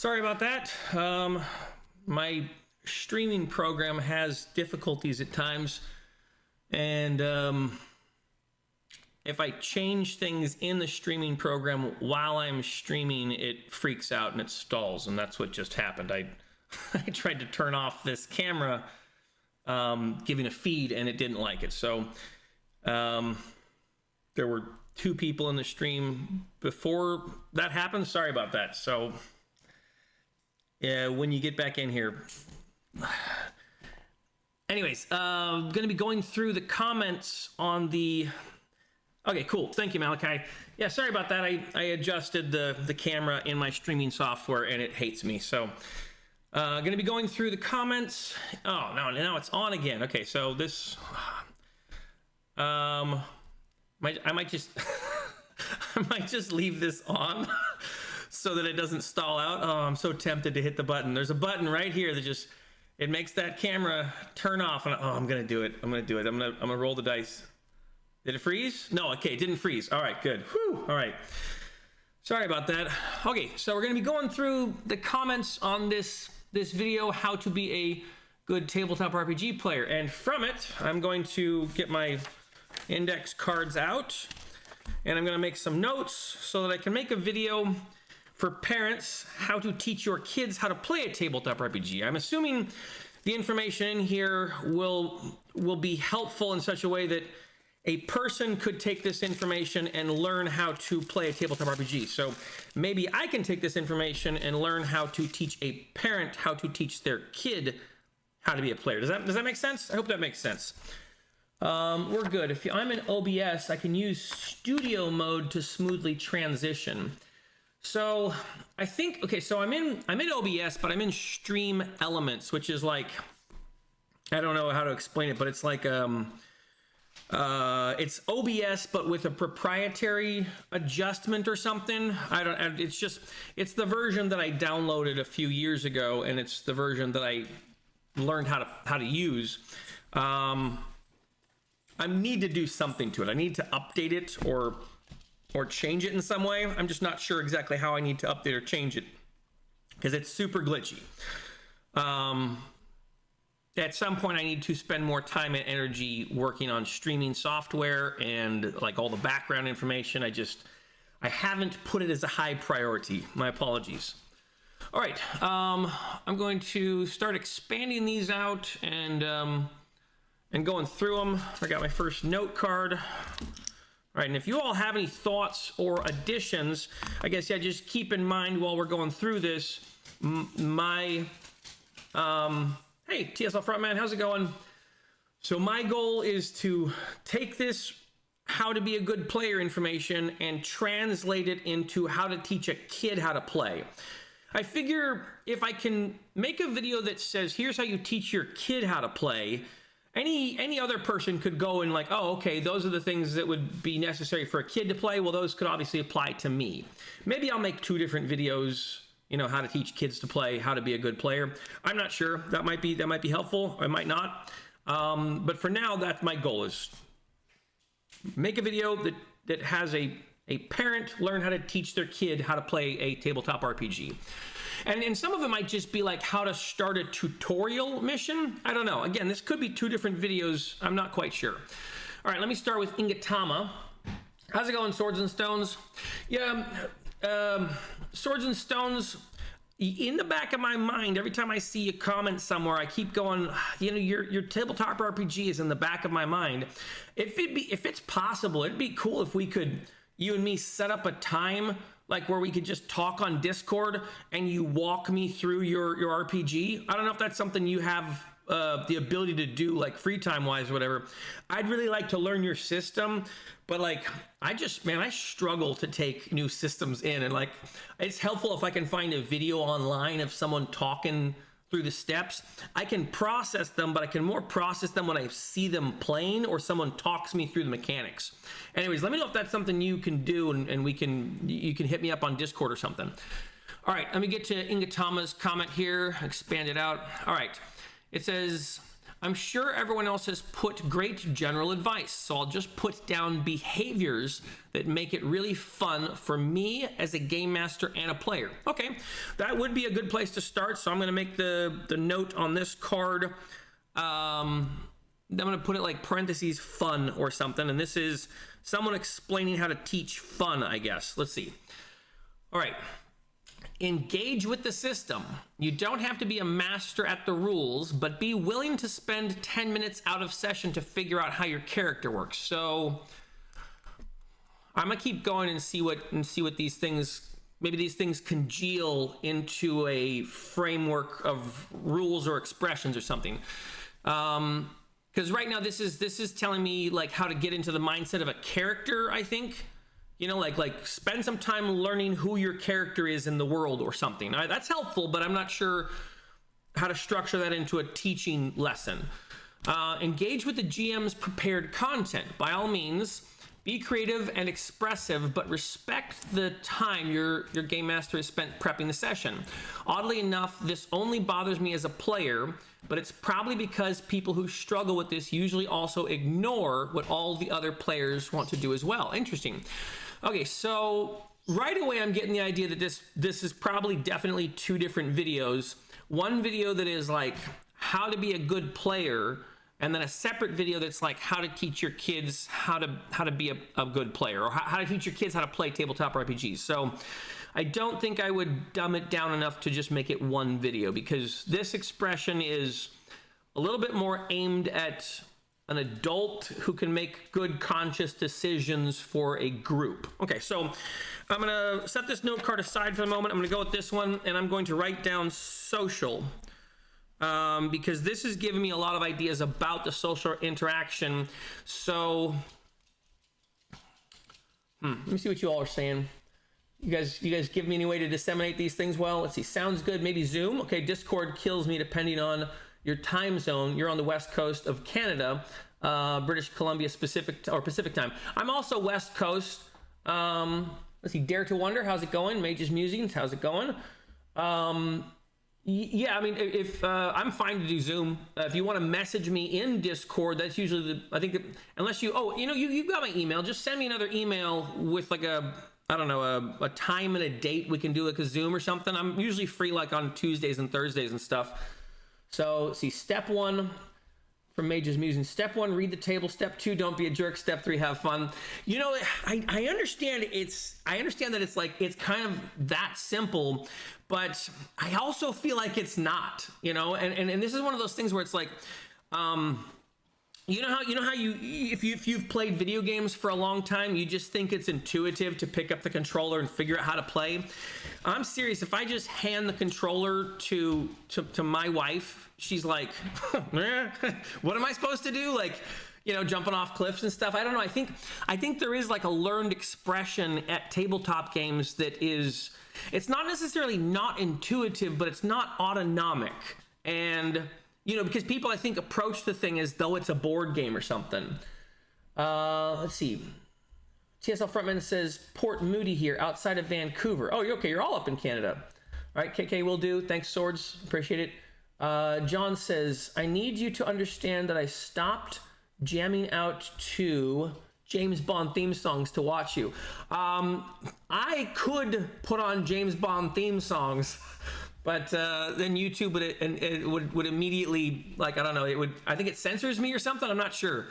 Sorry about that. My streaming program has difficulties at times, and if I change things in the streaming program while I'm streaming, it freaks out and it stalls, and that's what just happened. I tried to turn off this camera giving a feed, and it didn't like it. So there were 2 people in the stream before that happened. Sorry about that. So yeah, when you get back in here. Anyways, I'm going to be going through the comments on the... Okay, cool. Thank you, Malachi. Yeah, sorry about that. I adjusted the camera in my streaming software, and it hates me. So going to be going through the comments. Oh, no, now it's on again. Okay, so this... I might just... I might just leave this on so that it doesn't stall out. Oh, I'm so tempted to hit the button. There's a button right here that just, it makes that camera turn off. And I'm going to do it. I'm going to roll the dice. Did it freeze? No, okay, it didn't freeze. All right, good. Whew. All right. Sorry about that. Okay, so we're going to be going through the comments on this video, how to be a good tabletop RPG player. And from it, I'm going to get my index cards out, and I'm going to make some notes so that I can make a video for parents, how to teach your kids how to play a tabletop RPG. I'm assuming the information in here will be helpful in such a way that a person could take this information and learn how to play a tabletop RPG. So maybe I can take this information and learn how to teach a parent how to teach their kid how to be a player. Does that make sense? I hope that makes sense. We're good. If I'm in OBS, I can use studio mode to smoothly transition. So I think, okay, so I'm in OBS, but I'm in Stream Elements, which is like, I don't know how to explain it, but it's like, it's OBS, but with a proprietary adjustment or something. It's the version that I downloaded a few years ago, and it's the version that I learned how to use. I need to do something to it. I need to update it or change it in some way. I'm just not sure exactly how I need to update or change it because it's super glitchy. At some point I need to spend more time and energy working on streaming software and like all the background information. I haven't put it as a high priority. My apologies. All right, I'm going to start expanding these out and going through them. I got my first note card. All right, and if you all have any thoughts or additions, I guess, yeah, just keep in mind while we're going through this, hey, TSL Frontman, how's it going? So my goal is to take this how to be a good player information and translate it into how to teach a kid how to play. I figure if I can make a video that says, here's how you teach your kid how to play, any other person could go and like, oh, okay, those are the things that would be necessary for a kid to play. Well, those could obviously apply to me. Maybe I'll make 2 different videos, you know, how to teach kids to play, how to be a good player. I'm not sure. That might be helpful. It might not. But for now, that's my goal, is make a video that has a parent learn how to teach their kid how to play a tabletop RPG. And some of it might just be like how to start a tutorial mission. I don't know. Again, this could be 2 different videos. I'm not quite sure. All right, let me start with Ingatama. How's it going, Swords and Stones? Yeah, Swords and Stones, in the back of my mind, every time I see a comment somewhere, I keep going, you know, your tabletop RPG is in the back of my mind. If it's possible, it'd be cool if we could, you and me, set up a time like where we could just talk on Discord and you walk me through your RPG. I don't know if that's something you have the ability to do, like free time wise or whatever. I'd really like to learn your system, but like I struggle to take new systems in, and like it's helpful if I can find a video online of someone talking through the steps. I can process them, but I can more process them when I see them playing or someone talks me through the mechanics. Anyways, let me know if that's something you can do, and you can hit me up on Discord or something. All right, let me get to Ingatama's comment here, expand it out. All right, it says, I'm sure everyone else has put great general advice, so I'll just put down behaviors that make it really fun for me as a game master and a player. Okay, that would be a good place to start, so I'm going to make the note on this card. I'm going to put it like parentheses fun or something, and this is someone explaining how to teach fun, I guess. Let's see. All right. Engage with the system. You don't have to be a master at the rules, but be willing to spend 10 minutes out of session to figure out how your character works. So I'm gonna keep going and see what these things, maybe these things congeal into a framework of rules or expressions or something. Because right now this is telling me like how to get into the mindset of a character, I think. You know, like spend some time learning who your character is in the world or something. All right, that's helpful, but I'm not sure how to structure that into a teaching lesson. Engage with the GM's prepared content. By all means, be creative and expressive, but respect the time your game master has spent prepping the session. Oddly enough, this only bothers me as a player, but it's probably because people who struggle with this usually also ignore what all the other players want to do as well. Interesting. Okay, so right away I'm getting the idea that this is probably definitely two different videos. One video that is like how to be a good player, and then a separate video that's like how to teach your kids how to be a good player, or how to teach your kids how to play tabletop RPGs. So I don't think I would dumb it down enough to just make it one video, because this expression is a little bit more aimed at an adult who can make good conscious decisions for a group. Okay, so I'm gonna set this note card aside for the moment. I'm gonna go with this one, and I'm going to write down social, because this is giving me a lot of ideas about the social interaction. So let me see what you all are saying. You guys give me any way to disseminate these things well? Let's see. Sounds good. Maybe Zoom. Okay, Discord kills me depending on your time zone. You're on the west coast of Canada, British Columbia Pacific time. I'm also west coast. Let's see. Dare to Wonder. How's it going? Mage's Musings. How's it going? Yeah, I mean, if I'm fine to do Zoom. If you want to message me in Discord, that's usually I think unless you you got my email. Just send me another email with like a time and a date we can do like a Zoom or something. I'm usually free like on Tuesdays and Thursdays and stuff. So let's see, step 1 from Mage's Musing. Step 1, read the table. Step 2, don't be a jerk. Step 3, have fun. You know, I understand that it's like it's kind of that simple, but I also feel like it's not, you know, and this is one of those things where it's like, you know how if you've played video games for a long time, you just think it's intuitive to pick up the controller and figure out how to play. I'm serious. If I just hand the controller to my wife, she's like, what am I supposed to do? Like, you know, jumping off cliffs and stuff. I don't know. I think there is like a learned expression at tabletop games that is, it's not necessarily not intuitive, but it's not autonomic. And you know, because people, I think, approach the thing as though it's a board game or something. Let's see. TSL Frontman says, Port Moody here, outside of Vancouver. Oh, okay, you're all up in Canada. All right, KK will do. Thanks, Swords. Appreciate it. John says, I need you to understand that I stopped jamming out to James Bond theme songs to watch you. I could put on James Bond theme songs, but then YouTube would immediately, like, I don't know, I think it censors me or something. I'm not sure.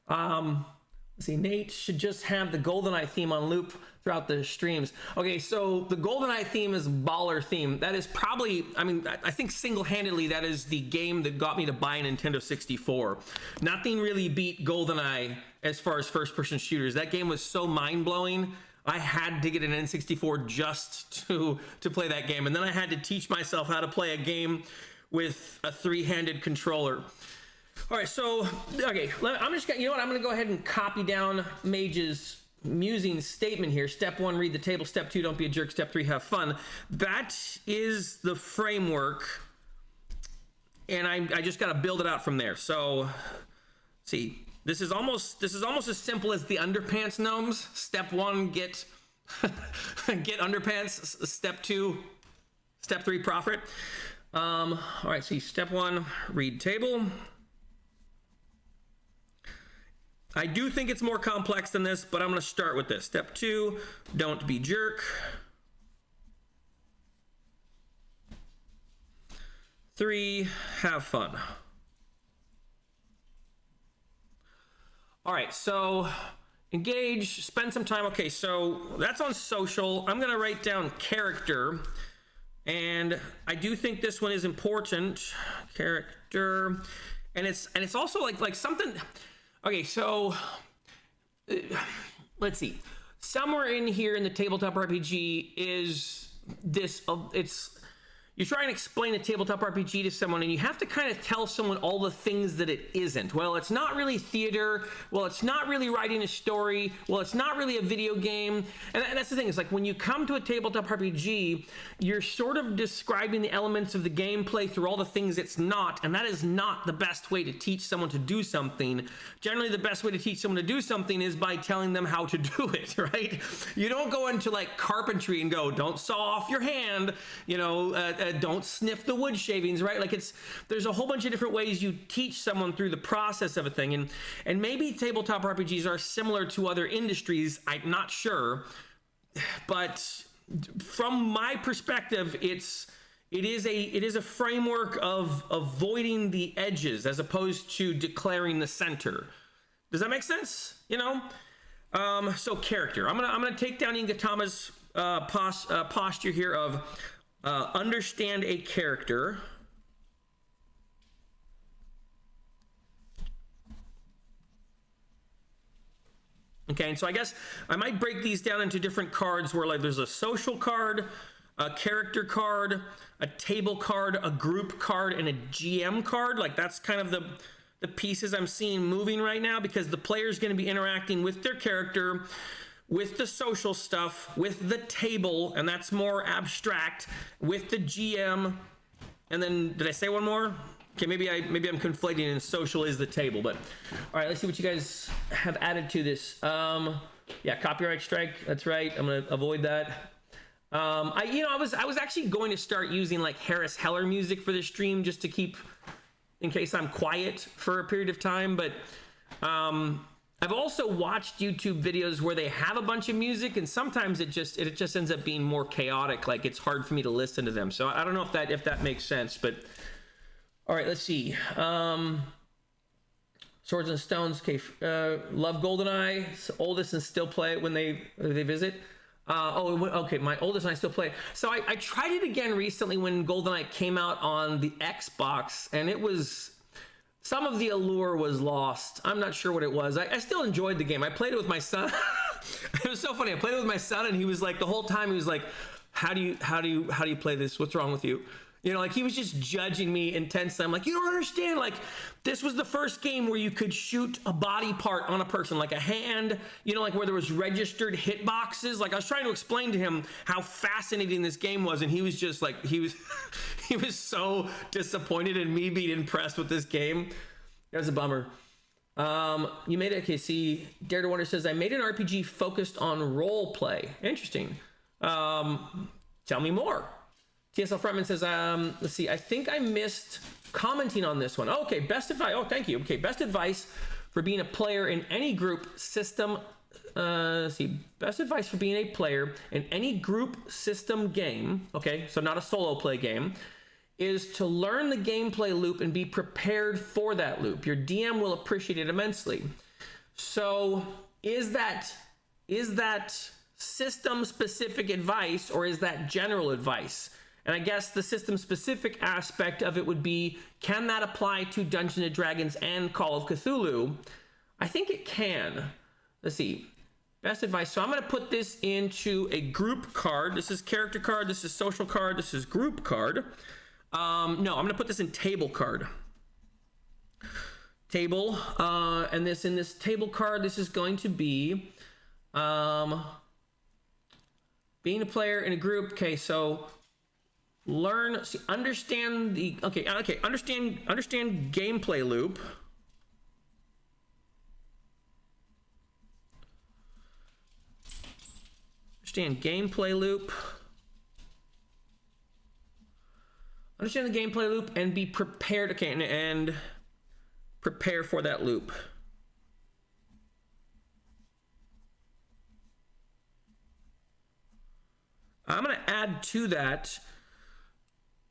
Let's see, Nate should just have the GoldenEye theme on loop throughout the streams. Okay, so the GoldenEye theme is baller theme. That is probably, I mean, I think single-handedly that is the game that got me to buy a Nintendo 64. Nothing really beat GoldenEye as far as first-person shooters. That game was so mind-blowing. I had to get an N64 just to play that game. And then I had to teach myself how to play a game with a three-handed controller. All right, so, okay, I'm just gonna, you know what, I'm gonna go ahead and copy down Mage's Musing statement here. Step 1, read the table. Step 2, don't be a jerk. Step 3, have fun. That is the framework, and I just gotta build it out from there. So, let's see. This is almost as simple as the underpants gnomes. Step 1, get underpants. Step 2, step 3, profit. All right, see, step 1, read table. I do think it's more complex than this, but I'm going to start with this. Step 2, don't be jerk. 3, have fun. All right, so engage, spend some time. Okay, so that's on social. I'm going to write down character, and I do think this one is important. Character, and it's also like something. Okay, so let's see. Somewhere in here in the tabletop RPG is this. You try and explain a tabletop RPG to someone, and you have to kind of tell someone all the things that it isn't. Well, it's not really theater. Well, it's not really writing a story. Well, it's not really a video game. And that's the thing. It's like when you come to a tabletop RPG, you're sort of describing the elements of the gameplay through all the things it's not, and that is not the best way to teach someone to do something. Generally, the best way to teach someone to do something is by telling them how to do it, right? You don't go into like carpentry and go, don't saw off your hand, you know, don't sniff the wood shavings, right? Like there's a whole bunch of different ways you teach someone through the process of a thing. And maybe tabletop RPGs are similar to other industries. I'm not sure, but from my perspective, it is a framework of avoiding the edges as opposed to declaring the center. Does that make sense? You know? So character. I'm gonna take down Ingatama's posture here of understand a character. Okay, and so I guess I might break these down into different cards where like there's a social card, a character card, a table card, a group card, and a GM card. Like that's kind of the pieces I'm seeing moving right now, because the player is going to be interacting with their character, with the social stuff, with the table, and that's more abstract, with the GM, and then did I say one more? Okay, maybe I'm conflating, and social is the table. But all right, let's see what you guys have added to this. Yeah, copyright strike. That's right. I'm gonna avoid that. I was actually going to start using like Harris Heller music for this stream just to keep, in case I'm quiet for a period of time, but I've also watched YouTube videos where they have a bunch of music, and sometimes it just ends up being more chaotic. Like it's hard for me to listen to them. So I don't know if that makes sense. But all right, let's see. Swords and Stones. Okay, love GoldenEye. It's oldest and still play it when they visit. Okay, my oldest and I still play it. So I tried it again recently when GoldenEye came out on the Xbox, and it was. Some of the allure was lost. I'm not sure what it was. I still enjoyed the game. I played it with my son. It was so funny. I played it with my son, and he was like, the whole time he was like, how do you play this? What's wrong with you? You know, like he was just judging me intensely. I'm like, you don't understand. Like this was the first game where you could shoot a body part on a person, like a hand, you know, like where there was registered hitboxes. Like I was trying to explain to him how fascinating this game was, and he was just like, he was so disappointed in me being impressed with this game. That was a bummer. You made it. Okay, see, Dare to Wonder says, I made an RPG focused on role play. Interesting. Tell me more. TSL Frontman says, let's see, I think I missed commenting on this one. Oh, okay, best advice. Oh, thank you. Okay, best advice for being a player in any group system. Let's see, best advice for being a player in any group system game. Okay, so not a solo play game, is to learn the gameplay loop and be prepared for that loop. Your DM will appreciate it immensely. So is that system specific advice, or is that general advice? And I guess the system specific aspect of it would be, can that apply to Dungeons & Dragons and Call of Cthulhu? I think it can. Let's see. Best advice. So I'm going to put this into a group card. This is character card. This is social card. This is group card. No, I'm going to put this in table card. Table. And this in this table card, this is going to be being a player in a group. Okay, so understand the understand gameplay loop. Understand gameplay loop. Understand the gameplay loop and be prepared. Okay, and prepare for that loop. I'm going to add to that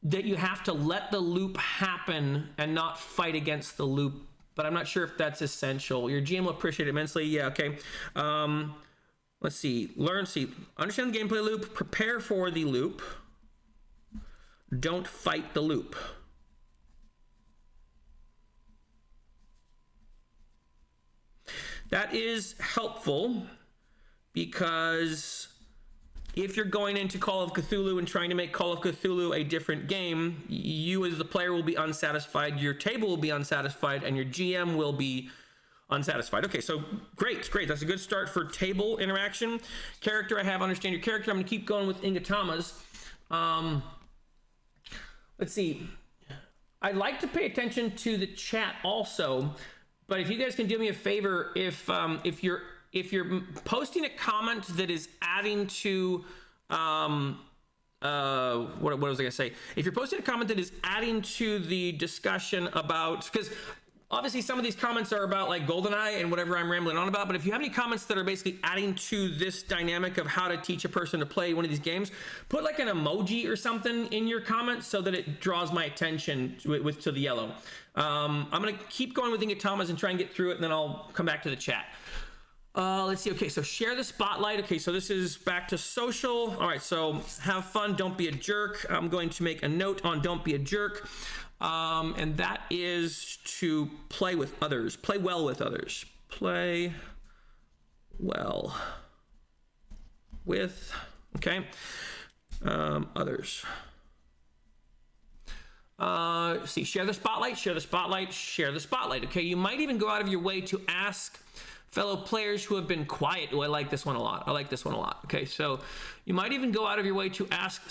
you have to let the loop happen and not fight against the loop, but I'm not sure if that's essential. Your GM will appreciate it immensely. Yeah, okay. Let's see. Understand the gameplay loop. Prepare for the loop. Don't fight the loop. That is helpful because if you're going into Call of Cthulhu and trying to make Call of Cthulhu a different game, you as the player will be unsatisfied, your table will be unsatisfied, and your GM will be unsatisfied. Okay, so great. That's a good start for table interaction. Character, I have understand your character. I'm going to keep going with Ingatama's. Let's see. I'd like to pay attention to the chat also, but if you guys can do me a favor, if you're posting a comment that is adding to what was I gonna say? If you're posting a comment that is adding to the discussion about, because obviously some of these comments are about like GoldenEye and whatever I'm rambling on about, but if you have any comments that are basically adding to this dynamic of how to teach a person to play one of these games, put like an emoji or something in your comments so that it draws my attention to the yellow. I'm gonna keep going with Ingatama's and try and get through it, and then I'll come back to the chat. Let's see. Okay, so share the spotlight. Okay, so this is back to social. All right, so have fun. Don't be a jerk. I'm going to make a note on don't be a jerk. And that is to play with others. Play well with others. Play well with, okay, others. See, share the spotlight, share the spotlight, share the spotlight. Okay, you might even go out of your way to ask fellow players who have been quiet. Oh, I like this one a lot. I like this one a lot. Okay, so you might even go out of your way to ask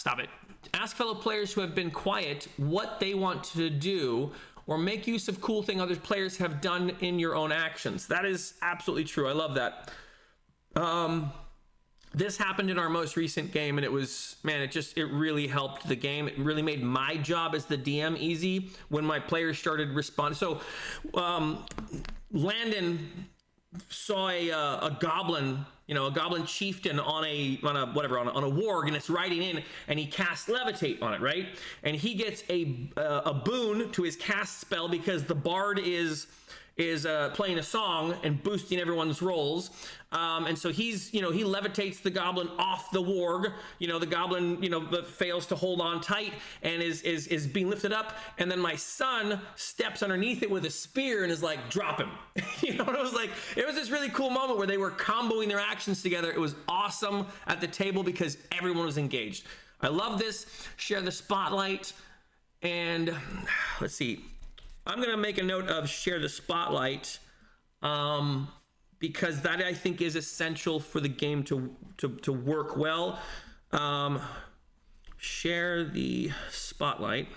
fellow players who have been quiet what they want to do, or make use of cool thing other players have done in your own actions. That is absolutely true. I love that. This happened in our most recent game, and it was, man, it really helped the game. It really made my job as the DM easy when my players started responding. So Landon saw a goblin, a goblin chieftain on a warg, and it's riding in, and he casts levitate on it, right? And he gets a boon to his cast spell because the bard is playing a song and boosting everyone's rolls. And so he levitates the goblin off the warg. The goblin, fails to hold on tight and is being lifted up. And then my son steps underneath it with a spear and is like, drop him. It was this really cool moment where they were comboing their actions together. It was awesome at the table because everyone was engaged. I love this. Share the spotlight. And let's see. I'm going to make a note of share the spotlight because that I think is essential for the game to work well. Share the spotlight.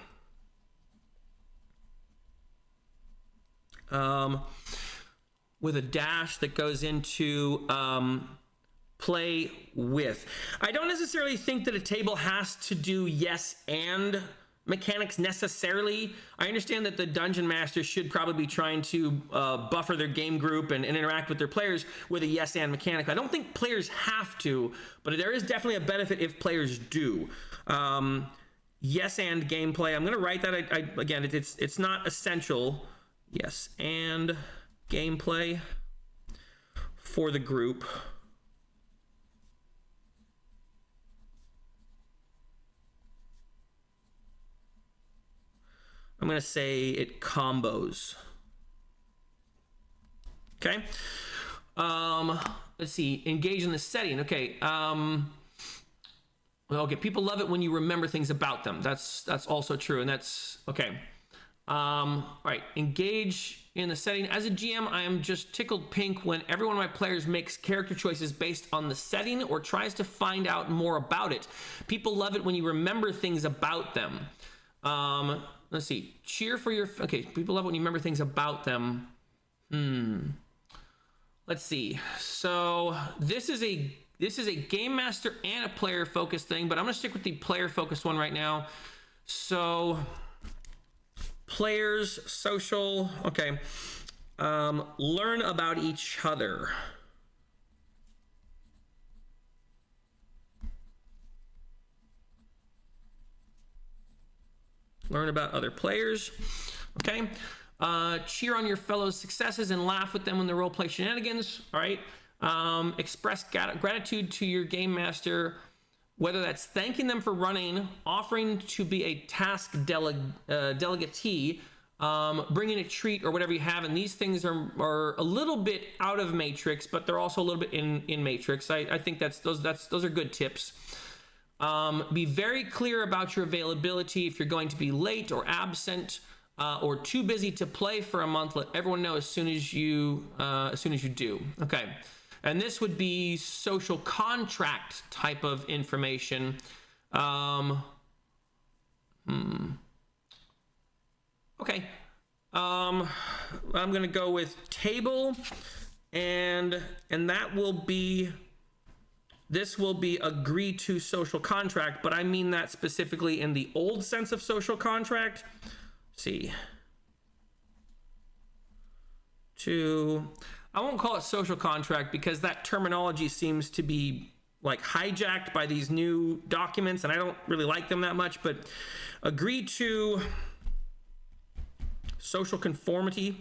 With a dash that goes into play with. I don't necessarily think that a table has to do yes and mechanics necessarily. I understand that the dungeon master should probably be trying to buffer their game group and interact with their players with a yes and mechanic. I don't think players have to, but there is definitely a benefit if players do. Yes and gameplay. I'm going to write that. Again, it's not essential. Yes and gameplay for the group. I'm going to say it combos. Okay. Let's see. Engage in the setting. Okay. Okay. People love it when you remember things about them. That's also true. And that's okay. All right. Engage in the setting. As a GM, I am just tickled pink when every one of my players makes character choices based on the setting or tries to find out more about it. People love it when you remember things about them. Let's see. Cheer for your... Okay, people love when you remember things about them. Let's see. So this is a game master and a player focused thing, but I'm going to stick with the player focused one right now. So players, social. Okay. Learn about each other. Learn about other players. Okay. Cheer on your fellow successes and laugh with them when they roleplay shenanigans. All right. Express gratitude to your game master, whether that's thanking them for running, offering to be a task delegatee, bringing a treat or whatever you have. And these things are a little bit out of Matrix, but they're also a little bit in Matrix. I think those are good tips. Be very clear about your availability. If you're going to be late or absent or too busy to play for a month, let everyone know as soon as you do. Okay. And this would be social contract type of information. Okay. I'm going to go with table, and that will be, this will be agree to social contract, but I mean that specifically in the old sense of social contract. Let's see. I won't call it social contract because that terminology seems to be like hijacked by these new documents, and I don't really like them that much, but agree to social conformity.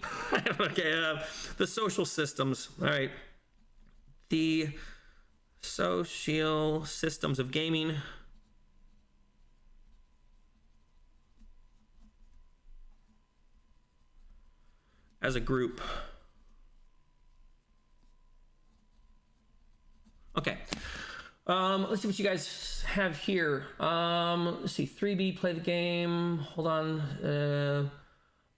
Okay, the social systems. All right. The social systems of gaming. As a group. Okay. Let's see what you guys have here. Let's see. 3B, play the game. Hold on. All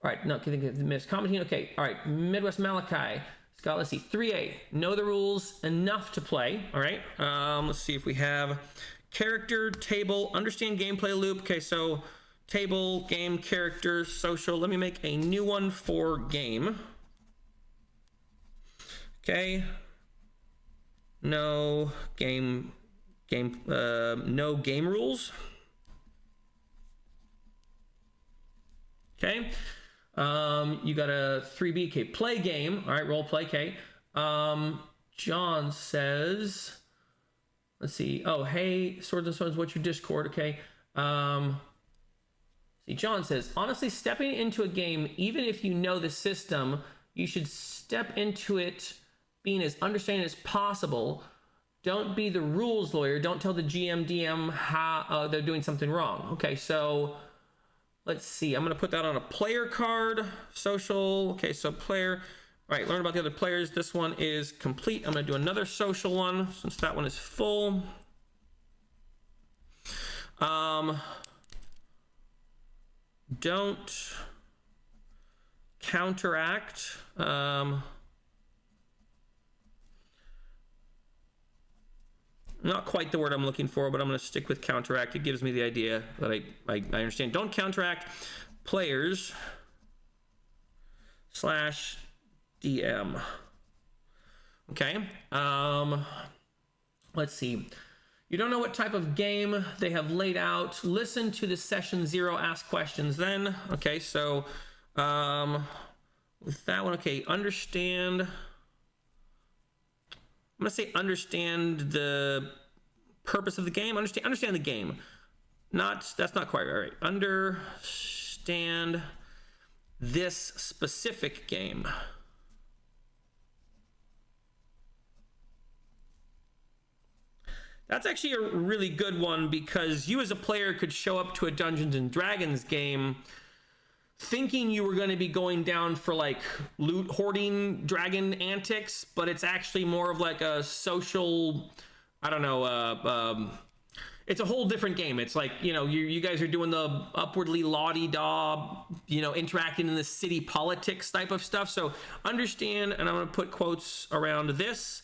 right. No, can think of the miss. Commenting. Okay. All right. Midwest Malachi. Scott, let's see. 3A. Know the rules enough to play. All right. Let's see if we have character, table, understand gameplay loop. Okay. So table, game, character, social. Let me make a new one for game. Okay. No game rules. Okay. You got a 3B, okay, play game. All right, role play, okay. John says, let's see. Oh, hey, Swords and Stones, what's your Discord? Okay. See, John says, honestly, stepping into a game, even if you know the system, you should step into it being as understanding as possible. Don't be the rules lawyer. Don't tell the GM, DM how they're doing something wrong. Okay, so let's see. I'm going to put that on a player card. Social. Okay, so player. All right, learn about the other players. This one is complete. I'm going to do another social one since that one is full. Don't counteract. Not quite the word I'm looking for, but I'm going to stick with counteract. It gives me the idea that I understand. Don't counteract players /DM. Okay. Let's see. You don't know what type of game they have laid out. Listen to the session 0, ask questions then. Okay, so with that one, okay, understand. I'm going to say understand the purpose of the game. Understand the game. That's not quite right. Understand this specific game. That's actually a really good one because you as a player could show up to a Dungeons and Dragons game thinking you were going to be going down for like loot hoarding dragon antics, but it's actually more of like a social, I don't know, it's a whole different game. It's like, you know, you guys are doing the upwardly la-di-da, you know, interacting in the city politics type of stuff. So understand, and I'm going to put quotes around this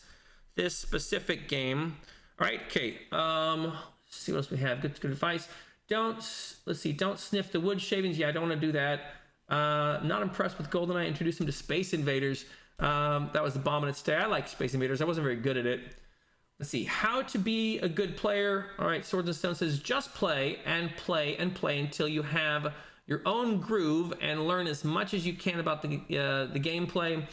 specific game. All right, okay. Let's see what else we have. Good advice. Let's see. Don't sniff the wood shavings. Yeah, I don't want to do that. Not impressed with GoldenEye. Introduced him to Space Invaders. That was the bomb in its day. I like Space Invaders. I wasn't very good at it. Let's see. How to be a good player. All right, Swords and Stone says just play and play and play until you have your own groove and learn as much as you can about the gameplay.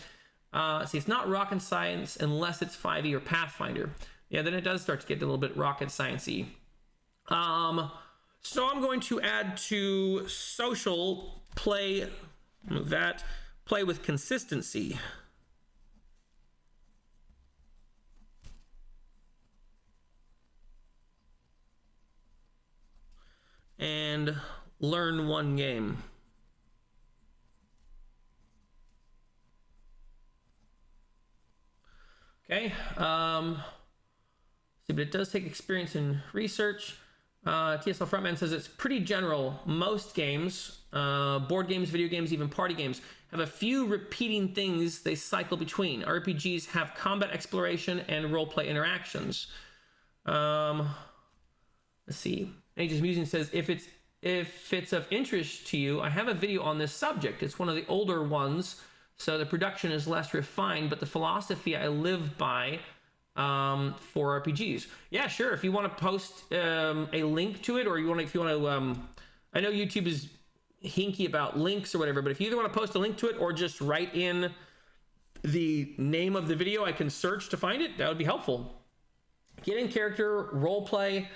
See, it's not rocket science unless it's 5e or Pathfinder. Yeah, then it does start to get a little bit rocket science-y. So I'm going to add to social play, move that, play with consistency. And learn one game. Okay, see, but it does take experience in research. TSL Frontman says it's pretty general. Most games, board games, video games, even party games, have a few repeating things they cycle between. RPGs have combat exploration and roleplay interactions. Let's see. Ages Musing says, if it's of interest to you, I have a video on this subject. It's one of the older ones, so the production is less refined, but the philosophy I live by for RPGs. Yeah, sure. If you want to post a link to it, or if you want to, I know YouTube is hinky about links or whatever, but if you either want to post a link to it or just write in the name of the video, I can search to find it. That would be helpful. Get in character role play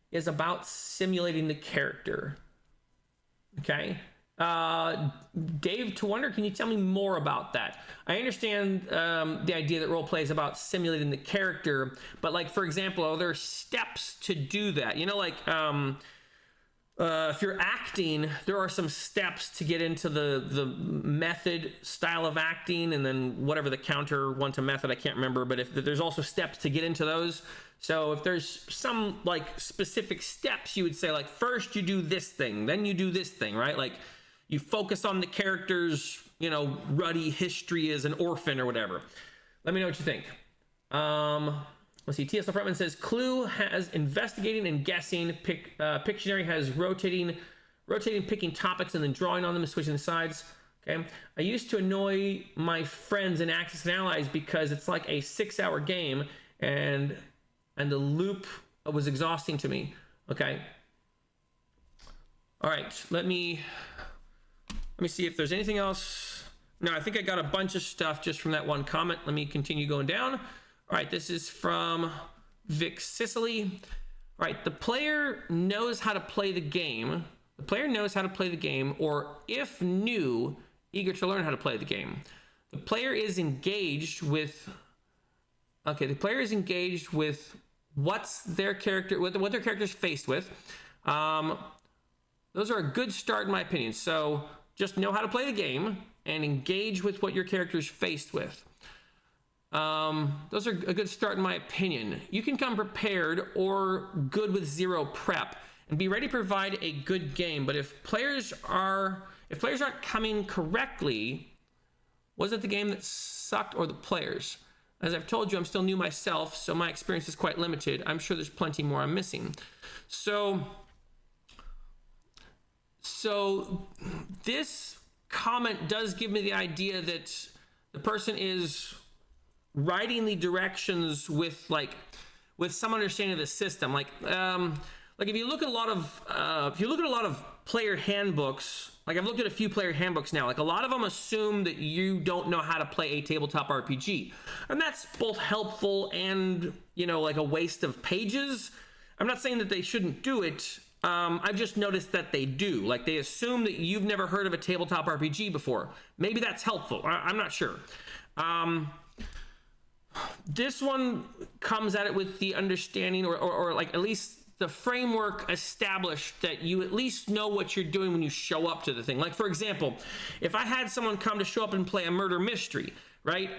is about simulating the character. Okay. Dave to Wonder, can you tell me more about that? I understand the idea that role play is about simulating the character, but like, for example, are there steps to do that? You know, like if you're acting, there are some steps to get into the method style of acting, and then whatever the counter one to method, I can't remember, but if there's also steps to get into those. So if there's some like specific steps, you would say like, first you do this thing, then you do this thing, right? Like you focus on the character's, you know, ruddy history as an orphan or whatever. Let me know what you think. Let's see. TSL Frontman says Clue has investigating and guessing. Pictionary has rotating, picking topics and then drawing on them and switching the sides. Okay. I used to annoy my friends in Axis and Allies because it's like a 6-hour game and the loop was exhausting to me. Okay. All right. Let me see if there's anything else. No, I think I got a bunch of stuff just from that one comment. Let me continue going down. All right, this is from Vic Sicily. All right, the player knows how to play the game. The player knows how to play the game, or if new, eager to learn how to play the game. The player is engaged with, okay, the player is engaged with what their character is faced with. Those are a good start in my opinion. So just know how to play the game and engage with what your character is faced with. Those are a good start in my opinion. You can come prepared or good with zero prep and be ready to provide a good game. But if players aren't coming correctly, was it the game that sucked or the players? As I've told you, I'm still new myself, so my experience is quite limited. I'm sure there's plenty more I'm missing. So this comment does give me the idea that the person is writing the directions with some understanding of the system. Like if you look at a lot of player handbooks, like I've looked at a few player handbooks now, like a lot of them assume that you don't know how to play a tabletop RPG. And that's both helpful and, you know, like a waste of pages. I'm not saying that they shouldn't do it. I've just noticed that they do. Like they assume that you've never heard of a tabletop RPG before. Maybe that's helpful. I'm not sure. This one comes at it with the understanding or like at least the framework established that you at least know what you're doing when you show up to the thing. Like, for example, if I had someone come to show up and play a murder mystery, right?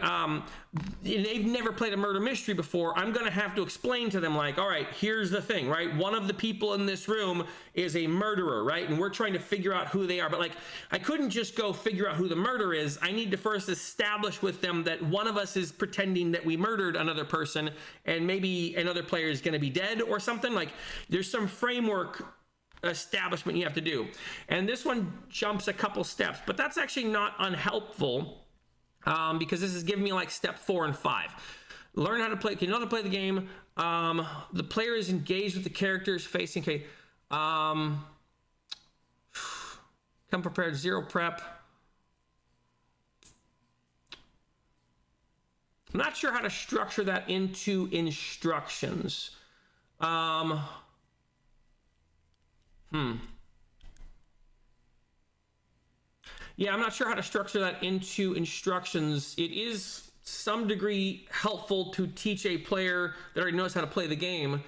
They've never played a murder mystery before. I'm going to have to explain to them like, all right, here's the thing, right? One of the people in this room is a murderer, right? And we're trying to figure out who they are. But like, I couldn't just go figure out who the murderer is. I need to first establish with them that one of us is pretending that we murdered another person and maybe another player is going to be dead or something. Like there's some framework establishment you have to do. And this one jumps a couple steps, but that's actually not unhelpful. Because this is giving me like step 4 and 5. Learn how to play. Can you know how to play the game? The player is engaged with the characters facing. Okay. Come prepared. Zero prep. I'm not sure how to structure that into instructions. Yeah, I'm not sure how to structure that into instructions. It is some degree helpful to teach a player that already knows how to play the game,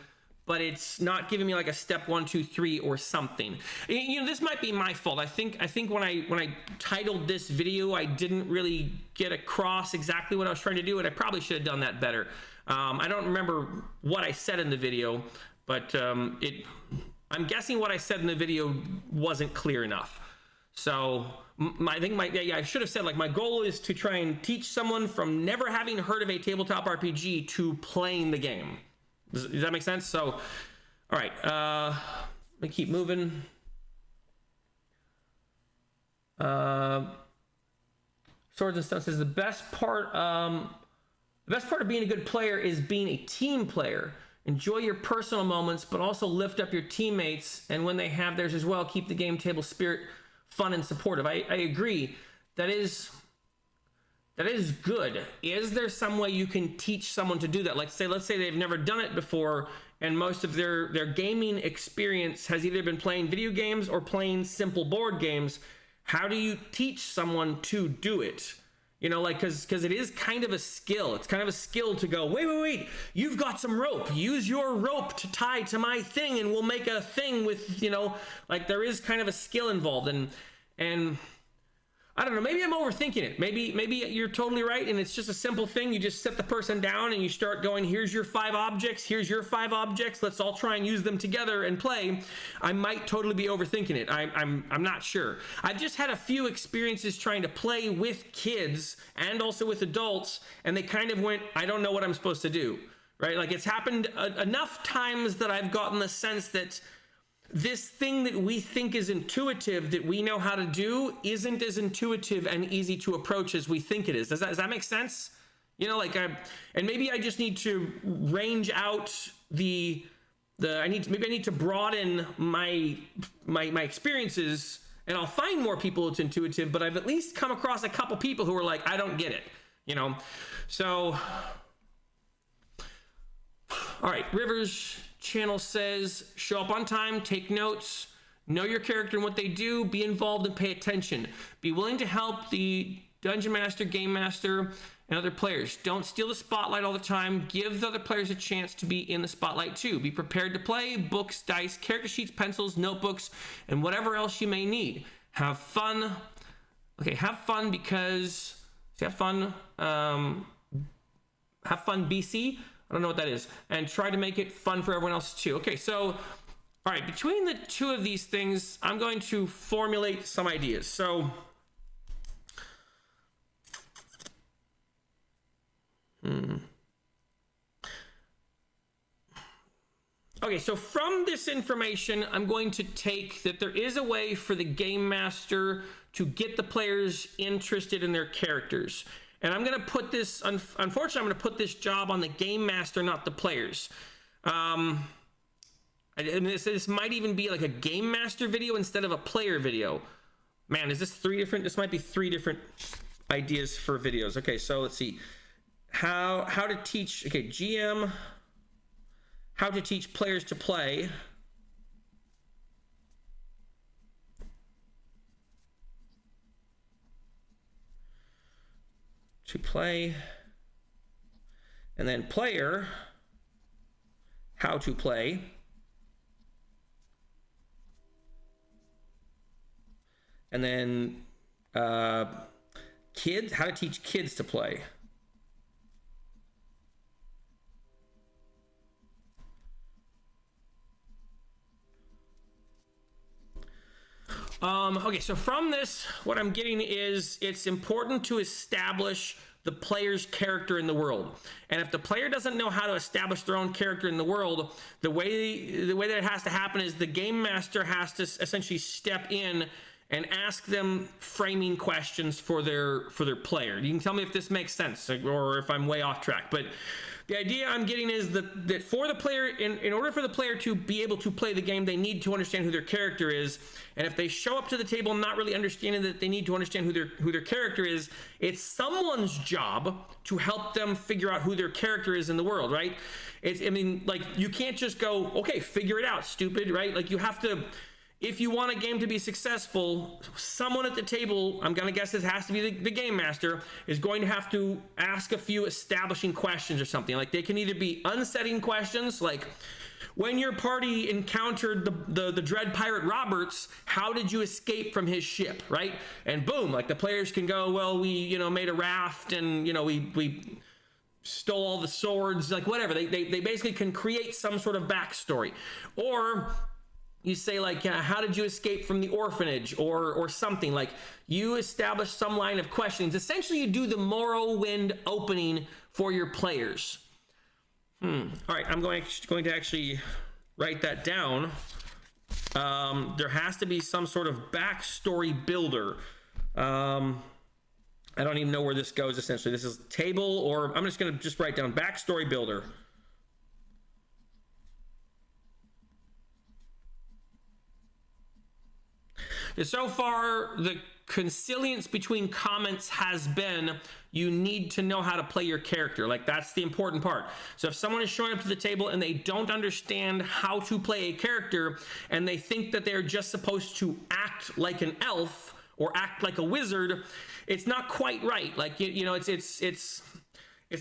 but it's not giving me like a step 1, 2, 3 or something. You know, this might be my fault. I think when I titled this video, I didn't really get across exactly what I was trying to do, and I probably should have done that better. I don't remember what I said in the video, but I'm guessing what I said in the video wasn't clear enough. So I should have said, like, my goal is to try and teach someone from never having heard of a tabletop RPG to playing the game. Does that make sense? So, all right, let me keep moving. Swords and Stuff says the best part of being a good player is being a team player. Enjoy your personal moments, but also lift up your teammates, and when they have theirs as well, keep the game table spirit fun and supportive. I agree. That is good. Is there some way you can teach someone to do that? Like, let's say they've never done it before, and most of their gaming experience has either been playing video games or playing simple board games. How do you teach someone to do it? You know, like, because it is kind of a skill. It's kind of a skill to go, wait, you've got some rope. Use your rope to tie to my thing, and we'll make a thing with, you know, like, there is kind of a skill involved. And I don't know, maybe I'm overthinking it. Maybe you're totally right, and it's just a simple thing. You just sit the person down and you start going, here's your 5 objects, here's your 5 objects, let's all try and use them together and play. I might totally be overthinking it. I'm not sure. I've just had a few experiences trying to play with kids and also with adults, and they kind of went, I don't know what I'm supposed to do, right? Like, it's happened enough times that I've gotten the sense that this thing that we think is intuitive, that we know how to do, isn't as intuitive and easy to approach as we think it is. Does that make sense? You know, like, and maybe I just need to range out maybe I need to broaden my experiences, and I'll find more people it's intuitive, but I've at least come across a couple people who are like, I don't get it, you know? So, all right, Rivers Channel says, show up on time, take notes, know your character and what they do, be involved and pay attention. Be willing to help the dungeon master, game master, and other players. Don't steal the spotlight all the time. Give the other players a chance to be in the spotlight too. Be prepared to play. Books, dice, character sheets, pencils, notebooks, and whatever else you may need. Have fun. Okay, have fun because... Have fun BC. I don't know what that is. And try to make it fun for everyone else too. Okay, so, all right, between the two of these things, I'm going to formulate some ideas. So, okay, so from this information, I'm going to take that there is a way for the game master to get the players interested in their characters. And I'm going to put this, unfortunately, I'm going to put this job on the game master, not the players. And this might even be like a game master video instead of a player video. Man, is this this might be 3 different ideas for videos. Okay, so let's see. How to teach, okay, GM, how to teach players to play. And then player, how to play, and then kids, how to teach kids to play. Okay, so from this, what I'm getting is it's important to establish the player's character in the world. And if the player doesn't know how to establish their own character in the world, the way that it has to happen is the game master has to essentially step in and ask them framing questions for their player. You can tell me if this makes sense or if I'm way off track, but the idea I'm getting is that for the player, in order for the player to be able to play the game, they need to understand who their character is. And if they show up to the table not really understanding that they need to understand who their character is, it's someone's job to help them figure out who their character is in the world, right? I mean, like, you can't just go, okay, figure it out, stupid, right? Like, you have to, if you want a game to be successful, someone at the table, I'm going to guess this has to be the game master, is going to have to ask a few establishing questions or something. Like, they can either be unsettling questions, like, when your party encountered the Dread Pirate Roberts, how did you escape from his ship, right? And boom, like, the players can go, well, we, you know, made a raft, and, you know, we stole all the swords, like, whatever. They basically can create some sort of backstory. Or you say, like, how did you escape from the orphanage, or something. Like, you establish some line of questions. Essentially, you do the Morrowind opening for your players. All right, I'm going to actually write that down. There has to be some sort of backstory builder. I don't even know where this goes, essentially. This is table, or I'm just going to write down backstory builder. So far, the consilience between comments has been, you need to know how to play your character. Like, that's the important part. So if someone is showing up to the table and they don't understand how to play a character, and they think that they're just supposed to act like an elf or act like a wizard, it's not quite right. Like, you know, it's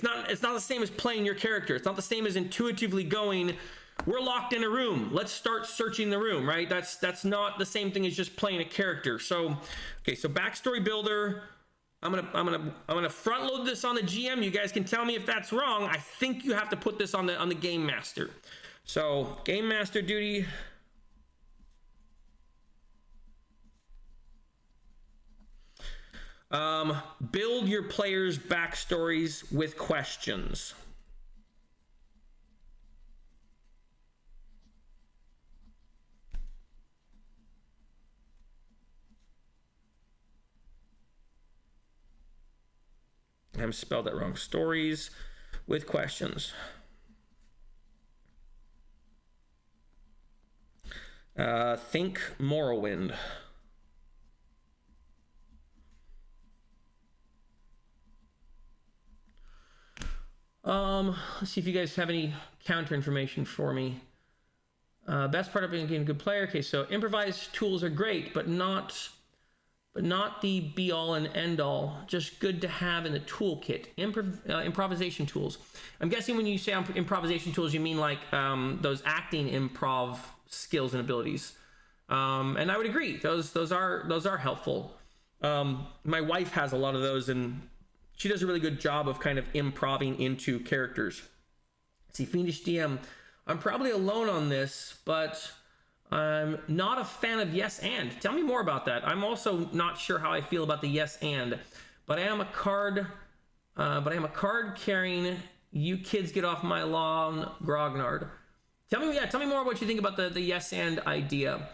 not the same as playing your character. It's not the same as intuitively going, we're locked in a room, let's start searching the room, right? That's not the same thing as just playing a character. So, okay, so backstory builder. I'm gonna front load this on the GM. You guys can tell me if that's wrong. I think you have to put this on the game master. So, game master duty. Build your players' backstories with questions. I spelled that wrong. Stories with questions. Think Morrowind. Let's see if you guys have any counter information for me. Best part of being a good player. Okay, so improvised tools are great, but not the be all and end all. Just good to have in the toolkit. Improvisation tools. I'm guessing when you say improvisation tools, you mean like those acting improv skills and abilities. And I would agree. Those are helpful. My wife has a lot of those, and she does a really good job of kind of improving into characters. See, Fiendish DM, I'm probably alone on this, but I'm not a fan of yes and. Tell me more about that. I'm also not sure how I feel about the yes and, but I am a card carrying, you kids get off my lawn, grognard. Tell me more what you think about the yes and idea.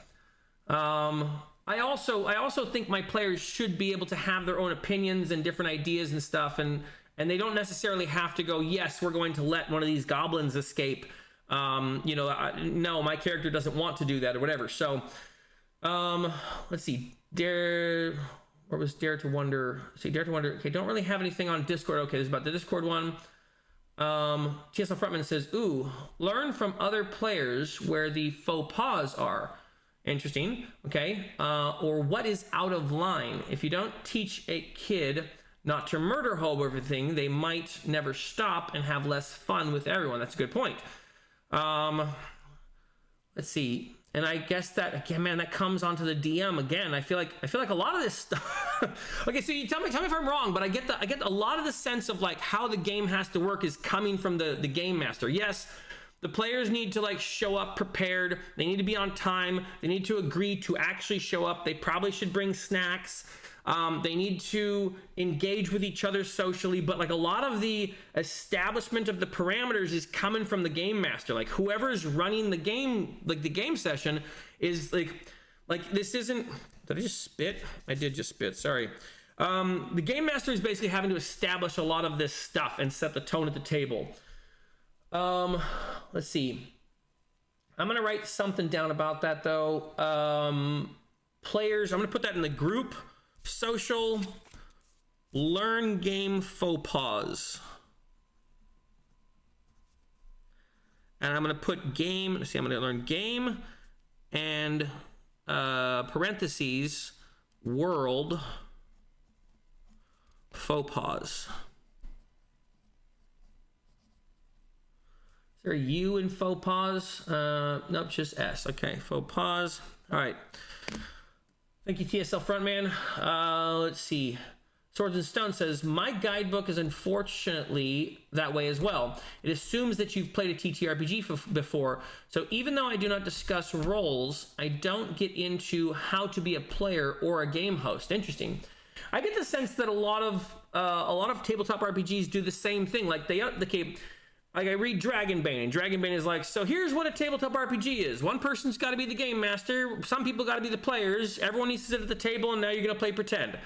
I also think my players should be able to have their own opinions and different ideas and stuff, and they don't necessarily have to go, yes, we're going to let one of these goblins escape. No, my character doesn't want to do that or whatever. So, let's see. Dare to Wonder? See, Dare to Wonder. Okay, don't really have anything on Discord. Okay, this is about the Discord one. TSL Frontman says, ooh, learn from other players where the faux pas are. Interesting. Okay. Or what is out of line? If you don't teach a kid not to murder hobo everything, they might never stop and have less fun with everyone. That's a good point. Let's see. And I guess that, again, man, that comes onto the DM again. I feel like a lot of this stuff. Okay, so you tell me if I'm wrong, but I get a lot of the sense of like how the game has to work is coming from the game master. Yes, the players need to like show up prepared. They need to be on time. They need to agree to actually show up. They probably should bring snacks. They need to engage with each other socially, but like a lot of the establishment of the parameters is coming from the game master. Like whoever's running the game, like the game session is like this isn't, did I just spit? I did just spit, sorry. The game master is basically having to establish a lot of this stuff and set the tone at the table. Let's see. I'm going to write something down about that though. Players, I'm going to put that in the group. Social, learn game faux pas. And I'm going to put game, let's see, I'm going to learn game and parentheses, world, faux pas. Is there a U in faux pas? Nope, just S. Okay, faux pas. All right. Thank you, TSL Frontman. Let's see. Swords and Stone says, my guidebook is unfortunately that way as well. It assumes that you've played a TTRPG before, so even though I do not discuss roles, I don't get into how to be a player or a game host. Interesting. I get the sense that a lot of tabletop RPGs do the same thing. Like I read Dragonbane, and Dragonbane is like, so here's what a tabletop RPG is. One person's got to be the game master. Some people got to be the players. Everyone needs to sit at the table, and now you're going to play pretend.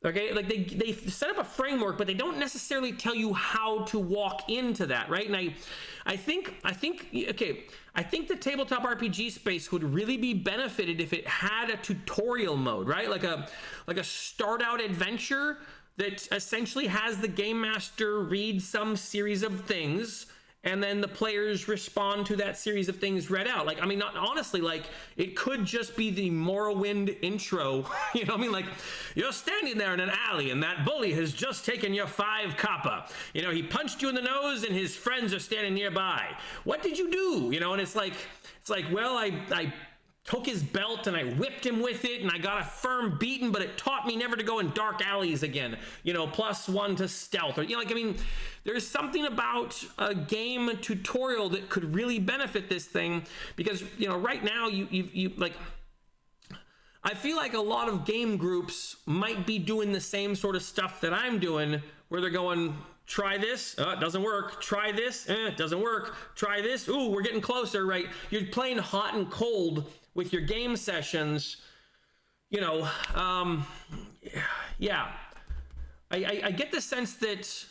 Okay, like they set up a framework, but they don't necessarily tell you how to walk into that, right? And I think the tabletop RPG space would really be benefited if it had a tutorial mode, right? Like a start out adventure that essentially has the game master read some series of things, and then the players respond to that series of things read out. Like, I mean, honestly, like, it could just be the Morrowind intro. You know what I mean? Like, you're standing there in an alley, and that bully has just taken your 5 copper. You know, he punched you in the nose, and his friends are standing nearby. What did you do? You know, and it's like, well, I took his belt and I whipped him with it, and I got a firm beating, but it taught me never to go in dark alleys again. You know, +1 to stealth. Or, you know, like, I mean, there's something about a game tutorial that could really benefit this thing, because, you know, right now you like, I feel like a lot of game groups might be doing the same sort of stuff that I'm doing, where they're going, try this, it doesn't work. Try this, it doesn't work. Try this, ooh, we're getting closer, right? You're playing hot and cold with your game sessions, you know. Yeah, I get the sense that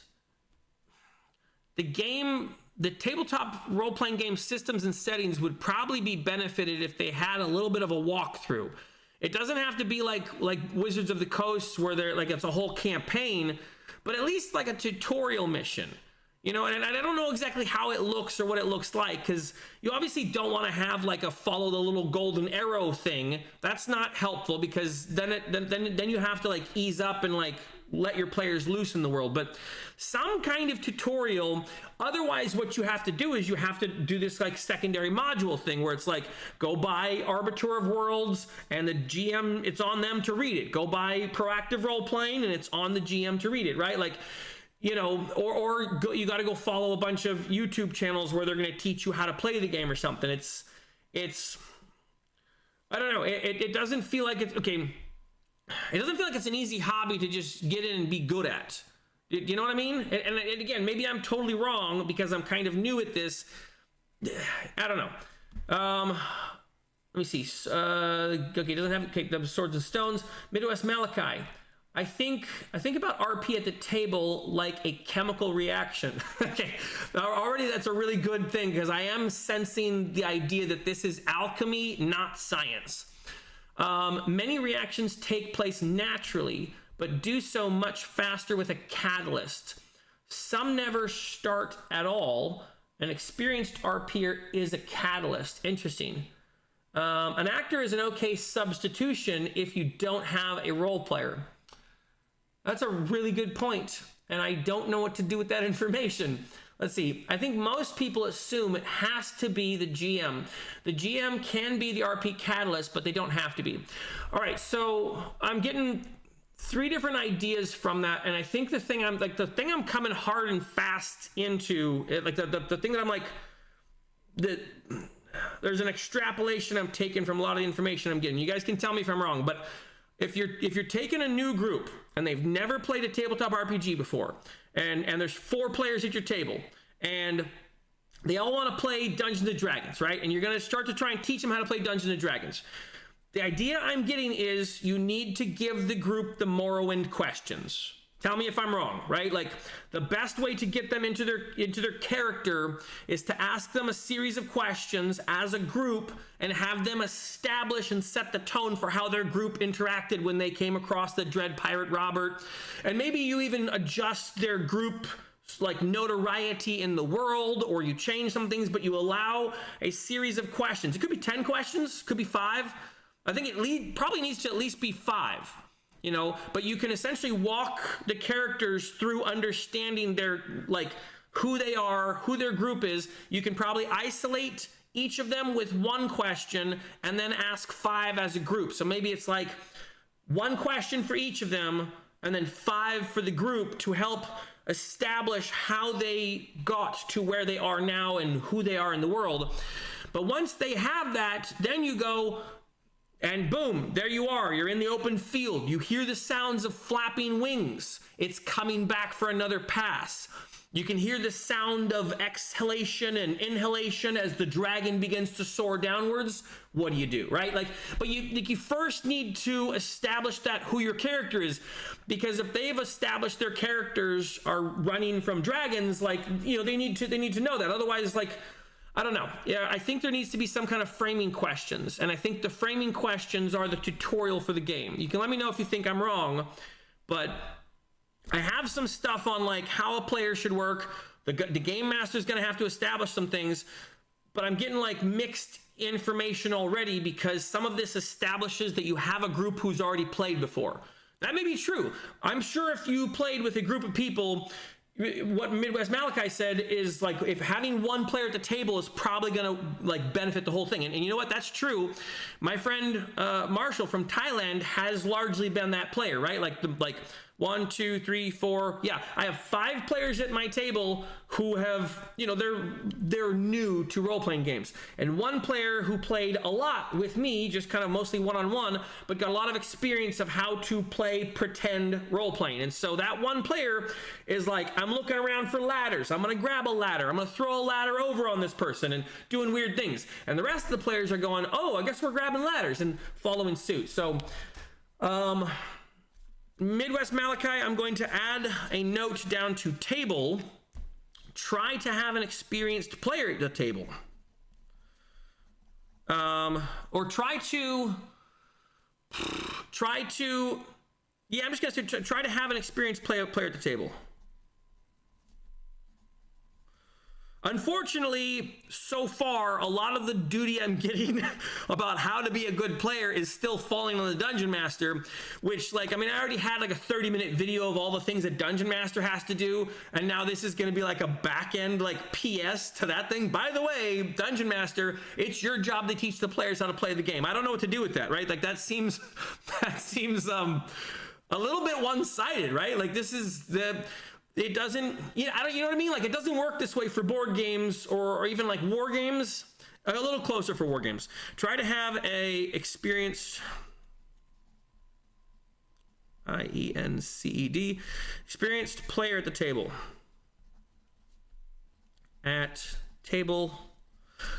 the tabletop role-playing game systems and settings would probably be benefited if they had a little bit of a walkthrough. It doesn't have to be like Wizards of the Coast, where they're like, it's a whole campaign, but at least like a tutorial mission. You know, and I don't know exactly how it looks or what it looks like, because you obviously don't want to have like a follow the little golden arrow thing. That's not helpful, because then you have to like ease up and like let your players loose in the world. But some kind of tutorial. Otherwise, what you have to do is you have to do this like secondary module thing, where it's like, go buy Arbiter of Worlds, and the GM, it's on them to read it. Go buy Proactive Role Playing, and it's on the GM to read it, right? Like, you know, or you got to go follow a bunch of YouTube channels where they're going to teach you how to play the game or something. It's I don't know. It doesn't feel like it's okay. It doesn't feel like it's an easy hobby to just get in and be good at. You know what I mean? And again, maybe I'm totally wrong because I'm kind of new at this. I don't know. Let me see. Okay, it doesn't have the Swords and Stones. Midwest Malachi. I think about RP at the table like a chemical reaction. Okay, already that's a really good thing, because I am sensing the idea that this is alchemy, not science. Many reactions take place naturally, but do so much faster with a catalyst. Some never start at all. An experienced RPer is a catalyst. Interesting. An actor is an okay substitution if you don't have a role player. That's a really good point, and I don't know what to do with that information. Let's see. I think most people assume it has to be the GM. The GM can be the RP catalyst, but they don't have to be. All right, so I'm getting 3 different ideas from that, and I think the thing I'm coming hard and fast into, like the thing that I'm like, there's an extrapolation I'm taking from a lot of the information I'm getting. You guys can tell me if I'm wrong, but if you're taking a new group and they've never played a tabletop RPG before, and there's 4 players at your table, and they all want to play Dungeons and Dragons, right? And you're going to start to try and teach them how to play Dungeons and Dragons. The idea I'm getting is you need to give the group the Morrowind questions. Tell me if I'm wrong, right? Like, the best way to get them into their character is to ask them a series of questions as a group and have them establish and set the tone for how their group interacted when they came across the Dread Pirate Robert. And maybe you even adjust their group like notoriety in the world, or you change some things, but you allow a series of questions. It could be 10 questions, could be 5. I think it probably needs to at least be 5, you know, but you can essentially walk the characters through understanding their, like, who they are, who their group is. You can probably isolate each of them with 1 question and then ask 5 as a group. So maybe it's like 1 question for each of them and then 5 for the group to help establish how they got to where they are now and who they are in the world. But once they have that, then you go and boom, there you are. You're in the open field. You hear the sounds of flapping wings. It's coming back for another pass. You can hear the sound of exhalation and inhalation as the dragon begins to soar downwards. What do you do, right? Like, but you first need to establish that who your character is, because if they've established their characters are running from dragons, like, you know, they need to know that. Otherwise, like, I don't know. Yeah, I think there needs to be some kind of framing questions, and I think the framing questions are the tutorial for the game. You can let me know if you think I'm wrong, but I have some stuff on like how a player should work. The game master is going to have to establish some things, but I'm getting like mixed information already because some of this establishes that you have a group who's already played before. That may be true. I'm sure if you played with a group of people, what Midwest Malachi said is like, if having 1 player at the table is probably going to like benefit the whole thing. And you know what? That's true. My friend Marshall from Thailand has largely been that player, right? Like 1, 2, 3, 4. Yeah, I have 5 players at my table who have, you know, they're new to role-playing games. And 1 player who played a lot with me, just kind of mostly one-on-one, but got a lot of experience of how to play pretend role-playing. And so that 1 player is like, I'm looking around for ladders. I'm going to grab a ladder. I'm going to throw a ladder over on this person and doing weird things. And the rest of the players are going, oh, I guess we're grabbing ladders and following suit. So, Midwest Malachi, I'm going to add a note down to table. Try to have an experienced player at the table. Or try to, yeah, I'm just going to say, try to have an experienced player at the table. Unfortunately, so far, a lot of the duty I'm getting about how to be a good player is still falling on the Dungeon Master, which, like, I mean, I already had like a 30-minute video of all the things that Dungeon Master has to do, and now this is going to be like a back-end, like, PS to that thing. By the way, Dungeon Master, it's your job to teach the players how to play the game. I don't know what to do with that, right? Like, that seems a little bit one-sided, right? Like, this is it doesn't, you know, you know what I mean? Like, it doesn't work this way for board games or even like war games. A little closer for war games. Try to have a experienced, IENCED, experienced player at the table. At table.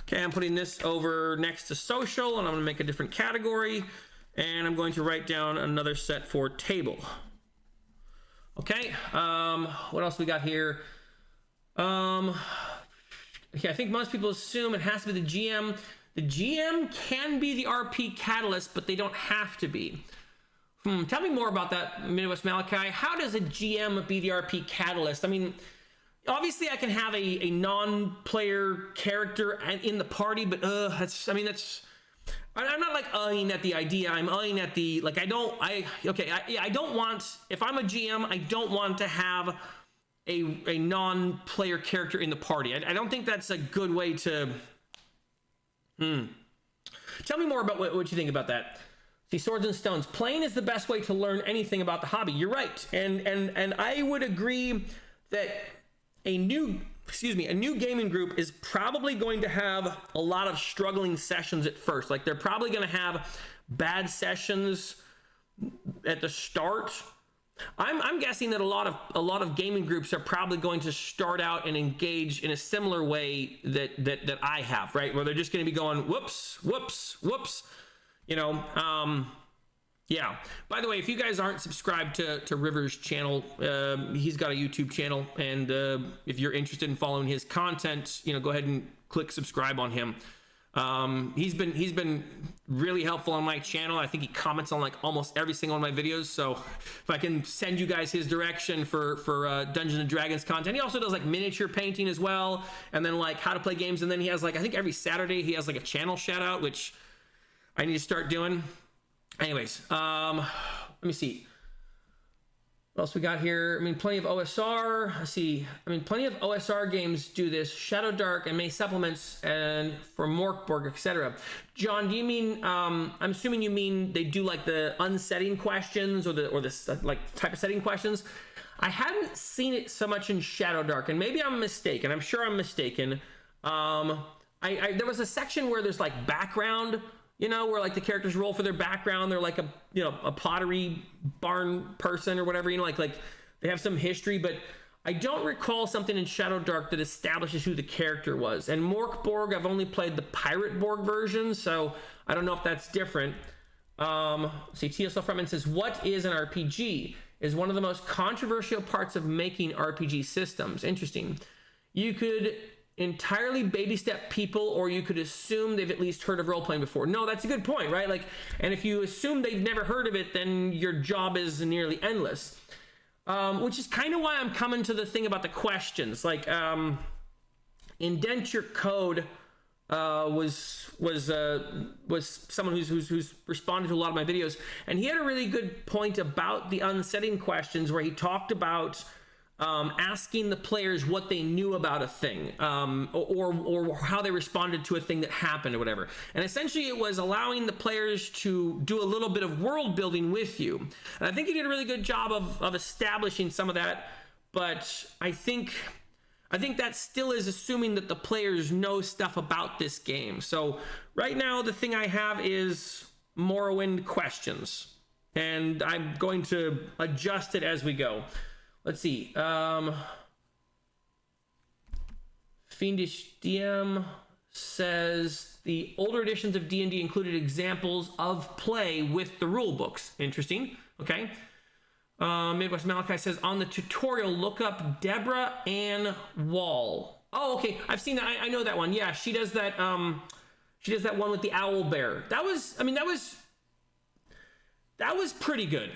Okay, I'm putting this over next to social, and I'm going to make a different category, and I'm going to write down another set for table. Okay, what else we got here? Yeah, I think most people assume it has to be the GM. The GM can be the RP catalyst, but they don't have to be. Tell me more about that, Midwest Malachi. How does a GM be the RP catalyst? I mean, obviously I can have a non-player character in the party, but I'm not like eyeing at the idea. I'm eyeing at the, like, I don't want, if I'm a GM, I don't want to have a non-player character in the party. I don't think that's a good way to, Tell me more about what you think about that. See, Swords and Stones. Playing is the best way to learn anything about the hobby. You're right. And I would agree that a new gaming group is probably going to have a lot of struggling sessions at first. Like, they're probably going to have bad sessions at the start. I'm guessing that a lot of gaming groups are probably going to start out and engage in a similar way that I have, right? Where they're just going to be going, whoops, whoops, whoops, you know. Yeah. By the way, if you guys aren't subscribed to River's channel, he's got a YouTube channel, and if you're interested in following his content, you know, go ahead and click subscribe on him. He's been really helpful on my channel. I think he comments on like almost every single one of my videos. So if I can send you guys his direction for Dungeons and Dragons content. He also does like miniature painting as well, and then like how to play games. And then he has like, I think every Saturday he has like a channel shout out, which I need to start doing. Anyways, let me see. What else we got here? I mean, plenty of OSR. Let's see. I mean, plenty of OSR games do this. Shadow Dark and May supplements and for Morkborg, etc. John, do you mean? I'm assuming you mean they do like the unsetting questions or the like type of setting questions. I hadn't seen it so much in Shadow Dark, and maybe I'm mistaken. I'm sure I'm mistaken. There was a section where there's like background. You know, where like the characters roll for their background. They're like a pottery barn person or whatever, you know, like they have some history, but I don't recall something in Shadow Dark that establishes who the character was. And Morkborg, I've only played the Pirate Borg version, so I don't know if that's different. See, TSL Frontman says, what is an RPG? Is one of the most controversial parts of making RPG systems. Interesting. You could entirely baby step people, or you could assume they've at least heard of role-playing before. No, that's a good point, right? Like, and if you assume they've never heard of it, then your job is nearly endless. Which is kind of why I'm coming to the thing about the questions. Like, Indent Your Code was someone who's responded to a lot of my videos, and he had a really good point about the unsetting questions, where he talked about asking the players what they knew about a thing, or how they responded to a thing that happened or whatever. And essentially it was allowing the players to do a little bit of world building with you. And I think he did a really good job of establishing some of that, but I think that still is assuming that the players know stuff about this game. So right now the thing I have is Morrowind questions, and I'm going to adjust it as we go. Let's see. Fiendish DM says the older editions of D&D included examples of play with the rule books. Interesting. Okay. Midwest Malachi says on the tutorial, look up Deborah Ann Wall. Oh, okay. I've seen that. I know that one. Yeah, she does that. She does that one with the owl bear. That was pretty good.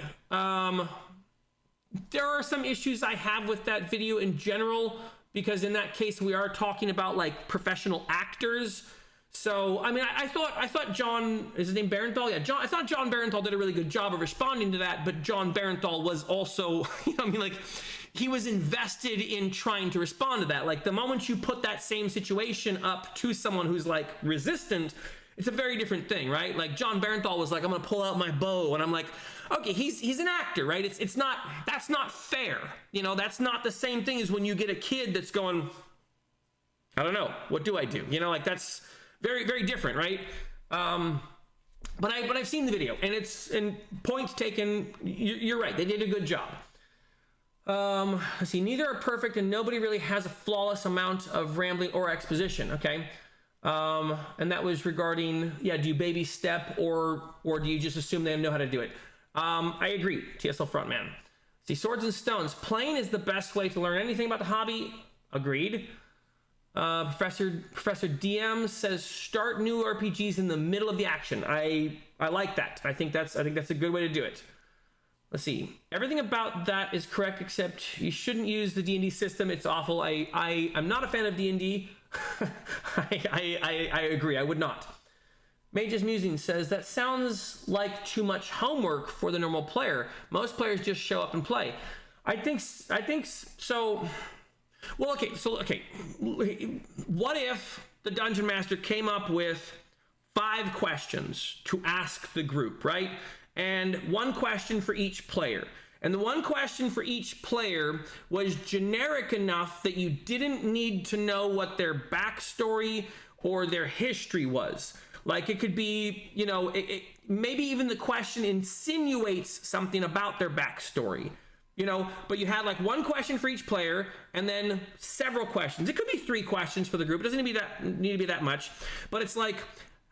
There are some issues I have with that video in general, because in that case we are talking about like professional actors. So I mean, I thought John, is his name Barenthal? Yeah, I thought John Barenthal did a really good job of responding to that, but John Barenthal was also, you know, I mean, like, he was invested in trying to respond to that. Like, the moment you put that same situation up to someone who's like resistant, it's a very different thing, right? Like, John Barenthal was like, I'm gonna pull out my bow, and I'm like, okay, he's an actor, right? It's not, that's not fair. You know, that's not the same thing as when you get a kid that's going, I don't know, what do I do? You know, like, that's very, very different, right? But I've seen the video, and points taken. You're right, they did a good job. Let's see, neither are perfect, and nobody really has a flawless amount of rambling or exposition. Okay. And that was regarding, yeah, do you baby step or do you just assume they know how to do it? I agree, TSL Frontman. See, Swords and Stones. Playing is the best way to learn anything about the hobby. Agreed. Professor DM says start new RPGs in the middle of the action. I like that. I think that's a good way to do it. Let's see. Everything about that is correct, except you shouldn't use the D&D system. It's awful. I'm not a fan of D&D. I agree. I would not. Mage's Musing says that sounds like too much homework for the normal player. Most players just show up and play. I think so. Well, okay. What if the Dungeon Master came up with 5 questions to ask the group, right? And 1 question for each player. And the 1 question for each player was generic enough that you didn't need to know what their backstory or their history was. Like, it could be, you know, maybe even the question insinuates something about their backstory, you know, but you had like 1 question for each player and then several questions. It could be 3 questions for the group. It doesn't need to be that much, but it's like,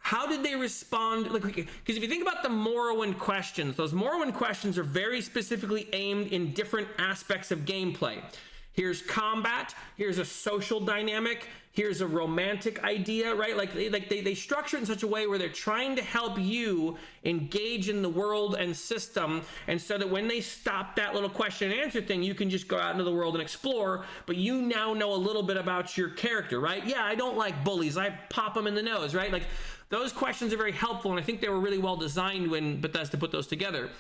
how did they respond? Like, because if you think about the Morrowind questions, those Morrowind questions are very specifically aimed in different aspects of gameplay. Here's combat, here's a social dynamic, here's a romantic idea, right? Like they structure it in such a way where they're trying to help you engage in the world and system, and so that when they stop that little question and answer thing, you can just go out into the world and explore, but you now know a little bit about your character, right? Yeah, I don't like bullies, I pop them in the nose, right? Like, those questions are very helpful, and I think they were really well designed when Bethesda put those together.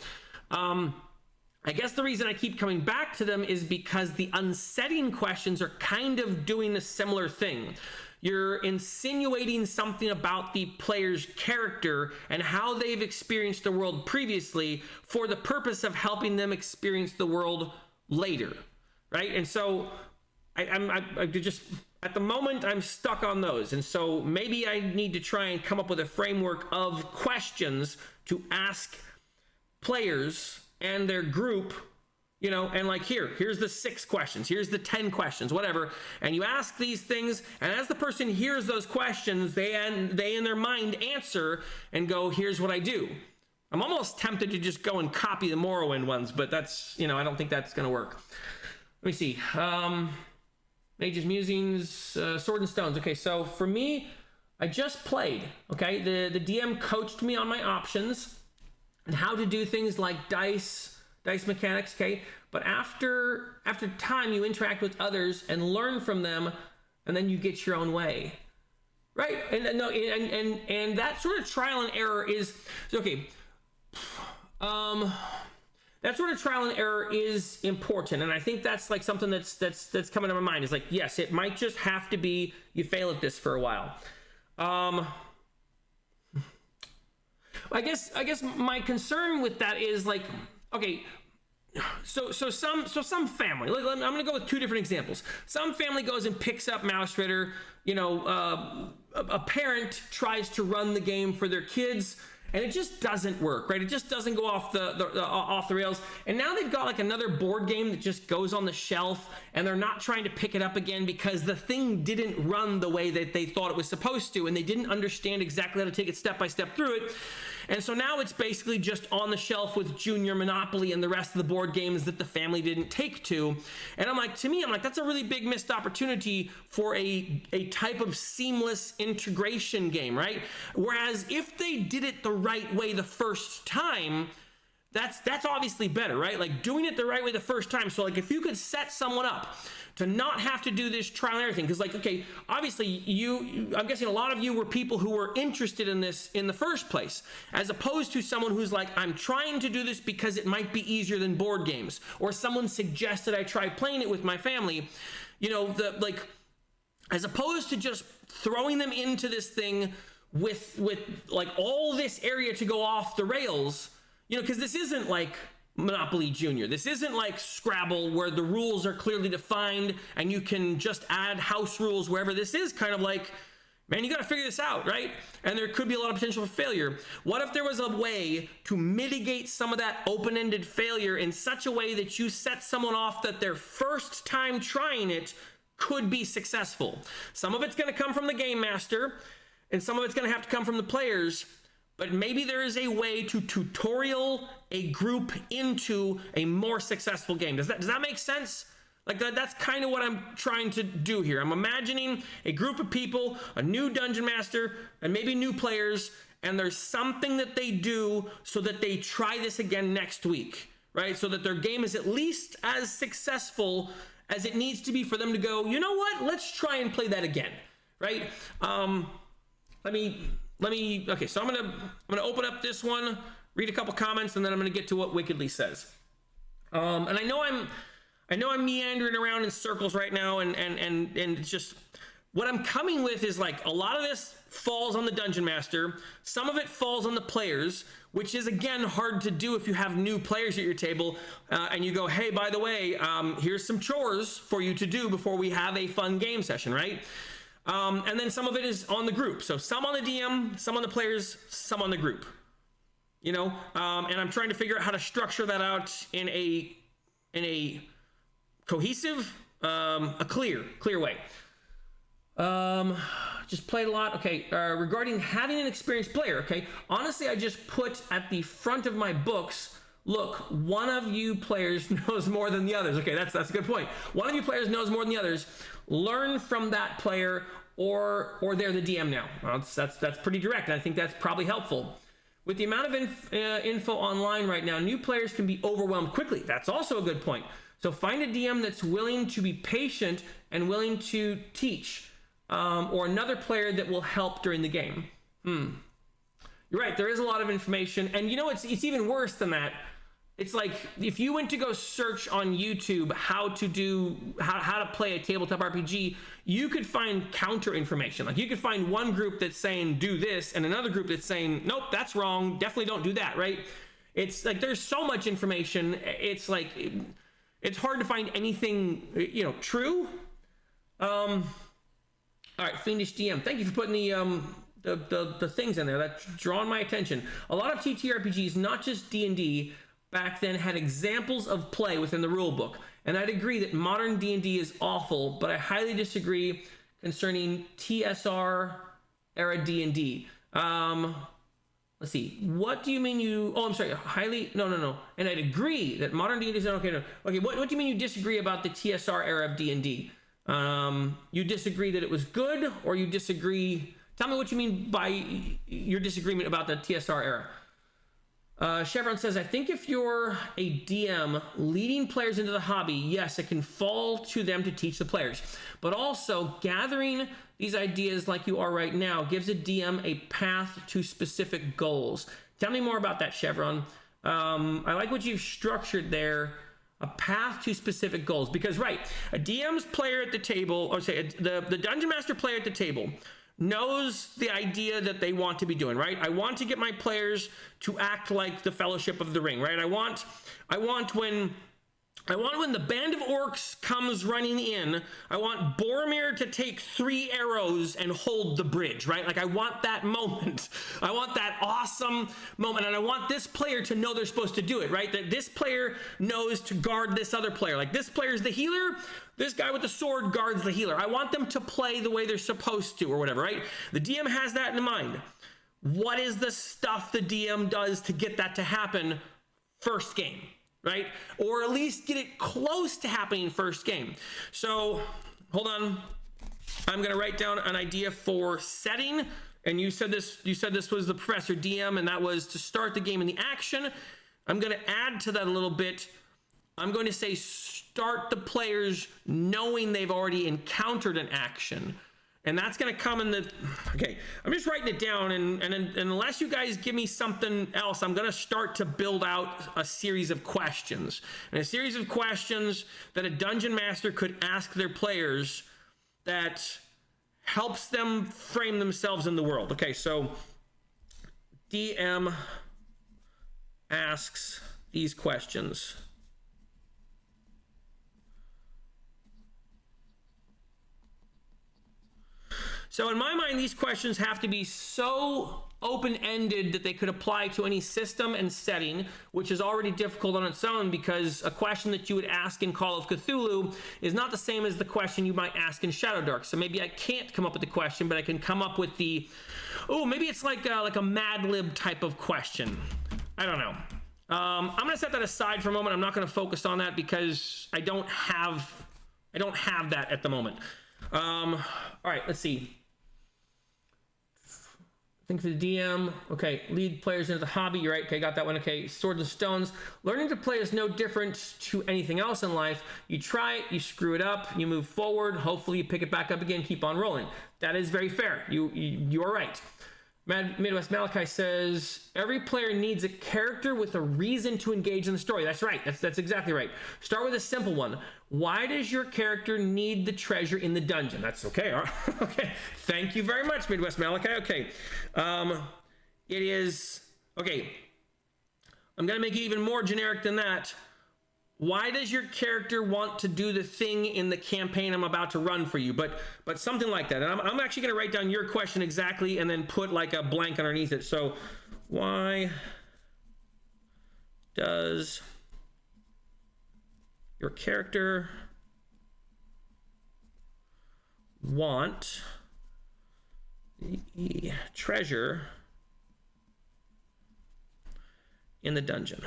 I guess the reason I keep coming back to them is because the unsetting questions are kind of doing a similar thing. You're insinuating something about the player's character and how they've experienced the world previously for the purpose of helping them experience the world later, right? And so I just, at the moment, I'm stuck on those. And so maybe I need to try and come up with a framework of questions to ask players and their group, you know, and like here's the 6 questions, here's the 10 questions, whatever. And you ask these things, and as the person hears those questions, they in their mind answer and go, here's what I do. I'm almost tempted to just go and copy the Morrowind ones, but that's, you know, I don't think that's going to work. Let me see. Mage's Musings, Sword and Stones. Okay, so for me, I just played, okay? The DM coached me on my options and how to do things like dice mechanics, okay? But after time, you interact with others and learn from them, and then you get your own way, right? And no, and that sort of trial and error is okay. That sort of trial and error is important, and I think that's like something that's coming to my mind. Is like, yes, it might just have to be you fail at this for a while. I guess my concern with that is like, okay, so some family, I'm going to go with 2 different examples. Some family goes and picks up Mouse Ritter, you know, a parent tries to run the game for their kids, and it just doesn't work, right? It just doesn't go off the rails. And now they've got like another board game that just goes on the shelf, and they're not trying to pick it up again because the thing didn't run the way that they thought it was supposed to, and they didn't understand exactly how to take it step by step through it. And so now it's basically just on the shelf with Junior Monopoly and the rest of the board games that the family didn't take to. And I'm like, that's a really big missed opportunity for a type of seamless integration game, right? Whereas if they did it the right way the first time, that's obviously better, right? Like doing it the right way the first time. So like if you could set someone up to not have to do this trial and error thing, because like, okay, obviously I'm guessing a lot of you were people who were interested in this in the first place, as opposed to someone who's like, I'm trying to do this because it might be easier than board games, or someone suggested I try playing it with my family, you know, as opposed to just throwing them into this thing with like all this area to go off the rails, you know, because this isn't like Monopoly Junior. This isn't like Scrabble where the rules are clearly defined and you can just add house rules wherever. This is kind of like, man, you got to figure this out, right? And there could be a lot of potential for failure. What if there was a way to mitigate some of that open-ended failure in such a way that you set someone off that their first time trying it could be successful? Some of it's going to come from the game master, and some of it's going to have to come from the players. But maybe there is a way to tutorial a group into a more successful game. Does that make sense? Like that's kind of what I'm trying to do here. I'm imagining a group of people, a new dungeon master, and maybe new players, and there's something that they do so that they try this again next week, right? So that their game is at least as successful as it needs to be for them to go, you know what? Let's try and play that again, right? Okay, so I'm gonna open up this one, read a couple comments, and then I'm gonna get to what Wickedly says. And I know I'm meandering around in circles right now, and it's just what I'm coming with is like a lot of this falls on the dungeon master, some of it falls on the players, which is again hard to do if you have new players at your table, and you go, hey, by the way, here's some chores for you to do before we have a fun game session, right? And then some of it is on the group. So some on the DM, some on the players, some on the group, you know? And I'm trying to figure out how to structure that out in a cohesive, a clear way. Just played a lot. Okay. Regarding having an experienced player. Okay. Honestly, I just put at the front of my books, look, one of you players knows more than the others. Okay. That's a good point. One of you players knows more than the others. Learn from that player, or they're the DM now. Well, that's pretty direct, and I think that's probably helpful. With the amount of info online right now, new players can be overwhelmed quickly. That's also a good point. So find a DM that's willing to be patient and willing to teach, or another player that will help during the game. You're right. There is a lot of information, and you know it's even worse than that. It's like if you went to go search on YouTube how to play a tabletop RPG, you could find counter information. Like you could find one group that's saying do this, and another group that's saying nope, that's wrong. Definitely don't do that. Right? It's like there's so much information. It's like it's hard to find anything true. All right, Fiendish DM. Thank you for putting the things in there. That's drawn my attention. A lot of TTRPGs, not just D&D, back then had examples of play within the rulebook, and I'd agree that modern D&D is awful, but I highly disagree concerning TSR era D&D. Let's see. What do you mean you? Oh, I'm sorry. Highly. No. And I'd agree that modern D&D is not okay. No. Okay. What do you mean you disagree about the TSR era of D&D? You disagree that it was good, or you disagree? Tell me what you mean by your disagreement about the TSR era. Chevron says, I think if you're a DM leading players into the hobby, yes, it can fall to them to teach the players. But also, gathering these ideas like you are right now gives a DM a path to specific goals. Tell me more about that, Chevron. I like what you've structured there. A path to specific goals. Because, right, a DM's player at the table, or say the Dungeon Master player at the table, knows the idea that they want to be doing, right? I want to get my players to act like the Fellowship of the Ring, right? I want when the band of orcs comes running in, I want Boromir to take 3 arrows and hold the bridge, right? Like I want that moment. I want that awesome moment, and I want this player to know they're supposed to do it, right? That this player knows to guard this other player. Like this player's the healer, this guy with the sword guards the healer. I want them to play the way they're supposed to or whatever, right? The DM has that in mind. What is the stuff the DM does to get that to happen first game, right? Or at least get it close to happening first game. So hold on. I'm going to write down an idea for setting. And you said this was the Professor DM, and that was to start the game in the action. I'm going to add to that a little bit. I'm going to say start the players knowing they've already encountered an action. And that's going to come in the... Okay, I'm just writing it down, and unless you guys give me something else, I'm going to start to build out a series of questions. And a series of questions that a Dungeon Master could ask their players that helps them frame themselves in the world. Okay, so DM asks these questions. So in my mind, these questions have to be so open-ended that they could apply to any system and setting, which is already difficult on its own because a question that you would ask in Call of Cthulhu is not the same as the question you might ask in Shadowdark. So maybe I can't come up with the question, but I can come up with the, maybe it's like a Mad Lib type of question. I don't know. I'm going to set that aside for a moment. I'm not going to focus on that because I don't have that at the moment. All right, let's see. Think for the DM. Okay, lead players into the hobby. You're right. Okay, got that one. Okay, Swords and Stones. Learning to play is no different to anything else in life. You try it, you screw it up, you move forward. Hopefully, you pick it back up again. Keep on rolling. That is very fair. You are right. Midwest Malachi says every player needs a character with a reason to engage in the story. That's right. That's exactly right. Start with a simple one. Why does your character need the treasure in the dungeon? That's okay. All right. Okay. Thank you very much, Midwest Malachi. Okay. It is okay. I'm gonna make it even more generic than that. Why does your character want to do the thing in the campaign I'm about to run for you? But something like that. And I'm actually going to write down your question exactly and then put like a blank underneath it. So why does your character want the treasure in the dungeon?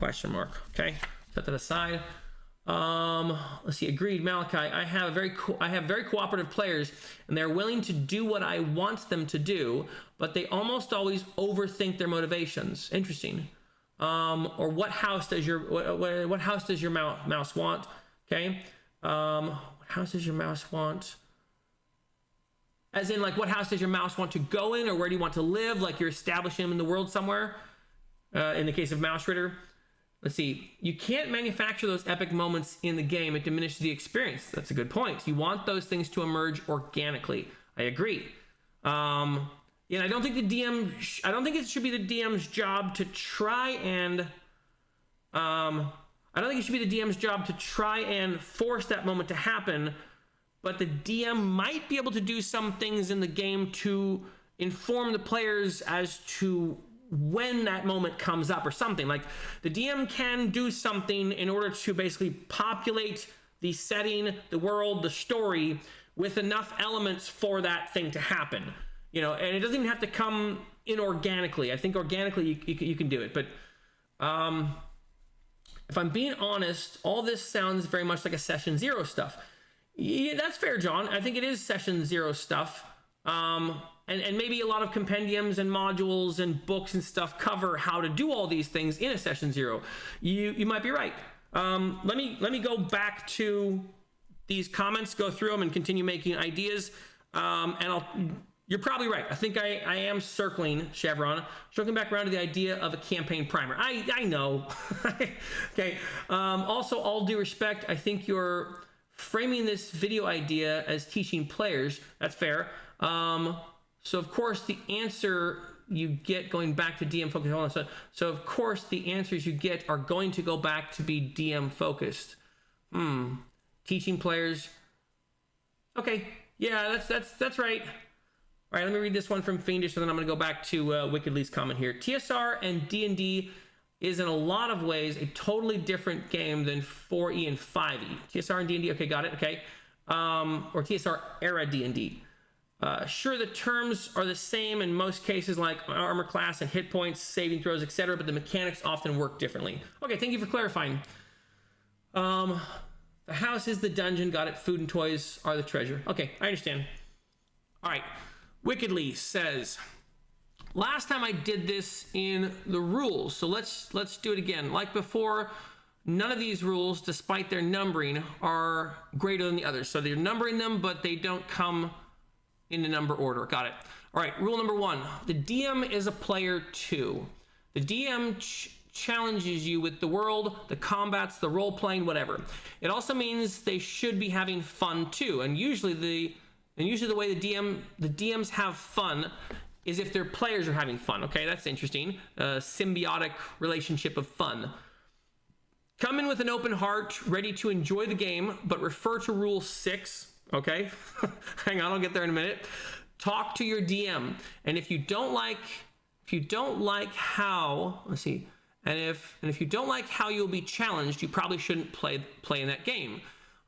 Question mark. Okay, set that aside. Let's see. Agreed, Malachi. I have very cooperative players, and they're willing to do what I want them to do, but they almost always overthink their motivations. Interesting. Or what house does your mouse want? Okay. What What house does your mouse want? As in, like, what house does your mouse want to go in, or where do you want to live? Like, you're establishing them in the world somewhere. In the case of Mouse Ritter. Let's see. You can't manufacture those epic moments in the game. It diminishes the experience. That's a good point. You want those things to emerge organically. I agree. Yeah, I don't think the DM. I don't think it should be the DM's job to try and. I don't think it should be the DM's job to try and force that moment to happen. But the DM might be able to do some things in the game to inform the players as to when that moment comes up or something. Like, the DM can do something in order to basically populate the setting, the world, the story with enough elements for that thing to happen. You know, and it doesn't even have to come in organically. I think organically you can do it. But if I'm being honest, all this sounds very much like a session 0 stuff. Yeah, that's fair, John. I think it is session 0 stuff. And maybe a lot of compendiums and modules and books and stuff cover how to do all these things in a session 0. You might be right. Let me go back to these comments, go through them, and continue making ideas. You're probably right. I think I am circling back around to the idea of a campaign primer. I know. Okay. Also, all due respect, I think you're framing this video idea as teaching players. That's fair. So of course the answer you get, going back to DM focused, so of course the answers you get are going to go back to be DM focused. Teaching players. Okay, yeah, that's right. All right, let me read this one from Fiendish, and then I'm going to go back to Wicked Lee's comment here. TSR and D&D is in a lot of ways a totally different game than 4E and 5E. TSR and D&D, okay, got it, okay. Or TSR era D&D. Sure, the terms are the same in most cases, like armor class and hit points, saving throws, etc., but the mechanics often work differently. Okay, thank you for clarifying. The house is the dungeon, got it. Food and toys are the treasure. Okay, I understand. All right, Wickedly says, last time I did this in the rules, so let's do it again. Like before, none of these rules, despite their numbering, are greater than the others. So they're numbering them, but they don't come in the number order. Got it. All right, rule number 1. The DM is a player too. The DM challenges you with the world, the combats, the role-playing, whatever. It also means they should be having fun too. And usually the way the DMs have fun is if their players are having fun. Okay, that's interesting. A symbiotic relationship of fun. Come in with an open heart, ready to enjoy the game, but refer to rule 6. Okay, hang on, I'll get there in a minute. Talk to your DM, and if you don't like how, let's see, and if you don't like how you'll be challenged, you probably shouldn't play in that game.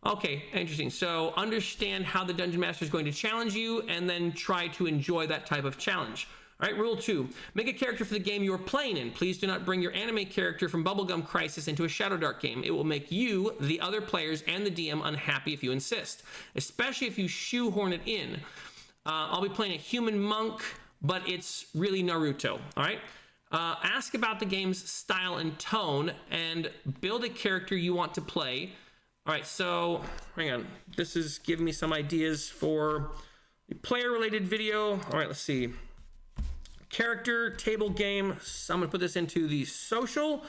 Okay, interesting. So understand how the Dungeon Master is going to challenge you, and then try to enjoy that type of challenge. All right, rule 2, make a character for the game you're playing in. Please do not bring your anime character from Bubblegum Crisis into a Shadow Dark game. It will make you, the other players, and the DM unhappy if you insist, especially if you shoehorn it in. I'll be playing a human monk, but it's really Naruto, all right? Ask about the game's style and tone, and build a character you want to play. All right, so hang on. This is giving me some ideas for the player-related video. All right, let's see. Character, table game. So I'm going to put this into the social.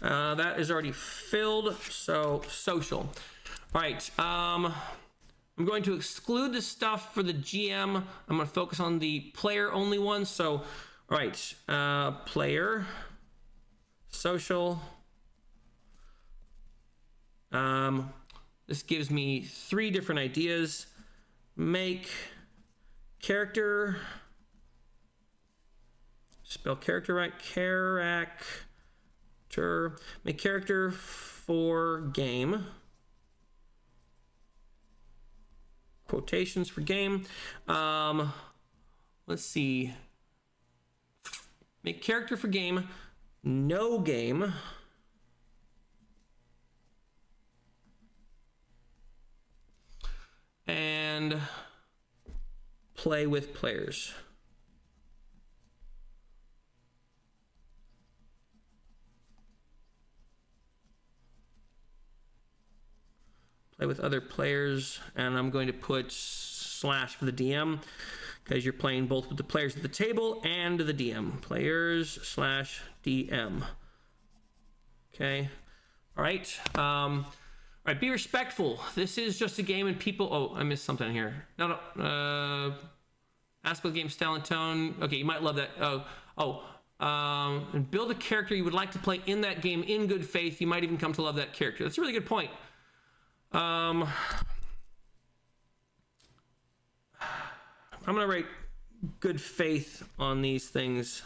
That is already filled, so social. All right, I'm going to exclude the stuff for the GM. I'm going to focus on the player-only one. So, all right, player, social. This gives me 3 different ideas. Make character, spell character right, character, make character for game, quotations for game. Let's see, make character for game, no game, and play with players. play with other players, and I'm going to put / for the DM because you're playing both with the players at the table and the DM. Players / DM. Okay. All right. All right. Be respectful. This is just a game, and people. Oh, I missed something here. No. Ask about the game style and tone. Okay, you might love that. And build a character you would like to play in that game in good faith. You might even come to love that character. That's a really good point. I'm gonna write good faith on these things.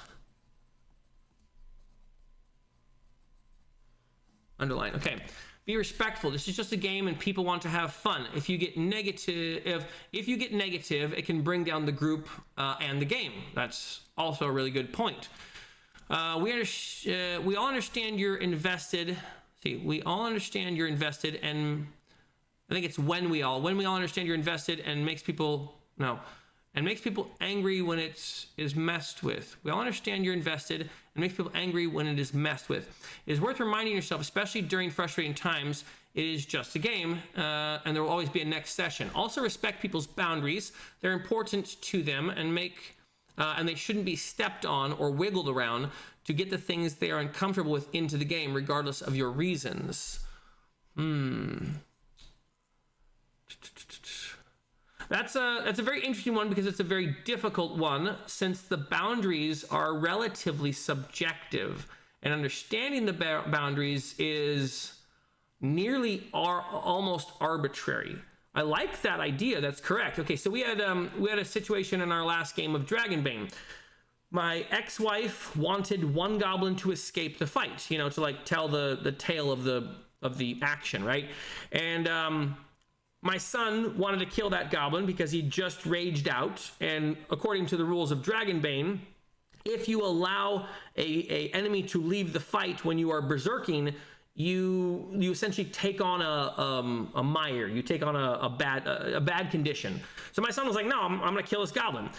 Underline. Okay. Be respectful. This is just a game, and people want to have fun. If you get negative, it can bring down the group and the game. That's also a really good point. We all understand you're invested. We all understand you're invested, and I think it's when we all understand you're invested, and makes people angry when it is messed with. We all understand you're invested and makes people angry when it is messed with. It is worth reminding yourself, especially during frustrating times, it is just a game, and there will always be a next session. Also respect people's boundaries. They're important to them, and they shouldn't be stepped on or wiggled around to get the things they are uncomfortable with into the game, regardless of your reasons. That's a very interesting one because it's a very difficult one, since the boundaries are relatively subjective, and understanding the boundaries is nearly almost arbitrary. I like that idea. That's correct. Okay, so we had a situation in our last game of Dragonbane. My ex-wife wanted one goblin to escape the fight, to like tell the tale of the action, right? And my son wanted to kill that goblin because he just raged out, and according to the rules of Dragonbane, if you allow a enemy to leave the fight when you are berserking, you essentially take on a mire. You take on a bad condition. So my son was like, no, I'm gonna kill this goblin.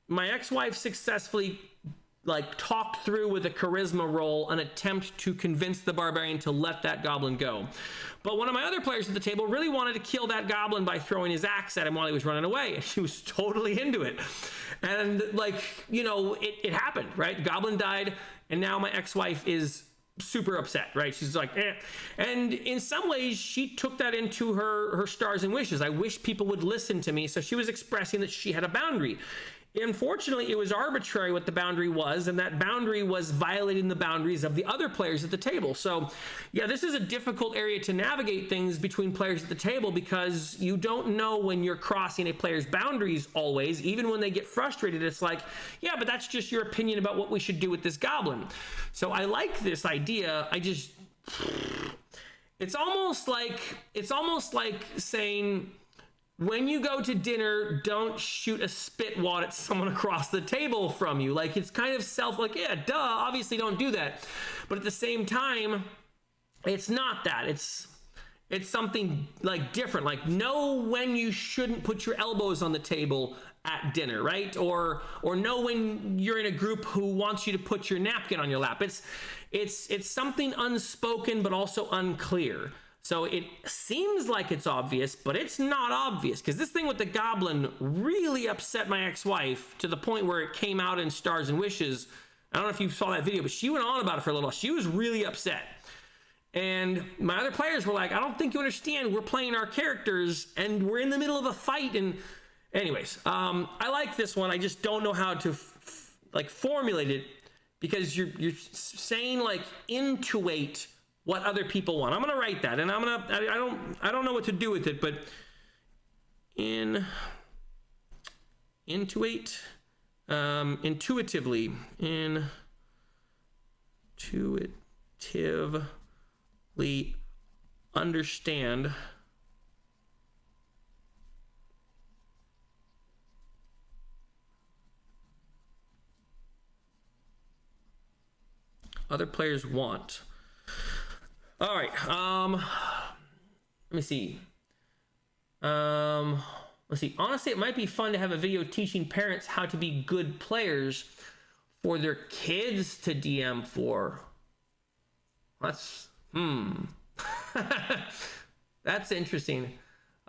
My ex-wife successfully talked through with a charisma roll an attempt to convince the barbarian to let that goblin go. But one of my other players at the table really wanted to kill that goblin by throwing his axe at him while he was running away. And she was totally into it. And it happened, right? The goblin died, and now my ex-wife is super upset, right? She's like, eh. And in some ways, she took that into her stars and wishes. I wish people would listen to me. So she was expressing that she had a boundary. Unfortunately, it was arbitrary what the boundary was, and that boundary was violating the boundaries of the other players at the table. So, yeah, this is a difficult area to navigate things between players at the table, because you don't know when you're crossing a player's boundaries always. Even when they get frustrated, it's like, yeah, but that's just your opinion about what we should do with this goblin. So I like this idea. It's almost like saying, when you go to dinner, don't shoot a spit wad at someone across the table from you. It's kind of yeah, duh, obviously don't do that. But at the same time, it's not that. It's something different. Know when you shouldn't put your elbows on the table at dinner, right? Or know when you're in a group who wants you to put your napkin on your lap. It's something unspoken, but also unclear. So it seems like it's obvious, but it's not obvious, because this thing with the goblin really upset my ex-wife to the point where it came out in Stars and Wishes. I don't know if you saw that video, but she went on about it for a little. She was really upset. And my other players were like, I don't think you understand. We're playing our characters, and we're in the middle of a fight. And anyways, I like this one. I just don't know how to formulate it, because you're saying intuate what other people want. I'm gonna write that, and I don't know what to do with it, but intuitively understand other players want. All right, let me see. Let's see. Honestly, it might be fun to have a video teaching parents how to be good players for their kids to DM for. That's, That's interesting.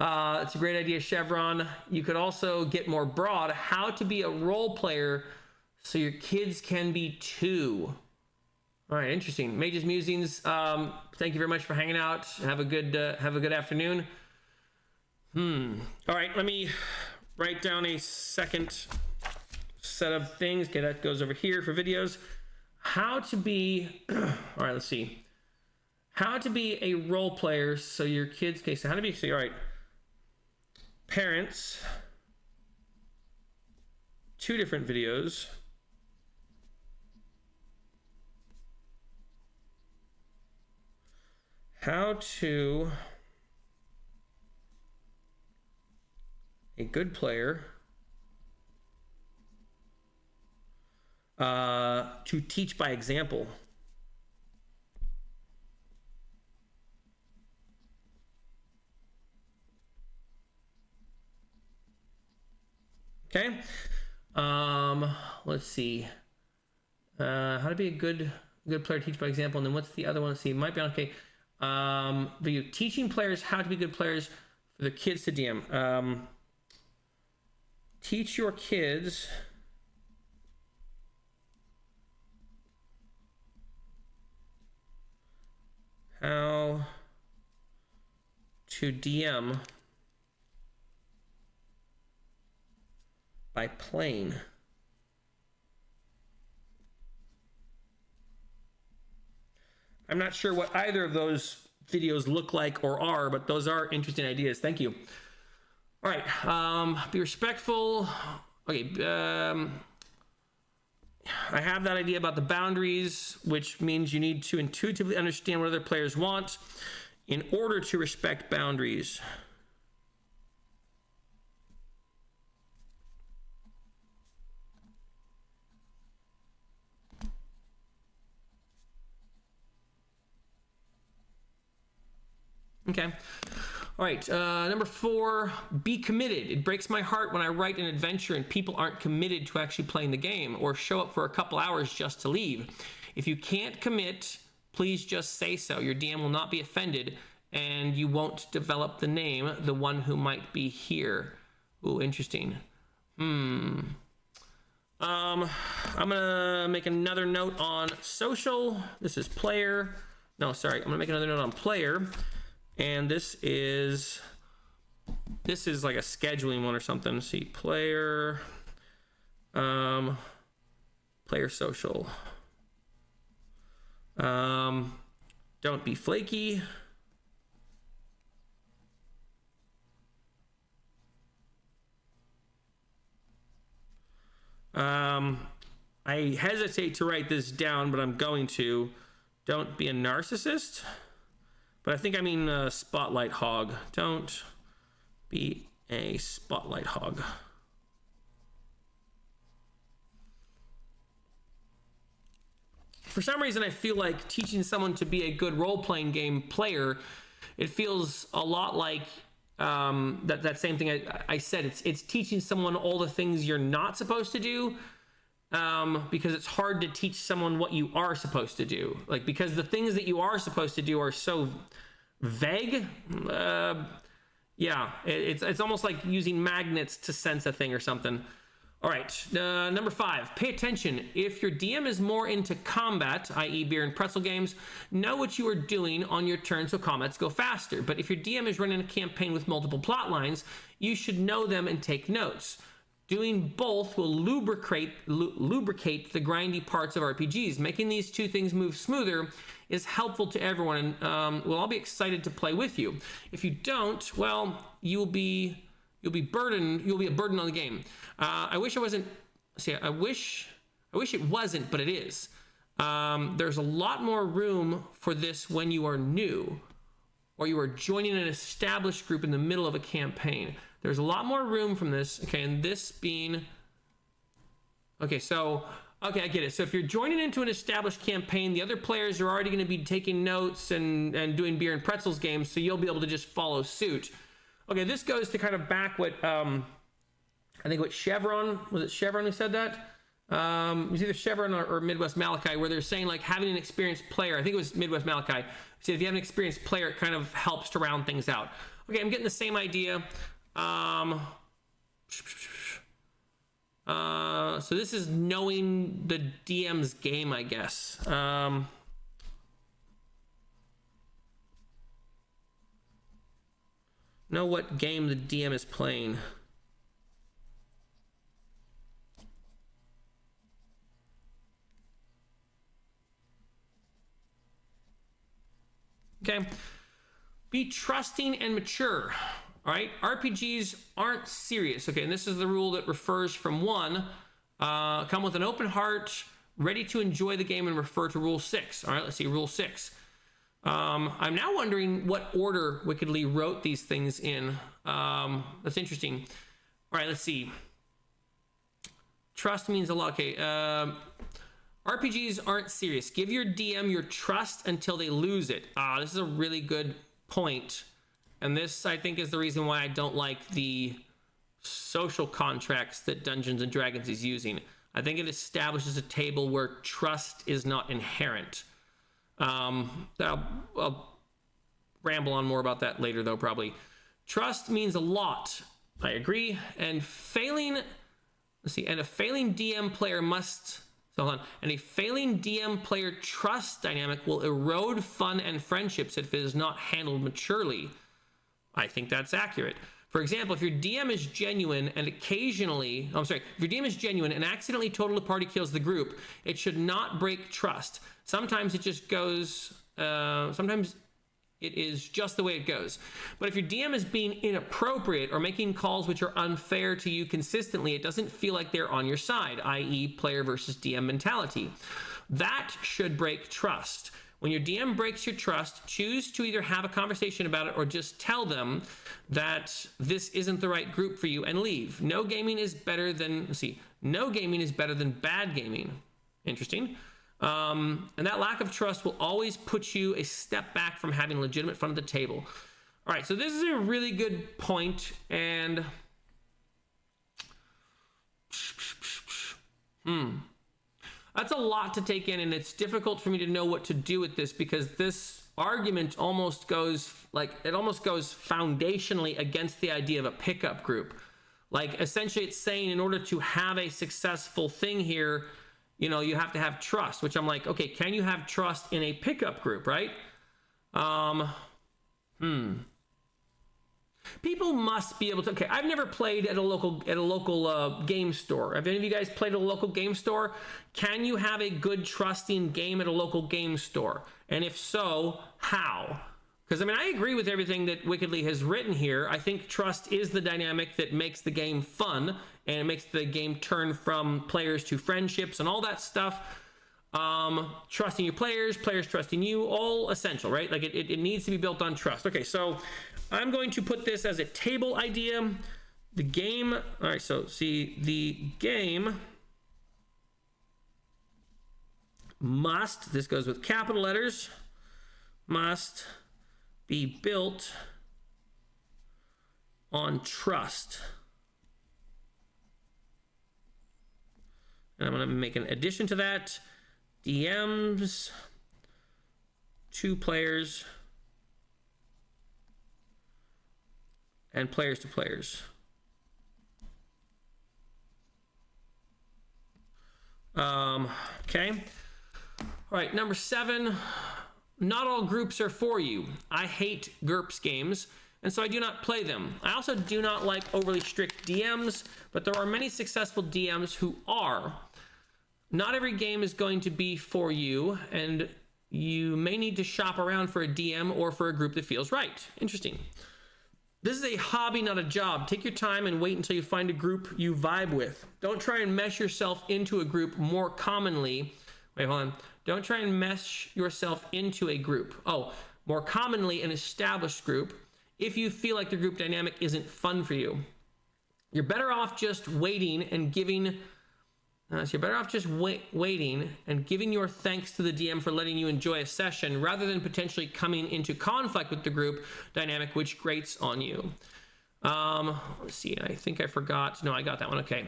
It's a great idea, Chevron. You could also get more broad. How to be a role player so your kids can be too. All right, interesting. Mage's Musings. Thank you very much for hanging out. Have a good afternoon. All right, let me write down a second set of things. Okay, that goes over here for videos. How to be. All right, let's see. How to be a role player so your kids. Okay, so how to be. So all right. Parents. 2 different videos. How to a good player to teach by example. Okay. Let's see. How to be a good player, teach by example, and then what's the other one? Let's see. It might be on. Okay. Video teaching players how to be good players for their kids to DM. Teach your kids how to DM by playing. I'm not sure what either of those videos look like or are, but those are interesting ideas. Thank you. All right. Be respectful. Okay. I have that idea about the boundaries, which means you need to intuitively understand what other players want in order to respect boundaries. Okay. All right. Number 4, be committed. It breaks my heart when I write an adventure and people aren't committed to actually playing the game or show up for a couple hours just to leave. If you can't commit, please just say so. Your DM will not be offended and you won't develop the name, the one who might be here. Ooh, interesting. I'm going to make another note on social. This is player. No, sorry. I'm going to make another note on player. And this is like a scheduling one or something. Let's see, player social. Don't be flaky. I hesitate to write this down, but I'm going to. Don't be a narcissist. But I think I mean spotlight hog. Don't be a spotlight hog. For some reason, I feel like teaching someone to be a good role-playing game player, it feels a lot like that same thing I said. It's teaching someone all the things you're not supposed to do. Because it's hard to teach someone what you are supposed to do. Like, because the things that you are supposed to do are so vague. Yeah, it's almost like using magnets to sense a thing or something. All right, number 5, pay attention. If your DM is more into combat, i.e. beer and pretzel games, know what you are doing on your turn so combats go faster. But if your DM is running a campaign with multiple plot lines, you should know them and take notes. Doing both will lubricate the grindy parts of RPGs. Making these 2 things move smoother is helpful to everyone, and we'll all be excited to play with you. If you don't, well, you'll be a burden on the game. I wish it wasn't. See, I wish it wasn't, but it is. There's a lot more room for this when you are new, or you are joining an established group in the middle of a campaign. There's a lot more room from this. Okay, and this being... Okay, I get it. So if you're joining into an established campaign, the other players are already going to be taking notes and doing beer and pretzels games, so you'll be able to just follow suit. Okay, this goes to kind of back what... I think what Chevron... Was it Chevron who said that? It was either Chevron or Midwest Malachi, where they're saying like having an experienced player. I think it was Midwest Malachi. So if you have an experienced player, it kind of helps to round things out. Okay, I'm getting the same idea. So this is knowing the DM's game, I guess. Know what game the DM is playing. Okay. Be trusting and mature. All right. RPGs aren't serious. Okay. And this is the rule that refers from 1. Come with an open heart, ready to enjoy the game, and refer to rule 6. All right. Let's see. Rule 6. I'm now wondering what order Wickedly wrote these things in. That's interesting. All right. Let's see. Trust means a lot. Okay. RPGs aren't serious. Give your DM your trust until they lose it. This is a really good point. And this, I think, is the reason why I don't like the social contracts that Dungeons & Dragons is using. I think it establishes a table where trust is not inherent. I'll ramble on more about that later, though, probably. Trust means a lot. I agree. And a failing DM player must... So hold on. And a failing DM player trust dynamic will erode fun and friendships if it is not handled maturely. I think that's accurate. For example, if your DM is genuine and if your DM is genuine and accidentally total party kills the group, it should not break trust. Sometimes it just goes, sometimes it is just the way it goes. But if your DM is being inappropriate or making calls which are unfair to you consistently, it doesn't feel like they're on your side, i.e. player versus DM mentality. That should break trust. When your DM breaks your trust, choose to either have a conversation about it or just tell them that this isn't the right group for you and leave. No gaming is better than bad gaming. Interesting. And that lack of trust will always put you a step back from having legitimate fun at the table. All right, so this is a really good point, and that's a lot to take in, and it's difficult for me to know what to do with this because this argument almost goes foundationally against the idea of a pickup group. Like, essentially it's saying in order to have a successful thing here, you know, you have to have trust, which I'm like, okay, can you have trust in a pickup group, right? People must be able to, okay, I've never played at a local game store. Have any of you guys played at a local game store? Can you have a good trusting game at a local game store? And if so, how? Because, I mean, I agree with everything that Wickedly has written here. I think trust is the dynamic that makes the game fun, and it makes the game turn from players to friendships and all that stuff. Trusting your players trusting you, all essential, right? Like, it needs to be built on trust. Okay, so I'm going to put this as a table idea. The game, all right, so see, the game must, this goes with capital letters, must be built on trust. And I'm going to make an addition to that. DMs, 2 players, and players to players. Okay. All right, number 7. Not all groups are for you. I hate GURPS games, and so I do not play them. I also do not like overly strict DMs, but there are many successful DMs who are. Not every game is going to be for you, and you may need to shop around for a DM or for a group that feels right. Interesting. This is a hobby, not a job. Take your time and wait until you find a group you vibe with. Don't try and mesh yourself into a group more commonly. Wait, hold on. Don't try and mesh yourself into a group. More commonly an established group if you feel like the group dynamic isn't fun for you. You're better off just waiting and giving... waiting and giving your thanks to the DM for letting you enjoy a session rather than potentially coming into conflict with the group dynamic, which grates on you. Let's see. I think I forgot. No, I got that one. Okay.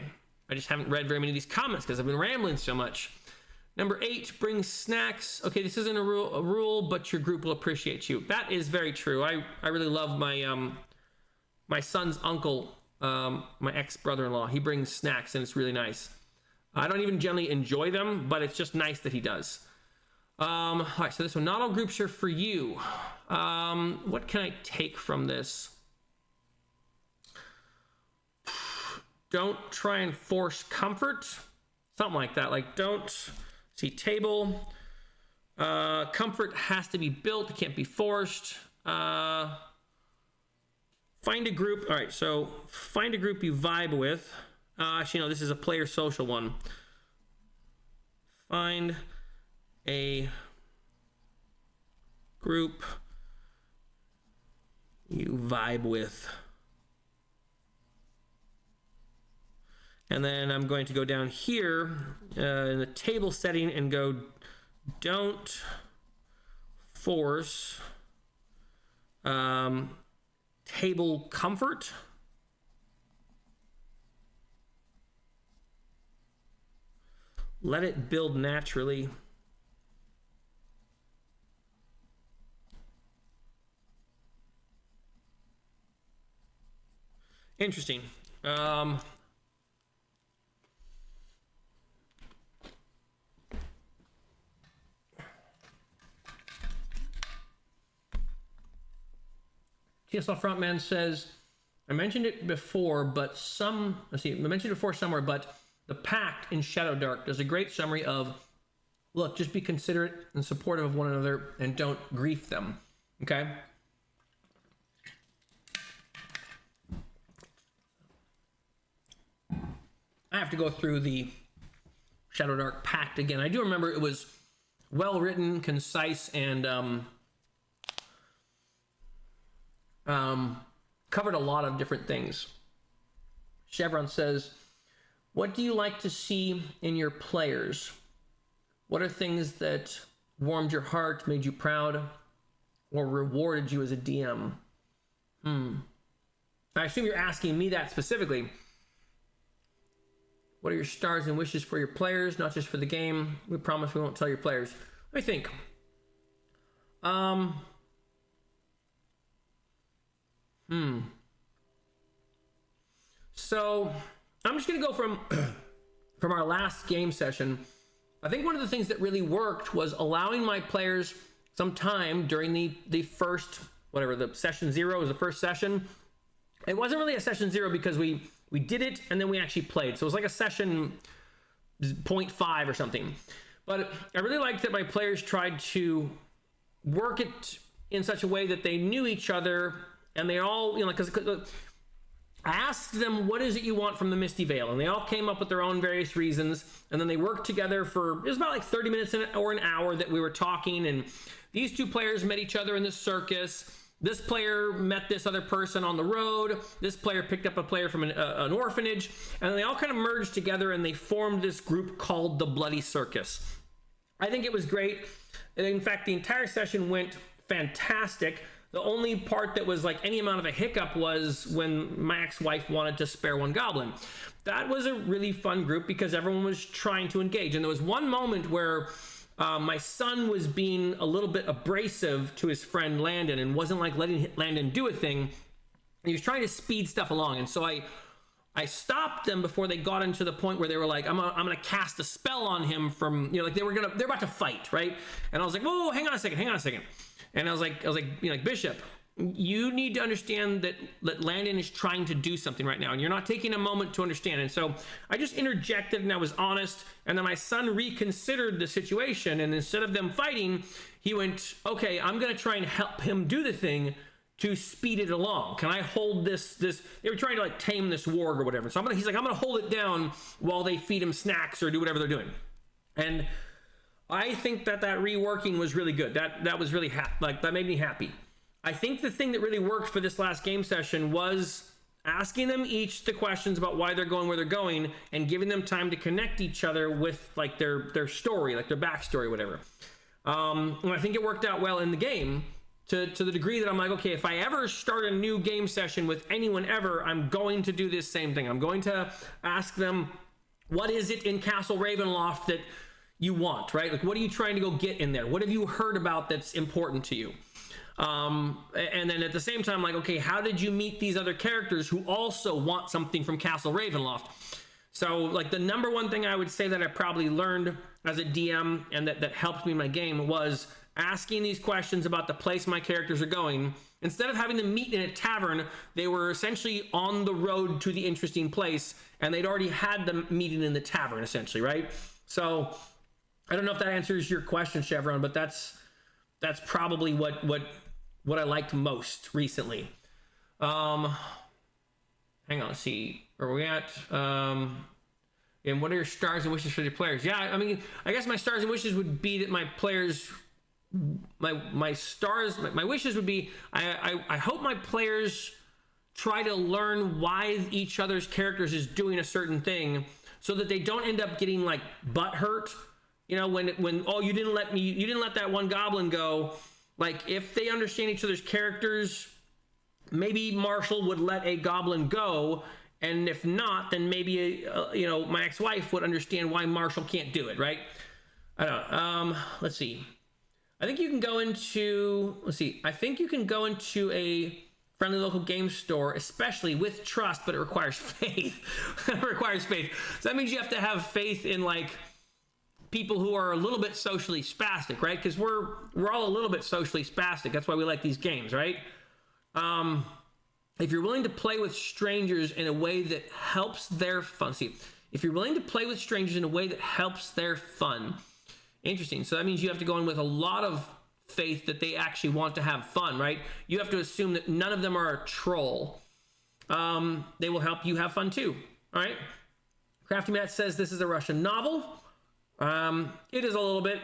I just haven't read very many of these comments because I've been rambling so much. Number 8, bring snacks. Okay, this isn't a rule, but your group will appreciate you. That is very true. I really love my my son's uncle, my ex-brother-in-law. He brings snacks, and it's really nice. I don't even generally enjoy them, but it's just nice that he does. All right, so this one, not all groups are for you. What can I take from this? Don't try and force comfort. Something like that. Like, don't... See, table. Comfort has to be built. It can't be forced. Find a group. All right, so find a group you vibe with. Actually, no, this is a player social one. Find a group you vibe with. And then I'm going to go down here in the table setting and go, don't force table comfort. Let it build naturally. Interesting. TSL Frontman says, I mentioned it before, but I mentioned it before somewhere, but the Pact in Shadowdark does a great summary of, look, just be considerate and supportive of one another and don't grief them, okay? I have to go through the Shadowdark Pact again. I do remember it was well written, concise, and covered a lot of different things. Chevron says, what do you like to see in your players? What are things that warmed your heart, made you proud, or rewarded you as a DM? I assume you're asking me that specifically. What are your stars and wishes for your players, not just for the game? We promise we won't tell your players. Let me think. So I'm just gonna go from our last game session. I think one of the things that really worked was allowing my players some time during the first, whatever, the session 0 was the first session. It wasn't really a session 0 because we did it and then we actually played. So it was like a session 0.5 or something. But I really liked that my players tried to work it in such a way that they knew each other. And they all, because I asked them, what is it you want from the Misty Veil? And they all came up with their own various reasons. And then they worked together for, it was about like 30 minutes or an hour that we were talking. And these two players met each other in the circus. This player met this other person on the road. This player picked up a player from an orphanage. And they all kind of merged together and they formed this group called the Bloody Circus. I think it was great. In fact, the entire session went fantastic. The only part that was like any amount of a hiccup was when my ex-wife wanted to spare one goblin. That was a really fun group because everyone was trying to engage. And there was one moment where my son was being a little bit abrasive to his friend Landon and wasn't like letting Landon do a thing. He was trying to speed stuff along. And so I stopped them before they got into the point where they were like, I'm gonna cast a spell on him from, like they're about to fight, right? And I was like, whoa, hang on a second. And I was like, Bishop, you need to understand that Landon is trying to do something right now, and you're not taking a moment to understand. And so I just interjected, and I was honest. And then my son reconsidered the situation, and instead of them fighting, he went, okay, I'm going to try and help him do the thing to speed it along. Can I hold this? They were trying to like tame this warg or whatever. So he's like, I'm going to hold it down while they feed him snacks or do whatever they're doing. And I think that reworking was really good. That was really that made me happy. I think the thing that really worked for this last game session was asking them each the questions about why they're going where they're going and giving them time to connect each other with like their story, like their backstory, whatever. And I think it worked out well in the game to the degree that I'm like, okay, if I ever start a new game session with anyone ever, I'm going to do this same thing. I'm going to ask them What is it in Castle Ravenloft that you want, right? Like, what are you trying to go get in there? What have you heard about that's important to you? And then at the same time, like, okay, how did you meet these other characters who also want something from Castle Ravenloft? So, like, the number one thing I would say that I probably learned as a DM and that helped me in my game was asking these questions about the place my characters are going. Instead of having them meet in a tavern, they were essentially on the road to the interesting place, and they'd already had them meeting in the tavern, essentially, right? So, I don't know if that answers your question, Chevron, but that's probably what I liked most recently. Hang on, let's see. Where are we at? And what are your stars and wishes for your players? Yeah, I mean, I guess my stars and wishes would be that my players, my wishes would be, I hope my players try to learn why each other's characters is doing a certain thing, so that they don't end up getting like butt hurt. You know, when oh, you didn't let that one goblin go. Like, if they understand each other's characters, maybe Marshall would let a goblin go, and if not, then maybe my ex-wife would understand why Marshall can't do it, right? I don't know. Let's see. I think you can go into a friendly local game store, especially with trust, but it requires faith. It requires faith. So that means you have to have faith in, like, people who are a little bit socially spastic, right? Because we're all a little bit socially spastic. That's why we like these games, right? If you're willing to play with strangers in a way that helps their fun. See, if you're willing to play with strangers in a way that helps their fun. Interesting. So that means you have to go in with a lot of faith that they actually want to have fun, right? You have to assume that none of them are a troll. They will help you have fun too, all right? Crafty Matt says this is a Russian novel. It is a little bit,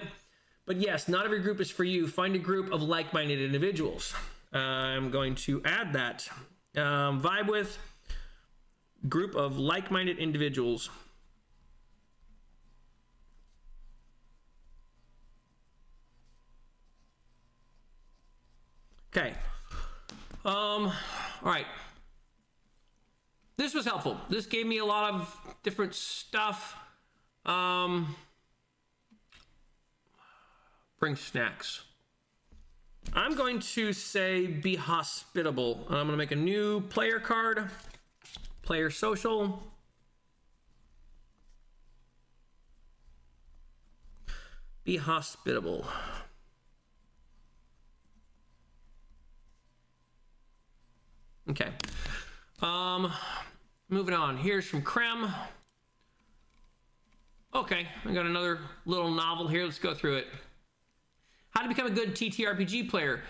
but yes, not every group is for you. Find a group of like-minded individuals. I'm going to add that. Vibe with group of like-minded individuals. Okay. All right. This was helpful. This gave me a lot of different stuff. Bring snacks. I'm going to say be hospitable. I'm going to make a new player card. Player social. Be hospitable. Okay. Moving on. Here's from Krem. Okay, I got another little novel here. Let's go through it. How to become a good TTRPG player.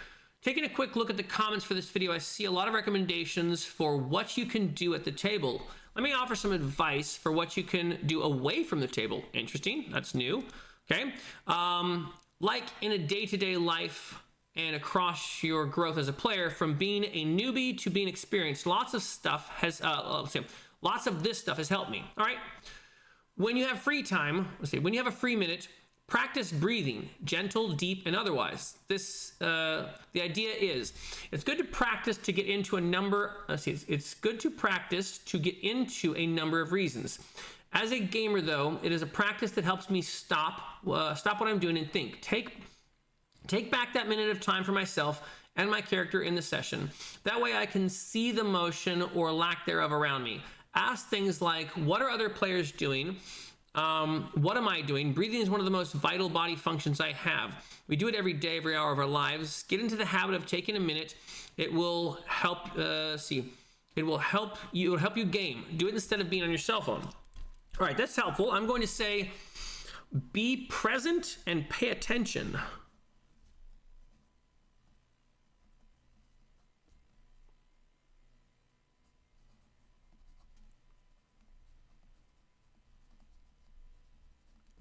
Taking a quick look at the comments for this video, I see a lot of recommendations for what you can do at the table. Let me offer some advice for what you can do away from the table. Interesting, that's new. Okay, like in a day-to-day life and across your growth as a player, from being a newbie to being experienced, lots of this stuff has helped me. All right. When you have free time, when you have a free minute, practice breathing, gentle, deep, and otherwise. The idea is, it's good to practice to get into a number. It's good to practice to get into a number of reasons. As a gamer, though, it is a practice that helps me stop what I'm doing and think. Take back that minute of time for myself and my character in the session. That way, I can see the motion or lack thereof around me. Ask things like, what are other players doing? What am I doing? Breathing is one of the most vital body functions I have. We do it every day, every hour of our lives. Get into the habit of taking a minute. It will help. It will help you. It will help you game. Do it instead of being on your cell phone. All right, that's helpful. I'm going to say, be present and pay attention.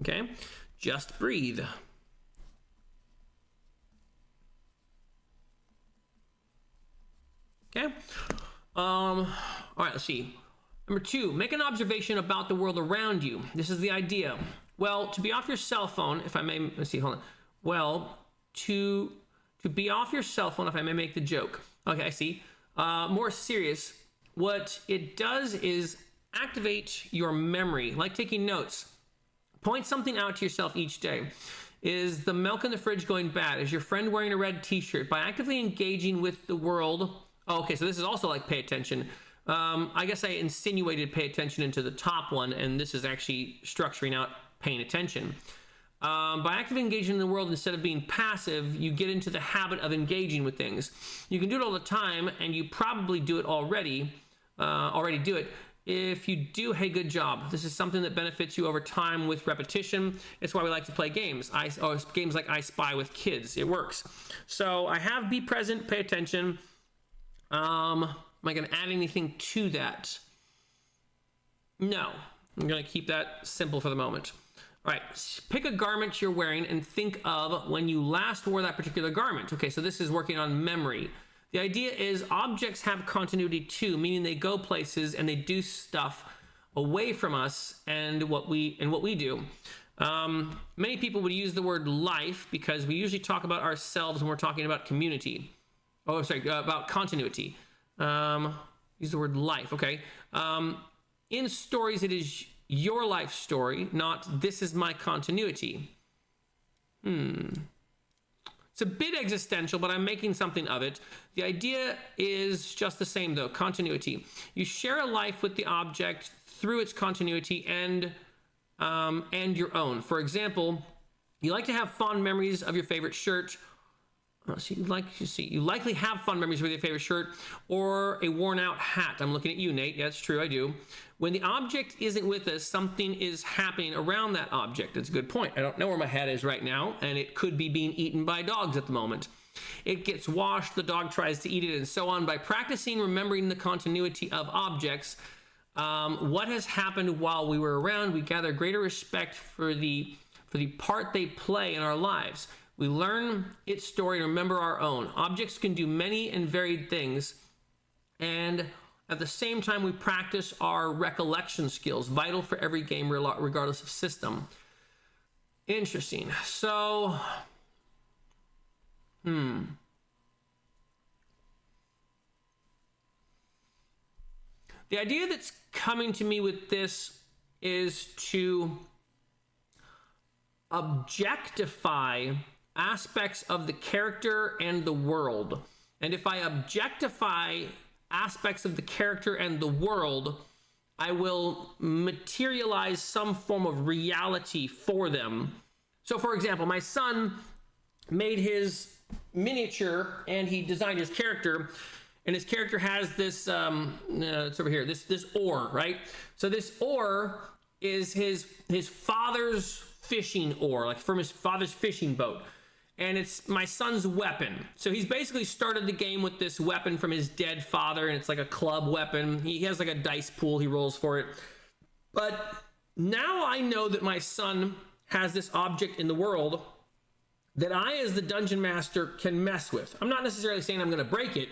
Okay, just breathe. Okay, all right, let's see. Number 2, make an observation about the world around you. This is the idea. Well, to be off your cell phone, if I may, let's see, hold on. Well, to be off your cell phone, if I may make the joke. Okay, I see. More serious, what it does is activate your memory, like taking notes. Point something out to yourself each day. Is the milk in the fridge going bad? Is your friend wearing a red t-shirt? By actively engaging with the world. Oh, okay, so this is also like pay attention. I guess I insinuated pay attention into the top one, and this is actually structuring out paying attention. By actively engaging in the world instead of being passive, you get into the habit of engaging with things. You can do it all the time, and you probably do it already do it. If you do, hey, good job. This is something that benefits you over time with repetition. It's why we like to play games. Games like I Spy with kids. It works. So I have be present, pay attention. Am I going to add anything to that? No. I'm going to keep that simple for the moment. All right, pick a garment you're wearing and think of when you last wore that particular garment. Okay, so this is working on memory. The idea is objects have continuity too, meaning they go places and they do stuff away from us and what we do. Many people would use the word life because we usually talk about ourselves when we're talking about community. Oh, sorry, about continuity. Use the word life, okay. In stories, it is your life story, not this is my continuity. It's a bit existential, but I'm making something of it. The idea is just the same, though, continuity. You share a life with the object through its continuity and your own. For example, you like to have fond memories of your favorite shirt. So you likely have fond memories with your favorite shirt or a worn-out hat. I'm looking at you, Nate. Yeah, that's true, I do. When the object isn't with us, something is happening around that object. That's a good point. I don't know where my hat is right now, and it could be being eaten by dogs at the moment. It gets washed, the dog tries to eat it, and so on. By practicing remembering the continuity of objects, what has happened while we were around, we gather greater respect for the part they play in our lives. We learn its story and remember our own. Objects can do many and varied things, and at the same time, we practice our recollection skills, vital for every game, regardless of system. Interesting. So, the idea that's coming to me with this is to objectify aspects of the character and the world. And if I objectify aspects of the character and the world, I will materialize some form of reality for them. So, for example, my son made his miniature and he designed his character, and his character has this, it's over here, this oar, right? So this oar is his father's fishing oar, like from his father's fishing boat. And it's my son's weapon. So he's basically started the game with this weapon from his dead father, and it's like a club weapon. He has like a dice pool, he rolls for it. But now I know that my son has this object in the world that I, as the dungeon master, can mess with. I'm not necessarily saying I'm going to break it,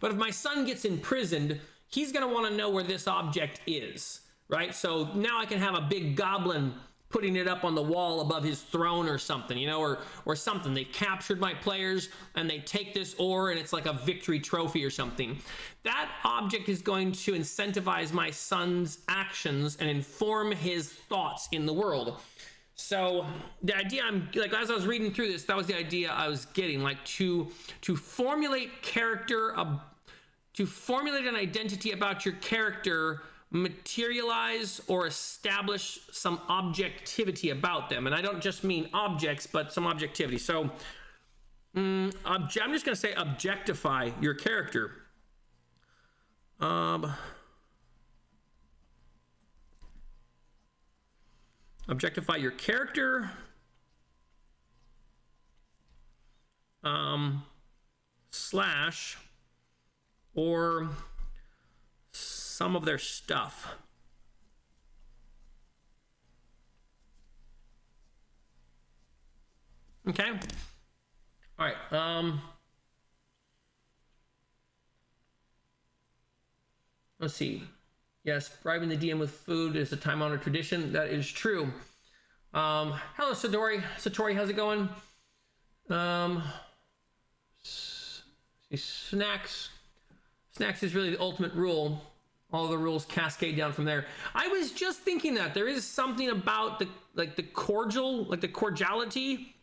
but if my son gets imprisoned, he's going to want to know where this object is, right? So now I can have a big goblin putting it up on the wall above his throne or something, you know, or something. They've captured my players and they take this oar and it's like a victory trophy or something. That object is going to incentivize my son's actions and inform his thoughts in the world. So the idea, as I was reading through this, that was the idea I was getting, like to formulate character, to formulate an identity about your character, materialize or establish some objectivity about them. And I don't just mean objects, but some objectivity. So I'm just going to say objectify your character. Objectify your character. Slash or some of their stuff. Okay. All right. Let's see. Yes, bribing the DM with food is a time-honored tradition. That is true. Hello, Satori. Satori, how's it going? Snacks. Snacks is really the ultimate rule. all the rules cascade down from there. I was just thinking that there is something about the cordiality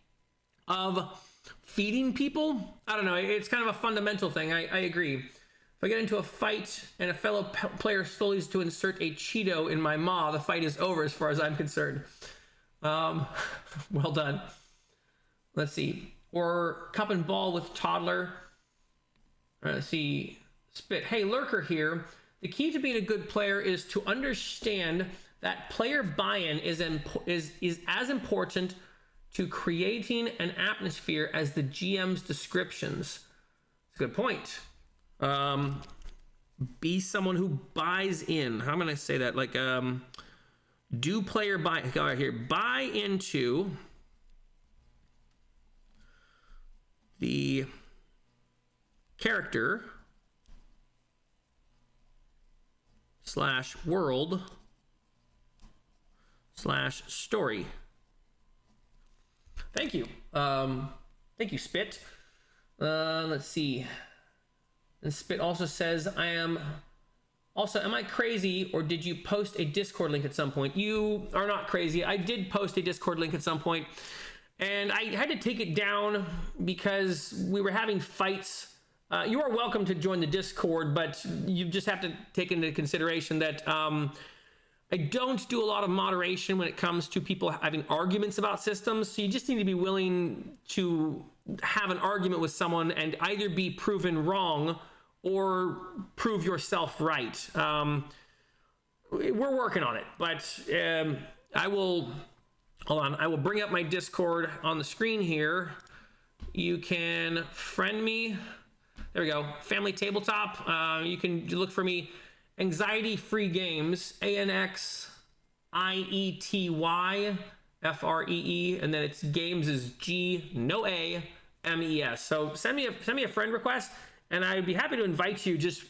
of feeding people. I don't know. It's kind of a fundamental thing. I agree. If I get into a fight and a fellow player slowly to insert a Cheeto in my maw, the fight is over as far as I'm concerned. Well done. Let's see. Or cup and ball with toddler. Let's see. Spit. Hey, Lurker here. The key to being a good player is to understand that player buy-in is as important to creating an atmosphere as the GM's descriptions. It's a good point. Be someone who buys in. How am I going to say that? Like, do player buy? Go right here. Buy into the character / world / story. Thank you. Thank you, Spit. Let's see. And Spit also says, am I crazy, or did you post a Discord link at some point? You are not crazy. I did post a Discord link at some point, and I had to take it down because we were having fights. You are welcome to join the Discord, but you just have to take into consideration that I don't do a lot of moderation when it comes to people having arguments about systems. So you just need to be willing to have an argument with someone and either be proven wrong or prove yourself right. We're working on it, but I will bring up my Discord on the screen here. You can friend me. There we go. Family Tabletop. You can look for me. Anxiety Free Games. ANXIETY FREE, and then it's games is G no A MES. So send me a friend request, and I'd be happy to invite you. Just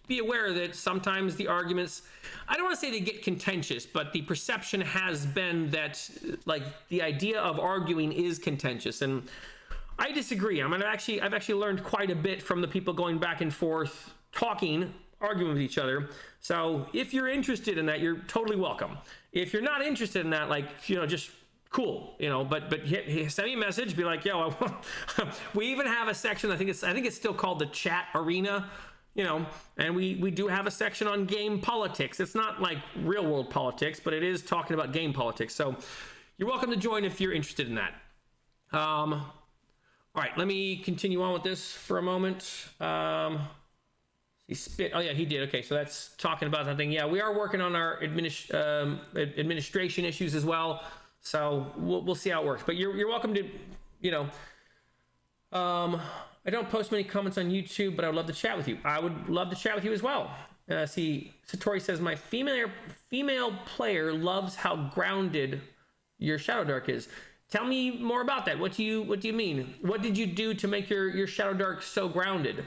be aware that sometimes the arguments, I don't want to say they get contentious, but the perception has been that like the idea of arguing is contentious, and I disagree. I've actually learned quite a bit from the people going back and forth, arguing with each other. So if you're interested in that, you're totally welcome. If you're not interested in that, just cool, but send me a message, be like, yo, we even have a section, I think it's still called the chat arena, and we do have a section on game politics. It's not like real world politics, but it is talking about game politics. So you're welcome to join if you're interested in that. All right, let me continue on with this for a moment. He spit. Oh yeah, he did. Okay, so that's talking about something. Yeah, we are working on our administration issues as well. So we'll see how it works. But you're welcome to, I don't post many comments on YouTube, but I would love to chat with you. I would love to chat with you as well. Satori says, my female player loves how grounded your Shadow Dark is. Tell me more about that. What do you mean? What did you do to make your Shadow Dark so grounded?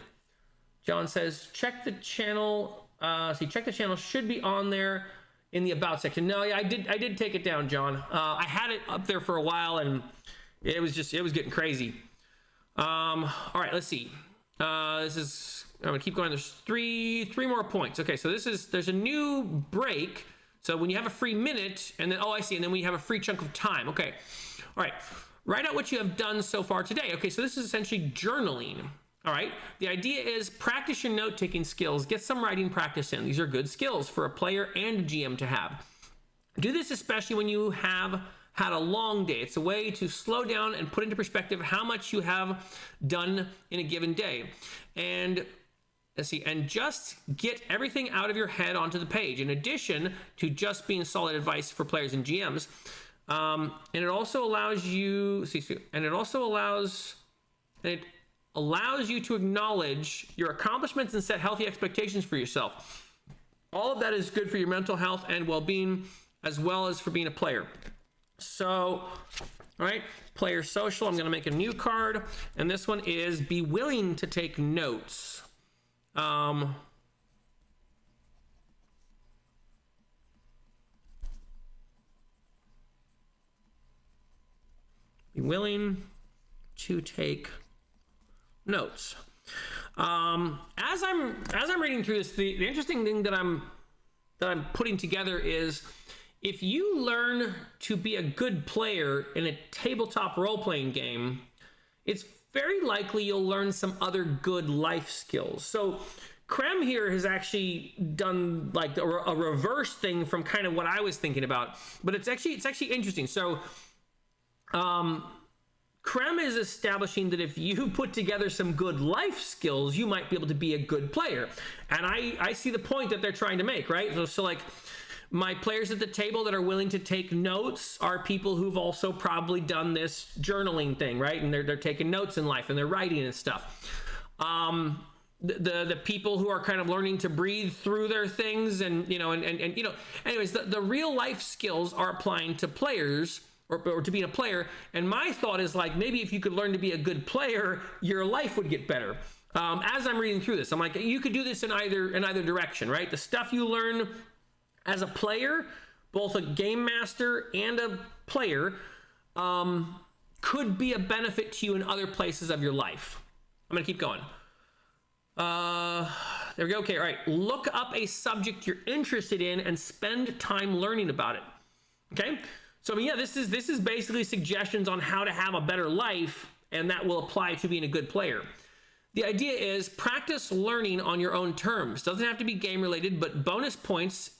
John says, check the channel. Check the channel should be on there in the about section. No, yeah, I did take it down, John. I had it up there for a while, and it was getting crazy. All right, let's see. I'm gonna keep going. There's three more points. Okay, so there's a new break. So when you have a free minute, and then I see, and then when you have a free chunk of time. Okay, all right. Write out what you have done so far today. Okay, so this is essentially journaling. All right, the idea is practice your note-taking skills. Get some writing practice in. These are good skills for a player and a GM to have. Do this especially when you have had a long day. It's a way to slow down and put into perspective how much you have done in a given day. And let's see, and just get everything out of your head onto the page, in addition to just being solid advice for players and GMs. And it also allows you, allows you to acknowledge your accomplishments and set healthy expectations for yourself. All of that is good for your mental health and well-being, as well as for being a player. So, all right, player social, I'm going to make a new card, and this one is be willing to take notes. Be willing to take notes. As I'm reading through this, the interesting thing that I'm putting together is, if you learn to be a good player in a tabletop role-playing game, it's very likely you'll learn some other good life skills. So Krem here has actually done like a reverse thing from kind of what I was thinking about, but it's actually interesting. So Krem is establishing that if you put together some good life skills, you might be able to be a good player. And I see the point that they're trying to make, right? So like, my players at the table that are willing to take notes are people who've also probably done this journaling thing, right? And they're taking notes in life and they're writing and stuff. The people who are kind of learning to breathe through their things and anyways, the real life skills are applying to players or to being a player. And my thought is like, maybe if you could learn to be a good player, your life would get better. As I'm reading through this, I'm like, you could do this in either direction, right? The stuff you learn as a player, both a game master and a player, could be a benefit to you in other places of your life. I'm gonna keep going. There we go. Okay, all right. Look up a subject you're interested in and spend time learning about it. Okay. So I mean, yeah, this is basically suggestions on how to have a better life, and that will apply to being a good player. The idea is practice learning on your own terms. Doesn't have to be game related, but bonus points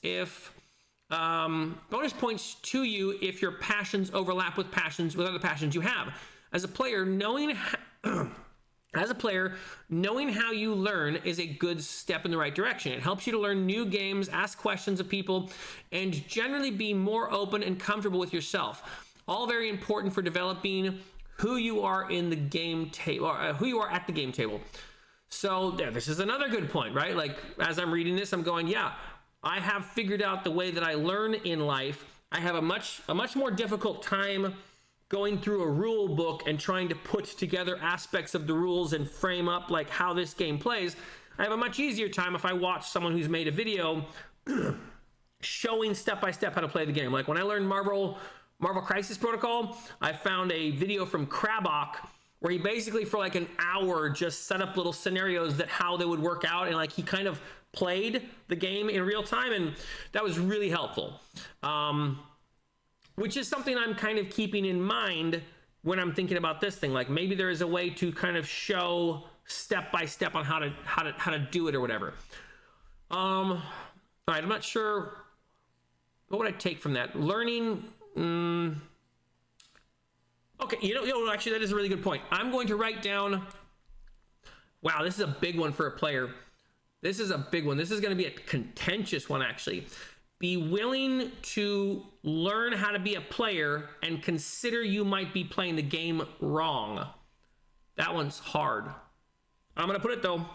to you if your passions overlap with other passions you have. As a player, knowing how you learn is a good step in the right direction. It helps you to learn new games, ask questions of people, and generally be more open and comfortable with yourself. All very important for developing who you are in the game table, or who you are at the game table. So there, this is another good point, right? Like, as I'm reading this, I'm going, yeah, I have figured out the way that I learn in life. I have a much more difficult time going through a rule book and trying to put together aspects of the rules and frame up like how this game plays. I have a much easier time if I watch someone who's made a video showing step by step how to play the game. Like when I learned Marvel Crisis Protocol, I found a video from Krabok where he basically for like an hour just set up little scenarios that how they would work out, and like he kind of played the game in real time, and that was really helpful. Which is something I'm kind of keeping in mind when I'm thinking about this thing. Like maybe there is a way to kind of show step by step on how to do it or whatever. All right, I'm not sure what would I take from that. Learning. Okay, actually that is a really good point. I'm going to write down. Wow, this is a big one for a player. This is a big one. This is going to be a contentious one, actually. Be willing to learn how to be a player and consider you might be playing the game wrong. That one's hard. I'm going to put it though.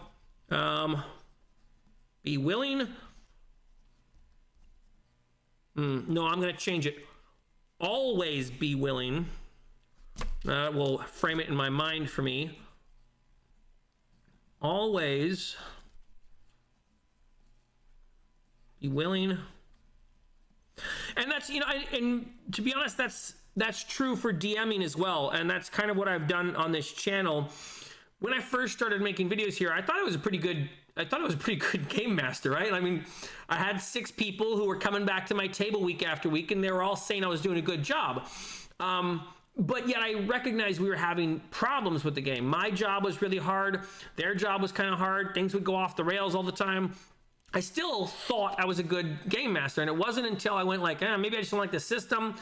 Be willing. No, I'm going to change it. Always be willing. Will frame it in my mind for me. Always be willing. And that's, and to be honest, that's true for DMing as well. And that's kind of what I've done on this channel. When I first started making videos here, I thought it was a pretty good game master, right? I mean, I had 6 people who were coming back to my table week after week, and they were all saying I was doing a good job. But yet I recognized we were having problems with the game. My job was really hard. Their job was kind of hard. Things would go off the rails all the time. I still thought I was a good game master, and it wasn't until I went like, maybe I just don't like the system.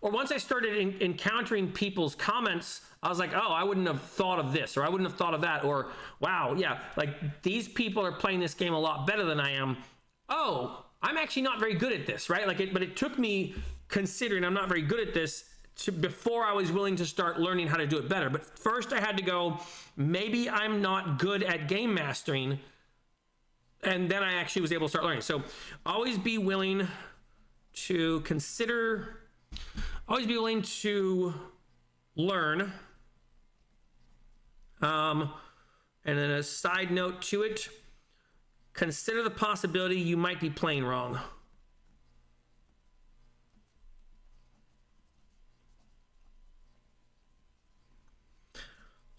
Or once I started encountering people's comments, I was like, oh, I wouldn't have thought of this, or I wouldn't have thought of that, or wow, yeah, like these people are playing this game a lot better than I am. Oh, I'm actually not very good at this, right? But it took me considering I'm not very good at this before I was willing to start learning how to do it better. But first I had to go, maybe I'm not good at game mastering. And then I actually was able to start learning. So always be willing to consider, always be willing to learn. And then a side note to it, consider the possibility you might be playing wrong.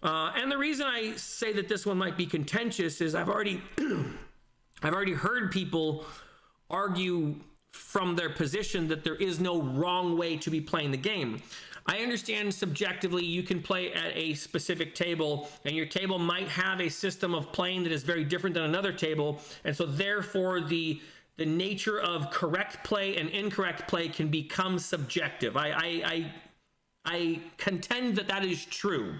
And the reason I say that this one might be contentious is I've already heard people argue from their position that there is no wrong way to be playing the game. I understand subjectively you can play at a specific table, and your table might have a system of playing that is very different than another table, and so therefore the nature of correct play and incorrect play can become subjective. I contend that that is true.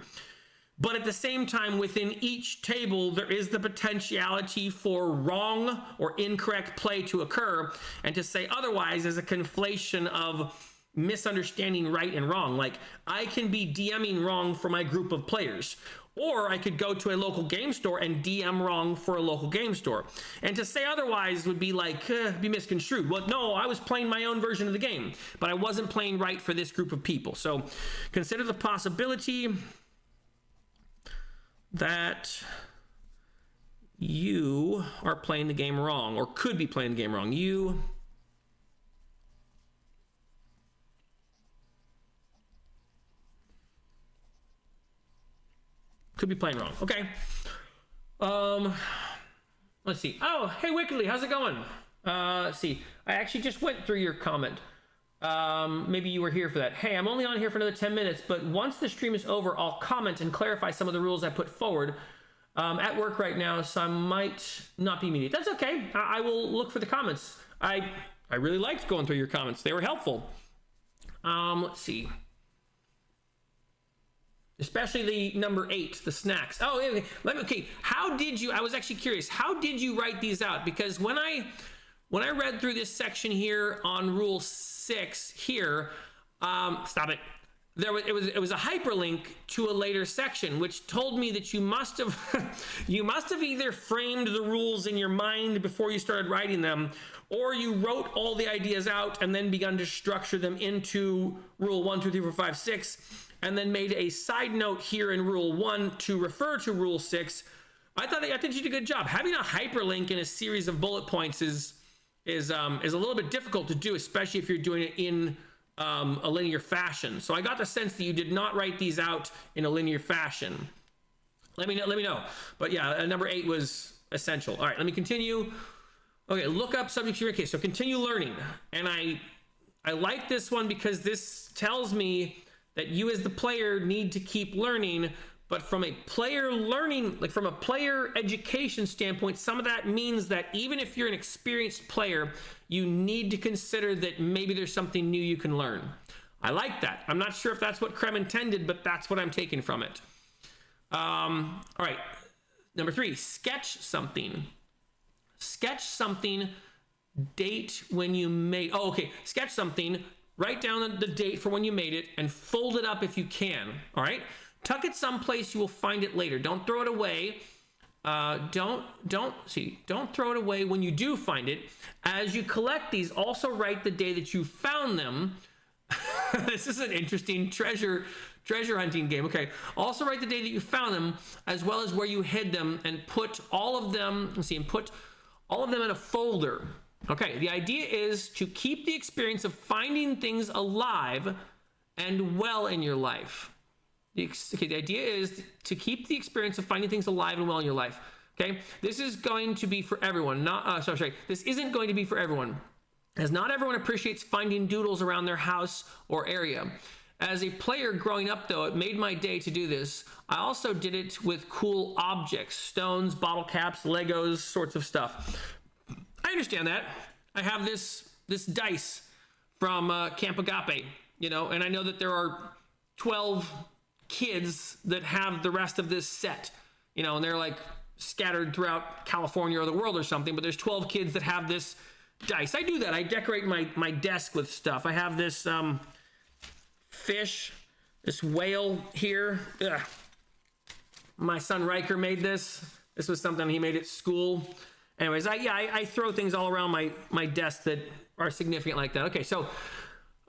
But at the same time, within each table, there is the potentiality for wrong or incorrect play to occur. And to say otherwise is a conflation of misunderstanding right and wrong. Like, I can be DMing wrong for my group of players, or I could go to a local game store and DM wrong for a local game store. And to say otherwise would be like, be misconstrued. Well, no, I was playing my own version of the game, but I wasn't playing right for this group of people. So consider the possibility that you are playing the game wrong, or could be playing the game wrong. You could be playing wrong. Okay. Let's see. Oh, hey, Wickedly, how's it going? Let's see. I actually just went through your comment. Maybe you were here for that. Hey, I'm only on here for another 10 minutes, but once the stream is over, I'll comment and clarify some of the rules I put forward. At work right now, so I might not be immediate. That's okay. I will look for the comments. I really liked going through your comments. They were helpful. Let's see. Especially the number 8, the snacks. Oh, okay. Okay. How did you? I was actually curious. How did you write these out? Because when I read through this section here on Rule 6 here, stop it. It was a hyperlink to a later section, which told me that you must have either framed the rules in your mind before you started writing them, or you wrote all the ideas out and then begun to structure them into Rule 1, 2, 3, 4, 5, 6, and then made a side note here in Rule 1 to refer to Rule 6. I think you did a good job. Having a hyperlink in a series of bullet points is a little bit difficult to do, especially if you're doing it in a linear fashion. So I got the sense that you did not write these out in a linear fashion. Let me know. But yeah, number 8 was essential. All right, let me continue. Okay, look up subject to. Okay, so continue learning. And I like this one because this tells me that you as the player need to keep learning. But from a player learning, like from a player education standpoint, some of that means that even if you're an experienced player, you need to consider that maybe there's something new you can learn. I like that. I'm not sure if that's what Krem intended, but that's what I'm taking from it. All right. Number 3, sketch something. Sketch something, date when you made, sketch something, write down the date for when you made it, and fold it up if you can, all right? Tuck it someplace you will find it later. Don't throw it away. Don't throw it away when you do find it. As you collect these, also write the day that you found them. This is an interesting treasure hunting game. Okay. Also write the day that you found them, as well as where you hid them, and put all of them, in a folder. Okay. The idea is to keep the experience of finding things alive and well in your life. The idea is to keep the experience of finding things alive and well in your life. Okay, this is going to be for everyone. This isn't going to be for everyone, as not everyone appreciates finding doodles around their house or area. As a player growing up, though, it made my day to do this. I also did it with cool objects, stones, bottle caps, Legos, sorts of stuff. I understand that. I have this dice from Camp Agape, and I know that there are 12 kids that have the rest of this set, and they're like scattered throughout California or the world or something, but there's 12 kids that have this dice. I do that. I decorate my desk with stuff. I have this fish, this whale here. Ugh. My son Riker made this. This was something he made at school. Anyways, I throw things all around my desk that are significant like that. Okay, so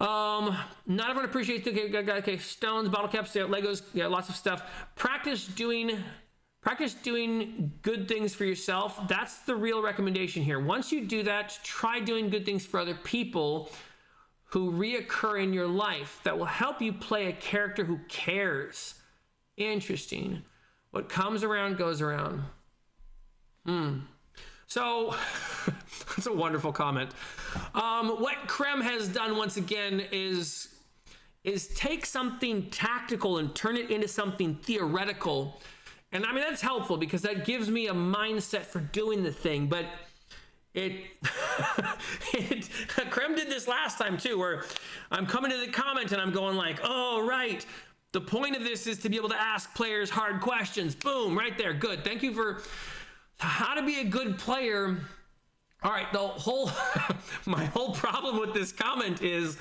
not everyone appreciates the stones, bottle caps, Legos, lots of stuff. Practice doing good things for yourself. That's the real recommendation here. Once you do that, try doing good things for other people who reoccur in your life that will help you play a character who cares Interesting. What comes around goes around. So that's a wonderful comment. What Krem has done once again is take something tactical and turn it into something theoretical. And I mean, that's helpful because that gives me a mindset for doing the thing. But Krem did this last time too, where I'm coming to the comment and I'm going like, oh, right. The point of this is to be able to ask players hard questions. Boom, right there. Good. Thank you for how to be a good player. All right. My whole problem with this comment is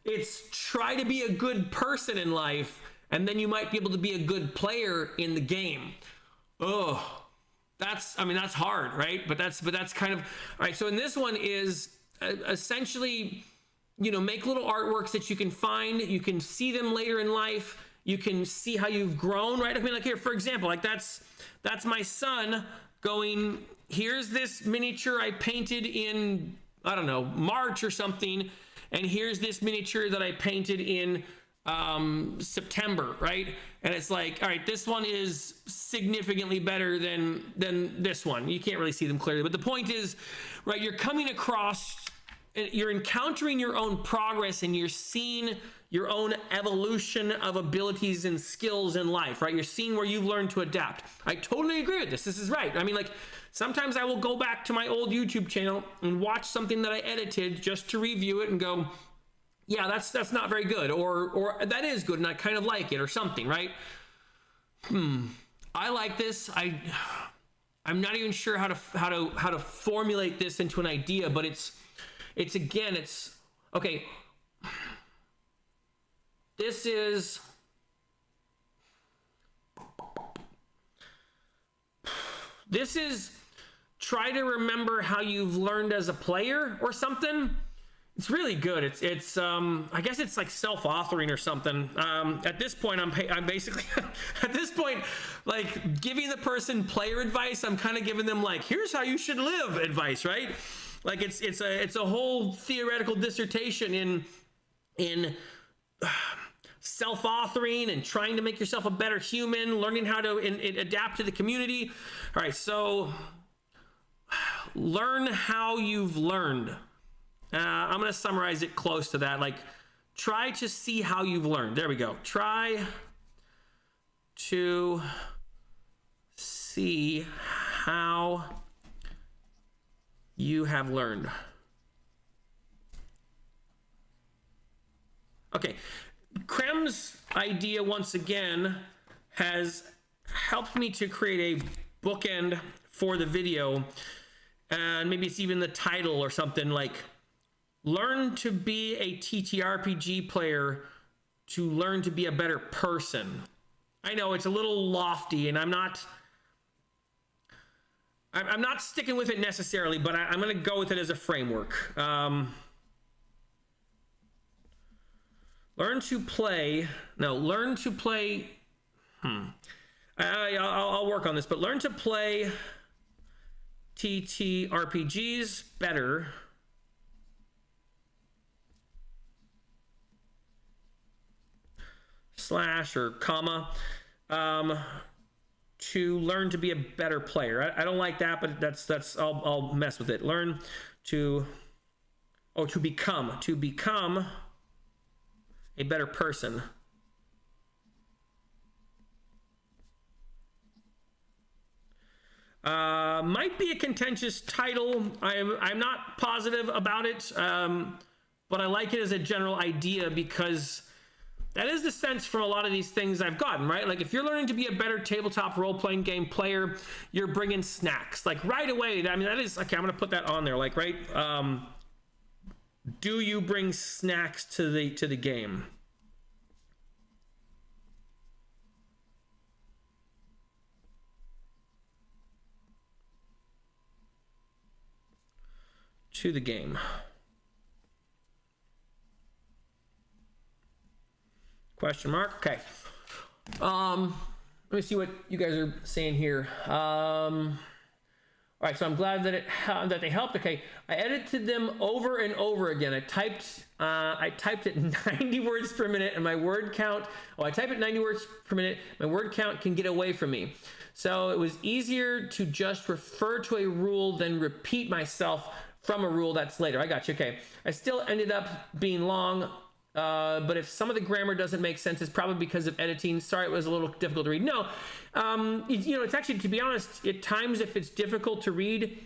it's try to be a good person in life, and then you might be able to be a good player in the game. Oh, that's hard, right? But that's kind of, all right. So in this one is essentially, make little artworks that you can find. You can see them later in life. You can see how you've grown, right? I mean, like here, for example, like that's my son going, here's this miniature I painted in, I don't know, March or something. And here's this miniature that I painted in September, right? And it's like, all right, this one is significantly better than this one. You can't really see them clearly, but the point is, right, you're coming across, you're encountering your own progress, and you're seeing your own evolution of abilities and skills in life, right? You're seeing where you've learned to adapt. I totally agree with this. This is right. I mean, like, sometimes I will go back to my old YouTube channel and watch something that I edited just to review it and go, yeah, that's not very good, or that is good and I kind of like it, or something, right? I like this. I'm not even sure how to formulate this into an idea, but it's okay. This is try to remember how you've learned as a player or something. It's really good. It's I guess it's like self-authoring or something. At this point, I'm basically at this point, like, giving the person player advice. I'm kind of giving them like, here's how you should live advice, right? Like it's a whole theoretical dissertation in self-authoring and trying to make yourself a better human, learning how to adapt to the community. All right, so learn how you've learned. I'm going to summarize it close to that. Like, try to see how you've learned. There we go. Try to see how you have learned. Okay. Krem's idea, once again, has helped me to create a bookend for the video. And maybe it's even the title or something like, learn to be a TTRPG player to learn to be a better person. I know it's a little lofty, and I'm not sticking with it necessarily, but I'm going to go with it as a framework. Learn to play. I'll work on this, but learn to play TTRPGs better. Slash or comma, to learn to be a better player. I don't like that, but that's I'll mess with it. Learn to become a better person. Might be a contentious title. I'm not positive about it, but I like it as a general idea because that is the sense from a lot of these things I've gotten, right? Like, if you're learning to be a better tabletop role-playing game player, you're bringing snacks. Like, right away, I mean, that is, okay, I'm going to put that on there. Like, right, do you bring snacks to the game? To the game. Question mark. Okay. Let me see what you guys are saying here. Are All right, so I'm glad that that they helped. Okay, I edited them over and over again. I typed at 90 words per minute, and my word count. Oh, I type at 90 words per minute. My word count can get away from me. So it was easier to just refer to a rule than repeat myself from a rule that's later. I got you. Okay, I still ended up being long. But if some of the grammar doesn't make sense, it's probably because of editing. Sorry, it was a little difficult to read. No, you know, it's actually, to be honest, at times if it's difficult to read,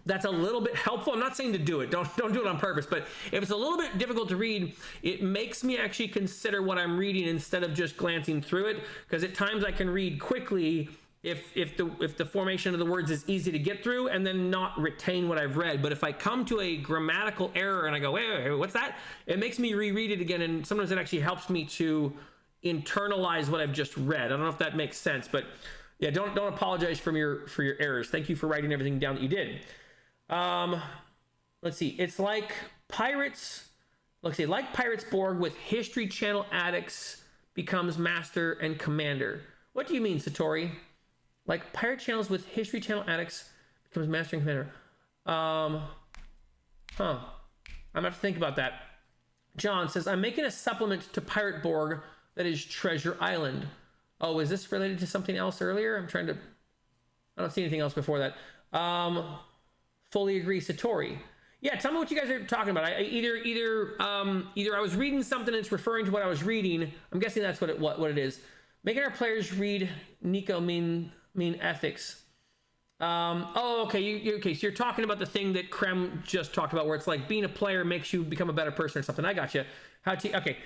that's a little bit helpful. I'm not saying to do it. Don't do it on purpose. But if it's a little bit difficult to read, it makes me actually consider what I'm reading instead of just glancing through it. Because at times I can read quickly if the formation of the words is easy to get through and then not retain what I've read. But if I come to a grammatical error and I go, wait, what's that? It makes me reread it again, and sometimes it actually helps me to internalize what I've just read. I don't know if that makes sense, but yeah, don't apologize for your errors. Thank you for writing everything down that you did. Let's see. It's like Pirates. Let's see, like Pirates Borg with History Channel addicts becomes master and commander. What do you mean, Satori? Like Pirate Channels with History Channel addicts becomes master and commander. I'm gonna have to think about that. John says, I'm making a supplement to Pirate Borg that is Treasure Island. Oh, is this related to something else earlier? I don't see anything else before that. Fully agree, Satori. Yeah, tell me what you guys are talking about. Either I was reading something and it's referring to what I was reading. I'm guessing that's what it is. Making our players read Nico mean ethics. Okay. Okay. So you're talking about the thing that Krem just talked about, where it's like being a player makes you become a better person or something. I got you. Okay.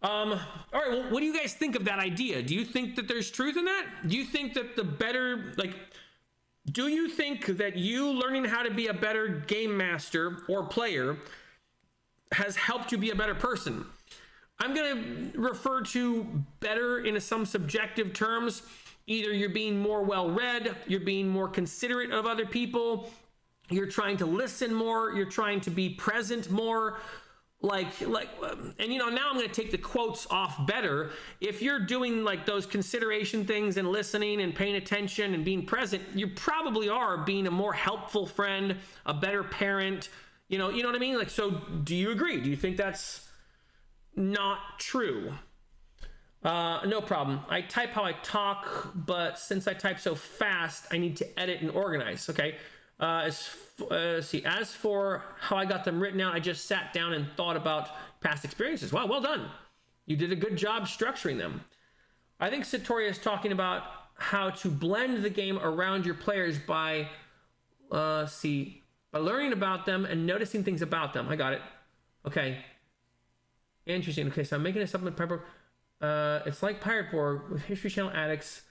All right. Well, what do you guys think of that idea? Do you think that there's truth in that? Do you think that do you think that you learning how to be a better game master or player has helped you be a better person? I'm going to refer to better in some subjective terms. Either you're being more well-read, you're being more considerate of other people, you're trying to listen more, you're trying to be present more. And you know, now I'm going to take the quotes off better. If you're doing like those consideration things and listening and paying attention and being present, you probably are being a more helpful friend, a better parent. You know what I mean? Like, so do you agree? Do you think that's not true? No problem. I type how I talk, but since I type so fast, I need to edit and organize. Okay. As for how I got them written out, I just sat down and thought about past experiences. Wow, well done. You did a good job structuring them. I think Satori is talking about how to blend the game around your players by learning about them and noticing things about them. I got it. Okay. Interesting. Okay, so I'm making a supplement Piper. It's like Pirate Borg with History Channel addicts.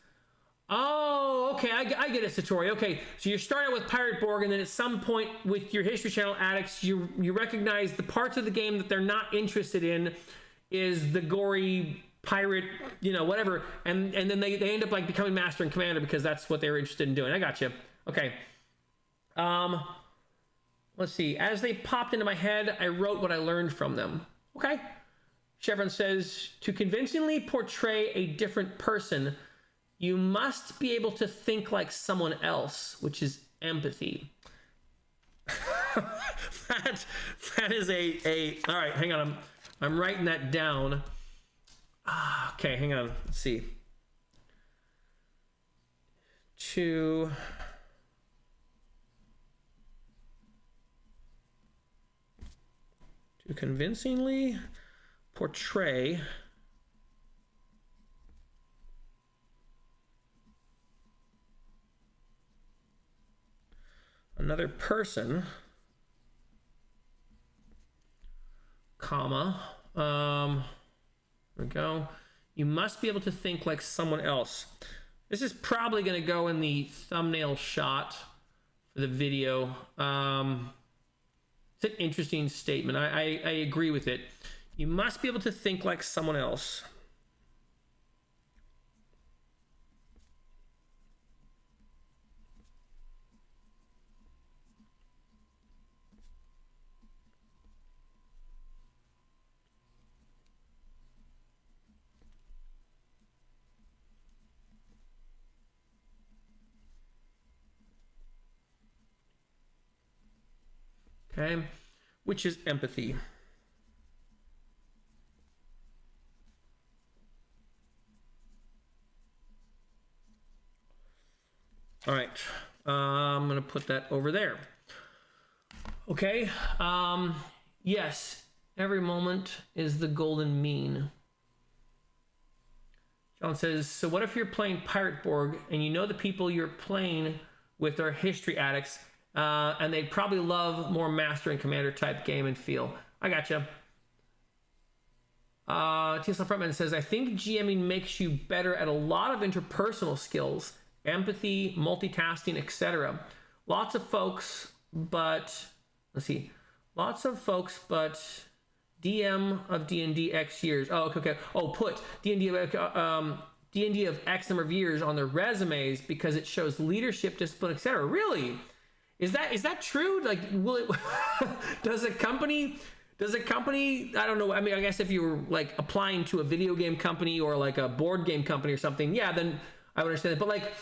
Oh, okay, I get it, Satori. Okay, so you start out with Pirate Borg, and then at some point with your History Channel addicts, you recognize the parts of the game that they're not interested in is the gory pirate, whatever, and then they end up like becoming master and commander because that's what they were interested in doing. I got you. Okay. Let's see. As they popped into my head, I wrote what I learned from them. Okay. Chevron says, to convincingly portray a different person, you must be able to think like someone else, which is empathy. that is all right, hang on. I'm writing that down. Okay, hang on. Let's see. To convincingly portray another person, comma, there we go. You must be able to think like someone else. This is probably going to go in the thumbnail shot for the video. It's an interesting statement. I agree with it. You must be able to think like someone else. okay, which is empathy. All right, I'm gonna put that over there. Okay, yes, every moment is the golden mean. John says, so what if you're playing Pirate Borg and you know the people you're playing with are history addicts, and they'd probably love more Master and Commander type game and feel? I gotcha. TSL Frontman says, I think GMing makes you better at a lot of interpersonal skills, empathy, multitasking, etc. Lots of folks, but DM of D&D X years. Oh, okay. Oh, put D&D of X number of years on their resumes because it shows leadership, discipline, etc. Really? Is that true? Like, will it? does a company? I don't know. I mean, I guess if you were like applying to a video game company or like a board game company or something, yeah, then I would understand it. But like,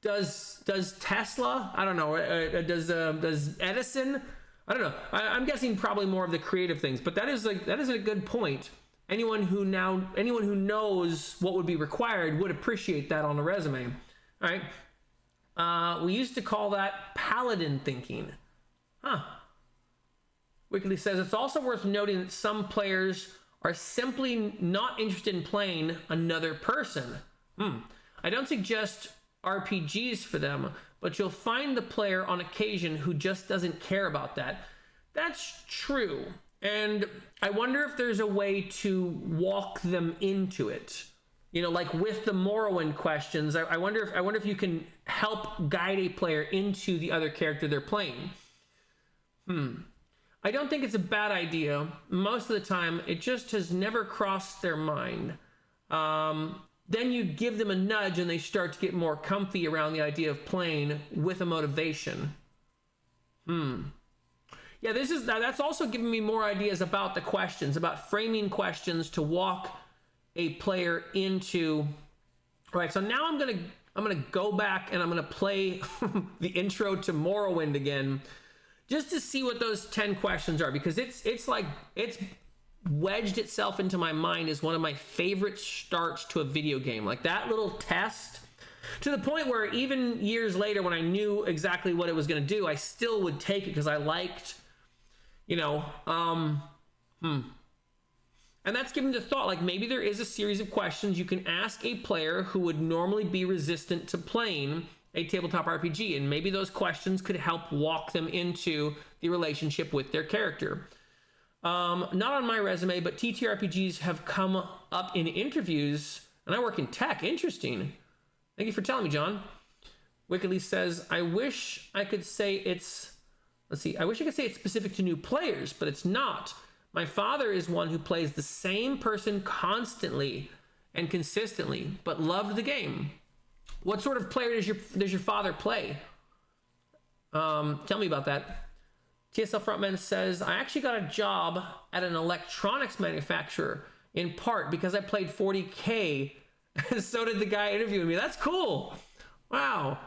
does Tesla? I don't know. Does Edison? I don't know. I'm guessing probably more of the creative things, but that is a good point. Anyone who knows what would be required would appreciate that on a resume. All right. We used to call that paladin thinking. Huh. Wickedly says it's also worth noting that some players are simply not interested in playing another person. I don't suggest RPGs for them, but you'll find the player on occasion who just doesn't care about that. That's true. And I wonder if there's a way to walk them into it. You know, like with the Morrowind questions, I wonder if you can help guide a player into the other character they're playing. I don't think it's a bad idea. Most of the time, it just has never crossed their mind. Then you give them a nudge and they start to get more comfy around the idea of playing with a motivation. Yeah, that's also giving me more ideas about the questions, about framing questions to walk a player into. All right, so now I'm gonna go back and I'm gonna play the intro to Morrowind again, just to see what those 10 questions are, because it's wedged itself into my mind as one of my favorite starts to a video game. Like that little test, to the point where even years later when I knew exactly what it was going to do, I still would take it because I liked, and that's given to thought. Like maybe there is a series of questions you can ask a player who would normally be resistant to playing a tabletop RPG, and maybe those questions could help walk them into the relationship with their character. Not on my resume, but TTRPGs have come up in interviews, and I work in tech. Interesting. Thank you for telling me, John. Wickedly says, I wish I could say it's specific to new players, but it's not. My father is one who plays the same person constantly and consistently, but loved the game. What sort of player does your father play? Tell me about that. TSL Frontman says, I actually got a job at an electronics manufacturer in part because I played 40K, and so did the guy interviewing me. That's cool. Wow.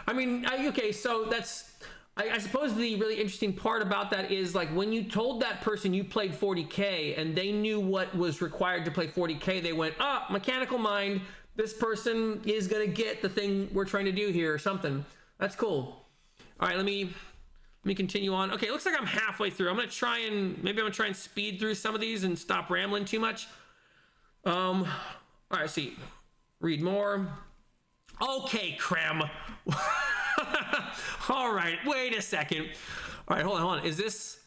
I mean, so that's, I suppose the really interesting part about that is like when you told that person you played 40K and they knew what was required to play 40K, they went, mechanical mind, this person is going to get the thing we're trying to do here or something. That's cool. All right, let me continue on. Okay, it looks like I'm halfway through. I'm gonna try and speed through some of these and stop rambling too much. All right, see. Read more. Okay, Krem. All right, wait a second. All right, hold on. Is this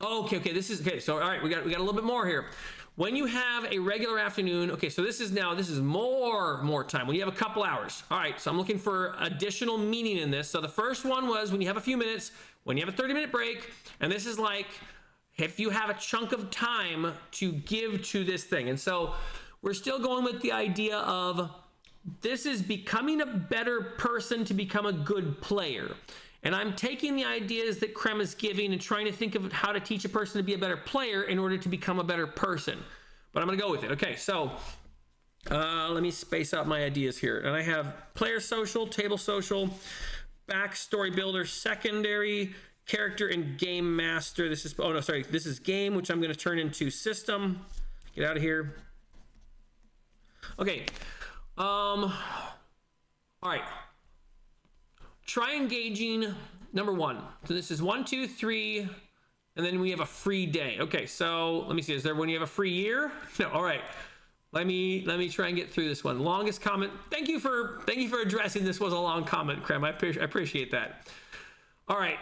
okay? This is okay. So all right, we got a little bit more here. When you have a regular afternoon, okay, so this is more time. When you have a couple hours. All right, so I'm looking for additional meaning in this. So the first one was when you have a few minutes, when you have a 30-minute break, and this is like if you have a chunk of time to give to this thing. And so we're still going with the idea of this is becoming a better person to become a good player. And I'm taking the ideas that Krem is giving and trying to think of how to teach a person to be a better player in order to become a better person. But I'm going to go with it. Okay, so let me space out my ideas here. And I have player social, table social, backstory builder, secondary, character and game master. This is, oh no, sorry. This is game, which I'm going to turn into system. Get out of here. Okay. All right. Try engaging number 1. So this is 1, 2, 3, and then we have a free day. Okay, so let me see. Is there when you have a free year? No. All right. Let me try and get through this one. Longest comment. Thank you for addressing this. Was a long comment, Krem. I appreciate that. All right.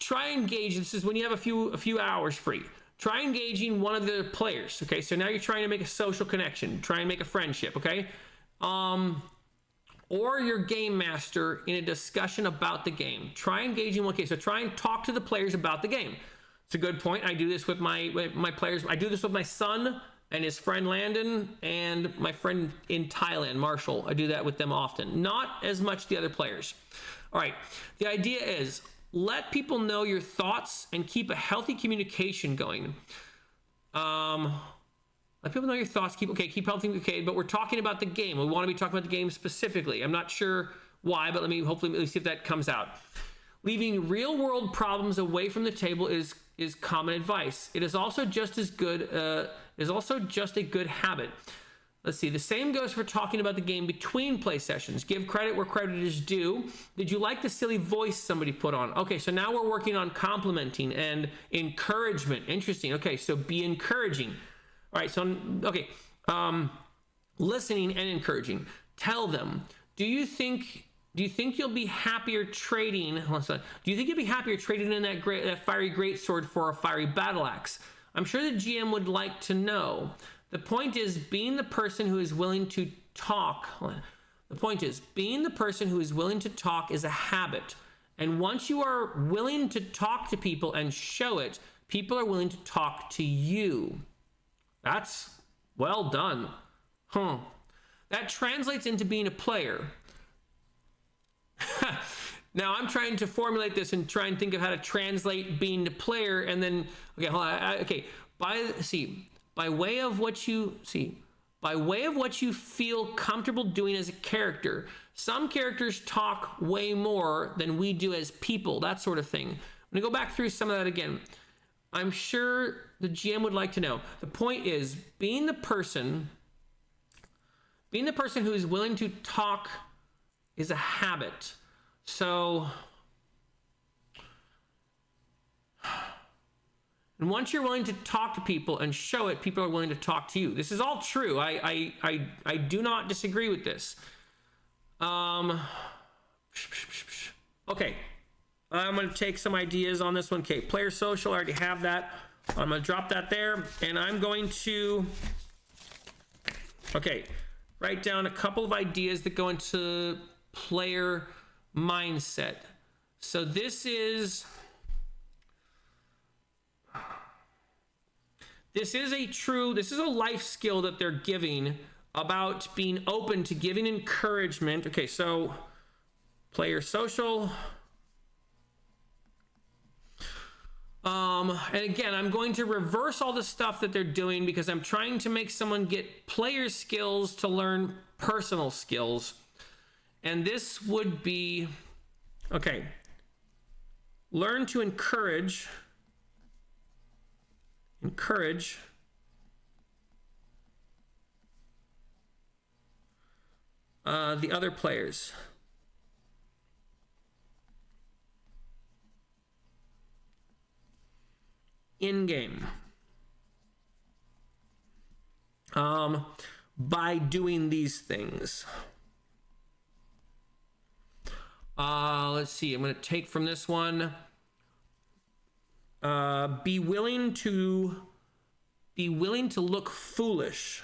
Try engage. This is when you have a few hours free. Try engaging one of the players. Okay, so now you're trying to make a social connection. Try and make a friendship. Okay. Or your game master in a discussion about the game. Try engaging one. Okay, so try and talk to the players about the game. It's a good point. I do this with my players. I do this with my son and his friend Landon and my friend in Thailand, Marshall. I do that with them often. Not as much the other players. All right. The idea is let people know your thoughts and keep a healthy communication going. Let people know your thoughts. Keep healthy. Okay, but we're talking about the game. We want to be talking about the game specifically. I'm not sure why, but let me see if that comes out. Leaving real world problems away from the table is common advice. It is also just as good. Is also just a good habit. Let's see. The same goes for talking about the game between play sessions. Give credit where credit is due. Did you like the silly voice somebody put on? Okay, so now we're working on complimenting and encouragement. Interesting. Okay, so be encouraging. All right, so, okay, listening and encouraging. Tell them, do you think you'll be happier trading, do you think you'll be happier trading in that fiery greatsword for a fiery battle axe? I'm sure the GM would like to know. The point is being the person who is willing to talk. The point is being the person who is willing to talk is a habit. And once you are willing to talk to people and show it, people are willing to talk to you. That's well done. That translates into being a player. Now I'm trying to formulate this and try and think of how to translate being a player, and then okay, hold on. Okay, by way of what you feel comfortable doing as a character. Some characters talk way more than we do as people. That sort of thing. I'm gonna go back through some of that again. I'm sure the GM would like to know. The point is being the person who is willing to talk is a habit. So, and once you're willing to talk to people and show it, people are willing to talk to you. This is all true. I do not disagree with this. Okay. I'm going to take some ideas on this one. Okay, player social, I already have that. I'm going to drop that there, and I'm going to, write down a couple of ideas that go into player mindset. So this is a life skill that they're giving about being open to giving encouragement. Okay, so player social. And again, I'm going to reverse all the stuff that they're doing because I'm trying to make someone get player skills to learn personal skills. And this would be, okay, learn to encourage the other players. In game, by doing these things. Let's see. I'm going to take from this one. Be willing to look foolish.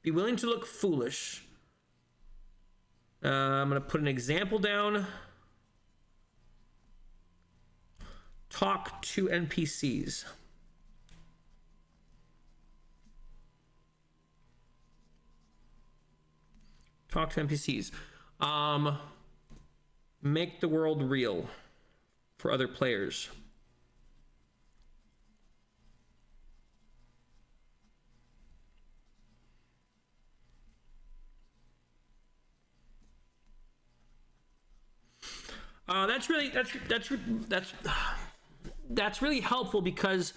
Be willing to look foolish. I'm going to put an example down. Talk to NPCs. Talk to NPCs. Make the world real for other players. That's really helpful because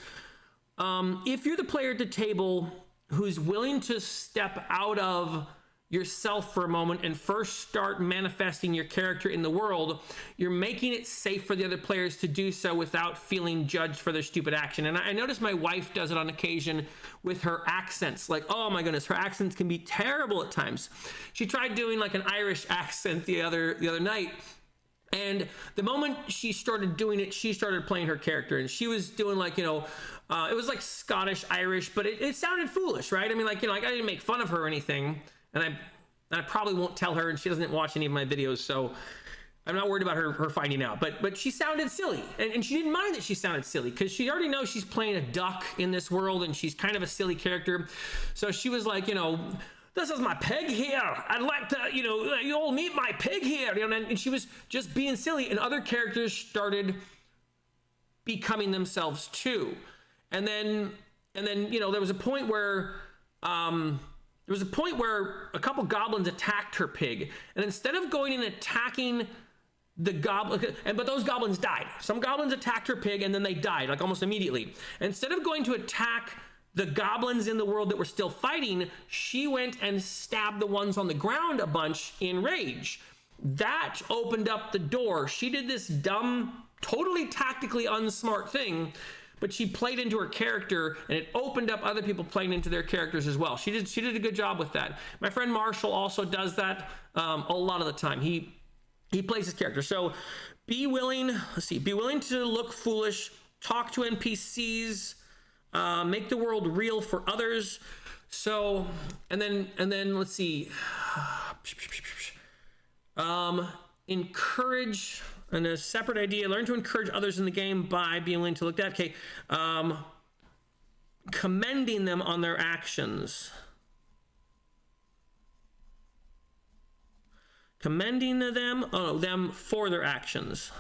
if you're the player at the table who's willing to step out of yourself for a moment and first start manifesting your character in the world, you're making it safe for the other players to do so without feeling judged for their stupid action. And I notice my wife does it on occasion with her accents. Like, oh my goodness, her accents can be terrible at times. She tried doing like an Irish accent the other night. And the moment she started doing it, she started playing her character, and she was doing like, it was like Scottish Irish, but it sounded foolish, right? I mean, like, I didn't make fun of her or anything, and I probably won't tell her, and she doesn't watch any of my videos, so I'm not worried about her finding out. But she sounded silly, and she didn't mind that she sounded silly because she already knows she's playing a duck in this world, and she's kind of a silly character. So she was like, this is my pig here. I'd like to, you all meet my pig here. And she was just being silly, and other characters started becoming themselves too. And then, there was a point where, a couple goblins attacked her pig, and instead of going and attacking the goblin, but those goblins died. Some goblins attacked her pig, and then they died, like almost immediately. Instead of going to attack the goblins in the world that were still fighting, she went and stabbed the ones on the ground a bunch in rage. That opened up the door. She did this dumb, totally tactically unsmart thing, but she played into her character, and it opened up other people playing into their characters as well. She did a good job with that. My friend Marshall also does that a lot of the time. He plays his character. So be willing to look foolish, talk to NPCs, make the world real for others. So, and then let's see, encourage, and a separate idea, learn to encourage others in the game by being willing to look at, commending them on their actions. Commending them for their actions.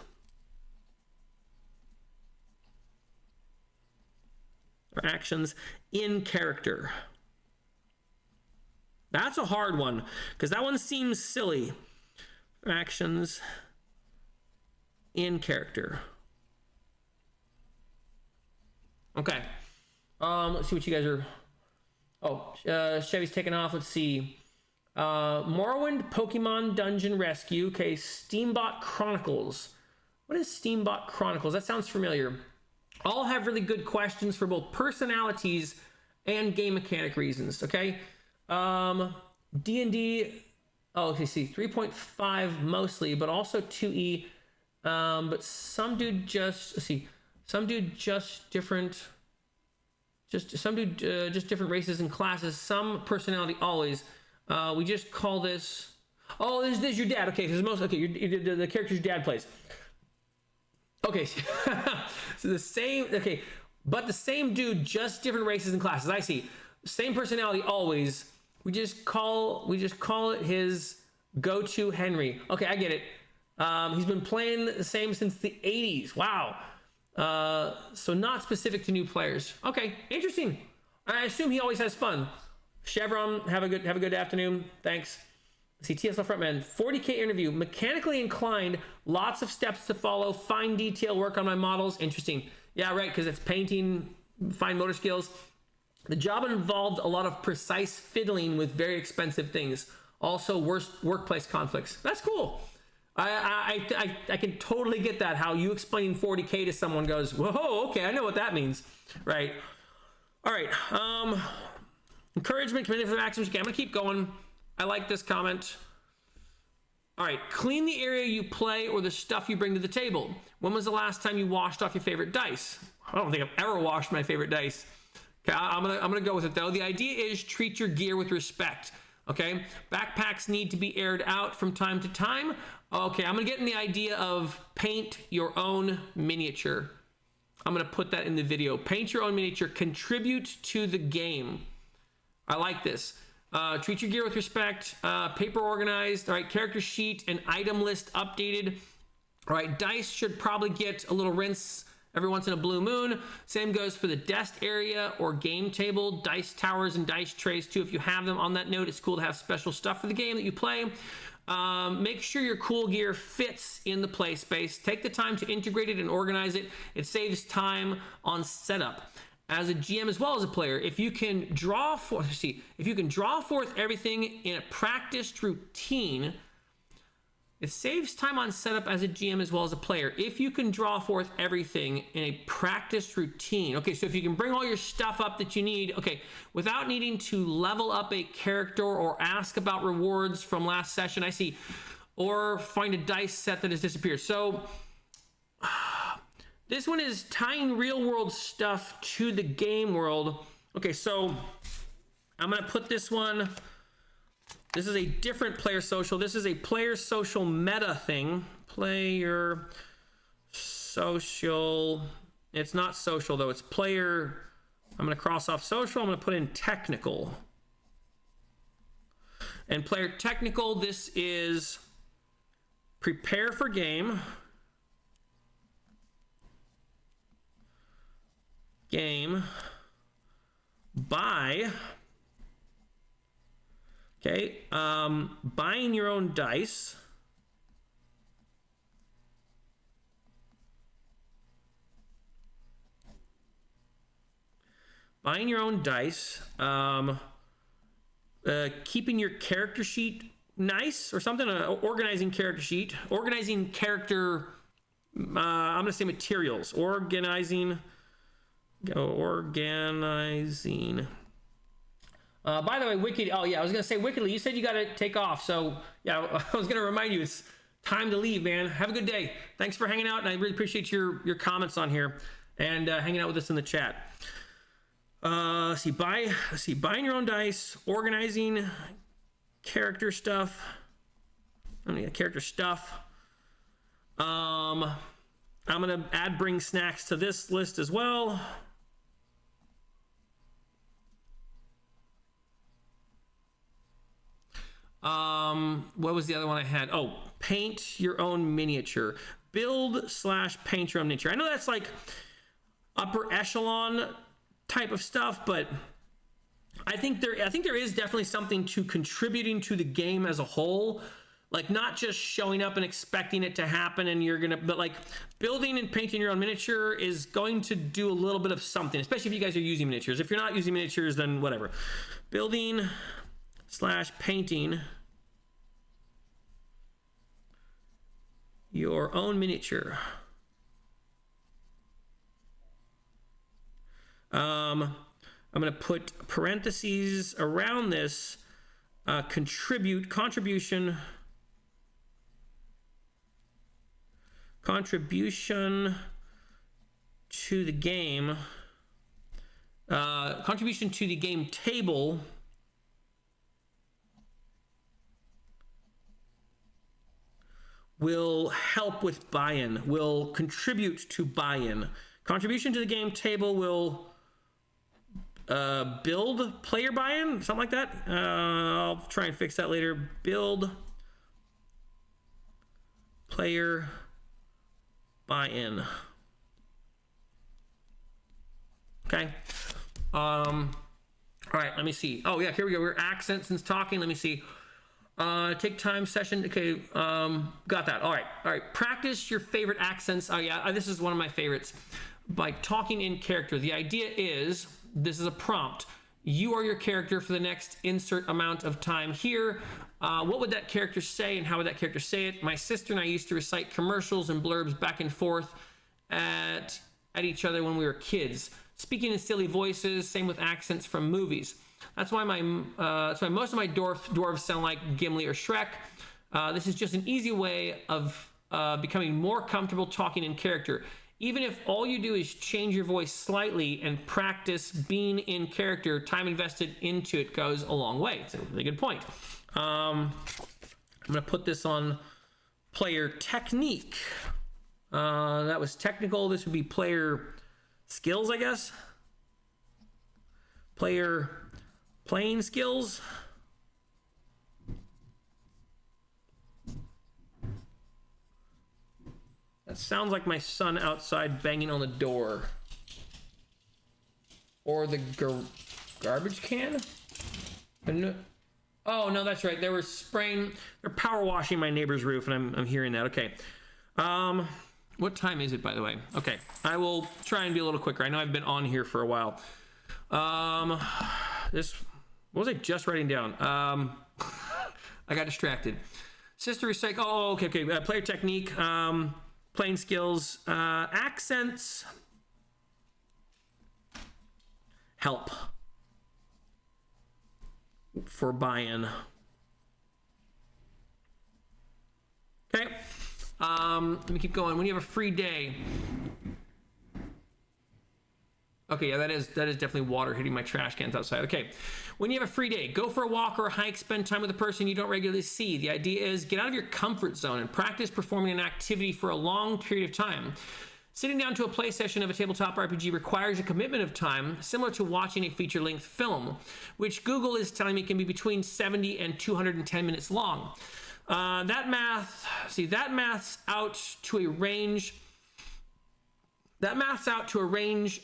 Actions in character. That's a hard one because that one seems silly. Actions in character. Okay. Let's see what you guys are. Chevy's taking off. Let's see. Morrowind Pokemon Dungeon Rescue. Okay. Steambot Chronicles. What is Steambot Chronicles? That sounds familiar. All have really good questions for both personalities and game mechanic reasons. Okay. D&D. Oh, okay. See, 3.5 mostly, but also 2E. But some do just different different races and classes. Some personality always. We just call this. Oh, this is your dad. Okay, this is most. Okay, the character your dad plays. Okay, so the same. Okay, but the same dude, just different races and classes. I see. Same personality always. We just call it his go-to Henry. Okay, I get it. He's been playing the same since the 80s. Wow. So not specific to new players. Okay, interesting. I assume he always has fun. Chevron, have a good afternoon. Thanks. See, TSL Frontman, 40K interview, mechanically inclined, lots of steps to follow, fine detail work on my models. Interesting. Yeah, right, because it's painting, fine motor skills. The job involved a lot of precise fiddling with very expensive things. Also, workplace conflicts. That's cool. I can totally get that, how you explaining 40K to someone goes, whoa, okay, I know what that means. Right. All right. Encouragement, commitment for actions. Okay, I'm going to keep going. I like this comment. All right. Clean the area you play or the stuff you bring to the table. When was the last time you washed off your favorite dice? I don't think I've ever washed my favorite dice. Okay, I'm gonna go with it though. The idea is treat your gear with respect. Okay, backpacks need to be aired out from time to time. Okay, I'm gonna get in the idea of paint your own miniature. I'm gonna put that in the video. Paint your own miniature. Contribute to the game. I like this. Treat your gear with respect. Paper organized. All right, character sheet and item list updated. All right, dice should probably get a little rinse every once in a blue moon. Same goes for the desk area or game table, dice towers and dice trays too if you have them. On that note, it's cool to have special stuff for the game that you play. Make sure your cool gear fits in the play space. Take the time to integrate it and organize it. It saves time on setup. As a GM as well as a player, if you can draw forth everything in a practiced routine, it saves time on setup as a GM as well as a player. If you can draw forth everything in a practiced routine. Okay, so if you can bring all your stuff up that you need, okay, without needing to level up a character or ask about rewards from last session, I see, or find a dice set that has disappeared. So this one is tying real world stuff to the game world. Okay, so I'm gonna put this one. This is a different player social. This is a player social meta thing. Player social. It's not social though. It's player. I'm going to cross off social. I'm going to put in technical. And player technical, this is prepare for game. Game. Buy. Okay, buying your own dice. Buying your own dice. Keeping your character sheet nice or something. Organizing character sheet. Organizing character, I'm going to say materials. Organizing. By the way, Wicked, oh yeah, I was going to say, Wickedly, you said you got to take off. So yeah, I was going to remind you, it's time to leave, man. Have a good day. Thanks for hanging out, and I really appreciate your comments on here and hanging out with us in the chat. Let's see, buying your own dice, organizing character stuff. I'm going to get character stuff. I'm going to add bring snacks to this list as well. What was the other one I had? Oh, paint your own miniature. Build/paint your own miniature. I know that's like upper echelon type of stuff, but I think there is definitely something to contributing to the game as a whole. Like not just showing up and expecting it to happen and but like building and painting your own miniature is going to do a little bit of something, especially if you guys are using miniatures. If you're not using miniatures, then whatever. Building/painting your own miniature. I'm going to put parentheses around this, contribution to the game, contribution to the game table will help with buy-in, will contribute to buy-in. Contribution to the game table will build player buy-in, something like that. I'll try and fix that later. Build player buy-in. Okay. All right, let me see. Oh yeah, here we go. We're accents and talking. Let me see. Take time session. Okay, got that. All right. Practice your favorite accents. Oh yeah, this is one of my favorites. By talking in character. The idea is, this is a prompt. You are your character for the next insert amount of time here. What would that character say and how would that character say it? My sister and I used to recite commercials and blurbs back and forth at each other when we were kids. Speaking in silly voices, same with accents from movies. That's why most of my dwarves sound like Gimli or Shrek. This is just an easy way of becoming more comfortable talking in character. Even if all you do is change your voice slightly and practice being in character, time invested into it goes a long way. It's a really good point. I'm going to put this on player technique. That was technical. This would be player skills, I guess. Playing skills. That sounds like my son outside banging on the door. Or the garbage can? Oh, no, that's right. They were spraying, they're power washing my neighbor's roof, and I'm hearing that. Okay. What time is it, by the way? Okay. I will try and be a little quicker. I know I've been on here for a while. What was I just writing down? I got distracted. Sister recycle. Oh, okay. Player technique, playing skills, accents, help for buy-in. Okay. Let me keep going. When you have a free day. Okay, yeah, that is definitely water hitting my trash cans outside. Okay, when you have a free day, go for a walk or a hike, spend time with a person you don't regularly see. The idea is get out of your comfort zone and practice performing an activity for a long period of time. Sitting down to a play session of a tabletop RPG requires a commitment of time similar to watching a feature-length film, which Google is telling me can be between 70 and 210 minutes long. That maths out to a range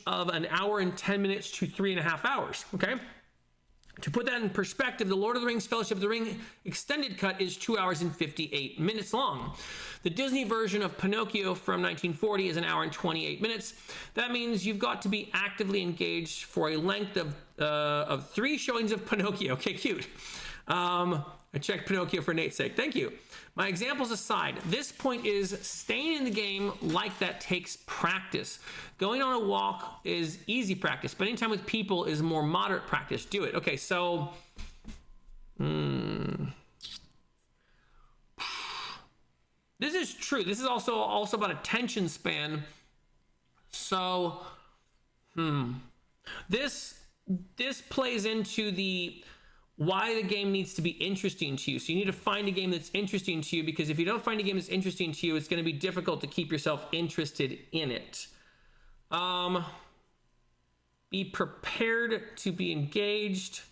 of an hour and 10 minutes to 3.5 hours, okay? To put that in perspective, the Lord of the Rings Fellowship of the Ring extended cut is 2 hours and 58 minutes long. The Disney version of Pinocchio from 1940 is an hour and 28 minutes. That means you've got to be actively engaged for a length of 3 showings of Pinocchio. Okay, cute. I checked Pinocchio for Nate's sake. Thank you. My examples aside, this point is staying in the game like that takes practice. Going on a walk is easy practice. Spending time with people is more moderate practice. Do it. Okay, so... This is true. This is also about attention span. So, This plays into the... why the game needs to be interesting to you. So you need to find a game that's interesting to you, because if you don't find a game that's interesting to you, it's going to be difficult to keep yourself interested in it. Be prepared to be engaged.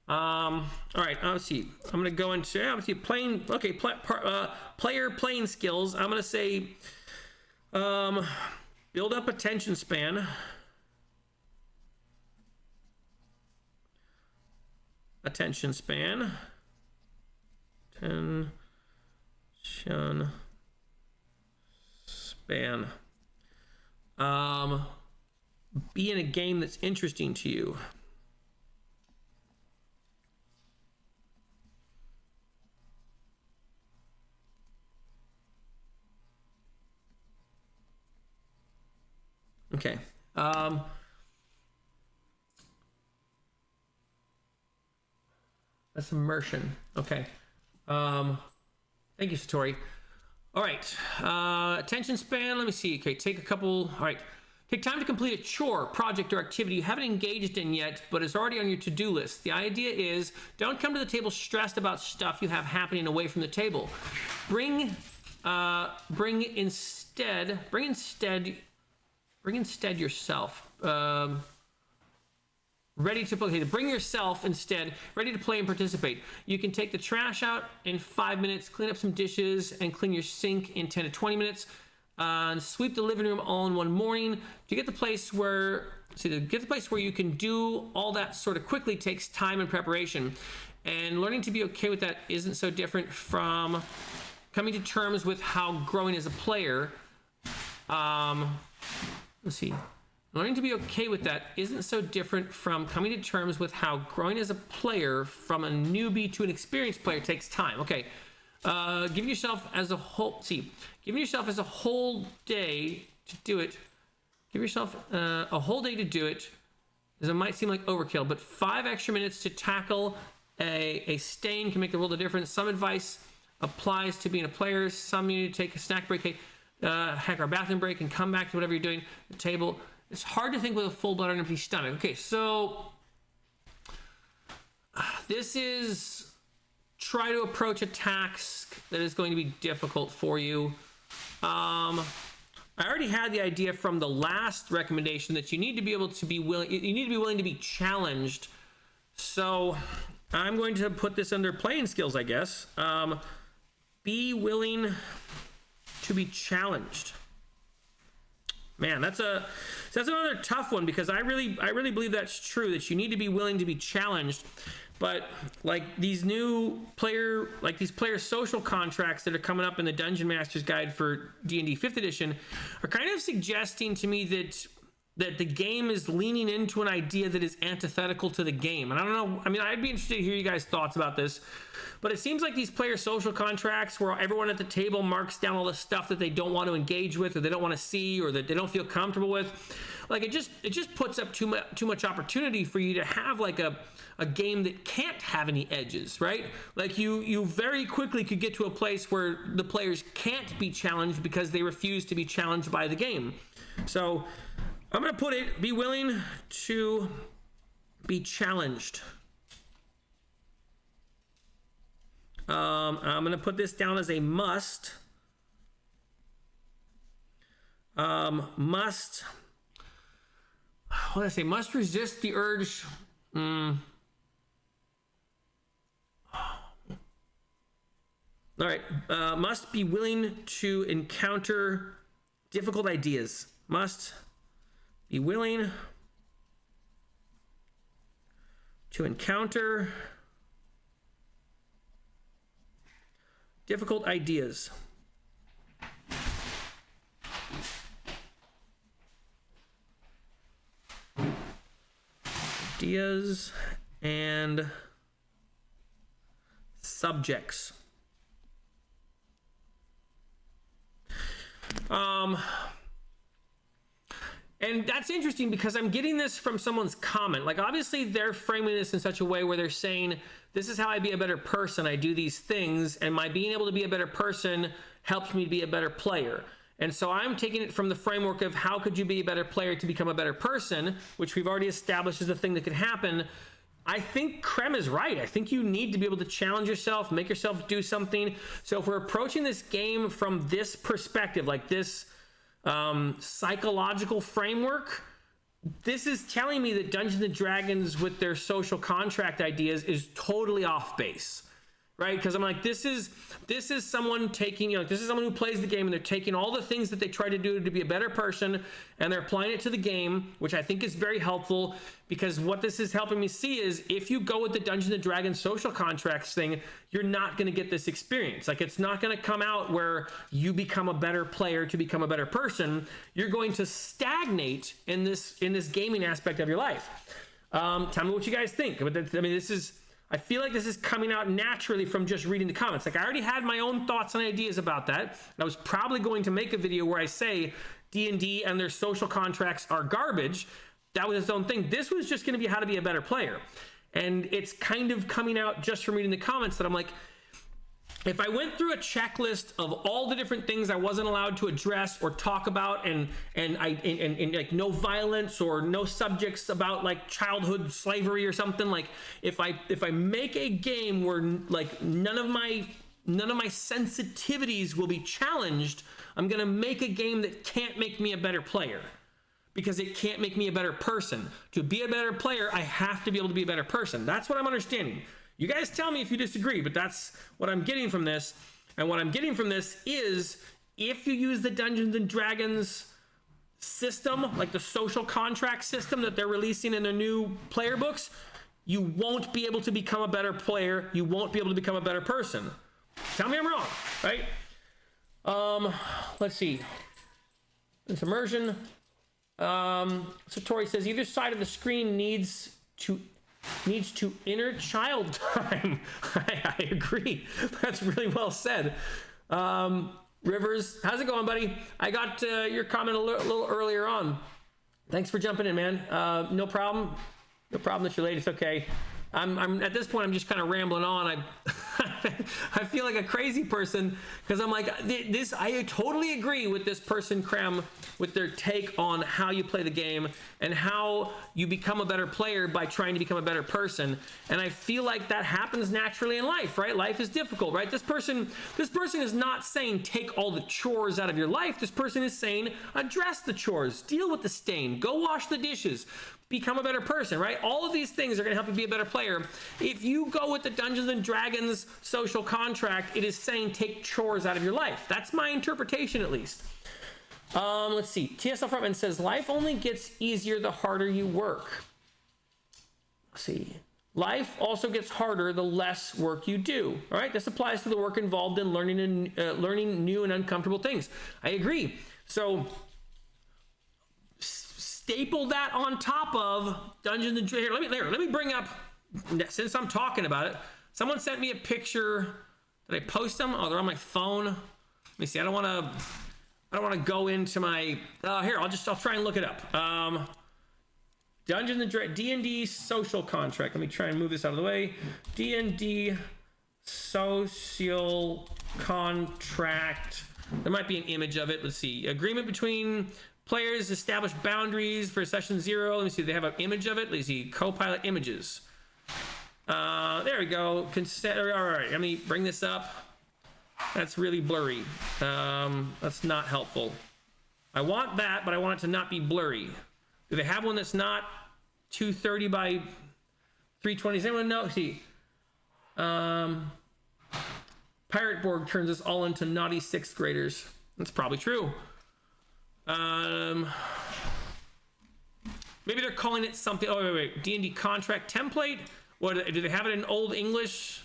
All right, let's see. I'm going to go into playing. Okay, player playing skills. I'm going to say build up attention span. Attention span. Be in a game that's interesting to you. Okay. That's immersion. Okay. Thank you, Satori. All right. Attention span. Let me see. Okay. All right. Take time to complete a chore, project, or activity you haven't engaged in yet, but is already on your to-do list. The idea is don't come to the table stressed about stuff you have happening away from the table. Bring instead yourself. Ready to play. Bring yourself instead, ready to play and participate. You can take the trash out in 5 minutes, clean up some dishes, and clean your sink in 10 to 20 minutes. And sweep the living room all in one morning. To get the place where you can do all that sort of quickly takes time and preparation. And learning to be okay with that isn't so different from coming to terms with how growing as a player. Let's see. Learning to be okay with that isn't so different from coming to terms with how growing as a player from a newbie to an experienced player takes time. Okay. Giving yourself as a whole day to do it. Give yourself a whole day to do it, as it might seem like overkill, but 5 extra minutes to tackle a stain can make a world of difference. Some advice applies to being a player. Some you need to take a snack break, heck, or a bathroom break, and come back to whatever you're doing. The table. It's hard to think with a full blood and empty stomach. Okay, so this is try to approach a task that is going to be difficult for you. I already had the idea from the last recommendation that you need to be able to be willing. You need to be willing to be challenged. So I'm going to put this under playing skills, I guess. Be willing to be challenged. Man, that's another tough one, because I really believe that's true, that you need to be willing to be challenged. But like these new player social contracts that are coming up in the Dungeon Master's Guide for D&D 5th edition are kind of suggesting to me that the game is leaning into an idea that is antithetical to the game. And I don't know, I mean, I'd be interested to hear you guys' thoughts about this, but it seems like these player social contracts where everyone at the table marks down all the stuff that they don't want to engage with, or they don't want to see, or that they don't feel comfortable with. Like it just puts up too much opportunity for you to have like a game that can't have any edges, right? Like you very quickly could get to a place where the players can't be challenged because they refuse to be challenged by the game. So I'm going to put it, be willing to be challenged. I'm going to put this down as a must. Must, what did I say? Must resist the urge. All right. Must be willing to encounter difficult ideas. Must be willing to encounter difficult ideas. Ideas and subjects. And that's interesting because I'm getting this from someone's comment. Like obviously they're framing this in such a way where they're saying, this is how I be a better person. I do these things, and my being able to be a better person helps me be a better player. And so I'm taking it from the framework of how could you be a better player to become a better person, which we've already established is a thing that could happen. I think Krem is right. I think you need to be able to challenge yourself, make yourself do something. So if we're approaching this game from this perspective, like this psychological framework, this is telling me that Dungeons and Dragons with their social contract ideas is totally off base, right? Because I'm like, this is someone taking, this is someone who plays the game and they're taking all the things that they try to do to be a better person and they're applying it to the game, which I think is very helpful, because what this is helping me see is if you go with the Dungeons and Dragons social contracts thing, you're not going to get this experience. Like it's not going to come out where you become a better player to become a better person. You're going to stagnate in this gaming aspect of your life. Tell me what you guys think. But I mean, I feel like this is coming out naturally from just reading the comments. Like I already had my own thoughts and ideas about that. I was probably going to make a video where I say D&D and their social contracts are garbage. That was its own thing. This was just going to be how to be a better player. And it's kind of coming out just from reading the comments that I'm like, if I went through a checklist of all the different things I wasn't allowed to address or talk about, and like no violence or no subjects about like childhood slavery or something, like if I make a game where like none of my sensitivities will be challenged, I'm gonna make a game that can't make me a better player, because it can't make me a better person. To be a better player, I have to be able to be a better person. That's what I'm understanding. You guys tell me if you disagree, but that's what I'm getting from this. And what I'm getting from this is if you use the Dungeons and Dragons system, like the social contract system that they're releasing in their new player books, you won't be able to become a better player. You won't be able to become a better person. Tell me I'm wrong, right? Let's see. It's immersion. So Tori says either side of the screen needs to inner child time. I agree. That's really well said. Rivers, how's it going, buddy? I got your comment a little earlier on. Thanks for jumping in, man. No problem. No problem that you're late. It's okay. I'm at this point, I'm just kind of rambling on. I feel like a crazy person because I'm like, I totally agree with this person, Krem, with their take on how you play the game and how you become a better player by trying to become a better person. And I feel like that happens naturally in life, right? Life is difficult, right? This person is not saying take all the chores out of your life. This person is saying address the chores, deal with the stain, go wash the dishes, become a better person, right? All of these things are going to help you be a better player. If you go with the Dungeons and Dragons social contract, it is saying take chores out of your life. That's my interpretation, at least. Let's see. TSL Frontman says life only gets easier the harder you work. Let's see. Life also gets harder the less work you do. All right, this applies to the work involved in learning new and uncomfortable things. I agree. So staple that on top of Dungeons and Dragons. Let me bring up, since I'm talking about it, someone sent me a picture. Did I post them? Oh, they're on my phone. Let me see. I don't want to go into my. Here, I'll try and look it up. Dungeons and Dragons D&D social contract. Let me try and move this out of the way. D&D social contract. There might be an image of it. Let's see. Agreement between players, establish boundaries for session 0. Let me see. They have an image of it. Let's see. Copilot images. There we go. Consent. All right. Let me bring this up. That's really blurry. That's not helpful. I want that, but I want it to not be blurry. Do they have one that's not 230 by 320? Does anyone know? See. Pirate Borg turns us all into naughty 6th graders. That's probably true. Maybe they're calling it something. Oh, wait. D&D contract template. What do they have it in Old English?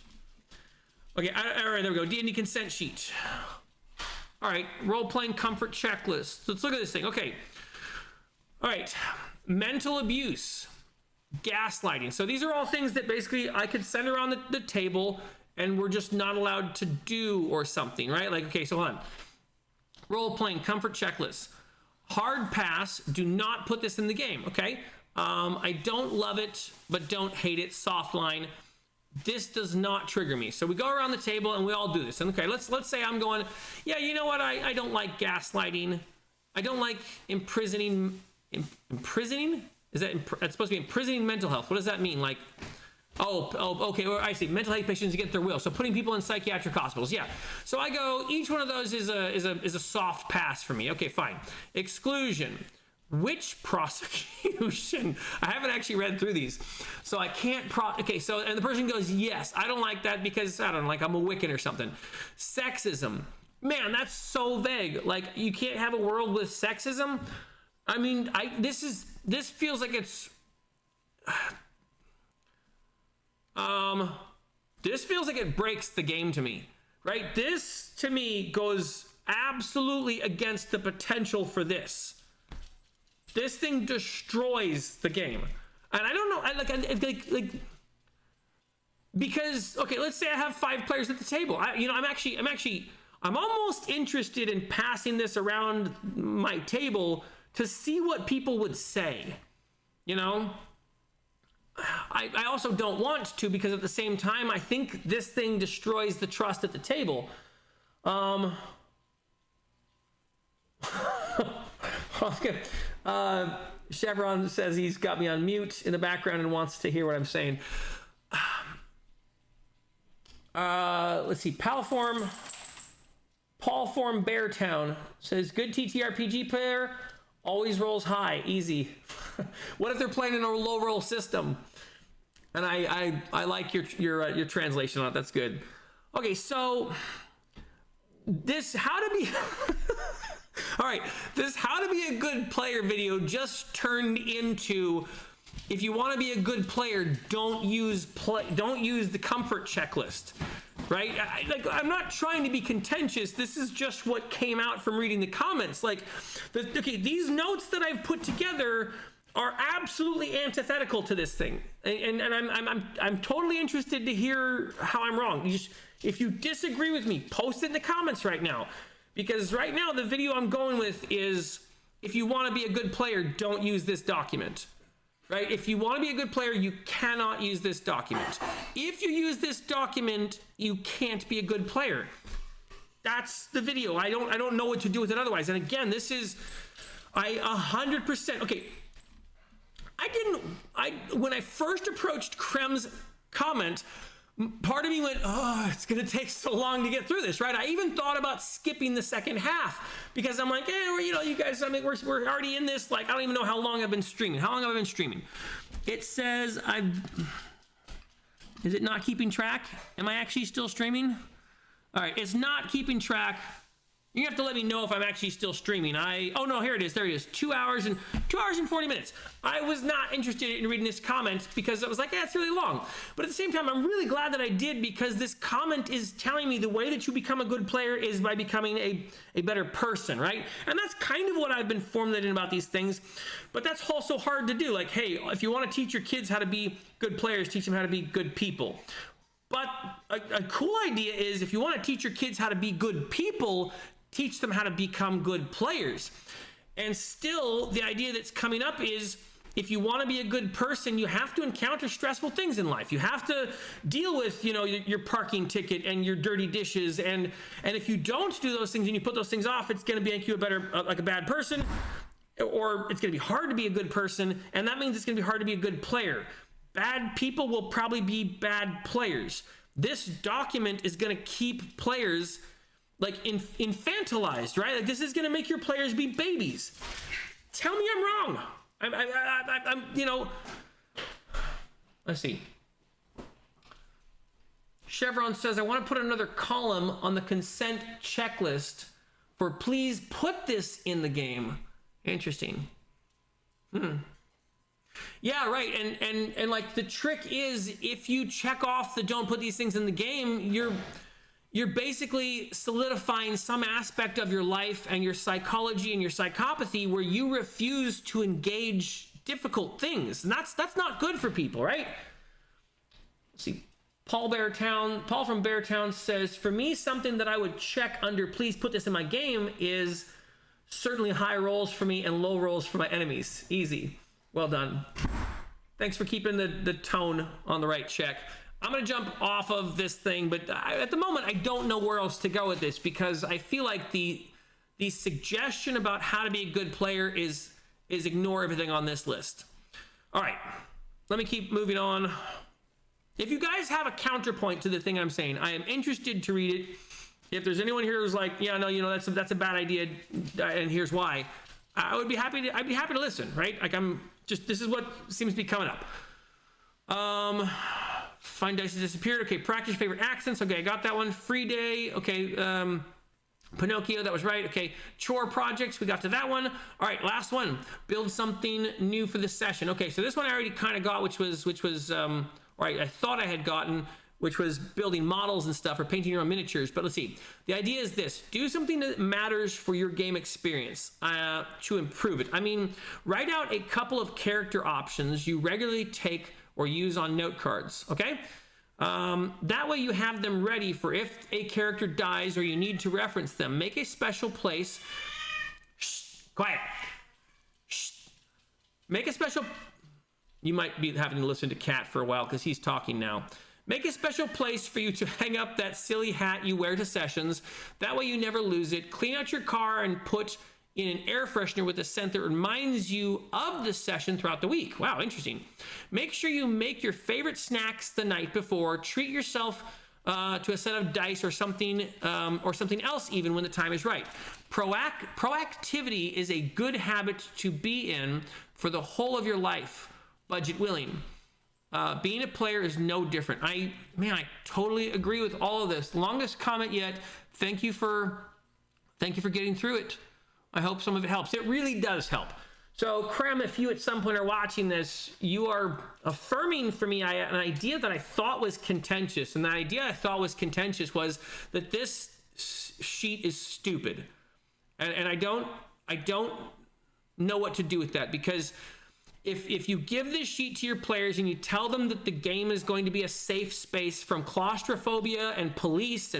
Okay, all right, there we go. D&D consent sheet. All right, role-playing comfort checklist. So let's look at this thing. Okay. All right, mental abuse, gaslighting. So these are all things that basically I could send around the table and we're just not allowed to do or something, right? Like, okay, so hold on. Role-playing comfort checklist. Hard pass, do not put this in the game, okay? I don't love it, but don't hate it, soft line. This does not trigger me. So we go around the table and we all do this. And okay, let's say I'm going, yeah, you know what? I don't like gaslighting. I don't like imprisoning. Imprisoning? That's supposed to be imprisoning mental health. What does that mean? Like, okay. Well, I see. Mental health patients against their will. So putting people in psychiatric hospitals. Yeah. So I go. Each one of those is a soft pass for me. Okay, fine. Exclusion. Witch prosecution. I haven't actually read through these, so I can't. Okay. So and the person goes, yes, I don't like that because I don't know, like I'm a Wiccan or something. Sexism. Man, that's so vague. Like you can't have a world with sexism. I mean, this feels like it's, this feels like it breaks the game to me, right? This to me goes absolutely against the potential for this. This thing destroys the game, and I don't know. Like because okay, let's say I have 5 players at the table. I'm almost interested in passing this around my table to see what people would say, you know? I also don't want to because at the same time, I think this thing destroys the trust at the table. Okay. Chevron says he's got me on mute in the background and wants to hear what I'm saying. Let's see. Paulform Beartown says, good TTRPG player, always rolls high, easy. What if they're playing in a low roll system? And I like your translation on it. That's good. Okay, so this how to be all right, this how to be a good player video just turned into, if you want to be a good player, don't use the comfort checklist. Right? I'm not trying to be contentious. This is just what came out from reading the comments. Okay, these notes that I've put together are absolutely antithetical to this thing, and I'm totally interested to hear how I'm wrong. If you disagree with me, post it in the comments right now, because right now the video I'm going with is, if you want to be a good player, don't use this document. Right? If you want to be a good player, you cannot use this document. If you use this document, you can't be a good player. That's the video. I don't know what to do with it otherwise. And again, this is, 100%. Okay. When I first approached Krem's comment, part of me went, oh, it's going to take so long to get through this, right? I even thought about skipping the second half because I'm like, hey, you guys, I mean, we're already in this. Like, I don't even know how long I've been streaming. How long have I been streaming? It says is it not keeping track? Am I actually still streaming? All right, it's not keeping track. You have to let me know if I'm actually still streaming. Oh no, here it is. There it is. 2 hours and 40 minutes. I was not interested in reading this comment because I was like, it's really long. But at the same time, I'm really glad that I did, because this comment is telling me the way that you become a good player is by becoming a better person, right? And that's kind of what I've been formulating about these things. But that's also hard to do. Like, hey, if you want to teach your kids how to be good players, teach them how to be good people. But a cool idea is, if you want to teach your kids how to be good people, teach them how to become good players. And still, the idea that's coming up is, if you want to be a good person, you have to encounter stressful things in life. You have to deal with, your parking ticket and your dirty dishes. And if you don't do those things and you put those things off, it's going to make you a bad person, or it's going to be hard to be a good person. And that means it's going to be hard to be a good player. Bad people will probably be bad players. This document is going to keep players like infantilized, right? Like, this is going to make your players be babies. Tell me I'm wrong. I'm let's see. Chevron says, I want to put another column on the consent checklist for please put this in the game. Interesting. Yeah, right. And like, the trick is, if you check off the don't put these things in the game, you're basically solidifying some aspect of your life and your psychology and your psychopathy where you refuse to engage difficult things. And that's not good for people, right? Let's see. Paul from Beartown says, for me, something that I would check under please put this in my game is certainly high rolls for me and low rolls for my enemies. Easy. Well done. Thanks for keeping the tone on the right check. I'm going to jump off of this thing, but at the moment, I don't know where else to go with this, because I feel like the suggestion about how to be a good player is ignore everything on this list. All right, let me keep moving on. If you guys have a counterpoint to the thing I'm saying, I am interested to read it. If there's anyone here who's like, yeah, no, that's a bad idea, and here's why, I'd be happy to listen, right? Like, this is what seems to be coming up. Find dice has disappeared. Okay, practice your favorite accents. Okay, I got that one. Free day. Okay, Pinocchio, that was right. Okay, chore projects, we got to that one. All right, last one. Build something new for this session. Okay, so this one I already kind of got, which was right, I thought I had gotten, which was building models and stuff, or painting your own miniatures. But let's see. The idea is this: do something that matters for your game experience to improve it. I mean, write out a couple of character options you regularly take or use on note cards, okay? That way you have them ready for if a character dies or you need to reference them. Make a special place. Shh, quiet. Shh. Make a special... You might be having to listen to Cat for a while because he's talking now. Make a special place for you to hang up that silly hat you wear to sessions. That way you never lose it. Clean out your car and put in an air freshener with a scent that reminds you of the session throughout the week. Wow, interesting. Make sure you make your favorite snacks the night before. Treat yourself to a set of dice or something else even when the time is right. Proactivity is a good habit to be in for the whole of your life, budget willing. Being a player is no different. I totally agree with all of this. Longest comment yet. Thank you for getting through it. I hope some of it helps. It really does help. So, Krem, if you at some point are watching this, you are affirming for me an idea that I thought was contentious. And the idea I thought was contentious was that this sheet is stupid. And I don't know what to do with that, because if you give this sheet to your players and you tell them that the game is going to be a safe space from claustrophobia and police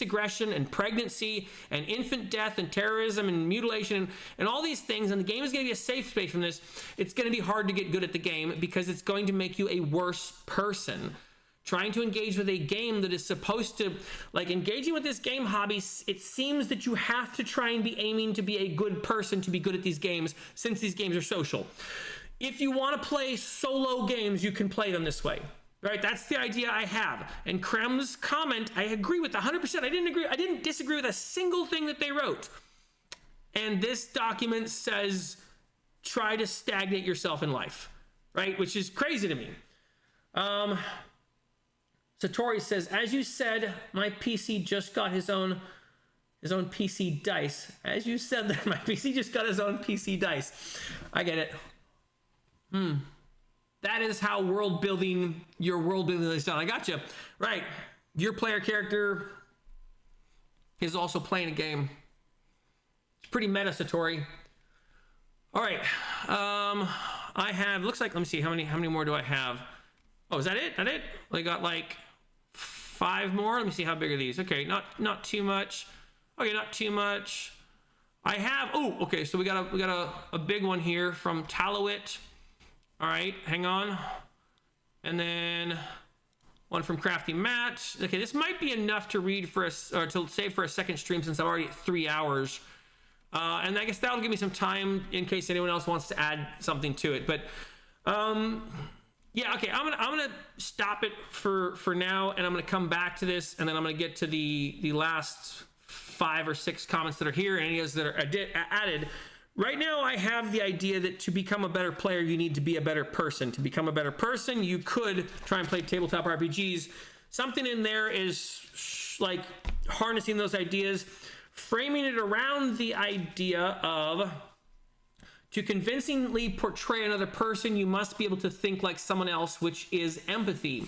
aggression and pregnancy and infant death and terrorism and mutilation and all these things, and the game is going to be a safe space from this, it's going to be hard to get good at the game because it's going to make you a worse person. Trying to engage with a game that is supposed to, like, engaging with this game hobby, it seems that you have to try and be aiming to be a good person to be good at these games, since these games are social. If you want to play solo games, you can play them this way, right? That's the idea I have. And Krem's comment, I agree with 100%. I didn't disagree with a single thing that they wrote. And this document says, try to stagnate yourself in life, right? Which is crazy to me. Satori says, as you said, my PC just got his own his own PC dice. As you said that, my PC just got his own PC dice. I get it. That is how your world building is done. I got you. Right. Your player character is also playing a game. It's pretty meta, Satori. All right. I have, looks like, let me see, how many more do I have? Oh, is that it? I got like 5 more. Let me see, how big are these? Okay, not too much. Okay, not too much. I have, oh, okay, so we got a big one here from Talowit. All right, hang on. And then one from Crafty Matt. Okay, this might be enough to read for or to save for a second stream since I'm already at 3 hours. And I guess that'll give me some time in case anyone else wants to add something to it. But yeah, okay, I'm gonna stop it for now, and I'm gonna come back to this, and then I'm gonna get to the last 5 or 6 comments that are here, and any others that are added. Right now, I have the idea that to become a better player, you need to be a better person. To become a better person, you could try and play tabletop RPGs. Something in there is like harnessing those ideas, framing it around the idea of, to convincingly portray another person, you must be able to think like someone else, which is empathy.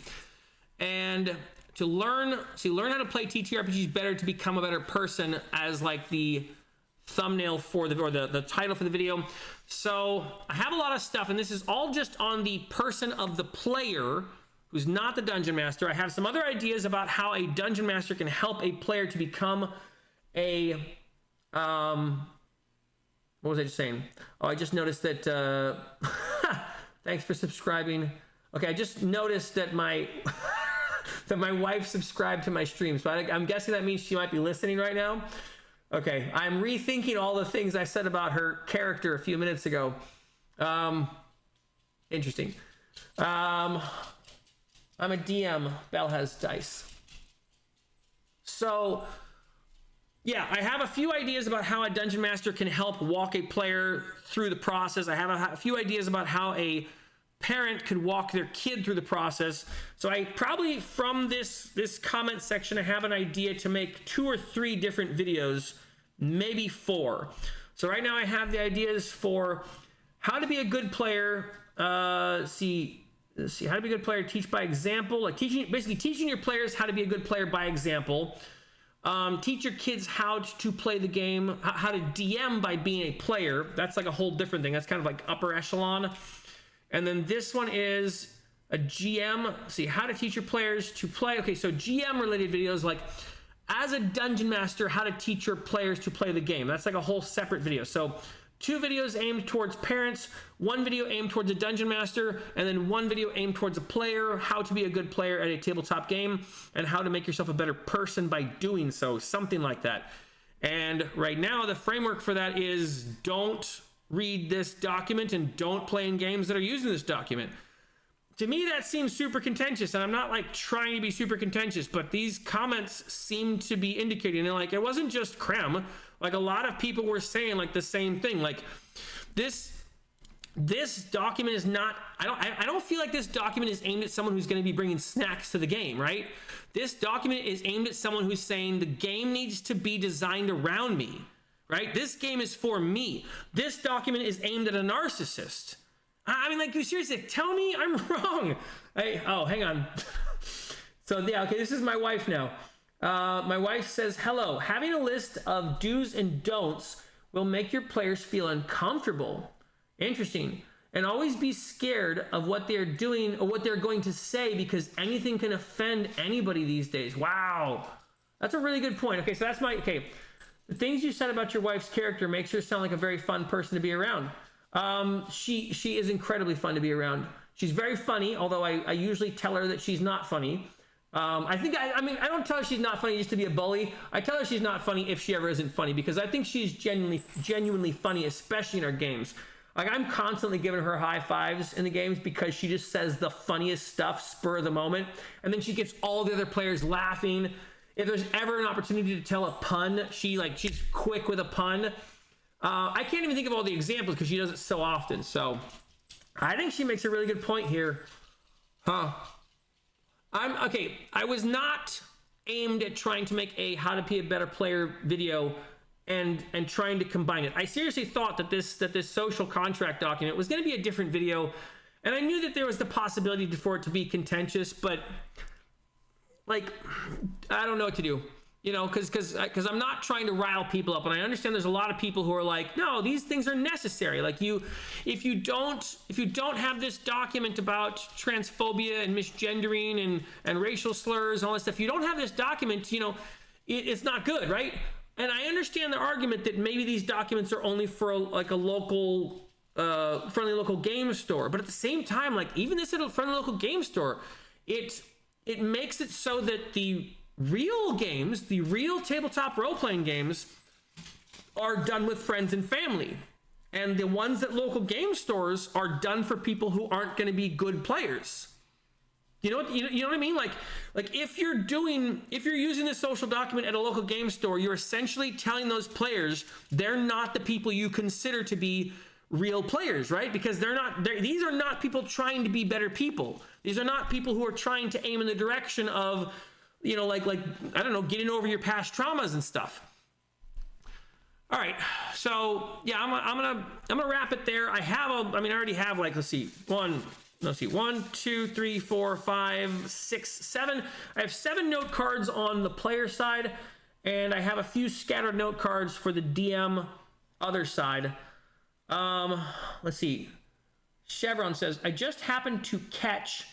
And to learn how to play TTRPGs better, to become a better person, as like the thumbnail for the title for the video. So I have a lot of stuff, and this is all just on the person of the player who's not the dungeon master. I have some other ideas about how a dungeon master can help a player to become a what was I just saying? Oh, I just noticed that thanks for subscribing. Okay, I just noticed that my that my wife subscribed to my stream, so I'm guessing that means she might be listening right now. Okay, I'm rethinking all the things I said about her character a few minutes ago. Interesting. I'm a DM. Belle has dice. So, yeah, I have a few ideas about how a dungeon master can help walk a player through the process. I have a few ideas about how a parent could walk their kid through the process. So I probably, from this comment section, I have an idea to make 2 or 3 different videos, maybe 4. So right now I have the ideas for how to be a good player. Let's see, how to be a good player, teach by example, like basically teaching your players how to be a good player by example. Teach your kids how to play the game, how to DM by being a player. That's like a whole different thing. That's kind of like upper echelon. And then this one is a GM. See, how to teach your players to play. Okay, so GM related videos, like as a dungeon master, how to teach your players to play the game. That's like a whole separate video. So 2 videos aimed towards parents, 1 video aimed towards a dungeon master, and then 1 video aimed towards a player, how to be a good player at a tabletop game, and how to make yourself a better person by doing so, something like that. And right now, the framework for that is don't read this document and don't play in games that are using this document. To me, that seems super contentious, and I'm not like trying to be super contentious, but these comments seem to be indicating, and like, it wasn't just Krem, like a lot of people were saying like the same thing. Like this document is not, I don't feel like this document is aimed at someone who's going to be bringing snacks to the game, right? This document is aimed at someone who's saying the game needs to be designed around me, right? This game is for me. This document is aimed at a narcissist. I mean, like, you seriously, tell me I'm wrong. Oh, hang on. So yeah, okay, this is my wife now. My wife says, hello, having a list of do's and don'ts will make your players feel uncomfortable. Interesting. And always be scared of what they're doing or what they're going to say, because anything can offend anybody these days. Wow. That's a really good point. Okay, so that's okay. The things you said about your wife's character makes her sound like a very fun person to be around. She is incredibly fun to be around. She's very funny, although I usually tell her that she's not funny. I don't tell her she's not funny just to be a bully. I tell her she's not funny if she ever isn't funny, because I think she's genuinely funny, especially in our games. Like, I'm constantly giving her high fives in the games because she just says the funniest stuff spur of the moment, and then she gets all the other players laughing. If there's ever an opportunity to tell a pun, she's quick with a pun. I can't even think of all the examples because she does it so often. So I think she makes a really good point here. I was not aimed at trying to make a how to be a better player video and trying to combine it. I seriously thought that this social contract document was going to be a different video, and I knew that there was the possibility for it to be contentious, but like, I don't know what to do, you know, because I'm not trying to rile people up, and I understand there's a lot of people who are like, no, these things are necessary. Like, if you don't have this document about transphobia and misgendering and racial slurs and all that stuff, you don't have this document, you know, it's not good, right? And I understand the argument that maybe these documents are only for like a local, friendly local game store. But at the same time, like even this at a friendly local game store, it makes it so that the real games, the real tabletop role-playing games, are done with friends and family. And the ones at local game stores are done for people who aren't going to be good players. You know what I mean? Like if you're using this social document at a local game store, you're essentially telling those players they're not the people you consider to be real players, right? Because these are not people trying to be better people. These are not people who are trying to aim in the direction of, you know, like I don't know, getting over your past traumas and stuff. All right, so yeah, I'm gonna wrap it there. I already have like, let's see, 1, 2, 3, 4, 5, 6, 7. I have 7 note cards on the player side, and I have a few scattered note cards for the DM other side. Let's see. Chevron says, I just happened to catch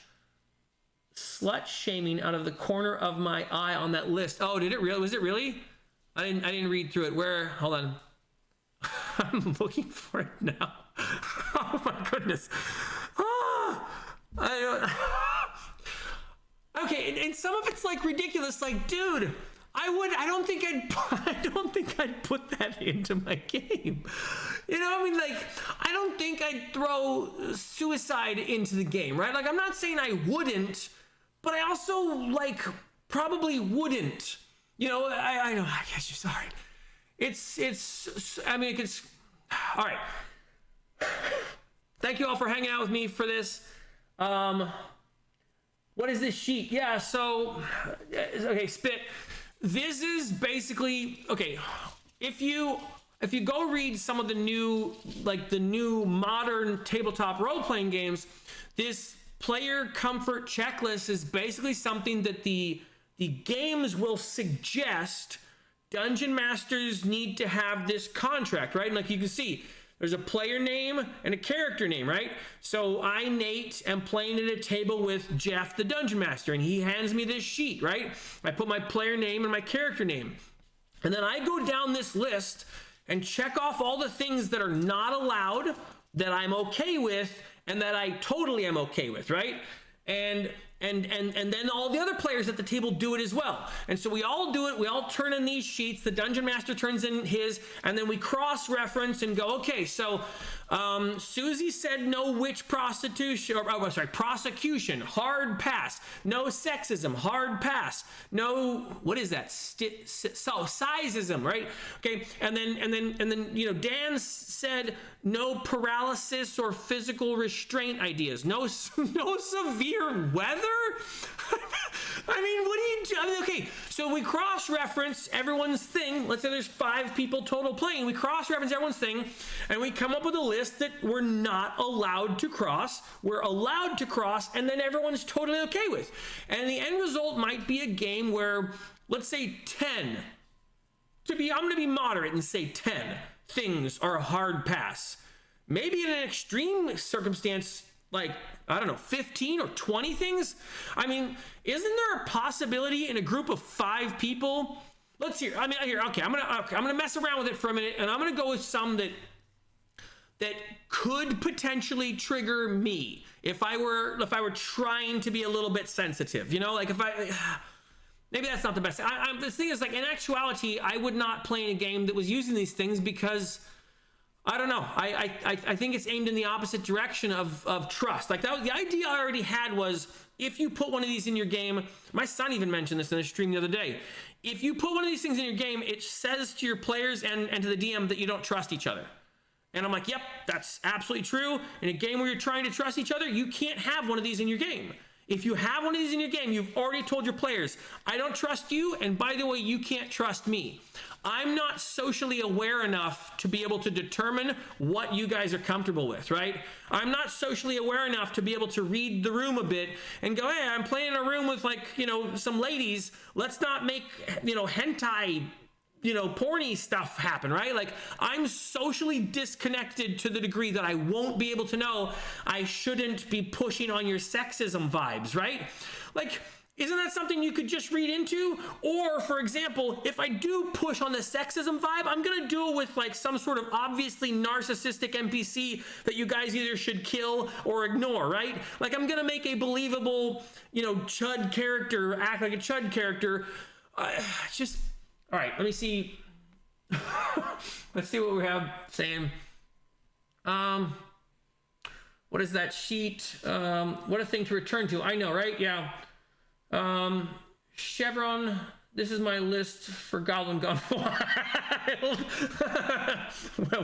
slut shaming out of the corner of my eye on that list. Oh, did it really? Was it really? I didn't read through it. Where? Hold on. I'm looking for it now. Oh my goodness. Okay, and some of it's like ridiculous. Like, dude, I don't think I'd put that into my game. You know what I mean? Like, I don't think I'd throw suicide into the game, right? Like, I'm not saying I wouldn't, but I also like probably wouldn't. You know, I know. I guess you're sorry. I mean, it's all right. Thank you all for hanging out with me for this. What is this sheet? Yeah, so okay, Spit. This is basically okay. If you go read some of the new modern tabletop role-playing games, this player comfort checklist is basically something that the games will suggest dungeon masters need to have this contract, right? And like you can see, there's a player name and a character name, right? So I, Nate, am playing at a table with Jeff, the dungeon master, and he hands me this sheet, right? I put my player name and my character name. And then I go down this list and check off all the things that are not allowed, that I'm okay with, and that I totally am okay with, right? And then all the other players at the table do it as well. And so we all do it. We all turn in these sheets. The dungeon master turns in his, and then we cross-reference and go, okay, so Susie said no witch prostitution, prosecution, hard pass. No sexism, hard pass. No, what is that? Sizeism, right? Okay, and then you know, Dan said no paralysis or physical restraint ideas. No severe weather. I mean, what do you do? I mean, okay, so we cross-reference everyone's thing. Let's say there's 5 people total playing. We cross-reference everyone's thing, and we come up with a list that we're not allowed to cross. We're allowed to cross, and then everyone's totally okay with. And the end result might be a game where, let's say 10. I'm going to be moderate and say 10 things are a hard pass. Maybe in an extreme circumstance, like, I don't know, 15 or 20 things? I mean, isn't there a possibility in a group of 5 people? Let's hear. I mean, okay, I'm gonna mess around with it for a minute, and I'm gonna go with some that could potentially trigger me if I were trying to be a little bit sensitive. You know, like maybe that's not the best. The thing is, like, in actuality, I would not play in a game that was using these things because I don't know. I think it's aimed in the opposite direction of trust. Like, that was the idea I already had was, if you put one of these in your game, my son even mentioned this in a stream the other day. If you put one of these things in your game, it says to your players and to the DM that you don't trust each other. And I'm like, yep, that's absolutely true. In a game where you're trying to trust each other, you can't have one of these in your game. If you have one of these in your game, you've already told your players, I don't trust you, and by the way, you can't trust me. I'm not socially aware enough to be able to determine what you guys are comfortable with, right? I'm not socially aware enough to be able to read the room a bit and go, hey, I'm playing in a room with, like, you know, some ladies. Let's not make, you know, hentai, you know, porny stuff happen, right? Like, I'm socially disconnected to the degree that I won't be able to know I shouldn't be pushing on your sexism vibes, right? Like, isn't that something you could just read into? Or, for example, if I do push on the sexism vibe, I'm gonna do it with like some sort of obviously narcissistic NPC that you guys either should kill or ignore, right? Like, I'm gonna make a believable, you know, chud character act like a chud character. Just, all right, let me see. Let's see what we have saying. What is that sheet? What a thing to return to. I know, right? Yeah. Chevron, this is my list for Goblin Gone Wild.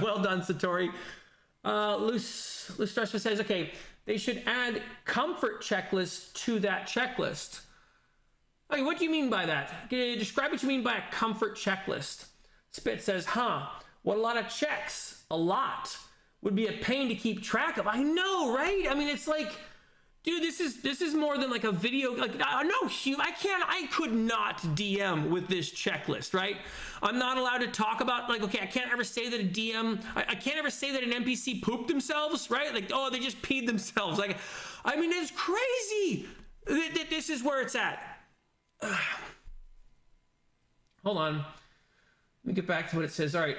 Well done, Satori. Loose Stressor says, okay, they should add comfort checklists to that checklist. Okay, what do you mean by that? Describe what you mean by a comfort checklist. Spit says, what a lot of checks. A lot. Would be a pain to keep track of. I know, right? I mean, it's like, dude, this is more than like a video. Like, I could not DM with this checklist, right? I'm not allowed to talk about, like, okay, I can't ever say that a DM, I can't ever say that an NPC pooped themselves, right? Like, oh, they just peed themselves. Like, I mean, it's crazy. This is where it's at. Hold on. Let me get back to what it says. All right.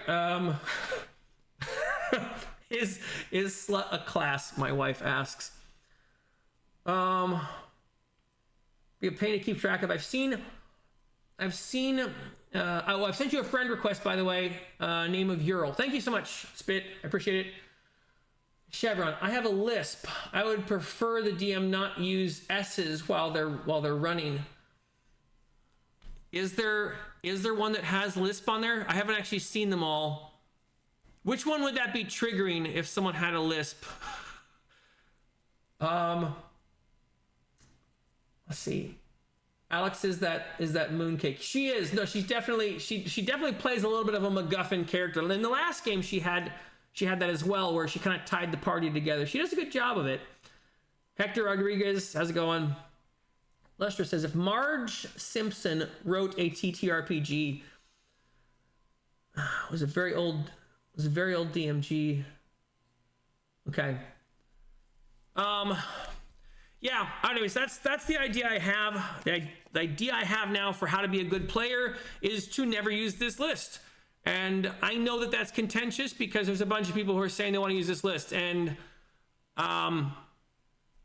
Is slut a class? My wife asks. Be a pain to keep track of. I've sent you a friend request, by the way, name of Ural. Thank you so much, Spit. I appreciate it. Chevron, I have a lisp. I would prefer the DM not use S's while they're running. Is there one that has lisp on there? I haven't actually seen them all. Which one would that be triggering if someone had a lisp? Let's see. Alex is that mooncake. She is. No, she's definitely she definitely plays a little bit of a MacGuffin character. And in the last game she had that as well, where she kind of tied the party together. She does a good job of it. Hector Rodriguez, how's it going? Lester says, if Marge Simpson wrote a TTRPG, it was a very old DMG. Okay. Yeah, anyways, that's the idea I have. The idea I have now for how to be a good player is to never use this list. And I know that that's contentious because there's a bunch of people who are saying they want to use this list. And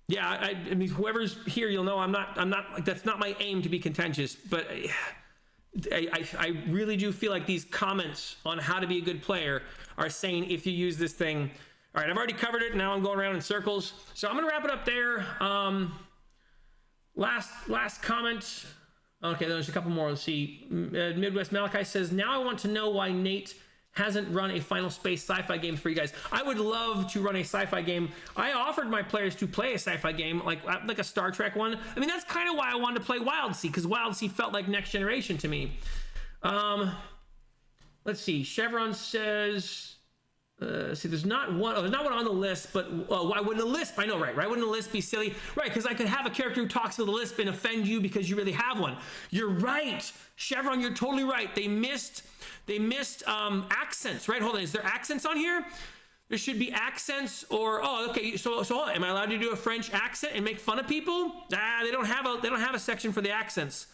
yeah, I mean, whoever's here, you'll know I'm not like, that's not my aim to be contentious, but I really do feel like these comments on how to be a good player are saying if you use this thing. All right, I've already covered it. Now I'm going around in circles. So I'm going to wrap it up there. Last comment. Okay, there's a couple more. Let's see. Midwest Malachi says, now I want to know why Nate hasn't run a Final Space sci-fi game for you guys. I would love to run a sci-fi game. I offered my players to play a sci-fi game, like a Star Trek one. I mean, that's kind of why I wanted to play Wild Sea, because Wild Sea felt like Next Generation to me. Let's see. Chevron says... see, there's not one on the list, but why wouldn't a lisp? I know, right? Wouldn't a lisp be silly? Right, because I could have a character who talks with a lisp and offend you because you really have one. You're right, Chevron. You're totally right. They missed accents. Right? Hold on. Is there accents on here? There should be accents, or okay. So am I allowed to do a French accent and make fun of people? They don't have a section for the accents.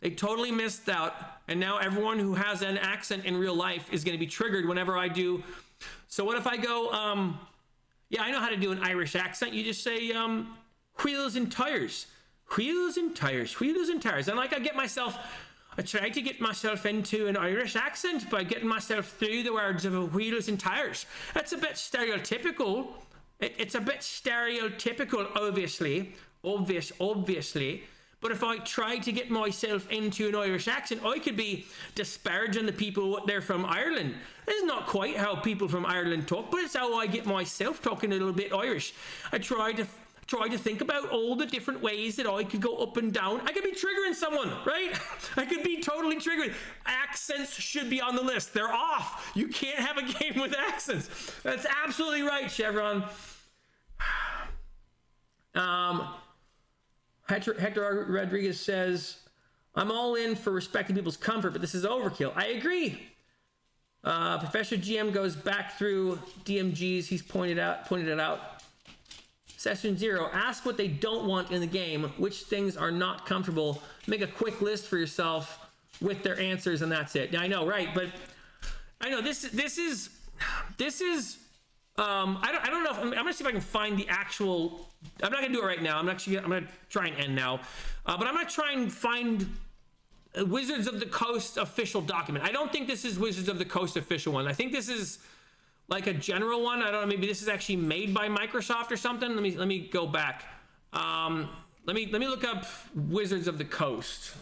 They totally missed out, and now everyone who has an accent in real life is going to be triggered whenever I do. So what if I go, yeah, I know how to do an Irish accent. You just say, wheels and tires, wheels and tires, wheels and tires. And like I try to get myself into an Irish accent by getting myself through the words of wheels and tires. That's a bit stereotypical. It's a bit stereotypical, obviously. But if I try to get myself into an Irish accent, I could be disparaging the people they're from Ireland. This is not quite how people from Ireland talk, but it's how I get myself talking a little bit Irish. I try to try to think about all the different ways that I could go up and down. I could be triggering someone, right? I could be totally triggering. Accents should be on the list. They're off. You can't have a game with accents. That's absolutely right, Chevron. Hector Rodriguez says, I'm all in for respecting people's comfort, but this is overkill. I agree. Professor GM goes back through DMGs. He's pointed it out. Session 0, ask what they don't want in the game, which things are not comfortable. Make a quick list for yourself with their answers, and that's it. Now, I know, right? But I know this is I don't know if I'm gonna see if I can find the actual. I'm not gonna do it right now. I'm gonna try and end now, but I'm gonna try and find Wizards of the Coast official document. I don't think this is Wizards of the Coast official one. I think this is like a general one. I don't know. Maybe this is actually made by Microsoft or something. Let me go back. Let me look up Wizards of the Coast.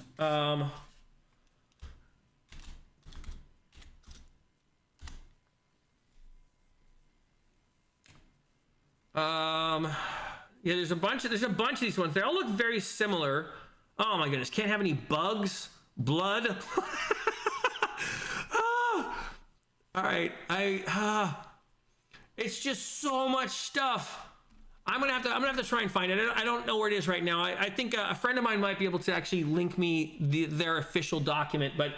Yeah, there's a bunch of these ones. They all look very similar. Oh my goodness, can't have any bugs, blood. All right, it's just so much stuff. I'm gonna have to try and find it. I don't know where it is right now. I think a friend of mine might be able to actually link me their official document. But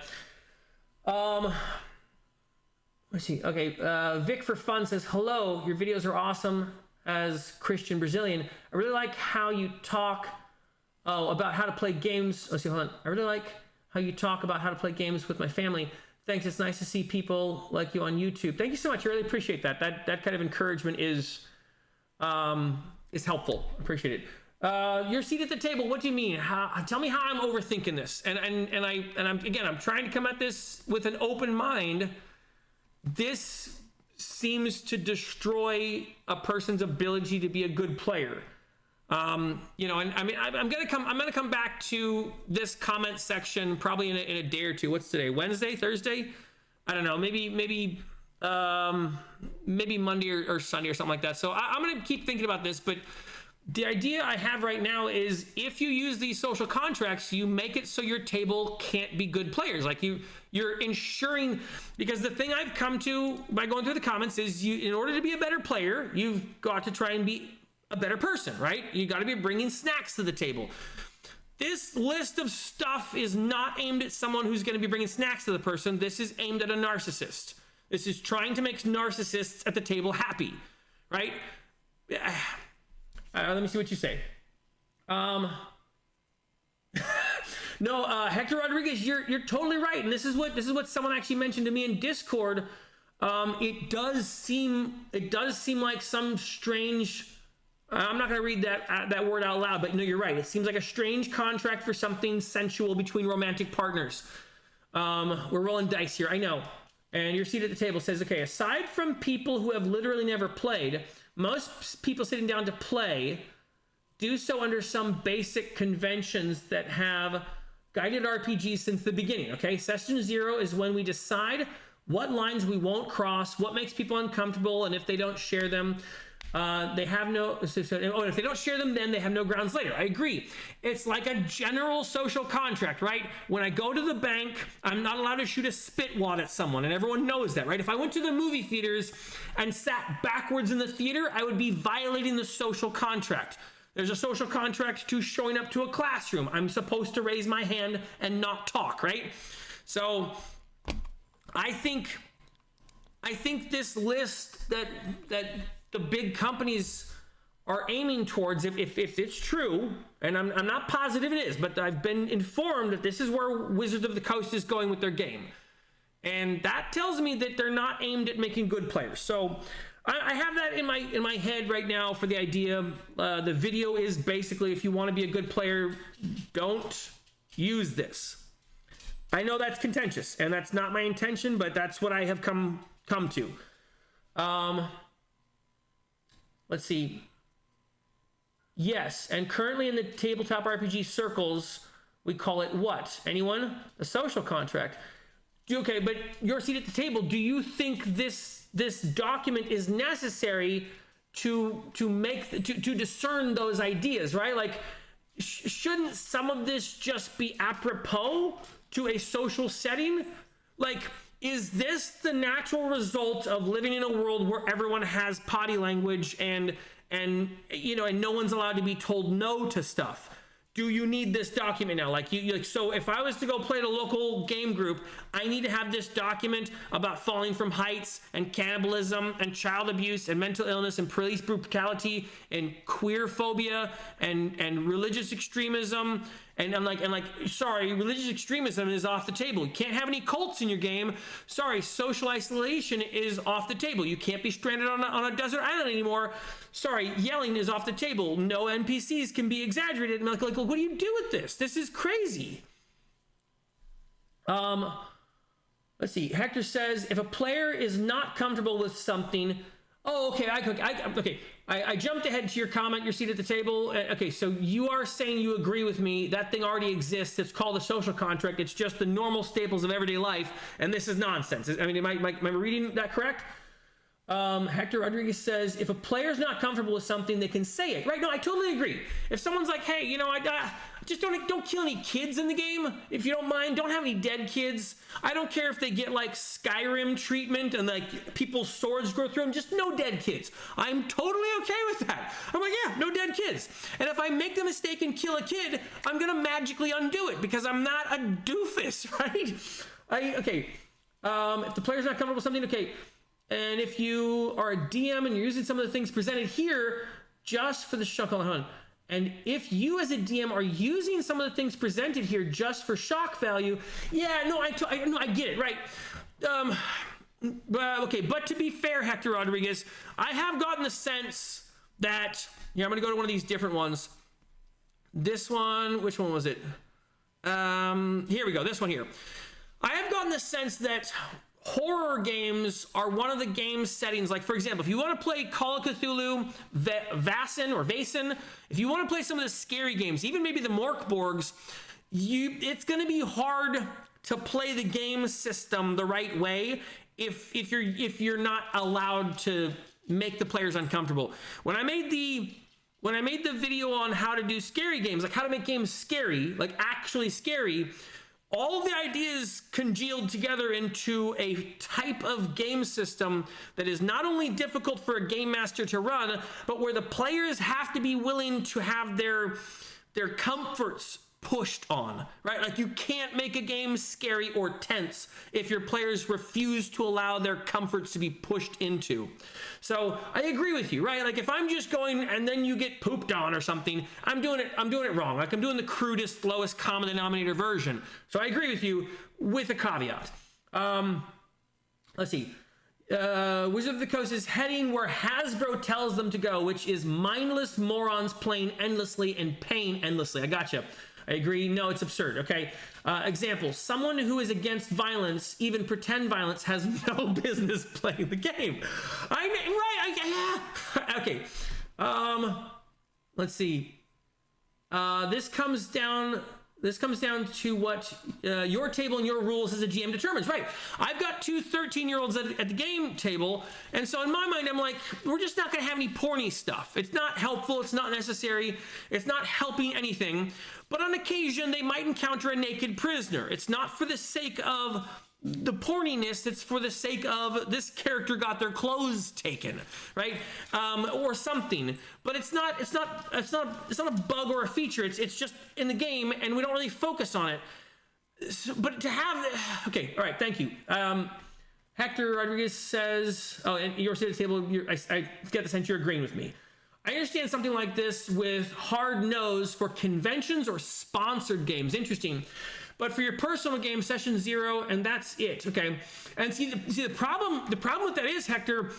let's see. Okay, Vic for Fun says, hello, your videos are awesome. As Christian Brazilian, I really like how you talk about how to play games. Let's see, hold on. I really like how you talk about how to play games with my family. Thanks. It's nice to see people like you on YouTube. Thank you so much. I really appreciate that. That kind of encouragement is helpful. Appreciate it. Your seat at the table. What do you mean? Tell me how I'm overthinking this. And I'm trying to come at this with an open mind. This seems to destroy a person's ability to be a good player. And I mean, I'm gonna come back to this comment section probably in a day or two. What's today? Wednesday, Thursday? I don't know. Maybe Monday or Sunday or something like that. So I'm gonna keep thinking about this. But the idea I have right now is if you use these social contracts, you make it so your table can't be good players. Like you're ensuring, because the thing I've come to by going through the comments is in order to be a better player, you've got to try and be a better person, right? You got to be bringing snacks to the table. This list of stuff is not aimed at someone who's going to be bringing snacks to the person. This is aimed at a narcissist. This is trying to make narcissists at the table happy, right? Let me see what you say. No, Hector Rodriguez, you're totally right, and this is what someone actually mentioned to me in Discord. It does seem like some strange. I'm not going to read that word out loud, but no, you're right. It seems like a strange contract for something sensual between romantic partners. We're rolling dice here, I know. And your seat at the table says, okay, aside from people who have literally never played, most people sitting down to play do so under some basic conventions that have guided RPGs since the beginning, okay? Session 0 is when we decide what lines we won't cross, what makes people uncomfortable, and if they don't share them, they have no, if they don't share them, then they have no grounds later. I agree. It's like a general social contract, right? When I go to the bank, I'm not allowed to shoot a spit wad at someone, and everyone knows that, right? If I went to the movie theaters and sat backwards in the theater, I would be violating the social contract. There's a social contract to showing up to a classroom. I'm supposed to raise my hand and not talk, right? So I think this list that the big companies are aiming towards, if it's true, and I'm not positive it is, but I've been informed that this is where Wizards of the Coast is going with their game. And that tells me that they're not aimed at making good players. So I have that in my head right now for the idea. The video is basically, if you want to be a good player, don't use this. I know that's contentious, and that's not my intention, but that's what I have come to. Let's see. Yes, and currently in the tabletop RPG circles, we call it what? Anyone? A social contract. Okay, but your seat at the table, do you think this document is necessary to discern those ideas, right? Like, shouldn't some of this just be apropos to a social setting? Like, is this the natural result of living in a world where everyone has potty language and no one's allowed to be told no to stuff? Do you need this document now? So if I was to go play at a local game group, I need to have this document about falling from heights and cannibalism and child abuse and mental illness and police brutality and queer phobia and religious extremism. And I'm like, sorry, religious extremism is off the table. You can't have any cults in your game. Sorry, social isolation is off the table. You can't be stranded on a desert island anymore. Sorry, yelling is off the table. No NPCs can be exaggerated. And like, what do you do with this? This is crazy. Let's see. Hector says, if a player is not comfortable with something, okay, I jumped ahead to your comment, your seat at the table. Okay, so you are saying you agree with me. That thing already exists. It's called a social contract. It's just the normal staples of everyday life, and this is nonsense. I mean, am I reading that correct? Hector Rodriguez says, if a player's not comfortable with something, they can say it. Right? No, I totally agree. If someone's like, hey, I just don't kill any kids in the game, if you don't mind. Don't have any dead kids. I don't care if they get like Skyrim treatment and like people's swords grow through them. Just no dead kids. I'm totally okay with that. I'm like, yeah, no dead kids. And if I make the mistake and kill a kid, I'm gonna magically undo it because I'm not a doofus, right? If the player's not comfortable with something, okay. And if you are a DM and you're using some of the things presented here just for the shock value, and if you as a DM are using some of the things presented here just for shock value, yeah, no, I get it, right? But to be fair, Hector Rodriguez, I have gotten the sense that, I'm going to go to one of these different ones. This one, which one was it? Here we go, this one here. I have gotten the sense that horror games are one of the game settings. Like, for example, if you want to play Call of Cthulhu, Vaesen, if you want to play some of the scary games, even maybe the Morkborgs, it's going to be hard to play the game system the right way if you're not allowed to make the players uncomfortable. When I made the video on how to do scary games, like how to make games scary, like actually scary, all of the ideas congealed together into a type of game system that is not only difficult for a game master to run, but where the players have to be willing to have their comforts pushed on, right? Like, you can't make a game scary or tense if your players refuse to allow their comforts to be pushed into. So I agree with you, right? Like, if I'm just going and then you get pooped on or something, I'm doing it wrong. Like, I'm doing the crudest, lowest common denominator version. So I agree with you with a caveat. Let's see. Wizard of the Coast is heading where Hasbro tells them to go, which is mindless morons playing endlessly and paying endlessly. I gotcha. I agree. No, it's absurd. Okay. Example, someone who is against violence, even pretend violence, has no business playing the game. Okay. Let's see. This comes down to what your table and your rules as a GM determines. Right. I've got two 13-year-olds at the game table. And so in my mind, I'm like, we're just not going to have any porny stuff. It's not helpful. It's not necessary. It's not helping anything. But on occasion, they might encounter a naked prisoner. It's not for the sake of the porniness, it's for the sake of this character got their clothes taken, right? Or something. But it's not a bug or a feature. It's just in the game, and we don't really focus on it. But to have, okay, all right, thank you. Hector Rodriguez says, oh, and your seat at the table, I get the sense you're agreeing with me. I understand something like this with hard nose for conventions or sponsored games. Interesting. But for your personal game, session 0, and that's it. Okay. And see the problem with that is, Hector,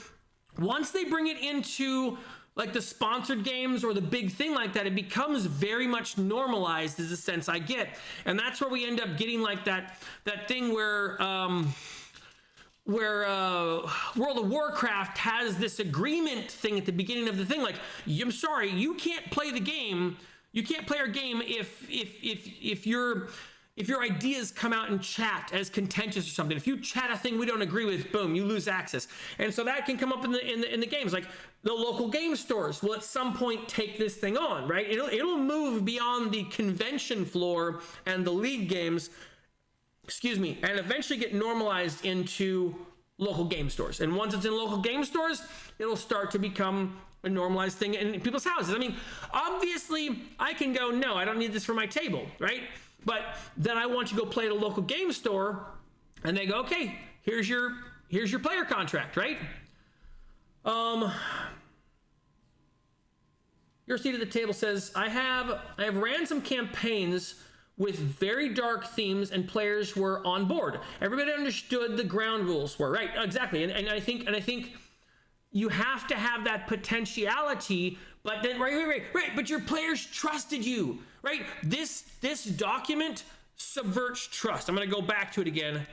once they bring it into like the sponsored games or the big thing like that, it becomes very much normalized, is the sense I get. And that's where we end up getting like that thing where World of Warcraft has this agreement thing at the beginning of the thing, like, I'm sorry, you can't play the game, you can't play our game if if your ideas come out in chat as contentious or something, if you chat a thing we don't agree with, boom, you lose access. And so that can come up in the games. Like the local game stores will at some point take this thing on, right? It'll move beyond the convention floor and the league games, and eventually get normalized into local game stores. And once it's in local game stores, it'll start to become a normalized thing in people's houses. I mean, obviously I can go, no, I don't need this for my table, right? But then I want you to go play at a local game store, and they go, okay, here's your player contract, right? Your seat at the table says, I have ran some campaigns with very dark themes, and players were on board. Everybody understood the ground rules were, right? Exactly. And I think you have to have that potentiality, but then right. But your players trusted you, right? This document subverts trust. I'm going to go back to it again.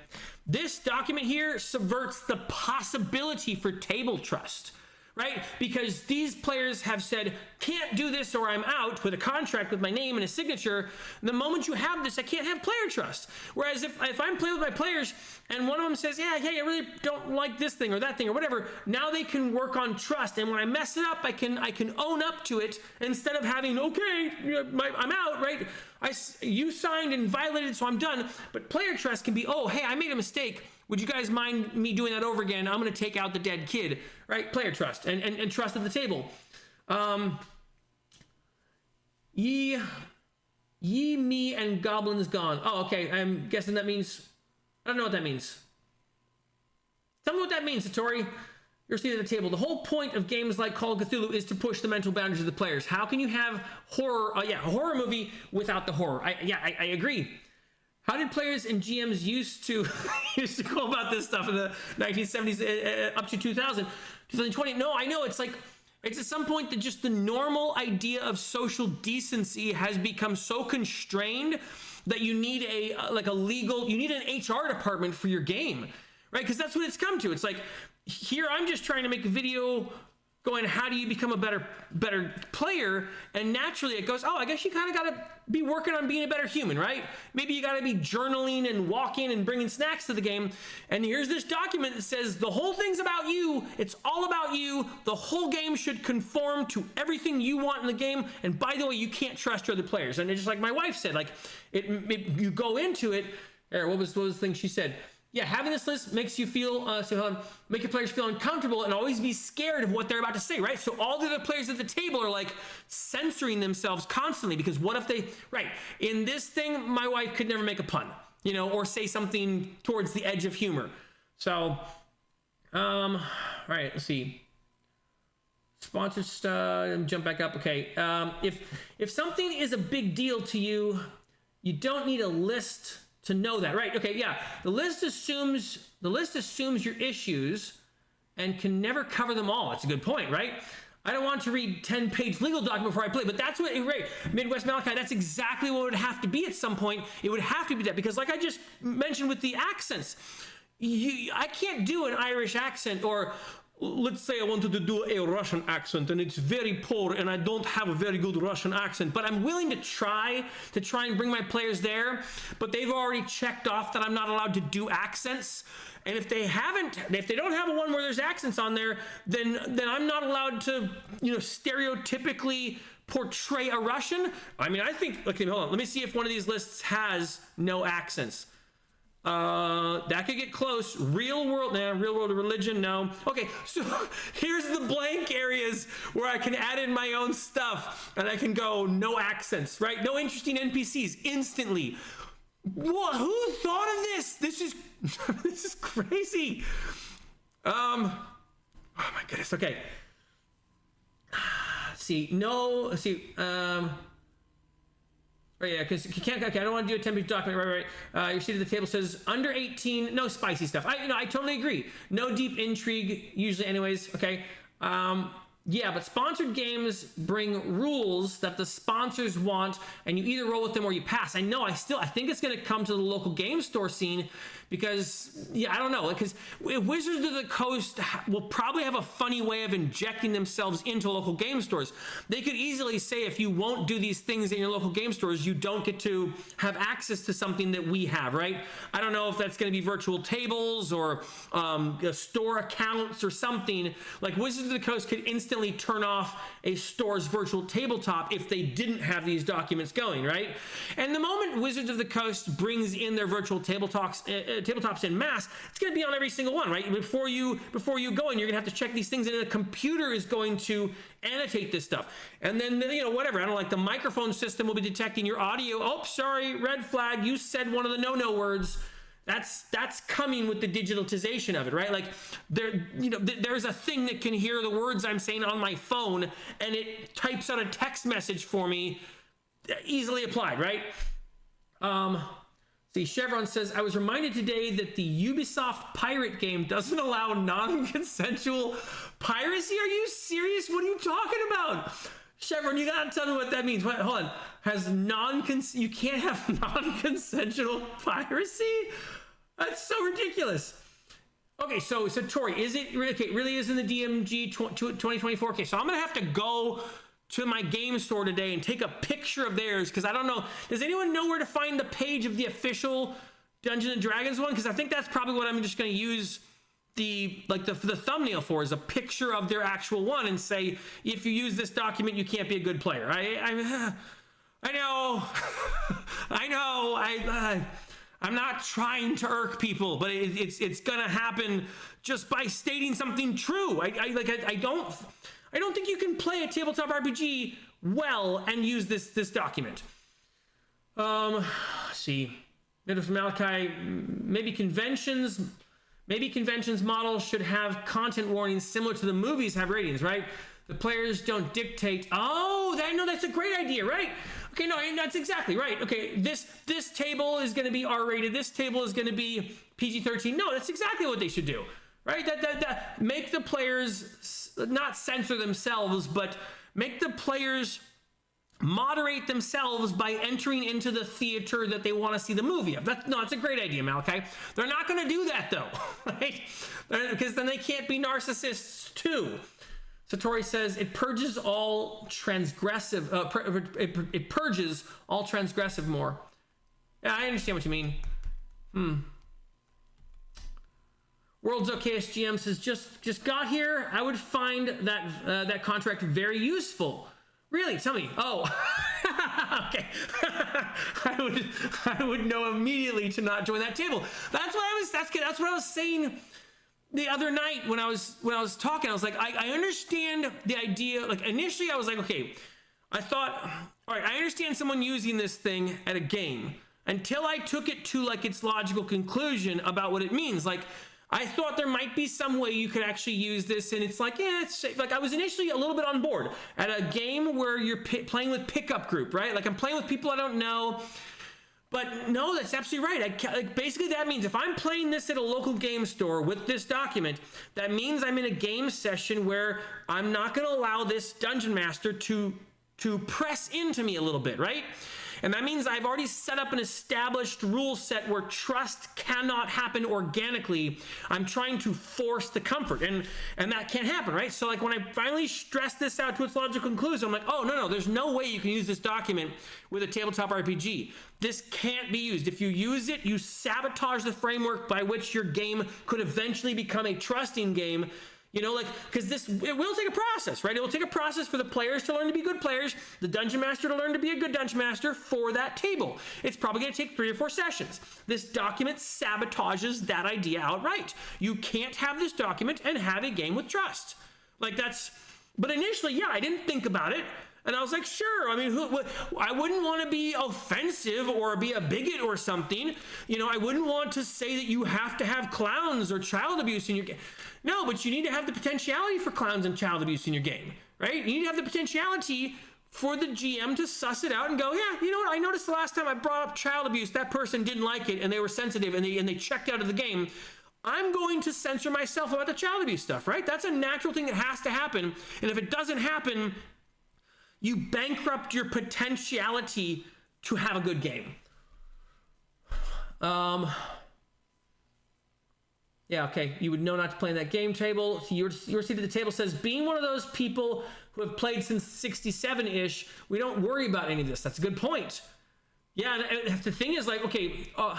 This document here subverts the possibility for table trust, right? Because these players have said, can't do this or I'm out, with a contract with my name and a signature. The moment you have this, I can't have player trust. Whereas if I'm playing with my players and one of them says, yeah, I really don't like this thing or that thing or whatever, now they can work on trust. And when I mess it up, I can own up to it instead of having, okay, I'm out, right? You signed and violated, so I'm done. But player trust can be, oh, hey, I made a mistake. Would you guys mind me doing that over again? I'm going to take out the dead kid, right? Player trust and trust at the table. Ye, me, and goblins gone. Oh, okay. I'm guessing that means, I don't know what that means. Tell me what that means, Satori. You're seated at the table. The whole point of games like Call of Cthulhu is to push the mental boundaries of the players. How can you have horror, a horror movie without the horror? I agree. How did players and GMs used to go about this stuff in the 1970s up to 2020? No, I know it's at some point that just the normal idea of social decency has become so constrained that you need you need an HR department for your game, right? Because that's what it's come to. It's like, here I'm just trying to make a video going, how do you become a better player? And naturally it goes, oh, I guess you kind of got to be working on being a better human, right? Maybe you got to be journaling and walking and bringing snacks to the game. And here's this document that says the whole thing's about you. It's all about you. The whole game should conform to everything you want in the game. And by the way, you can't trust your other players. And it's just like my wife said, like you go into it. What was the thing she said? Yeah, having this list makes you feel, make your players feel uncomfortable and always be scared of what they're about to say, right? So all the other players at the table are like censoring themselves constantly because what if they, right? In this thing, my wife could never make a pun, or say something towards the edge of humor. So, all right, let's see. Sponsored stuff, jump back up. Okay, if something is a big deal to you, you don't need a list to know that, right? Okay, yeah. The list assumes your issues and can never cover them all. That's a good point, right? I don't want to read 10-page legal document before I play, but that's what, right? Midwest Malachi, that's exactly what it would have to be at some point. It would have to be that because, like I just mentioned with the accents, I can't do an Irish accent, or let's say I wanted to do a Russian accent and it's very poor and I don't have a very good Russian accent, but I'm willing to try and bring my players there, but they've already checked off that I'm not allowed to do accents. And if they don't have a one where there's accents on there, then I'm not allowed to, stereotypically portray a Russian. I mean, I think, okay, hold on. Let me see if one of these lists has no accents. That could get close. Real world of religion, no. Okay, so here's the blank areas where I can add in my own stuff and I can go no accents, right? No interesting NPCs instantly. What? Who thought of this? This is crazy. Oh my goodness. Okay. Oh yeah, because you can't. Okay, I don't want to do a 10-page document. Right. Your seat at the table says under 18, no spicy stuff. I totally agree. No deep intrigue usually, anyways. Okay. Yeah, but sponsored games bring rules that the sponsors want, and you either roll with them or you pass. I think it's going to come to the local game store scene because yeah, I don't know, because Wizards of the Coast will probably have a funny way of injecting themselves into local game stores. They could easily say, if you won't do these things in your local game stores, you don't get to have access to something that we have, right? I don't know if that's going to be virtual tables or store accounts or something. Like Wizards of the Coast could instantly turn off a store's virtual tabletop if they didn't have these documents going, right? And the moment Wizards of the Coast brings in their virtual tabletops in mass, it's going to be on every single one, right? Before you go in, you're going to have to check these things, and the computer is going to annotate this stuff. And then, you know, whatever, I don't know, like the microphone system will be detecting your audio. Oh, sorry, red flag, you said one of the no-no words. That's coming with the digitalization of it, right? Like there's a thing that can hear the words I'm saying on my phone, and it types out a text message for me, easily applied, right? See, Chevron says, I was reminded today that the Ubisoft pirate game doesn't allow non-consensual piracy. Are you serious? What are you talking about? Chevron, you gotta tell me what that means. Hold on. You can't have non-consensual piracy? That's so ridiculous. Okay, so Tori, is it really is in the DMG 2024? Okay, so I'm gonna have to go to my game store today and take a picture of theirs, because I don't know. Does anyone know where to find the page of the official Dungeons and Dragons one? Because I think that's probably what I'm just going to use the thumbnail for, is a picture of their actual one, and say, if you use this document, you can't be a good player. I know, I know. I'm not trying to irk people, but it's gonna happen just by stating something true. I don't think you can play a tabletop RPG well and use this document. Let's see. From Malachi, maybe conventions models should have content warnings similar to the movies have ratings, right? The players don't dictate. Oh, that's a great idea, right? Okay, no, that's exactly right. Okay, this table is going to be R-rated. This table is going to be PG-13. No, that's exactly what they should do, right? That make the players not censor themselves, but make the players moderate themselves by entering into the theater that they want to see the movie of. It's a great idea, Malachi. They're not going to do that though, right? Because then they can't be narcissists too. Satori says it purges all transgressive. It purges all transgressive more. Yeah, I understand what you mean. World's OKS GM says just got here. I would find that contract very useful. Really? Tell me. Oh, okay. I would know immediately to not join that table. That's what I was saying the other night when I was talking. I was like, I understand the idea. Like initially I was like, okay, I thought, all right, I understand someone using this thing at a game, until I took it to like its logical conclusion about what it means. Like I thought there might be some way you could actually use this, and it's like, yeah, it's safe. Like I was initially a little bit on board at a game where you're playing with pickup group, right? Like I'm playing with people I don't know. But no, that's absolutely right. Basically, that means if I'm playing this at a local game store with this document, that means I'm in a game session where I'm not going to allow this dungeon master to press into me a little bit, right? And that means I've already set up an established rule set where trust cannot happen organically. I'm trying to force the comfort, and that can't happen, right? So like when I finally stress this out to its logical conclusion, I'm like, oh, no, there's no way you can use this document with a tabletop RPG. This can't be used. If you use it, you sabotage the framework by which your game could eventually become a trusting game. You know, like, because it will take a process, right? It will take a process for the players to learn to be good players, the dungeon master to learn to be a good dungeon master for that table. It's probably going to take 3 or 4 sessions. This document sabotages that idea outright. You can't have this document and have a game with trust. Like but initially, yeah, I didn't think about it. And I was like, sure. I mean, I wouldn't want to be offensive or be a bigot or something. You know, I wouldn't want to say that you have to have clowns or child abuse in your game. No, but you need to have the potentiality for clowns and child abuse in your game, right? You need to have the potentiality for the GM to suss it out and go, yeah, you know what? I noticed the last time I brought up child abuse, that person didn't like it and they were sensitive and they checked out of the game. I'm going to censor myself about the child abuse stuff, right? That's a natural thing that has to happen. And if it doesn't happen, you bankrupt your potentiality to have a good game. Yeah, okay. You would know not to play in that game table. Your seat at the table says, being one of those people who have played since 67-ish, we don't worry about any of this. That's a good point. Yeah, and the thing is, like, okay, well,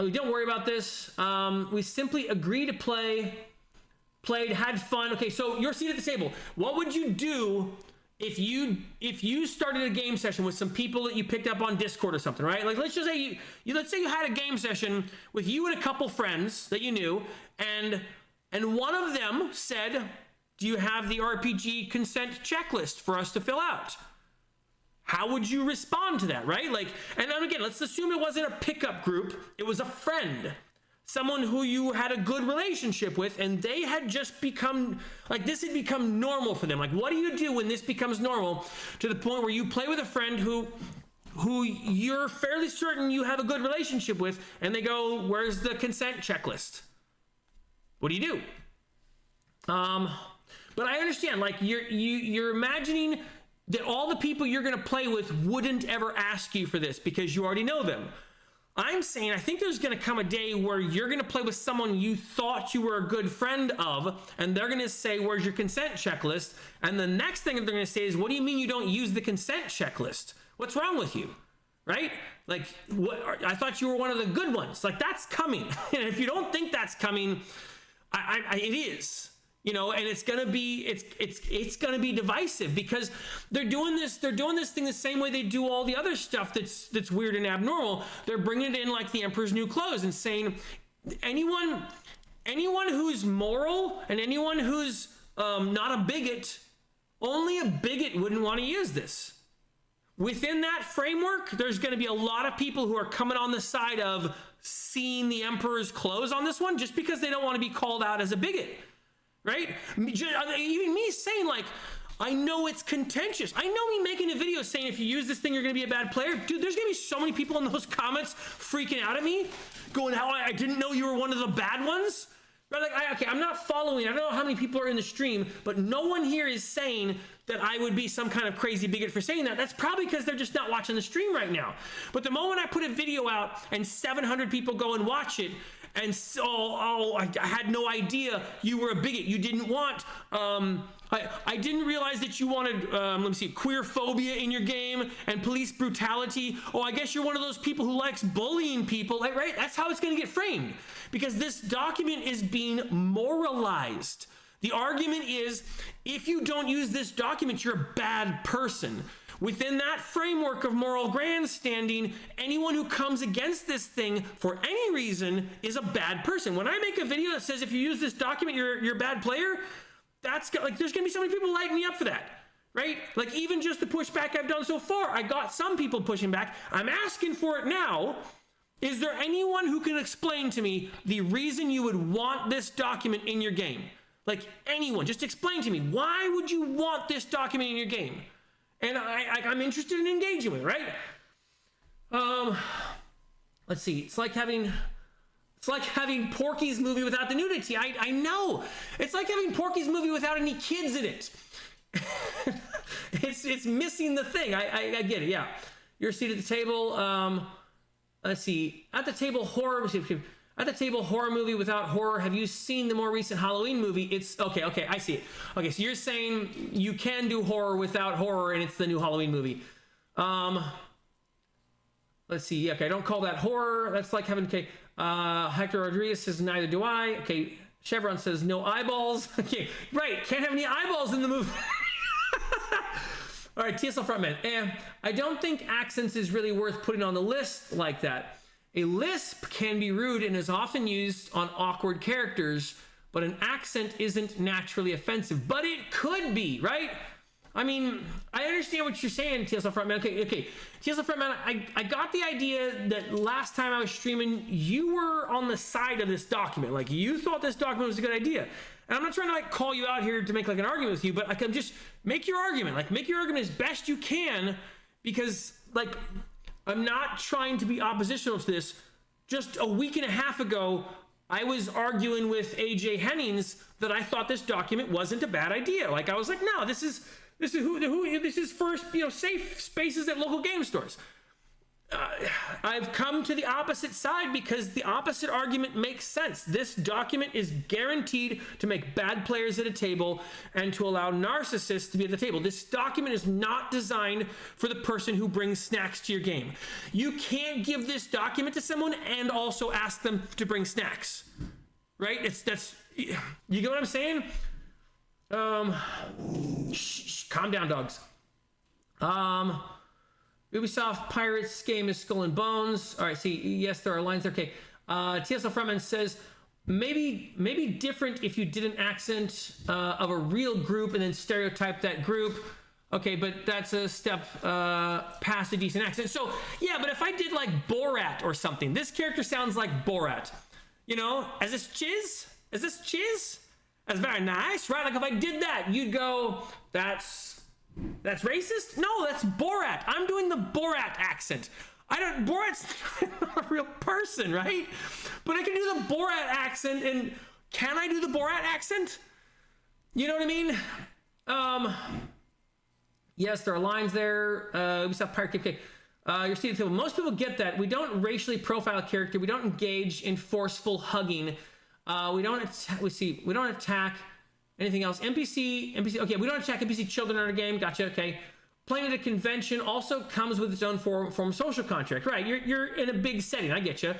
we don't worry about this. We simply agree to play, played, had fun. Okay, so your seat at the table. What would you do if you started a game session with some people that you picked up on Discord or something, right? Like, let's just say let's say you had a game session with you and a couple friends that you knew, and one of them said, do you have the RPG consent checklist for us to fill out? How would you respond to that, right? Like, and then again, let's assume it wasn't a pickup group, it was a friend. Someone who you had a good relationship with, and they had just become, like, this had become normal for them. Like, what do you do when this becomes normal to the point where you play with a friend who you're fairly certain you have a good relationship with, and they go, where's the consent checklist? What do you do? But I understand, like, you're imagining that all the people you're going to play with wouldn't ever ask you for this because you already know them. I'm saying I think there's going to come a day where you're going to play with someone you thought you were a good friend of, and they're going to say, where's your consent checklist? And the next thing that they're going to say is, what do you mean you don't use the consent checklist? What's wrong with you? Right? Like, what? I thought you were one of the good ones. Like, that's coming. And if you don't think that's coming, it is. You know, and it's gonna be gonna be divisive because they're doing this thing the same way they do all the other stuff that's weird and abnormal. They're bringing it in like the Emperor's New Clothes and saying anyone who's moral and anyone who's not a bigot, only a bigot wouldn't want to use this. Within that framework, there's going to be a lot of people who are coming on the side of seeing the Emperor's clothes on this one just because they don't want to be called out as a bigot. Right? Even me saying, like, I know it's contentious. I know me making a video saying if you use this thing, you're going to be a bad player. Dude, there's going to be so many people in those comments freaking out at me, going, how I didn't know you were one of the bad ones. Right? Like, okay, I'm not following. I don't know how many people are in the stream, but no one here is saying that I would be some kind of crazy bigot for saying that. That's probably because they're just not watching the stream right now. But the moment I put a video out and 700 people go and watch it, and so, I had no idea you were a bigot. You didn't want, I didn't realize that you wanted, let me see, queer phobia in your game and police brutality. Oh, I guess you're one of those people who likes bullying people, right? That's how it's going to get framed because this document is being moralized. The argument is, if you don't use this document, you're a bad person. Within that framework of moral grandstanding, anyone who comes against this thing for any reason is a bad person. When I make a video that says if you use this document, you're a bad player, that's like there's gonna be so many people lighting me up for that, right? Like even just the pushback I've done so far, I got some people pushing back. I'm asking for it now. Is there anyone who can explain to me the reason you would want this document in your game? Like anyone, just explain to me, why would you want this document in your game? And I'm interested in engaging with it, right? Let's see. It's like having Porky's movie without the nudity. I know. It's like having Porky's movie without any kids in it. It's missing the thing. I get it. Yeah. Your seat at the table. Let's see. At the table horror. At the table horror movie without horror. Have you seen the more recent Halloween movie? It's okay. I see it. Okay, so you're saying you can do horror without horror, and it's the new Halloween movie. Let's see. Okay, don't call that horror. That's like having. Okay, Hector Rodriguez says neither do I. Okay, Chevron says no eyeballs. Okay, right. Can't have any eyeballs in the movie. All right, TSL Frontman. I don't think accents is really worth putting on the list like that. A lisp can be rude and is often used on awkward characters, but an accent isn't naturally offensive. But it could be, right? I mean, I understand what you're saying, TSL Frontman. Okay. TSL Frontman, I got the idea that last time I was streaming, you were on the side of this document. Like, you thought this document was a good idea. And I'm not trying to, like, call you out here to make, like, an argument with you, but I can just make your argument. Like, make your argument as best you can because, like, I'm not trying to be oppositional to this. Just a week and a half ago, I was arguing with AJ Hennings that I thought this document wasn't a bad idea. Like I was like, no, this is for safe spaces at local game stores. I've come to the opposite side because the opposite argument makes sense. This document is guaranteed to make bad players at a table and to allow narcissists to be at the table. This document is not designed for the person who brings snacks to your game. You can't give this document to someone and also ask them to bring snacks, right? You get what I'm saying? Calm down, dogs. Ubisoft Pirates game is Skull and Bones. All right, see, yes, there are lines there. Okay. TSL Frontman says, maybe different if you did an accent of a real group and then stereotype that group. Okay, but that's a step past a decent accent. So, yeah, but if I did like Borat or something, this character sounds like Borat. You know, is this Chiz? Is this Chiz? That's very nice, right? Like if I did that, you'd go, that's racist? No, that's Borat. I'm doing the Borat accent. Borat's not a real person, right? But I can do the Borat accent, and can I do the Borat accent? You know what I mean? Yes, there are lines there. Ubisoft Pirate okay. You're seeing the table. Most people get that. We don't racially profile a character. We don't engage in forceful hugging. We don't attack anything else. NPC. Okay, we don't attack NPC children in our game. Gotcha. Okay. Playing at a convention also comes with its own form of social contract. Right. You're in a big setting. I get you.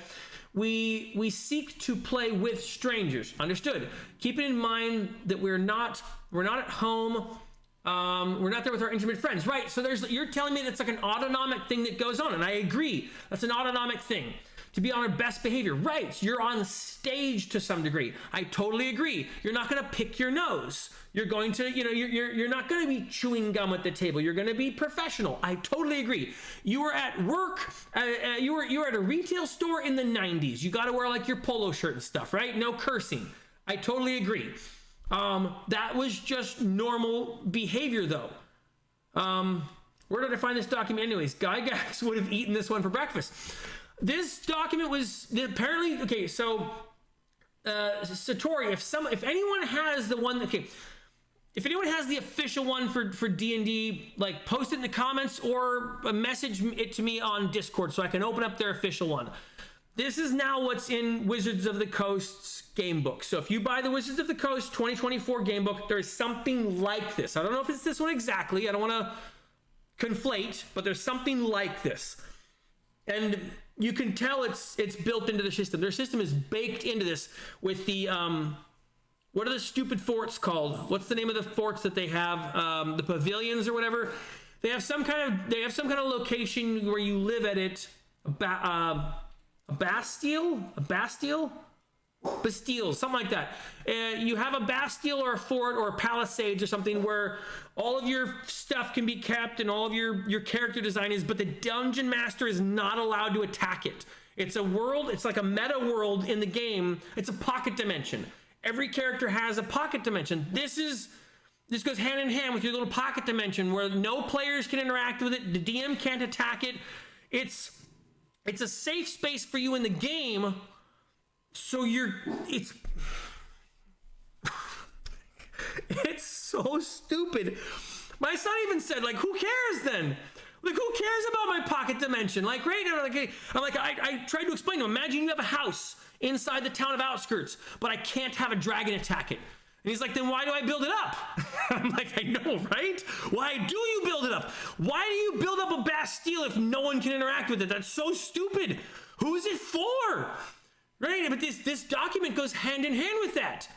We seek to play with strangers. Understood. Keeping in mind that we're not at home. We're not there with our intimate friends. Right. So you're telling me that's like an autonomic thing that goes on, and I agree. That's an autonomic thing. To be on our best behavior. Right. You're on stage to some degree. I totally agree. You're not going to pick your nose. You're going to, you're not going to be chewing gum at the table. You're going to be professional. I totally agree. You were at work. You were at a retail store in the 90s. You got to wear like your polo shirt and stuff, right? No cursing. I totally agree. That was just normal behavior though. Where did I find this document anyways? Gygax would have eaten this one for breakfast. This document was apparently okay. So, Satori, if anyone has the one, okay, if anyone has the official one for D&D, like post it in the comments or message it to me on Discord so I can open up their official one. This is now what's in Wizards of the Coast's game book. So if you buy the Wizards of the Coast 2024 game book, there is something like this. I don't know if it's this one exactly. I don't want to conflate, but there's something like this, and you can tell it's built into the system. Their system is baked into this with the what are the stupid forts called? What's the name of the forts that they have? The pavilions or whatever. They have some kind of location where you live at it. A bastille, something like that. You have a bastille or a fort or a palisades or something where all of your stuff can be kept and all of your character design is, but the dungeon master is not allowed to attack it. It's a world, it's like a meta world in the game. It's a pocket dimension. Every character has a pocket dimension. This goes hand in hand with your little pocket dimension where no players can interact with it. The DM can't attack it. It's a safe space for you in the game. So it's so stupid. My son even said, like, who cares then? Like, who cares about my pocket dimension? Like, right? I tried to explain to him, imagine you have a house inside the town of outskirts, but I can't have a dragon attack it. And he's like, then why do I build it up? I'm like, I know, right? Why do you build it up? Why do you build up a bastille if no one can interact with it? That's so stupid. Who is it for? Right? But this document goes hand in hand with that.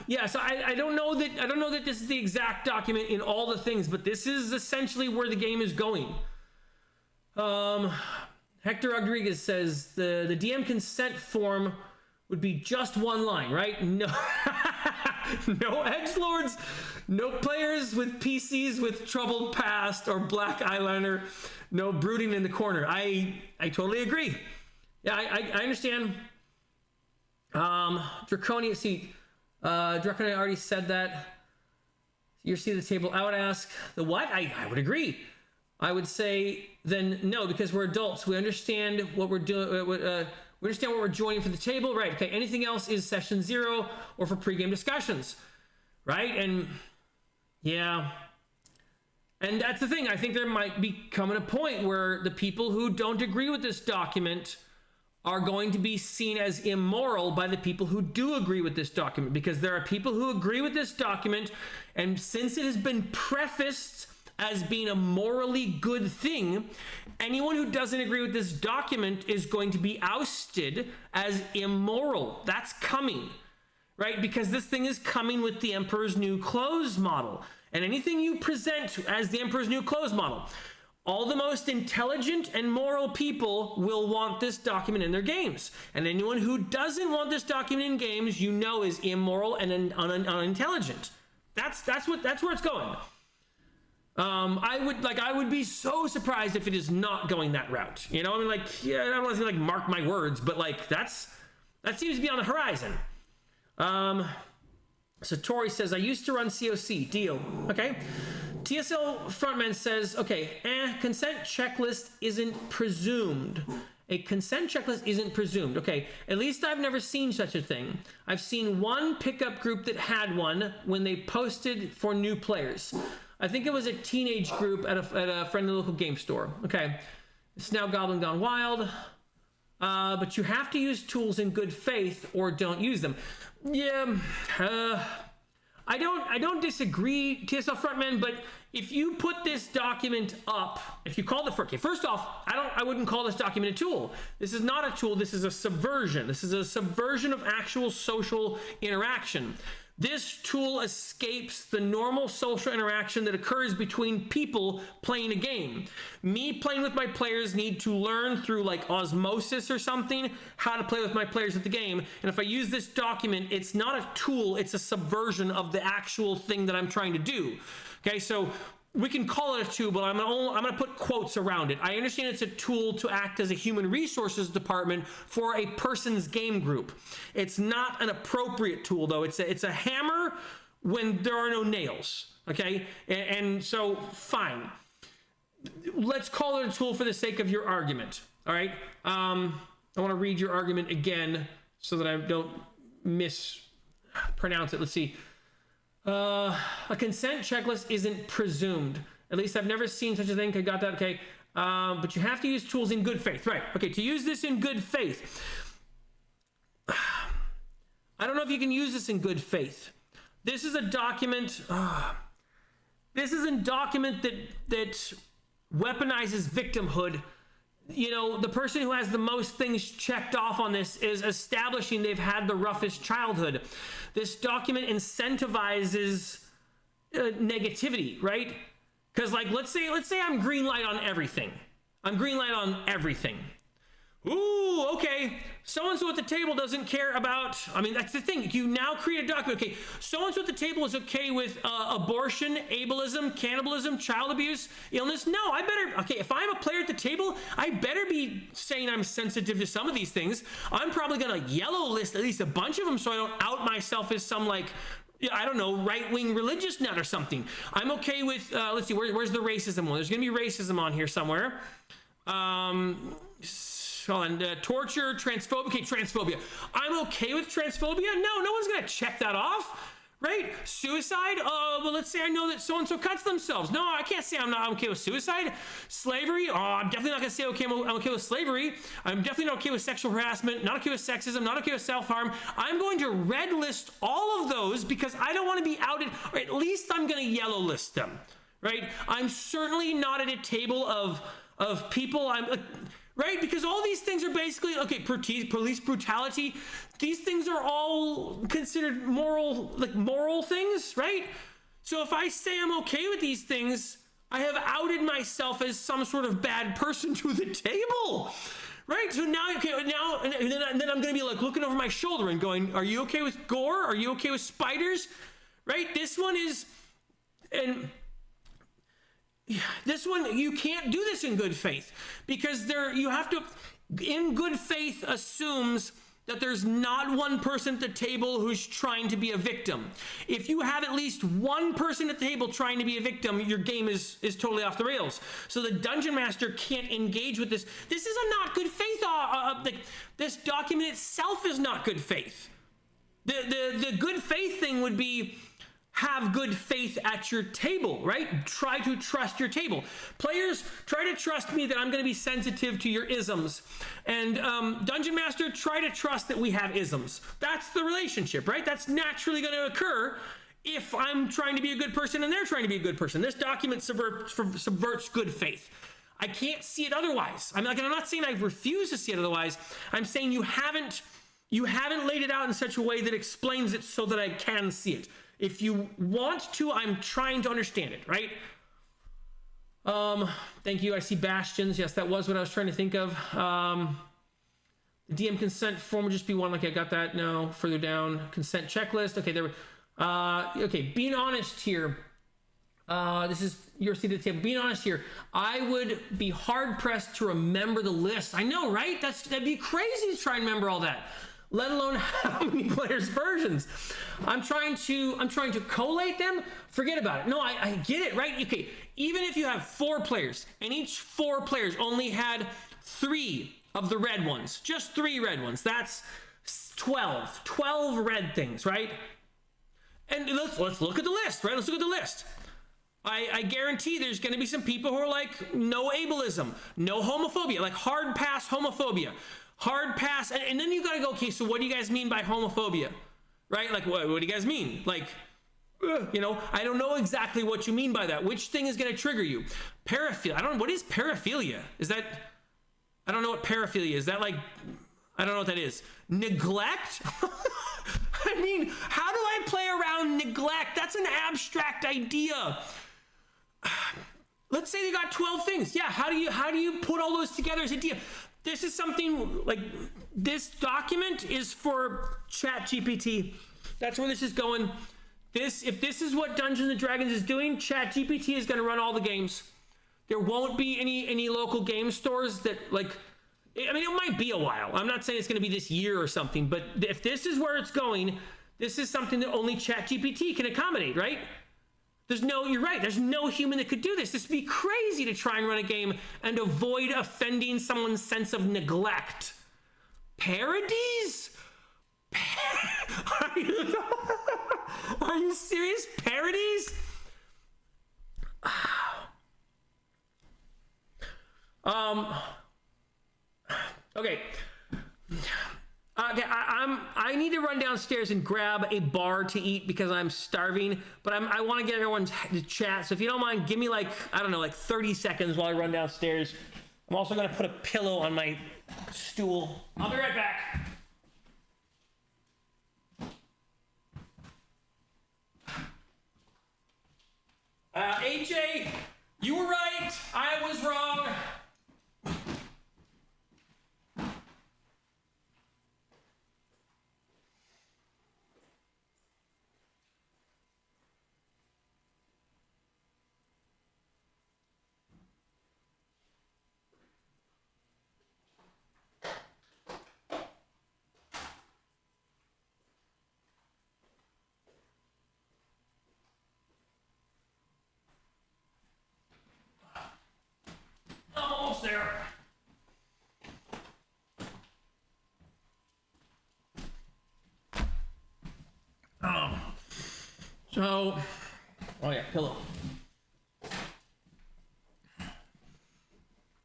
Yeah, so I don't know that this is the exact document in all the things, but this is essentially where the game is going. Hector Rodriguez says the DM consent form would be just one line, right? No, no edgelords, no players with PCs with troubled past or black eyeliner, no brooding in the corner. I totally agree. Yeah, I understand. Draconia, see, Draconia already said that. You see the table. I would ask the what? I would agree. I would say then no, because we're adults. We understand what we're doing. We understand what we're joining for the table, right? Okay. Anything else is session 0 or for pregame discussions, right? And yeah, And that's the thing. I think there might be coming a point where the people who don't agree with this document are going to be seen as immoral by the people who do agree with this document, because there are people who agree with this document, and since it has been prefaced as being a morally good thing, anyone who doesn't agree with this document is going to be ousted as immoral. That's coming, right? Because this thing is coming with the Emperor's New Clothes model. And anything you present as the Emperor's New Clothes model, all the most intelligent and moral people will want this document in their games. And anyone who doesn't want this document in games, you know, is immoral and unintelligent. That's where it's going. I would be so surprised if it is not going that route. You know, I mean, like, yeah, I don't want to say like mark my words, but like that seems to be on the horizon. Satori says, I used to run COC. Deal. Okay. TSL Frontman says, okay, consent checklist isn't presumed. A consent checklist isn't presumed. Okay, at least I've never seen such a thing. I've seen one pickup group that had one when they posted for new players. I think it was a teenage group at a friendly local game store. Okay, it's now Goblin Gone Wild. But you have to use tools in good faith or don't use them. Yeah, I don't disagree, TSL Frontman, but if you put this document up, if you call okay, first off, I wouldn't call this document a tool. This is not a tool, this is a subversion. This is a subversion of actual social interaction. This tool escapes the normal social interaction that occurs between people playing a game. Me playing with my players need to learn through like osmosis or something how to play with my players at the game. And if I use this document, it's not a tool, it's a subversion of the actual thing that I'm trying to do. Okay, so we can call it a tool, but I'm gonna put quotes around it. I understand it's a tool to act as a human resources department for a person's game group. It's not an appropriate tool, though. It's a hammer when there are no nails. Okay, and so fine. Let's call it a tool for the sake of your argument. All right. I want to read your argument again so that I don't mispronounce it. Let's see. A consent checklist isn't presumed. At least I've never seen such a thing. I got that. Okay. But you have to use tools in good faith. Right. Okay. To use this in good faith. I don't know if you can use this in good faith. This is a document. This is a document that weaponizes victimhood. You know, the person who has the most things checked off on this is establishing they've had the roughest childhood. This document incentivizes negativity, right? Because, like, let's say I'm green light on everything. I'm green light on everything. Ooh, okay. So-and-so at the table doesn't care about, I mean, that's the thing. You now create a document. Okay, so-and-so at the table is okay with abortion, ableism, cannibalism, child abuse, illness. No, I better, okay, if I'm a player at the table, I better be saying I'm sensitive to some of these things. I'm probably going to yellow list at least a bunch of them so I don't out myself as some, like, I don't know, right-wing religious nut or something. I'm okay with, let's see, where's the racism one? There's going to be racism on here somewhere. Torture, transphobia. Okay, transphobia. I'm okay with transphobia. No one's gonna check that off, right? Suicide. Well, let's say I know that so-and-so cuts themselves. No, I can't say I'm okay with suicide. Slavery. Oh, I'm definitely not gonna say okay. I'm okay with slavery. I'm definitely not okay with sexual harassment. Not okay with sexism. Not okay with self-harm. I'm going to red list all of those because I don't want to be outed, or at least I'm gonna yellow list them, right? I'm certainly not at a table of people. Right? Because all these things are basically, okay, police brutality, these things are all considered moral things, right? So if I say I'm okay with these things, I have outed myself as some sort of bad person to the table, right? So now, okay, and then I'm going to be like looking over my shoulder and going, are you okay with gore? Are you okay with spiders? Right? This one is, and this one, you can't do this in good faith because you have to, in good faith assumes that there's not one person at the table who's trying to be a victim. If you have at least one person at the table trying to be a victim, your game is totally off the rails. So the dungeon master can't engage with this. This is a not good faith. This document itself is not good faith. The good faith thing would be, have good faith at your table, right? Try to trust your table. Players, try to trust me that I'm going to be sensitive to your isms. And Dungeon Master, try to trust that we have isms. That's the relationship, right? That's naturally going to occur if I'm trying to be a good person and they're trying to be a good person. This document subverts good faith. I can't see it otherwise. I'm not saying I refuse to see it otherwise. I'm saying you haven't laid it out in such a way that explains it so that I can see it. If you want to, I'm trying to understand it, right? Thank you. I see bastions. Yes, that was what I was trying to think of. The DM consent form would just be one. Like, I got that. No, further down. Consent checklist. Okay, there. Okay, being honest here. This is your seat at the table. Being honest here, I would be hard pressed to remember the list. I know, right? That'd be crazy to try and remember all that, let alone how many players' versions. I'm trying to collate them. Forget about it. No, I get it, right? Okay, even if you have 4 players and each 4 players only had 3 of the red ones, just 3 red ones, that's 12 red things, right? And let's look at the list, right? Let's look at the list. I guarantee there's going to be some people who are like, no ableism, no homophobia, like hard pass homophobia, hard pass. And then you got to go, okay, so what do you guys mean by homophobia, right? Like, what do you guys mean? Like, I don't know exactly what you mean by that. Which thing is going to trigger you? Paraphilia. What is paraphilia? I don't know what paraphilia is. That like, I don't know what that is. Neglect? I mean, how do I play around neglect? That's an abstract idea. Let's say they got 12 things. Yeah, how do you put all those together as a idea? This is something like, this document is for ChatGPT. That's where this is going. If this is what Dungeons and Dragons is doing, ChatGPT is going to run all the games. There won't be any local game stores that like, I mean, it might be a while. I'm not saying it's going to be this year or something, but if this is where it's going, this is something that only ChatGPT can accommodate, right? You're right. There's no human that could do this. This would be crazy to try and run a game and avoid offending someone's sense of neglect. Parodies? Are you serious? Parodies? Okay. Okay, I need to run downstairs and grab a bar to eat because I'm starving, but I want to get everyone to chat. So if you don't mind, give me like 30 seconds while I run downstairs. I'm also going to put a pillow on my stool. I'll be right back. AJ, you were right. I was wrong. Almost there. Oh yeah, pillow.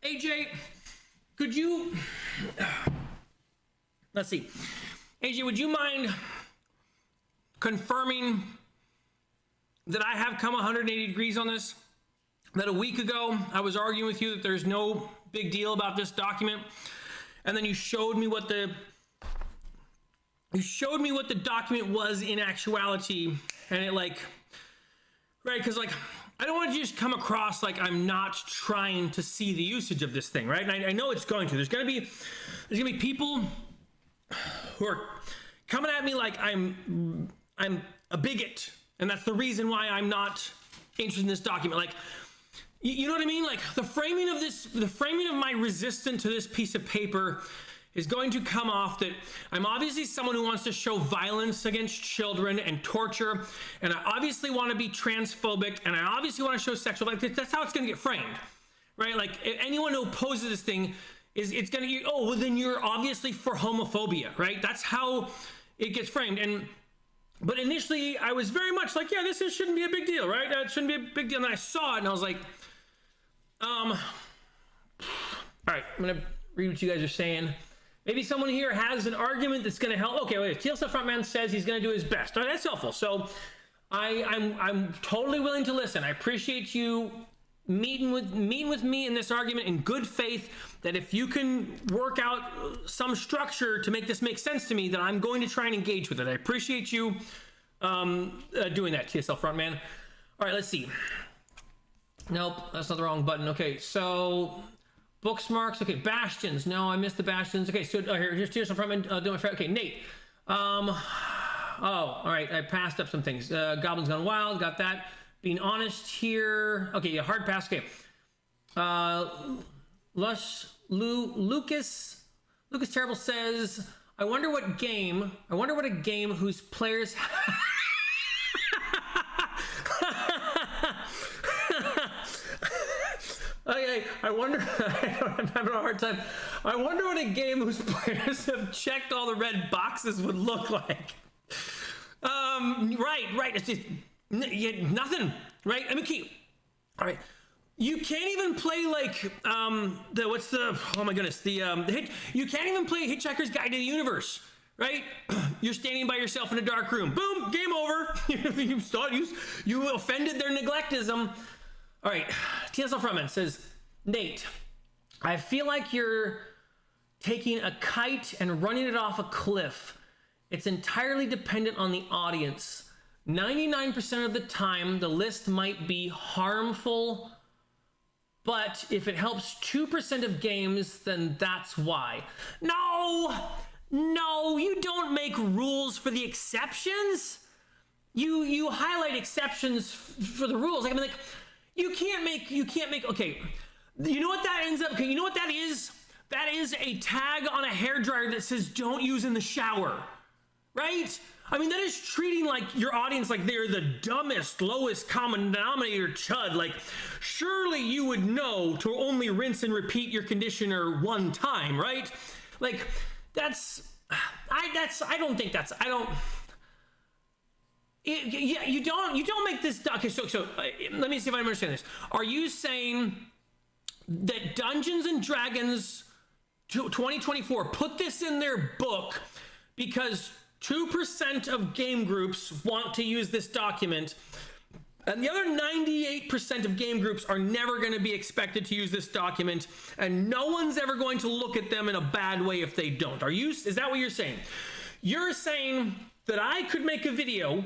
AJ, could you, let's see. AJ, would you mind confirming that I have come 180 degrees on this? That a week ago, I was arguing with you that there's no big deal about this document, and then you showed me what the document was in actuality, and it like, right, because like, I don't want to just come across like I'm not trying to see the usage of this thing, right? And I know it's going to. There's gonna be people who are coming at me like I'm a bigot, and that's the reason why I'm not interested in this document. Like, you know what I mean? Like the framing of my resistance to this piece of paper is going to come off that I'm obviously someone who wants to show violence against children and torture, and I obviously want to be transphobic, and I obviously want to show sexual, like that's how it's going to get framed, right? Like anyone who opposes this thing it's going to, oh, well then you're obviously for homophobia, right? That's how it gets framed. And But initially, I was very much like, yeah, this shouldn't be a big deal, right? It shouldn't be a big deal. And then I saw it, and I was like, all right, I'm going to read what you guys are saying. Maybe someone here has an argument that's going to help. Okay, wait, TLC Frontman says he's going to do his best. All right, that's helpful. So I'm totally willing to listen. I appreciate you meeting with me in this argument in good faith, that if you can work out some structure to make this make sense to me, then I'm going to try and engage with it. I appreciate you doing that, TSL Frontman. All right, let's see. Nope, that's not the wrong button. Okay, so Booksmarks. Okay, Bastions. No, I missed the Bastions. Okay, so here's TSL Frontman doing my friend. Okay, Nate. Oh, all right, I passed up some things. Goblins Gone Wild, got that. Being honest here. Okay, yeah, hard pass. Okay. Lucas Terrible says, I wonder what a game whose players okay, I'm having a hard time. I wonder what a game whose players have checked all the red boxes would look like. Right. It's just nothing, right? I mean, all right. You can't even play like you can't even play Hitchhiker's Guide to the Universe, right? You're standing by yourself in a dark room. Boom, game over. You offended their neglectism. All right, TSL Frontman says, Nate, I feel like you're taking a kite and running it off a cliff. It's entirely dependent on the audience. 99% of the time, the list might be harmful, but if it helps 2% of games, then that's why. No, you don't make rules for the exceptions. You highlight exceptions for the rules. Like, I mean, like, you can't make, okay, you know what that ends up, okay, you know what that is? That is a tag on a hairdryer that says, don't use in the shower, right? I mean, that is treating like your audience like they're the dumbest, lowest common denominator chud. Like, surely you would know to only rinse and repeat your conditioner one time, right? Like, you don't make this. Okay, so let me see if I understand this. Are you saying that Dungeons and Dragons 2024 put this in their book because 2% of game groups want to use this document, and the other 98% of game groups are never going to be expected to use this document, and no one's ever going to look at them in a bad way if they don't? Is that what you're saying? You're saying that I could make a video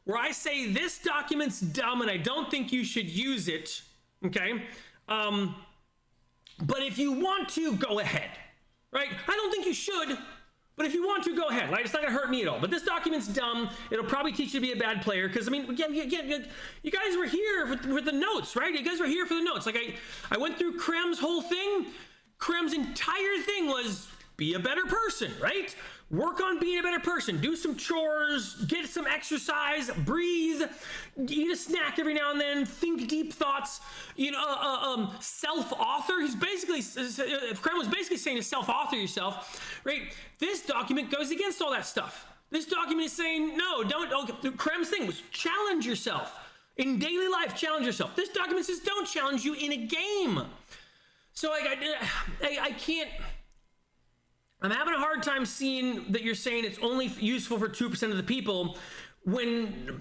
where I say this document's dumb and I don't think you should use it, okay? But if you want to, go ahead, right? I don't think you should, but if you want to, go ahead, right? It's not gonna hurt me at all. But this document's dumb. It'll probably teach you to be a bad player. Because, I mean, again, you guys were here with the notes, right? You guys were here for the notes. Like, I went through Krem's whole thing. Krem's entire thing was be a better person, right? Work on being a better person. Do some chores, get some exercise, breathe, eat a snack every now and then, think deep thoughts. Self-author. Krem was basically saying to self-author yourself, right? This document goes against all that stuff. This document is saying, no, don't. Krem's thing was challenge yourself. In daily life, challenge yourself. This document says don't challenge you in a game. So I can't. I'm having a hard time seeing that you're saying it's only useful for 2% of the people when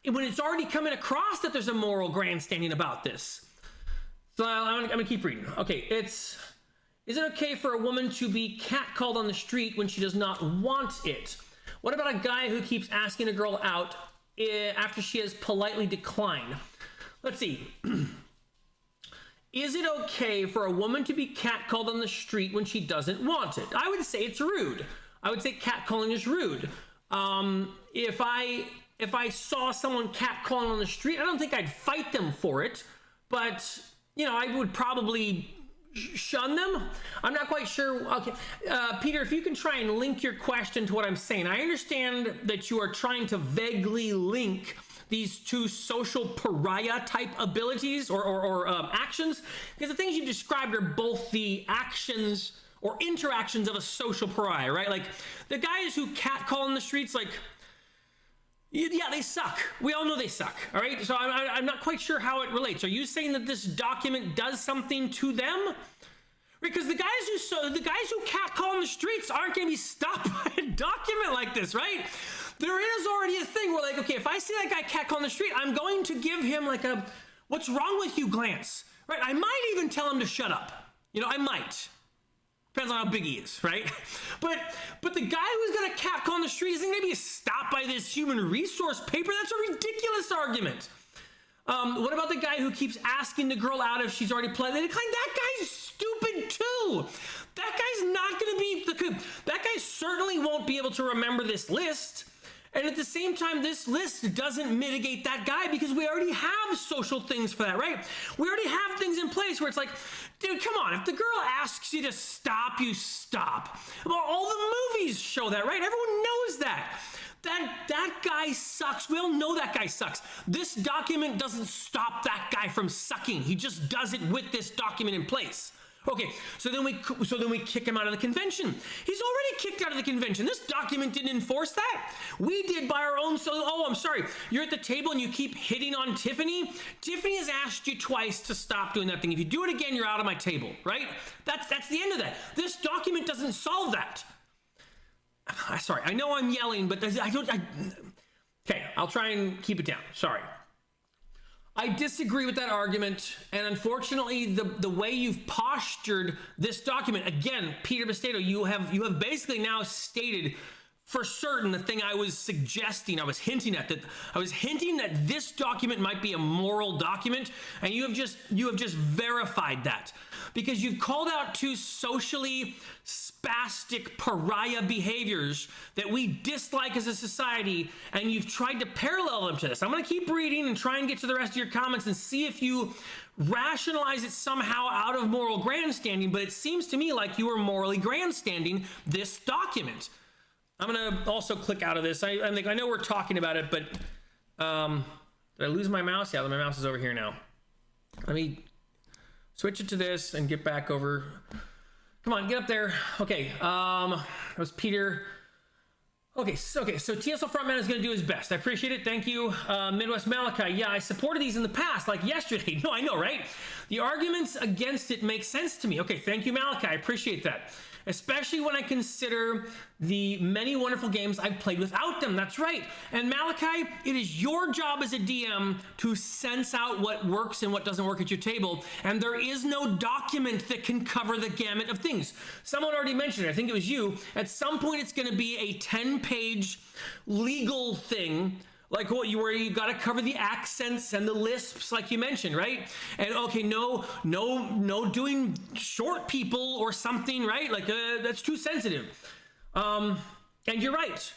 it's already coming across that there's a moral grandstanding about this. So I'm gonna keep reading. Okay, is it okay for a woman to be catcalled on the street when she does not want it? What about a guy who keeps asking a girl out after she has politely declined? Let's see. Is it okay for a woman to be catcalled on the street when she doesn't want it? I would say it's rude. I would say catcalling is rude. If I saw someone catcalling on the street, I don't think I'd fight them for it, but I would probably shun them. I'm not quite sure. Okay, Peter, if you can try and link your question to what I'm saying. I understand that you are trying to vaguely link these two social pariah type abilities or actions, because the things you described are both the actions or interactions of a social pariah, right? Like the guys who catcall in the streets, like Yeah, they suck. We all know they suck, all right? So I'm not quite sure how it relates. Are you saying that this document does something to them? Because the guys who catcall on the streets aren't going to be stopped by a document like this, right? There is already a thing where, like, okay, if I see that guy catcall on the street, I'm going to give him like a "what's wrong with you" glance, right? I might even tell him to shut up. You know, I might. Depends on how big he is, right? But the guy who's gonna catcall on the street isn't gonna be stopped by this human resource paper. That's a ridiculous argument. What about the guy who keeps asking the girl out if she's already played? That guy's stupid too. That guy's not gonna be, that guy certainly won't be able to remember this list. And at the same time, this list doesn't mitigate that guy because we already have social things for that, right? We already have things in place where it's like, dude, come on. If the girl asks you to stop, you stop. Well, all the movies show that, right? Everyone knows that. That guy sucks. We all know that guy sucks. This document doesn't stop that guy from sucking. He just does it with this document in place. Okay, so then we kick him out of the convention. He's already kicked out of the convention. This document didn't enforce that. We did by our own. So, oh, I'm sorry. You're at the table and you keep hitting on Tiffany. Tiffany has asked you twice to stop doing that thing. If you do it again, you're out of my table, right? That's the end of that. This document doesn't solve that. Sorry, I know I'm yelling, but okay, I'll try and keep it down. Sorry. I disagree with that argument, and unfortunately, the way you've postured this document, again, Peter Bastato, you have basically now stated for certain the thing I was suggesting, I was hinting that this document might be a moral document, and you have just verified that. Because you've called out two socially spastic pariah behaviors that we dislike as a society, and you've tried to parallel them to this. I'm going to keep reading and try and get to the rest of your comments and see if you rationalize it somehow out of moral grandstanding, but it seems to me like you are morally grandstanding this document. I'm going to also click out of this. I know we're talking about it, but did I lose my mouse? Yeah, my mouse is over here now. Let me switch it to this and get back over. Come on, get up there. Okay, that was Peter. Okay, so TSL Frontman is going to do his best. I appreciate it. Thank you. Midwest Malachi. Yeah, I supported these in the past, like yesterday. No, I know, right? The arguments against it make sense to me. Okay, thank you, Malachi. I appreciate that. Especially when I consider the many wonderful games I've played without them. That's right. And Malachi, it is your job as a DM to sense out what works and what doesn't work at your table. And there is no document that can cover the gamut of things. Someone already mentioned it. I think it was you. At some point, it's going to be a 10-page legal thing, like where you got to cover the accents and the lisps, like you mentioned, right? And okay, no doing short people or something, right? Like that's too sensitive. And you're right,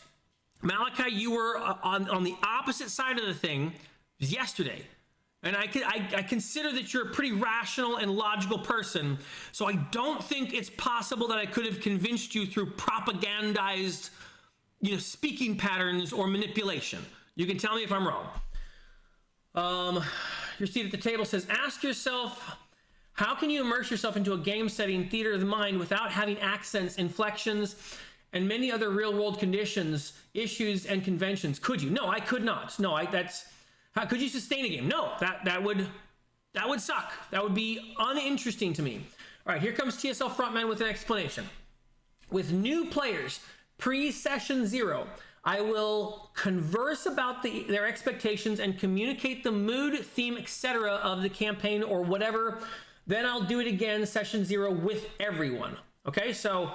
Malachi. You were on the opposite side of the thing yesterday, and I consider that you're a pretty rational and logical person. So I don't think it's possible that I could have convinced you through propagandized, speaking patterns or manipulation. You can tell me if I'm wrong. Your seat at the table says, ask yourself, how can you immerse yourself into a game setting, theater of the mind, without having accents, inflections, and many other real-world conditions, issues, and conventions? Could you? No, I could not. No, how could you sustain a game? No, that would suck. That would be uninteresting to me. All right, here comes TSL Frontman with an explanation. With new players, pre-session 0, I will converse about their expectations and communicate the mood, theme, etc. of the campaign or whatever. Then I'll do it again, session 0, with everyone. Okay, so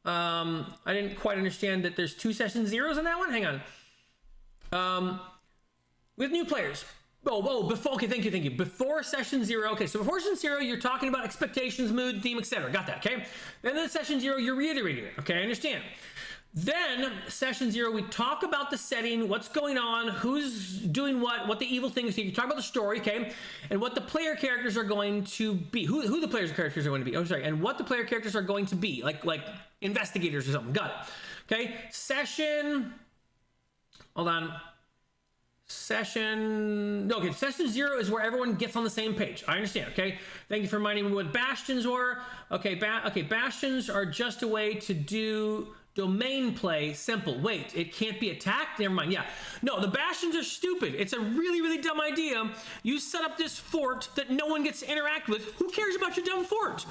I didn't quite understand that there's 2 session 0s in that one. Hang on. With new players. Before. Okay, thank you. Before session 0. Okay, so before session 0, you're talking about expectations, mood, theme, etc. Got that? Okay. Then in session 0, you're reiterating it. Okay, I understand. Then, session 0, we talk about the setting, what's going on, who's doing what the evil thing is. You talk about the story, okay, and what the player characters are going to be. Who the player characters are going to be. Oh, sorry, and what the player characters are going to be, like investigators or something. Got it. Okay, session. Hold on. Session 0 is where everyone gets on the same page. I understand, okay? Thank you for reminding me what bastions were. Okay, bastions are just a way to do Domain play, simple. Wait, it can't be attacked? Never mind. Yeah. No, the bastions are stupid. It's a really, really dumb idea. You set up this fort that no one gets to interact with. Who cares about your dumb fort?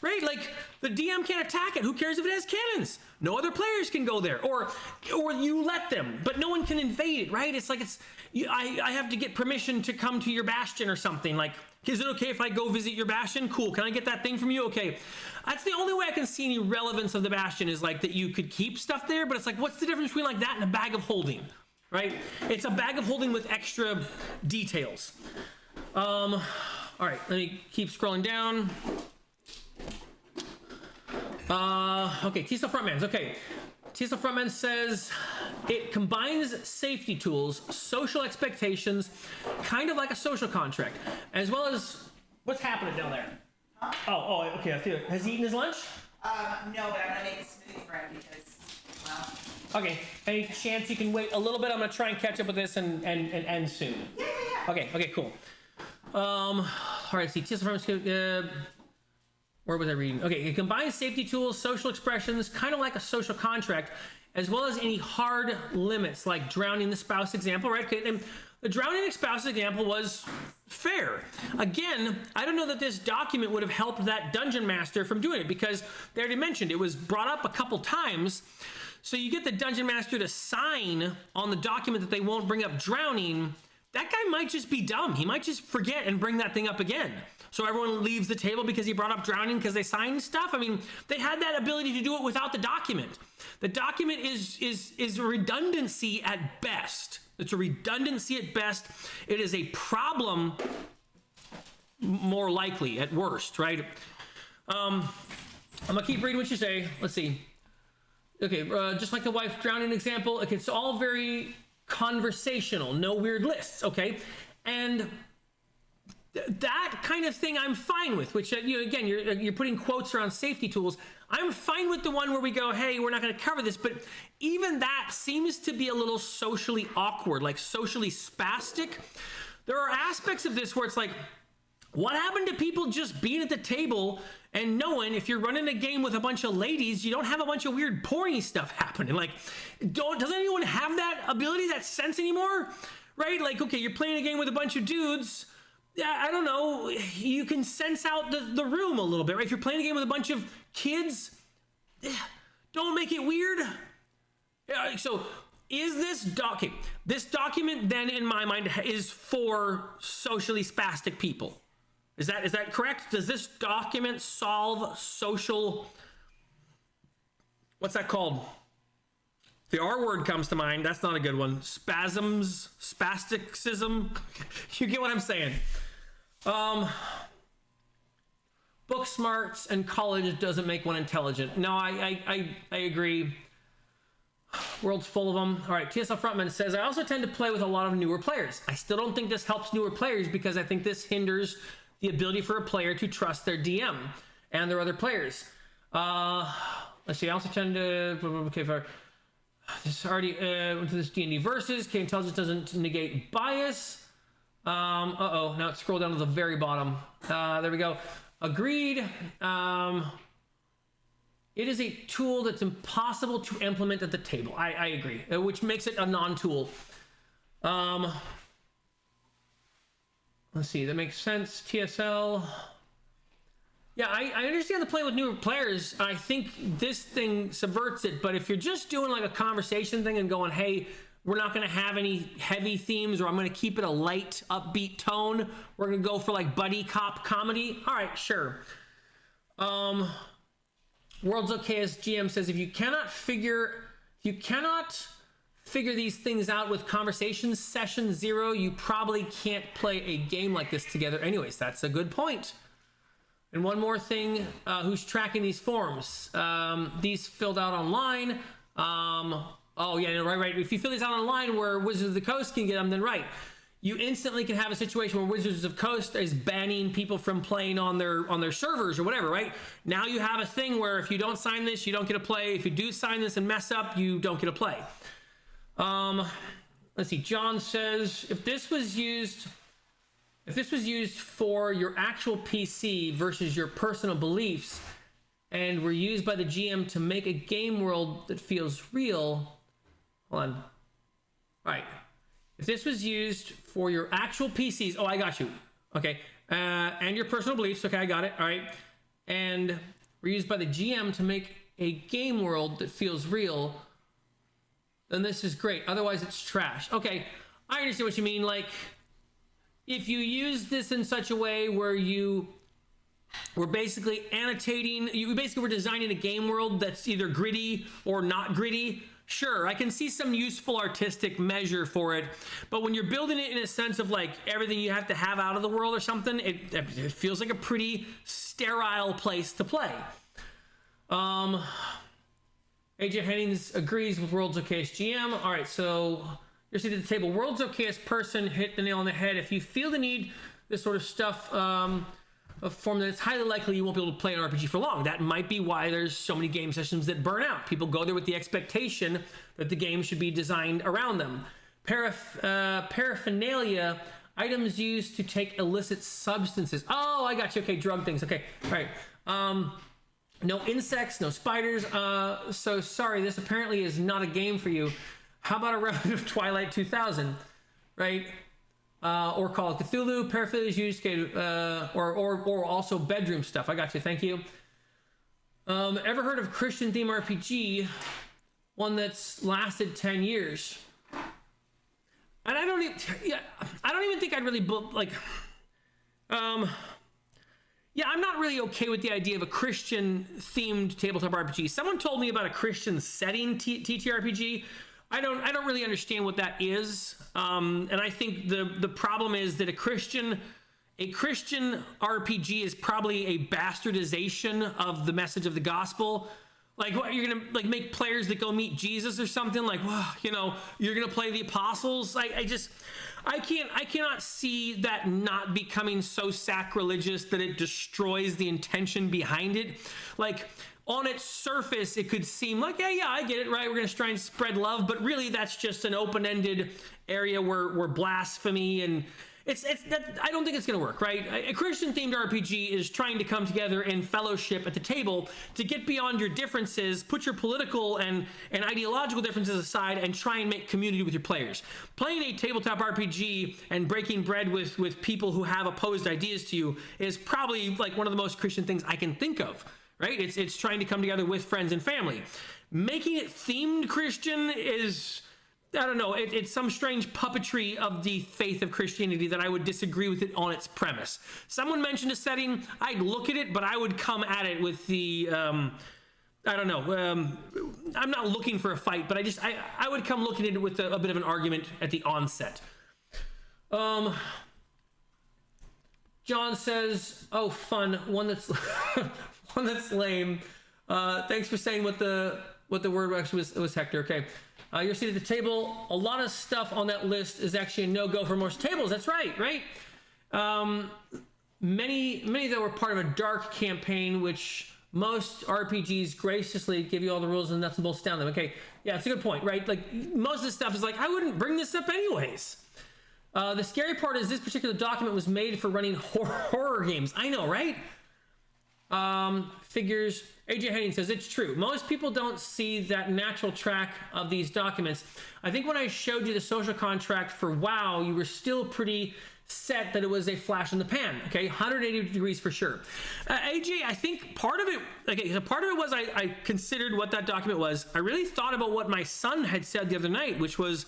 Right? Like, the DM can't attack it. Who cares if it has cannons? No other players can go there. Or you let them, but no one can invade it, right? It's like I have to get permission to come to your bastion or something. Like, is it okay if I go visit your bastion? Cool. Can I get that thing from you? Okay. That's the only way I can see any relevance of the bastion, is like that you could keep stuff there, but it's like, what's the difference between like that and a bag of holding, right? It's a bag of holding with extra details. All right, let me keep scrolling down. Okay, T-Cell Frontmans. Okay, T-Cell Frontman says it combines safety tools, social expectations, kind of like a social contract, as well as what's happening down there. Huh? Oh, okay. I feel. Has he eaten his lunch? No, but I'm gonna make a smoothie for him because, well. Okay. Any chance you can wait a little bit? I'm gonna try and catch up with this and end soon. Yeah. Okay. Cool. All right. See, where was I reading? Okay. It combines safety tools, social expressions, kind of like a social contract, as well as any hard limits like drowning the spouse example, right? Okay, and the drowning the spouse example was fair. Again, I don't know that this document would have helped that dungeon master from doing it, because they already mentioned it was brought up a couple times. So you get the dungeon master to sign on the document that they won't bring up drowning. That guy might just be dumb. He might just forget and bring that thing up again. So everyone leaves the table because he brought up drowning because they signed stuff. I mean, they had that ability to do it without the document. The document is a redundancy at best. It's a redundancy at best. It is a problem, more likely at worst, right? I'm gonna keep reading what you say. Let's see. Okay, just like the wife drowning example, okay, it's all very conversational, no weird lists, okay? And that kind of thing I'm fine with, which, again, you're putting quotes around safety tools. I'm fine with the one where we go, hey, we're not going to cover this, but even that seems to be a little socially awkward, like socially spastic. There are aspects of this where it's like, what happened to people just being at the table and knowing if you're running a game with a bunch of ladies, you don't have a bunch of weird porny stuff happening? Like, doesn't anyone have that ability, that sense anymore? Right? Like, okay, you're playing a game with a bunch of dudes. I don't know, you can sense out the room a little bit, right? If you're playing a game with a bunch of kids, don't make it weird. So is this this document then, in my mind, is for socially spastic people? Is that correct? Does this document solve social, what's that called? The R word comes to mind. That's not a good one. Spasms, spasticism. You get what I'm saying? Book smarts and college doesn't make one intelligent. No, I agree. World's full of them. All right, TSL Frontman says, I also tend to play with a lot of newer players. I still don't think this helps newer players because I think this hinders the ability for a player to trust their DM and their other players. Let's see, I also tend to, okay, this already went to this D&D versus. K intelligence doesn't negate bias. Now let's scroll down to the very bottom. There we go. Agreed. It is a tool that's impossible to implement at the table. I agree, which makes it a non-tool. Let's see, that makes sense. TSL. Yeah, I understand the play with newer players. I think this thing subverts it, but if you're just doing like a conversation thing and going, hey, we're not going to have any heavy themes, or I'm going to keep it a light, upbeat tone. We're going to go for like buddy cop comedy. All right, sure. World's okay as GM says, if you cannot figure these things out with conversations session 0, you probably can't play a game like this together. Anyways, that's a good point. And one more thing, who's tracking these forms? These filled out online. Oh yeah, right. If you fill these out online where Wizards of the Coast can get them, then right. You instantly can have a situation where Wizards of the Coast is banning people from playing on their servers or whatever, right? Now you have a thing where if you don't sign this, you don't get to play. If you do sign this and mess up, you don't get to play. Let's see. John says, if this was used for your actual PC versus your personal beliefs, and were used by the GM to make a game world that feels real. Hold on. All right. If this was used for your actual PCs, oh, I got you. Okay. And your personal beliefs. Okay, I got it. All right. And were used by the GM to make a game world that feels real, then this is great. Otherwise, it's trash. Okay, I understand what you mean. Like, if you use this in such a way where you were basically annotating, you basically were designing a game world that's either gritty or not gritty, sure, I can see some useful artistic measure for it. But when you're building it in a sense of like everything you have to have out of the world or something, it feels like a pretty sterile place to play. AJ Hennings agrees with World's Okayest GM. All right, so you're seated at the table. World's Okayest person hit the nail on the head. If you feel the need, this sort of stuff, a form that it's highly likely you won't be able to play an RPG for long. That might be why there's so many game sessions that burn out. People go there with the expectation that the game should be designed around them. Paraphernalia, items used to take illicit substances. Oh, I got you. Okay, drug things. Okay, all right. No insects, no spiders. So sorry, this apparently is not a game for you. How about a round of Twilight 2000, right? Or Call of Cthulhu. Paraphernalia is used, or also bedroom stuff. I got you. Thank you. Ever heard of Christian theme RPG? One that's lasted 10 years. And I don't even think I'd really like. Yeah, I'm not really okay with the idea of a Christian-themed tabletop RPG. Someone told me about a Christian setting TTRPG. I don't really understand what that is, and I think the problem is that a Christian RPG is probably a bastardization of the message of the gospel. Like, what, you're gonna like make players that go meet Jesus or something? Like, well, you know, you're gonna play the apostles. I cannot see that not becoming so sacrilegious that it destroys the intention behind it. Like, on its surface, it could seem like, yeah, I get it, right? We're going to try and spread love, but really that's just an open-ended area where blasphemy and I don't think it's going to work, right? A Christian-themed RPG is trying to come together in fellowship at the table to get beyond your differences, put your political and ideological differences aside, and try and make community with your players. Playing a tabletop RPG and breaking bread with people who have opposed ideas to you is probably like one of the most Christian things I can think of, right? It's trying to come together with friends and family. Making it themed Christian is, I don't know, it's some strange puppetry of the faith of Christianity that I would disagree with it on its premise. Someone mentioned a setting, I'd look at it, but I would come at it with the, I don't know, I'm not looking for a fight, but I would come looking at it with a bit of an argument at the onset. John says, oh, fun, one that's one that's lame. Thanks for saying what the word actually was. It was Hector. Okay. You're seated at the table. A lot of stuff on that list is actually a no-go for most tables. That's right, right? Many that were part of a dark campaign, which most RPGs graciously give you all the rules and nuts and bolts down them. Okay, yeah, it's a good point, right? Like, most of this stuff is like, I wouldn't bring this up anyways. The scary part is this particular document was made for running horror games. I know, right? Figures. AJ Henning says it's true. Most people don't see that natural track of these documents. I think when I showed you the social contract for WoW, you were still pretty set that it was a flash in the pan. Okay, 180 degrees for sure. AJ, I think part of it. Okay, so part of it was I considered what that document was. I really thought about what my son had said the other night, which was,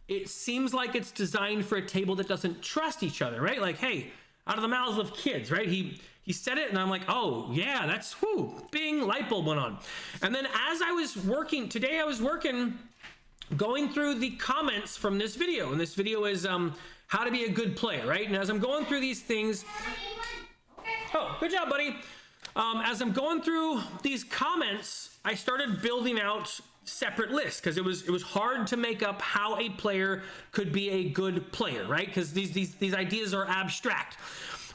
it seems like it's designed for a table that doesn't trust each other, right? Like, hey, out of the mouths of kids, right? He said it, and I'm like, oh, yeah, that's, whoo, bing, light bulb went on. And then as I was working, today I was working, going through the comments from this video, and this video is how to be a good player, right? And as I'm going through these things, oh, good job, buddy. As I'm going through these comments, I started building out separate lists because it was hard to make up how a player could be a good player, right? Because these ideas are abstract.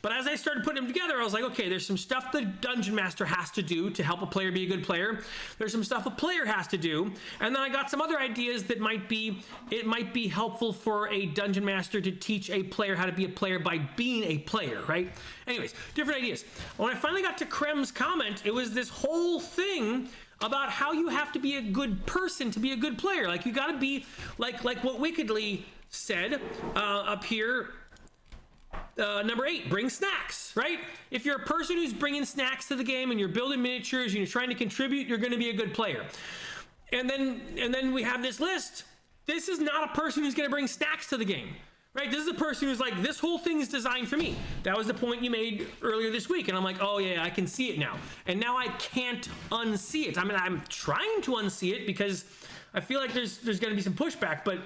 But as I started putting them together, I was like, okay, there's some stuff the dungeon master has to do to help a player be a good player. There's some stuff a player has to do. And then I got some other ideas that it might be helpful for a dungeon master to teach a player how to be a player by being a player, right? Anyways, different ideas. When I finally got to Krem's comment, it was this whole thing about how you have to be a good person to be a good player. Like, you got to be like what Wickedly said up here. Number 8, bring snacks, right? If you're a person who's bringing snacks to the game and you're building miniatures and you're trying to contribute, you're going to be a good player. And then we have this list. This is not a person who's going to bring snacks to the game, right? This is a person who's like, this whole thing is designed for me. That was the point you made earlier this week. And I'm like, oh yeah, I can see it now. And now I can't unsee it. I mean, I'm trying to unsee it because I feel like there's going to be some pushback, but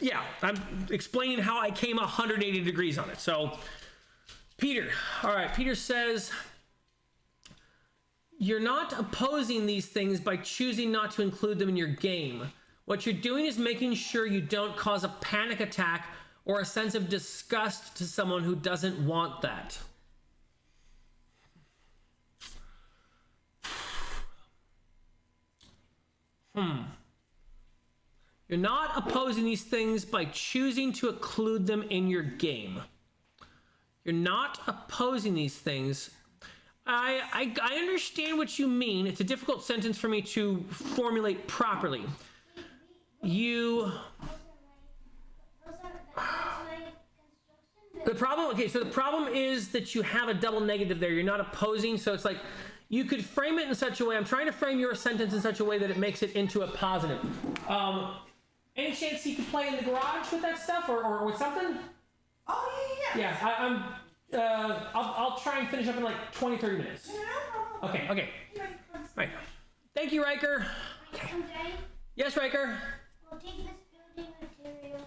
yeah, I'm explaining how I came 180 degrees on it. So, Peter. All right, Peter says, you're not opposing these things by choosing not to include them in your game. What you're doing is making sure you don't cause a panic attack or a sense of disgust to someone who doesn't want that. You're not opposing these things by choosing to include them in your game. You're not opposing these things. I understand what you mean. It's a difficult sentence for me to formulate properly. The problem is that you have a double negative there. You're not opposing, so it's like, you could frame it in such a way. I'm trying to frame your sentence in such a way that it makes it into a positive. Any chance you could play in the garage with that stuff or with something? Oh, yeah. Yeah, I'll try and finish up in like 20, 30 minutes. Okay. Right. Thank you, Riker. Okay. Yes, Riker? I'll take this building material.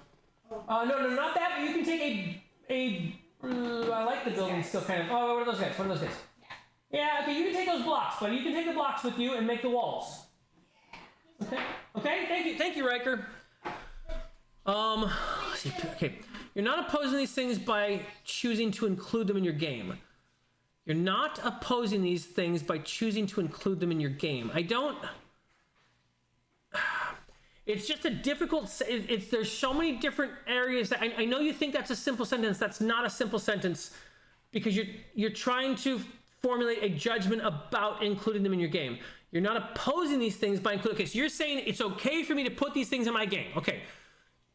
No, not that, but you can take I like the building still kind of. Oh, what are those guys? Yeah, okay, you can take those blocks, buddy. You can take the blocks with you and make the walls. Okay, thank you, Riker. Let's see. Okay, you're not opposing these things by choosing to include them in your game. You're not opposing these things by choosing to include them in your game. It's just a difficult. There's so many different areas that I know you think that's a simple sentence. That's not a simple sentence because you're trying to formulate a judgment about including them in your game. You're not opposing these things by including. Okay, so you're saying it's okay for me to put these things in my game. Okay.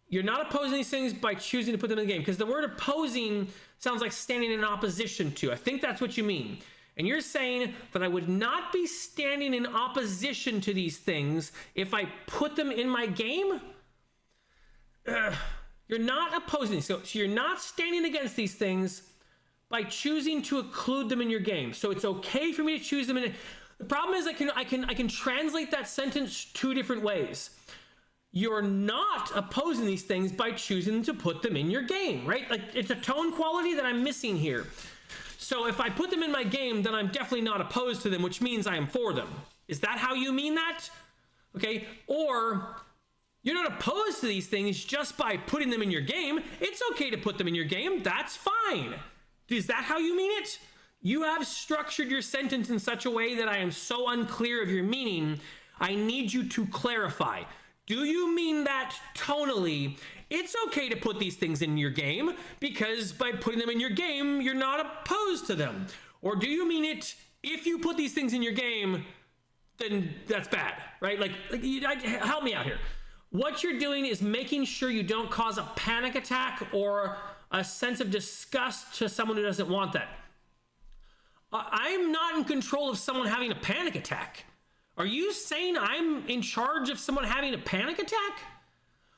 You're not opposing these things by choosing to put them in the game because the word opposing sounds like standing in opposition to. I think that's what you mean. And you're saying that I would not be standing in opposition to these things if I put them in my game? You're not opposing. So you're not standing against these things by choosing to include them in your game. So it's okay for me to choose them in. The problem is I can translate that sentence 2 different ways. You're not opposing these things by choosing to put them in your game, right? Like, it's a tone quality that I'm missing here. So if I put them in my game, then I'm definitely not opposed to them, which means I am for them. Is that how you mean that? Okay, or you're not opposed to these things just by putting them in your game. It's okay to put them in your game. That's fine. Is that how you mean it? You have structured your sentence in such a way that I am so unclear of your meaning. I need you to clarify. Do you mean that tonally, it's okay to put these things in your game because by putting them in your game, you're not opposed to them? Or do you mean it, if you put these things in your game, then that's bad, right? Help me out here. What you're doing is making sure you don't cause a panic attack or a sense of disgust to someone who doesn't want that. I'm not in control of someone having a panic attack. Are you saying I'm in charge of someone having a panic attack?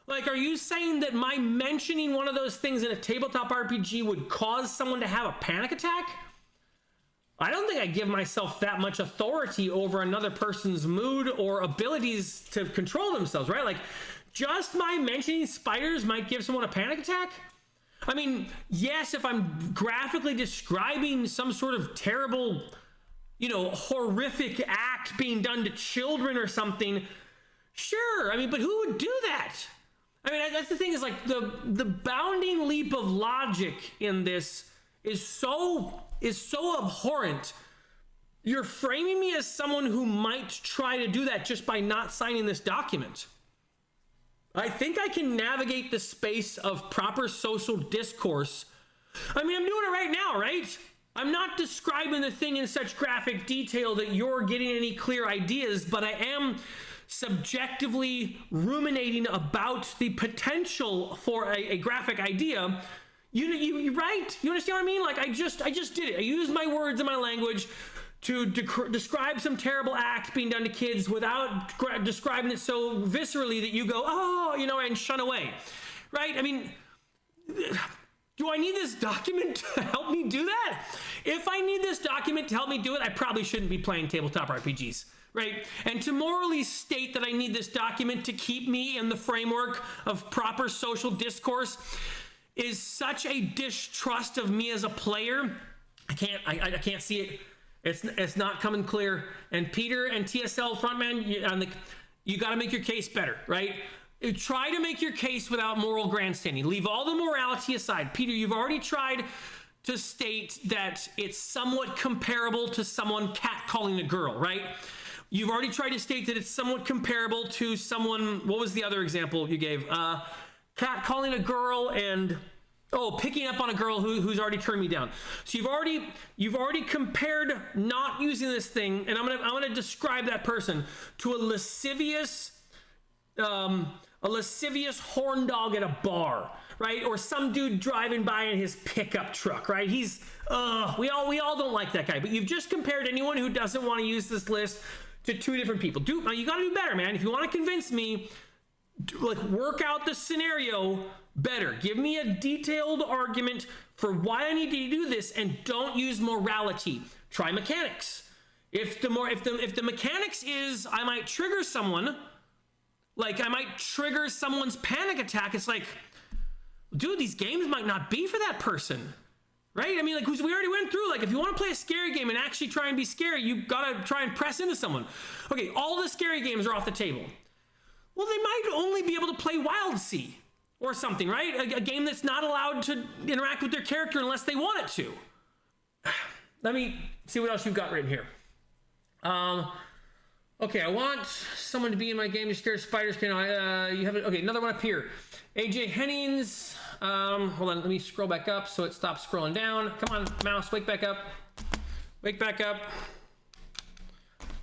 Like, are you saying that my mentioning one of those things in a tabletop RPG would cause someone to have a panic attack? I don't think I give myself that much authority over another person's mood or abilities to control themselves, right? Like, just my mentioning spiders might give someone a panic attack? I mean, yes, if I'm graphically describing some sort of terrible, horrific act being done to children or something, sure. I mean, but who would do that? I mean, that's the thing is like the bounding leap of logic in this is so abhorrent. You're framing me as someone who might try to do that just by not signing this document. I think I can navigate the space of proper social discourse. I mean, I'm doing it right now, right? I'm not describing the thing in such graphic detail that you're getting any clear ideas, but I am subjectively ruminating about the potential for a graphic idea. You right? You understand what I mean? Like I just did it. I used my words and my language to describe some terrible act being done to kids without describing it so viscerally that you go, oh, you know, and shun away, right? I mean, do I need this document to help me do that? If I need this document to help me do it, I probably shouldn't be playing tabletop RPGs, right? And to morally state that I need this document to keep me in the framework of proper social discourse is such a distrust of me as a player. I can't see it. It's not coming clear. And Peter and TSL frontman, you got to make your case better, right? Try to make your case without moral grandstanding. Leave all the morality aside. Peter, you've already tried to state that it's somewhat comparable to someone catcalling a girl, right? You've already tried to state that it's somewhat comparable to someone, what was the other example you gave? Catcalling a girl and picking up on a girl who's already turned me down. So you've already compared not using this thing, and I'm gonna describe that person to a lascivious horn dog at a bar, right? Or some dude driving by in his pickup truck, right? We all don't like that guy. But you've just compared anyone who doesn't want to use this list to two different people. Now you got to do better, man. If you want to convince me, work out the scenario better. Give me a detailed argument for why I need to do this, and don't use morality. Try mechanics. If the mechanics is I might trigger someone, like I might trigger someone's panic attack, it's like, dude, these games might not be for that person, right? I mean, like we already went through, like if you want to play a scary game and actually try and be scary, you gotta try and press into someone. Okay, all the scary games are off the table. Well, they might only be able to play Wild Sea or something, right? A game that's not allowed to interact with their character unless they want it to. Let me see what else you've got written here. Okay, I want someone to be in my game to scare spiders. You have it. Okay, another one up here. AJ Hennings. Hold on, let me scroll back up so it stops scrolling down. Come on, mouse, wake back up. Wake back up.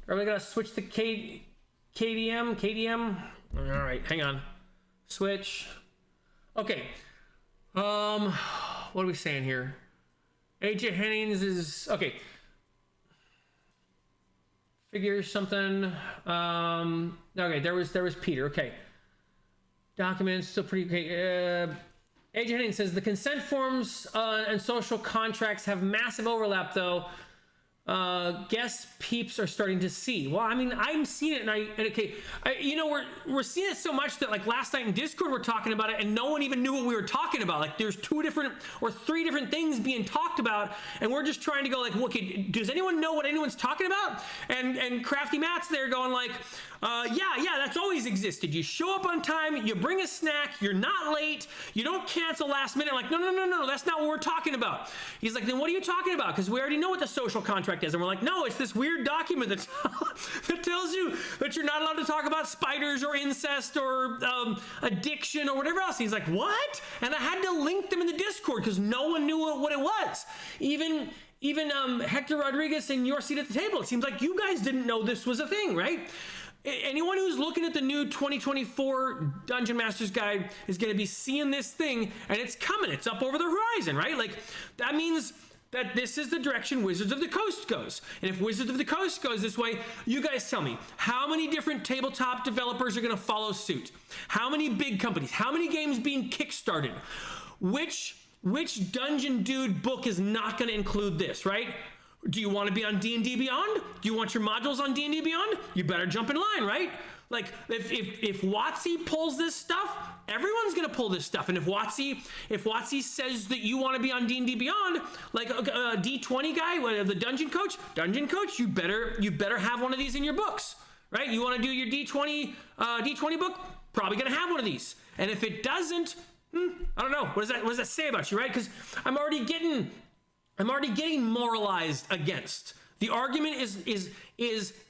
Are we gonna switch to KDM? All right, hang on. Switch. Okay. What are we saying here? AJ Hennings is okay. Figure something. Okay, there was Peter. Okay. Documents still pretty okay. AJ Hennings says the consent forms and social contracts have massive overlap, though. Guess peeps are starting to see. Well, I mean, I'm seeing it, we're seeing it so much that like last night in Discord we're talking about it and no one even knew what we were talking about. Like there's 2 different or 3 different things being talked about, and we're just trying to go like, okay, does anyone know what anyone's talking about? And Crafty Matt's there going like, yeah, that's always existed. You show up on time, you bring a snack, you're not late, you don't cancel last minute. Like, no, that's not what we're talking about. He's like, then what are you talking about? Because we already know what the social contract is. And we're like, no, it's this weird document that tells you that you're not allowed to talk about spiders or incest or addiction or whatever else. And he's like, what? And I had to link them in the Discord because no one knew what it was. Even Hector Rodriguez in your seat at the table, it seems like you guys didn't know this was a thing, right? Anyone who's looking at the new 2024 Dungeon Masters Guide is going to be seeing this thing, and it's coming. It's up over the horizon, right? Like, that means that this is the direction Wizards of the Coast goes. And if Wizards of the Coast goes this way, you guys tell me, how many different tabletop developers are going to follow suit? How many big companies? How many games being kickstarted? Which Dungeon Dude book is not going to include this, right? Do you want to be on D&D Beyond? Do you want your modules on D&D Beyond? You better jump in line, right? Like, if WotC pulls this stuff, everyone's going to pull this stuff. And if WotC says that you want to be on D&D Beyond, like a D20 guy, the Dungeon Coach, you better have one of these in your books, right? You want to do your D20 book? Probably going to have one of these. And if it doesn't, I don't know. What does that say about you, right? Because I'm already getting I'm already getting moralized against. The argument is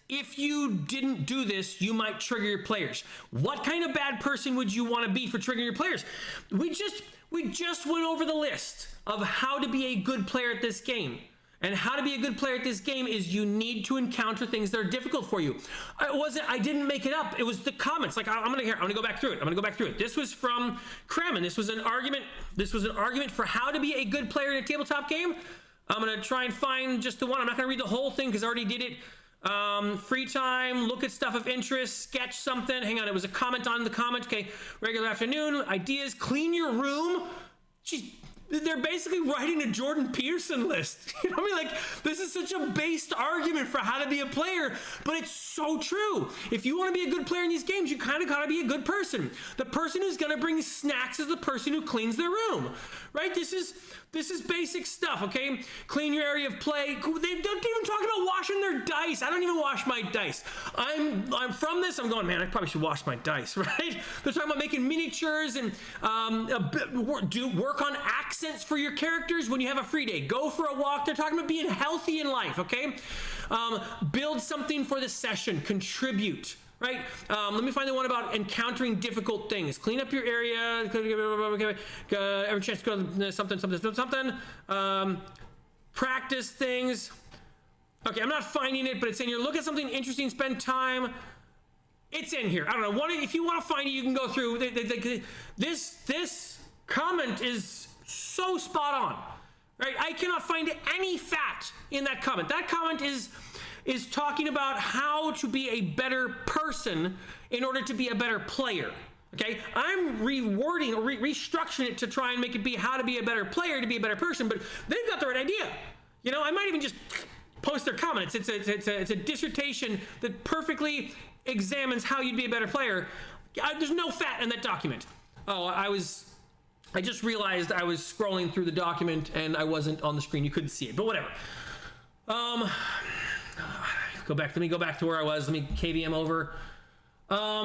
if you didn't do this, you might trigger your players. What kind of bad person would you want to be for triggering your players? We just went over the list of how to be a good player at this game. And how to be a good player at this game is you need to encounter things that are difficult for you. I didn't make it up. It was the comments. Like, I'm gonna go back through it. This was from Kremen. This was an argument for how to be a good player in a tabletop game. I'm gonna try and find just the one. I'm not gonna read the whole thing because I already did it. Free time, look at stuff of interest, sketch something. Hang on, it was a comment on the comment. Okay, regular afternoon, ideas, clean your room. Jeez, they're basically writing a Jordan Peterson list. You know what I mean? Like, this is such a based argument for how to be a player, but it's so true. If you want to be a good player in these games, you kind of got to be a good person. The person who's going to bring snacks is the person who cleans their room, right? This is basic stuff, okay? Clean your area of play. They don't even talk about washing their dice. I don't even wash my dice. I'm from this, I'm going, man, I probably should wash my dice, right? They're talking about making miniatures and do work on accents for your characters when you have a free day. Go for a walk. They're talking about being healthy in life, okay? Build something for the session. Contribute. Right? Let me find the one about encountering difficult things. Clean up your area. Every chance to go to something. Practice things. Okay, I'm not finding it, but it's in here. Look at something interesting. Spend time. It's in here. I don't know. If you want to find it, you can go through. This comment is so spot on. Right? I cannot find any fat in that comment. That comment is talking about how to be a better person in order to be a better player. Okay, I'm rewording or restructuring it to try and make it be how to be a better player to be a better person, but they've got the right idea. You know, I might even just post their comments. It's a dissertation that perfectly examines how you'd be a better player. There's no fat in that document. Oh, I just realized I was scrolling through the document and I wasn't on the screen. You couldn't see it, but whatever. Let me go back to where I was. Let me KVM over.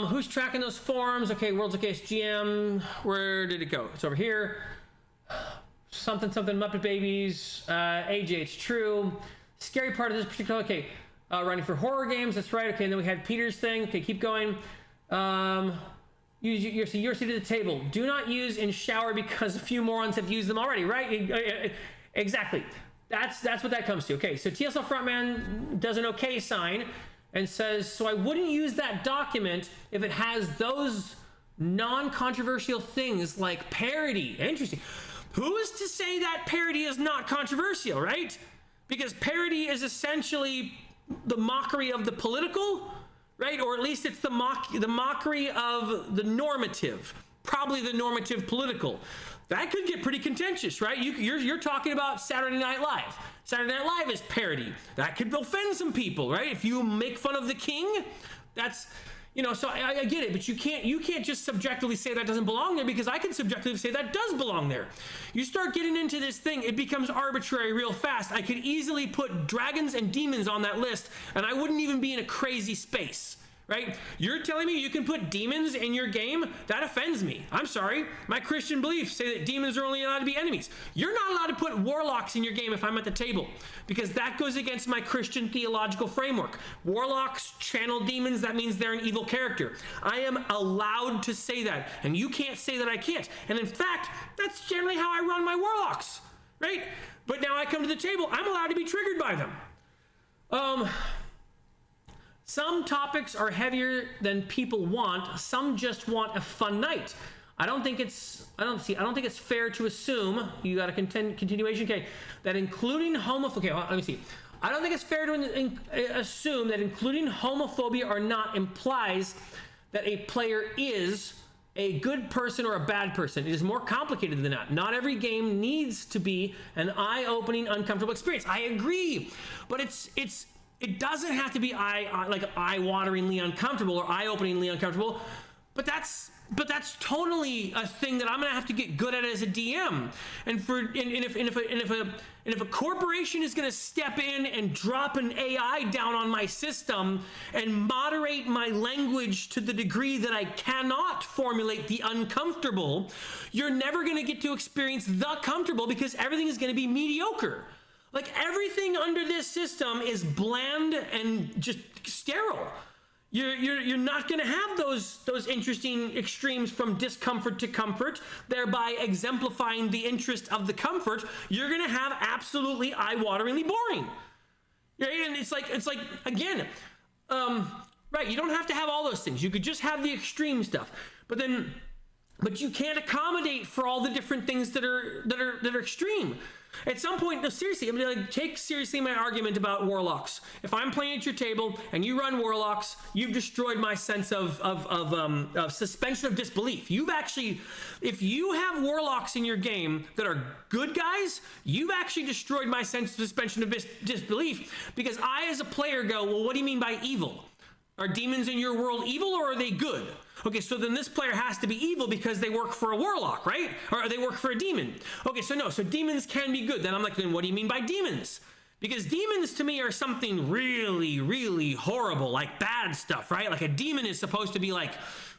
Who's tracking those forums? Okay, Worlds of Case GM. Where did it go? It's over here. Something, Muppet Babies. AJ, it's true. Scary part of this particular, okay. Running for horror games, that's right. Okay, and then we had Peter's thing. Okay, keep going. Use your seat at the table. Do not use in shower because a few morons have used them already, right? Exactly. That's what that comes to. Okay, so TSL Frontman does an okay sign and says, so I wouldn't use that document if it has those non-controversial things like parody. Interesting. Who is to say that parody is not controversial, right? Because parody is essentially the mockery of the political, right? Or at least it's the mockery of the normative, probably the normative political. That could get pretty contentious, right? You're talking about Saturday Night Live. Saturday Night Live is parody. That could offend some people, right? If you make fun of the king, that's, you know, so I get it, but you can't just subjectively say that doesn't belong there, because I can subjectively say that does belong there. You start getting into this thing, it becomes arbitrary real fast. I could easily put dragons and demons on that list, and I wouldn't even be in a crazy space. Right? You're telling me you can put demons in your game? That offends me. I'm sorry. My Christian beliefs say that demons are only allowed to be enemies. You're not allowed to put warlocks in your game if I'm at the table, because that goes against my Christian theological framework. Warlocks channel demons. That means they're an evil character. I am allowed to say that, and you can't say that I can't. And in fact, that's generally how I run my warlocks, right? But now I come to the table, I'm allowed to be triggered by them. Some topics are heavier than people want. Some just want a fun night. I don't think it's fair to assume, you got a continuation, okay, that including homophobia, okay, let me see. I don't think it's fair to assume that including homophobia or not implies that a player is a good person or a bad person. It is more complicated than that. Not every game needs to be an eye-opening, uncomfortable experience. I agree, but it doesn't have to be eye-wateringly uncomfortable or eye-openingly uncomfortable, but that's totally a thing that I'm gonna have to get good at as a DM. And if a corporation is gonna step in and drop an AI down on my system and moderate my language to the degree that I cannot formulate the uncomfortable, you're never gonna get to experience the comfortable, because everything is gonna be mediocre. Like everything under this system is bland and just sterile. You're not going to have those interesting extremes from discomfort to comfort, thereby exemplifying the interest of the comfort. You're going to have absolutely eye-wateringly boring. Right? And it's like again, right? You don't have to have all those things. You could just have the extreme stuff, but you can't accommodate for all the different things that are extreme. At some point, no, seriously, I mean, like, take seriously my argument about warlocks. If I'm playing at your table and you run warlocks, you've destroyed my sense of suspension of disbelief. You've actually, if you have warlocks in your game that are good guys, you've actually destroyed my sense of suspension of disbelief, because I, as a player, go, well, what do you mean by evil? Are demons in your world evil, or are they good? Okay, so then this player has to be evil because they work for a warlock, right? Or they work for a demon. Okay, so no, so demons can be good. Then I'm like, then what do you mean by demons? Because demons to me are something really, really horrible, like bad stuff, right? Like a demon is supposed to be like,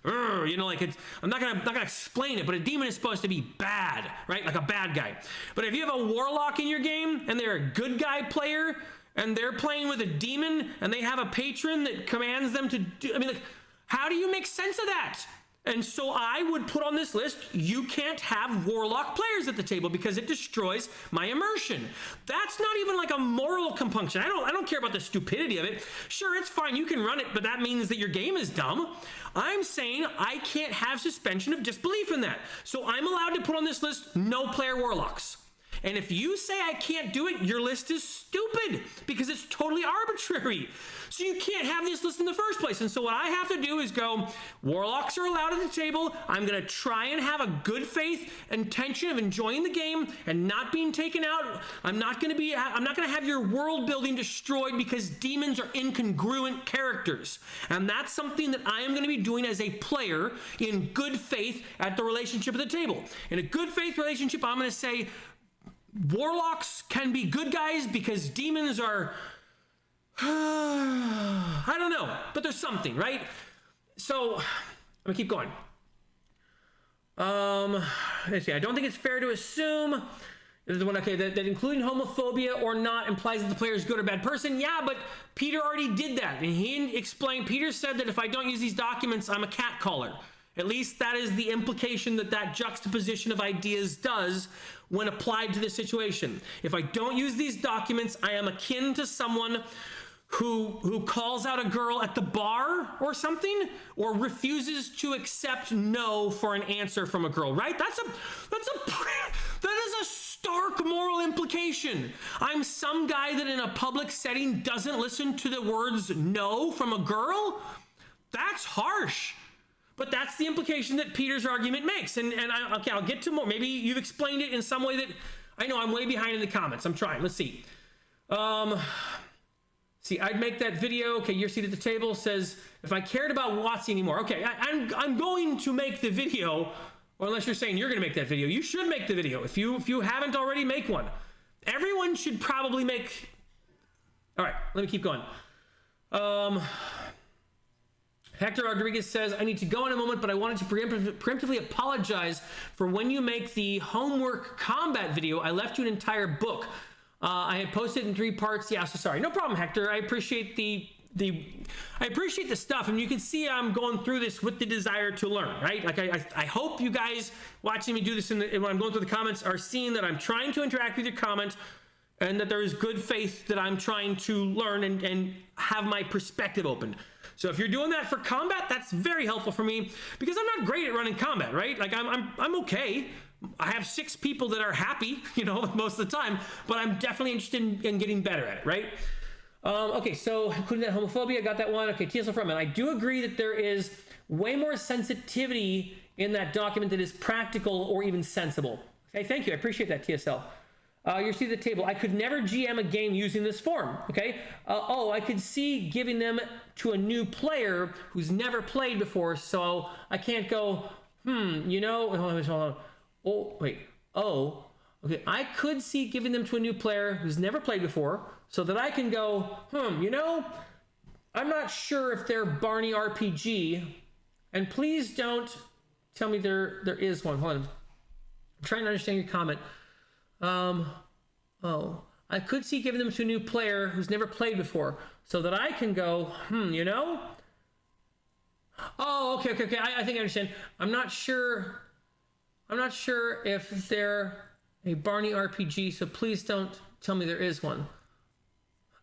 you know, like it's, I'm not gonna explain it, but a demon is supposed to be bad, right? Like a bad guy. But if you have a warlock in your game and they're a good guy player and they're playing with a demon and they have a patron that commands them to do, I mean, like, how do you make sense of that? And so I would put on this list, you can't have warlock players at the table because it destroys my immersion. That's not even like a moral compunction. I don't care about the stupidity of it. Sure, it's fine, you can run it, but that means that your game is dumb. I'm saying I can't have suspension of disbelief in that. So I'm allowed to put on this list no player warlocks. And if you say I can't do it, your list is stupid because it's totally arbitrary. So you can't have this list in the first place. And so what I have to do is go, warlocks are allowed at the table. I'm going to try and have a good faith intention of enjoying the game and not being taken out. I'm not going to have your world building destroyed because demons are incongruent characters. And that's something that I am going to be doing as a player in good faith at the relationship at the table. In a good faith relationship, I'm going to say, warlocks can be good guys because demons are, I don't know, but there's something, right? So, I'm gonna keep going. Let's see, I don't think it's fair to assume, this is the one, okay, that including homophobia or not implies that the player is a good or bad person. Yeah, but Peter already did that. And he explained, Peter said that if I don't use these documents, I'm a catcaller. At least that is the implication that juxtaposition of ideas does when applied to this situation. If I don't use these documents, I am akin to someone who calls out a girl at the bar or something, or refuses to accept no for an answer from a girl, right? That is a stark moral implication. I'm some guy that in a public setting doesn't listen to the words no from a girl. That's harsh. But that's the implication that Peter's argument makes. Okay, I'll get to more. Maybe you've explained it in some way that, I know I'm way behind in the comments. I'm trying. Let's see. See, I'd make that video. Okay, your seat at the table says, if I cared about WotC anymore. Okay, I'm going to make the video, or unless you're saying you're going to make that video. You should make the video. If you haven't already, make one. Everyone should probably make... All right, let me keep going. Hector Rodriguez says, I need to go in a moment, but I wanted to preemptively apologize for when you make the homework combat video. I left you an entire book. I had posted it in 3 parts. Yeah, so sorry. No problem, Hector. I appreciate I appreciate the stuff, and you can see I'm going through this with the desire to learn, right? Like I hope you guys watching me do this when I'm going through the comments are seeing that I'm trying to interact with your comment, and that there is good faith that I'm trying to learn and have my perspective open. So if you're doing that for combat, that's very helpful for me, because I'm not great at running combat, right? Like I'm okay. I have 6 people that are happy, you know, most of the time, but I'm definitely interested in getting better at it, right? Okay, so including that homophobia, I got that one. Okay, TSL Frontman, I do agree that there is way more sensitivity in that document that is practical or even sensible. Okay, thank you. I appreciate that, TSL. Your seat at the table. I could never GM a game using this form. Okay. I could see giving them to a new player who's never played before, so I can't go, you know, hold on. Oh, wait. Oh, okay. I could see giving them to a new player who's never played before, so that I can go, you know, I'm not sure if they're Barney RPG, and please don't tell me there I I could see giving them to a new player who's never played before, so that I can go, you know? Oh, okay. I think I understand. I'm not sure if they're a Barney RPG, so please don't tell me there is one.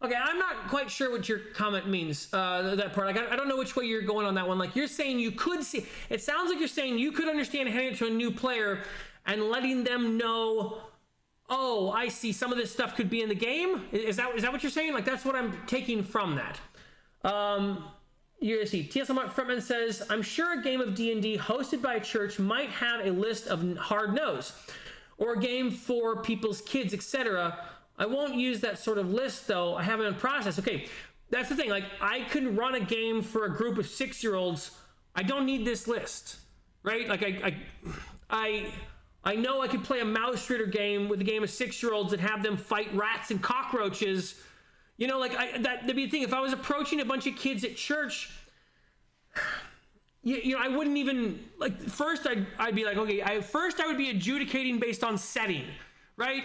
Okay, I'm not quite sure what your comment means, that part. Like, I don't know which way you're going on that one. Like, you're saying you could see, it sounds like you're saying you could understand handing it to a new player and letting them know, oh, I see, some of this stuff could be in the game? Is that what you're saying? Like, that's what I'm taking from that. You see, TSM Frontman says, I'm sure a game of D&D hosted by a church might have a list of hard no's, or a game for people's kids, etc. I won't use that sort of list, though. I haven't in process. Okay, that's the thing. Like, I could run a game for a group of 6-year-olds. I don't need this list, right? Like, I know I could play a mouse ritter game with a game of 6-year-olds and have them fight rats and cockroaches. You know, like, that'd be the thing. If I was approaching a bunch of kids at church, you know, I wouldn't even, like, first I'd be like, okay, first I would be adjudicating based on setting, right?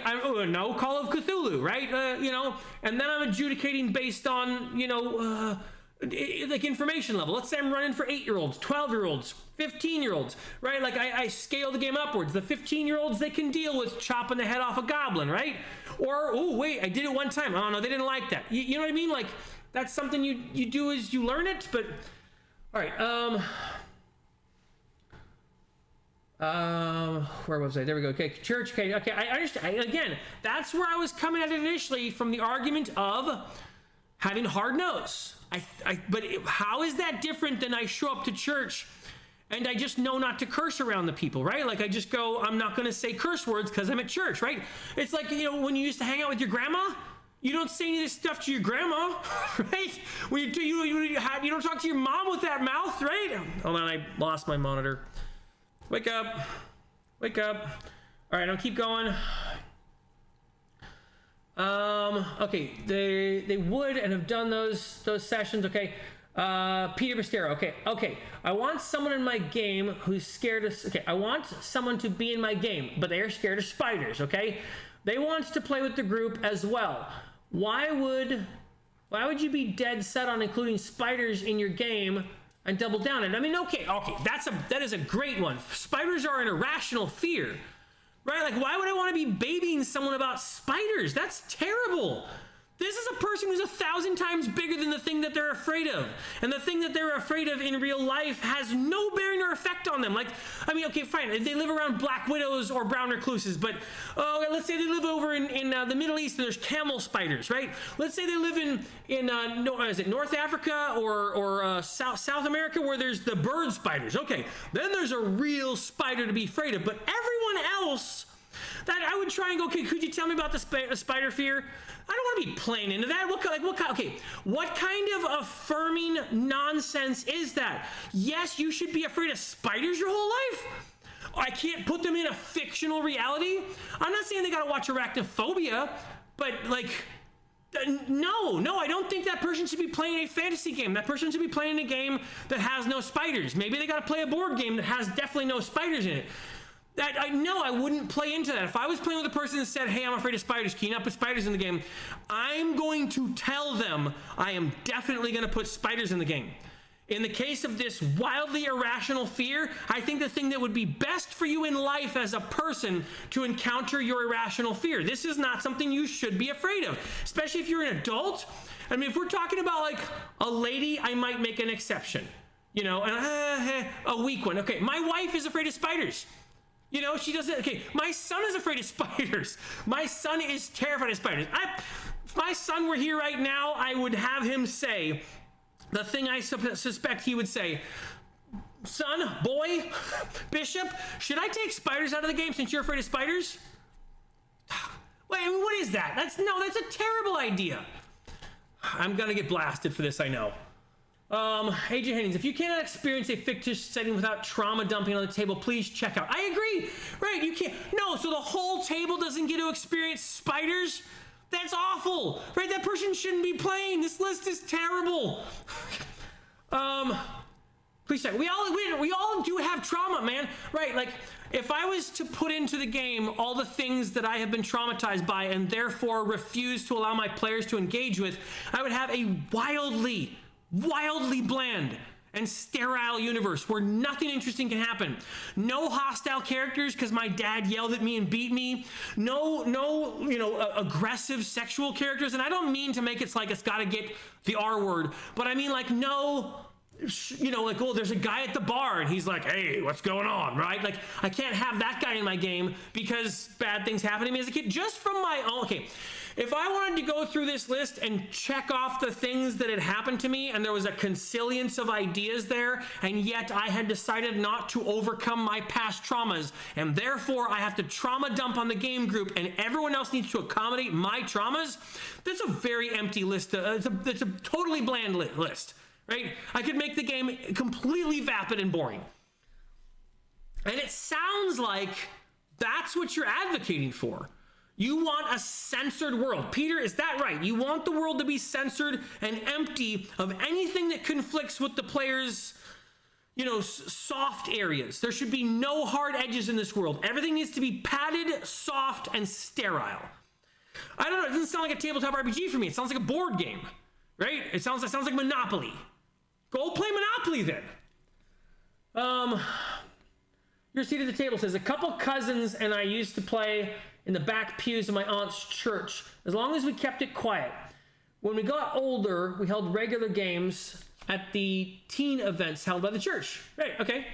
No, Call of Cthulhu, right? You know, and then I'm adjudicating based on, you know, like information level. Let's say I'm running for 8-year-olds, 12-year-olds, 15-year-olds, right? Like, I scale the game upwards. The 15-year-olds, they can deal with chopping the head off a goblin, right? Or, oh, wait, I did it one time. Oh, no, they didn't like that. You know what I mean? Like, that's something you do as you learn it, but, all right. Where was I? There we go. Okay, church. Okay, I understand. Again, that's where I was coming at it initially, from the argument of having hard nose. But how is that different than I show up to church and I just know not to curse around the people, right? Like, I just go, I'm not going to say curse words because I'm at church, right? It's like, you know, when you used to hang out with your grandma, you don't say any of this stuff to your grandma, right? When you don't talk to your mom with that mouth, right? Hold on, I lost my monitor. Wake up. Wake up. All right, I'll keep going. Okay, they would and have done those sessions. Okay, Peter Bastero. Okay. I want someone in my game who's scared of. Okay, I want someone to be in my game, but they are scared of spiders. Okay, they want to play with the group as well. Why would you be dead set on including spiders in your game and double down on it? I mean, okay, that is a great one. Spiders are an irrational fear. Right? Like, why would I want to be babying someone about spiders? That's terrible. This is a person who's 1,000 times bigger than the thing that they're afraid of. And the thing that they're afraid of in real life has no bearing or effect on them. Like, I mean, okay, fine. If they live around black widows or brown recluses, but let's say they live over in the Middle East and there's camel spiders, right? Let's say they live in North Africa or South America where there's the bird spiders. Okay, then there's a real spider to be afraid of. But everyone else, that I would try and go, okay, could you tell me about the spider fear? I don't want to be playing into that. What kind of affirming nonsense is that? Yes, you should be afraid of spiders your whole life. I can't put them in a fictional reality. I'm not saying they got to watch Arachnophobia, but like, no, I don't think that person should be playing a fantasy game. That person should be playing a game that has no spiders. Maybe they got to play a board game that has definitely no spiders in it. I wouldn't play into that. If I was playing with a person that said, hey, I'm afraid of spiders, can you not put spiders in the game? I'm going to tell them I am definitely going to put spiders in the game. In the case of this wildly irrational fear, I think the thing that would be best for you in life as a person to encounter your irrational fear. This is not something you should be afraid of, especially if you're an adult. I mean, if we're talking about like a lady, I might make an exception, you know, and a weak one. Okay, my wife is afraid of spiders. You know, she doesn't. Okay, my son is afraid of spiders. My son is terrified of spiders. If my son were here right now, I would have him say the thing I suspect he would say. Son, boy, Bishop, should I take spiders out of the game since you're afraid of spiders? Wait, I mean, what is that? That's a terrible idea. I'm gonna get blasted for this, I know. AJ Hennings, if you cannot experience a fictitious setting without trauma dumping on the table, please check out. I agree, right? You can't. No, so the whole table doesn't get to experience spiders? That's awful, right? That person shouldn't be playing. This list is terrible. Please check. We all do have trauma, man. Right? Like, if I was to put into the game all the things that I have been traumatized by and therefore refuse to allow my players to engage with, I would have a wildly bland and sterile universe where nothing interesting can happen. No hostile characters because my dad yelled at me and beat me. No, aggressive sexual characters. And I don't mean to make it like it's got to get the R word, but I mean like no, like, oh, there's a guy at the bar and he's like, hey, what's going on, right? Like, I can't have that guy in my game because bad things happen to me as a kid just from my own. Okay, if I wanted to go through this list and check off the things that had happened to me and there was a consilience of ideas there, and yet I had decided not to overcome my past traumas, and therefore I have to trauma dump on the game group and everyone else needs to accommodate my traumas, that's a very empty list. It's a totally bland list, right? I could make the game completely vapid and boring. And it sounds like that's what you're advocating for. You want a censored world. Peter, is that right? You want the world to be censored and empty of anything that conflicts with the player's, soft areas. There should be no hard edges in this world. Everything needs to be padded, soft, and sterile. I don't know. It doesn't sound like a tabletop RPG for me. It sounds like a board game, right? It sounds like Monopoly. Go play Monopoly then. Your seat at the table says, a couple cousins and I used to play in the back pews of my aunt's church, as long as we kept it quiet. When we got older, we held regular games at the teen events held by the church. Right, okay.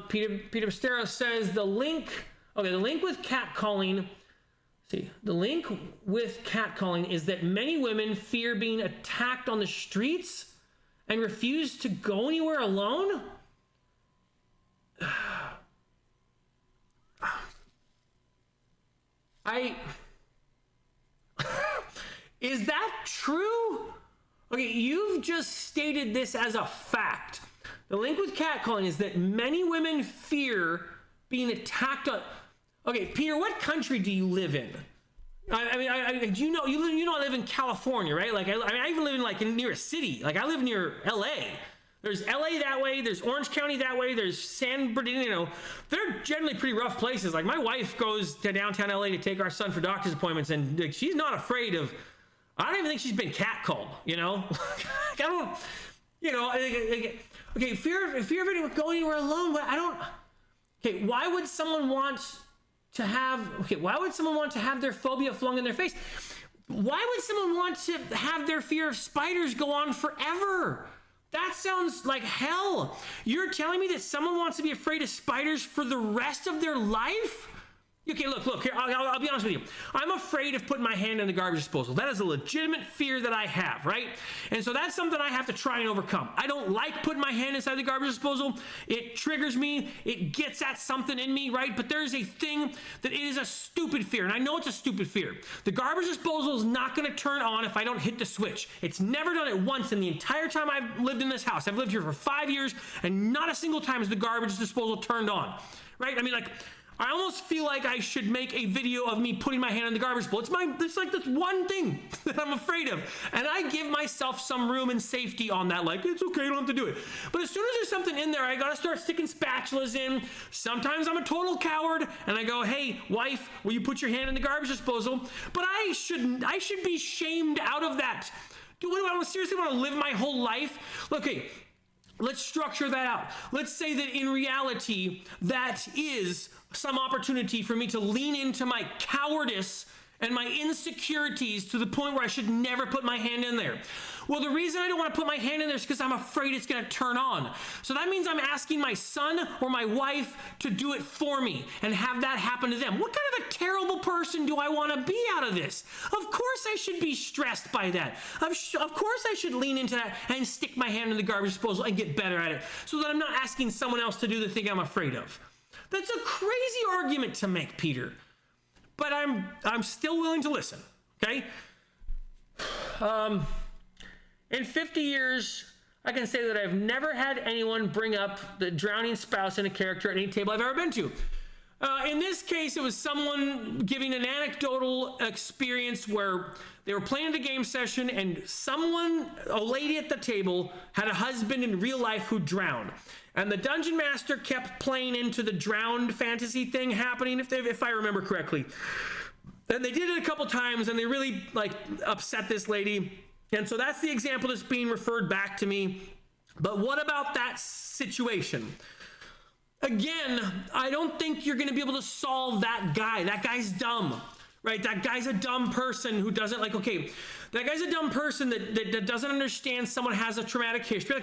Peter Bastero says the link with catcalling, the link with catcalling is that many women fear being attacked on the streets and refuse to go anywhere alone? Is that true? Okay, you've just stated this as a fact. The link with catcalling is that many women fear being attacked on... Okay, Peter, what country do you live in? Do you know I live in California, right? Like, I even live near a city. Like, I live near LA. There's LA that way, there's Orange County that way, there's San Bernardino. They're generally pretty rough places. Like, my wife goes to downtown LA to take our son for doctor's appointments, and she's not afraid of... I don't even think she's been catcalled, I don't... Okay, fear of going anywhere alone, but I don't... Okay, why would someone want to have their phobia flung in their face? Why would someone want to have their fear of spiders go on forever? That sounds like hell. You're telling me that someone wants to be afraid of spiders for the rest of their life? Okay, look, here, I'll be honest with you. I'm afraid of putting my hand in the garbage disposal. That is a legitimate fear that I have, right? And so that's something I have to try and overcome. I don't like putting my hand inside the garbage disposal. It triggers me. It gets at something in me, right? But there's a thing that it is a stupid fear, and I know it's a stupid fear. The garbage disposal is not going to turn on if I don't hit the switch. It's never done it once in the entire time I've lived in this house. I've lived here for 5 years, and not a single time has the garbage disposal turned on, right? I almost feel like I should make a video of me putting my hand in the garbage bowl. It's like this one thing that I'm afraid of. And I give myself some room and safety on that. Like, it's okay, I don't have to do it. But as soon as there's something in there, I gotta start sticking spatulas in. Sometimes I'm a total coward and I go, hey, wife, will you put your hand in the garbage disposal? But I should be shamed out of that. Do I seriously want to live my whole life? Okay, let's structure that out. Let's say that in reality, that is some opportunity for me to lean into my cowardice and my insecurities to the point where I should never put my hand in there. Well, the reason I don't want to put my hand in there is because I'm afraid it's going to turn on. So that means I'm asking my son or my wife to do it for me and have that happen to them. What kind of a terrible person do I want to be out of this? Of course I should be stressed by that. Of course I should lean into that and stick my hand in the garbage disposal and get better at it so that I'm not asking someone else to do the thing I'm afraid of. That's a crazy argument to make, Peter. But I'm still willing to listen, okay? In 50 years, I can say that I've never had anyone bring up the drowning spouse in a character at any table I've ever been to. In this case, it was someone giving an anecdotal experience where they were playing the game session and a lady at the table, had a husband in real life who drowned. And the dungeon master kept playing into the drowned fantasy thing happening, if I remember correctly. And they did it a couple times, and they really upset this lady. And so that's the example that's being referred back to me. But what about that situation? Again, I don't think you're going to be able to solve that guy. That guy's dumb, right? That guy's a dumb person who doesn't that guy's a dumb person that doesn't understand someone has a traumatic history.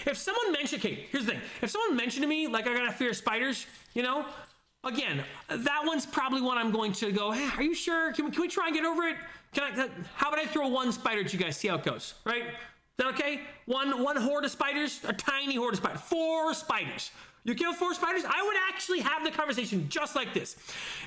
If someone mentioned, here's the thing. If someone mentioned to me, I got a fear of spiders, again, that one's probably one I'm going to go, hey, are you sure? Can we try and get over it? How about I throw one spider at you guys, see how it goes, right? Is that okay? One horde of spiders, a tiny horde of spiders, 4 spiders. You kill 4 spiders? I would actually have the conversation just like this.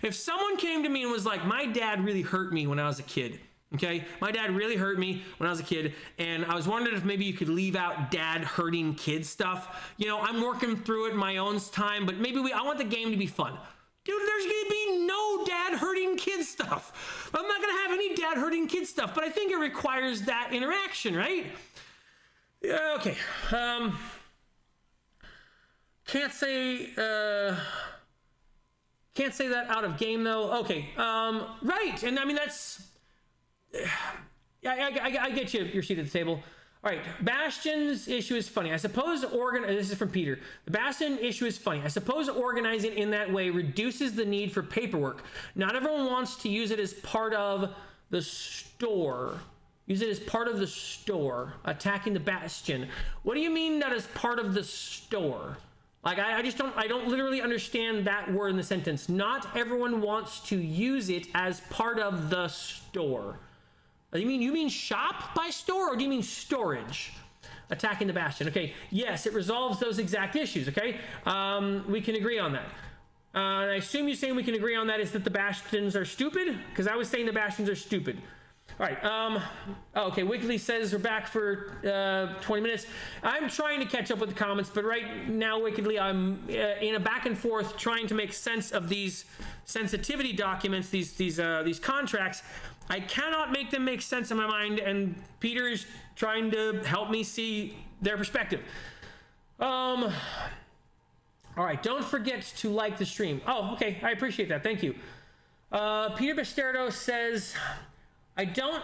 If someone came to me and was like, my dad really hurt me when I was a kid, okay? My dad really hurt me when I was a kid, and I was wondering if maybe you could leave out dad hurting kid stuff. I'm working through it in my own time, but maybe I want the game to be fun. Dude, there's gonna be no dad hurting kid stuff. I'm not gonna have any dad hurting kid stuff, but I think it requires that interaction, right? Yeah, okay. Can't say that out of game though. Okay, right, and I mean that's. I get you. Your seat at the table. All right, Bastion's issue is funny. I suppose this is from Peter. The Bastion issue is funny. I suppose organizing in that way reduces the need for paperwork. Not everyone wants to use it as part of the store. Use it as part of the store. Attacking the Bastion. What do you mean that is part of the store? I don't literally understand that word in the sentence. Not everyone wants to use it as part of the store. You mean shop by store, or do you mean storage? Attacking the Bastion. Okay, yes, it resolves those exact issues, okay? We can agree on that. I assume you're saying we can agree on that is that the Bastions are stupid? Because I was saying the Bastions are stupid. All right, okay, Wiggly says we're back for 20 minutes. I'm trying to catch up with the comments, but right now, wickedly, I'm in a back and forth trying to make sense of these sensitivity documents, these contracts. I cannot make them make sense in my mind, and Peter is trying to help me see their perspective. All right, don't forget to like the stream. Oh, okay, I appreciate that, thank you. Peter Basterdo says, I don't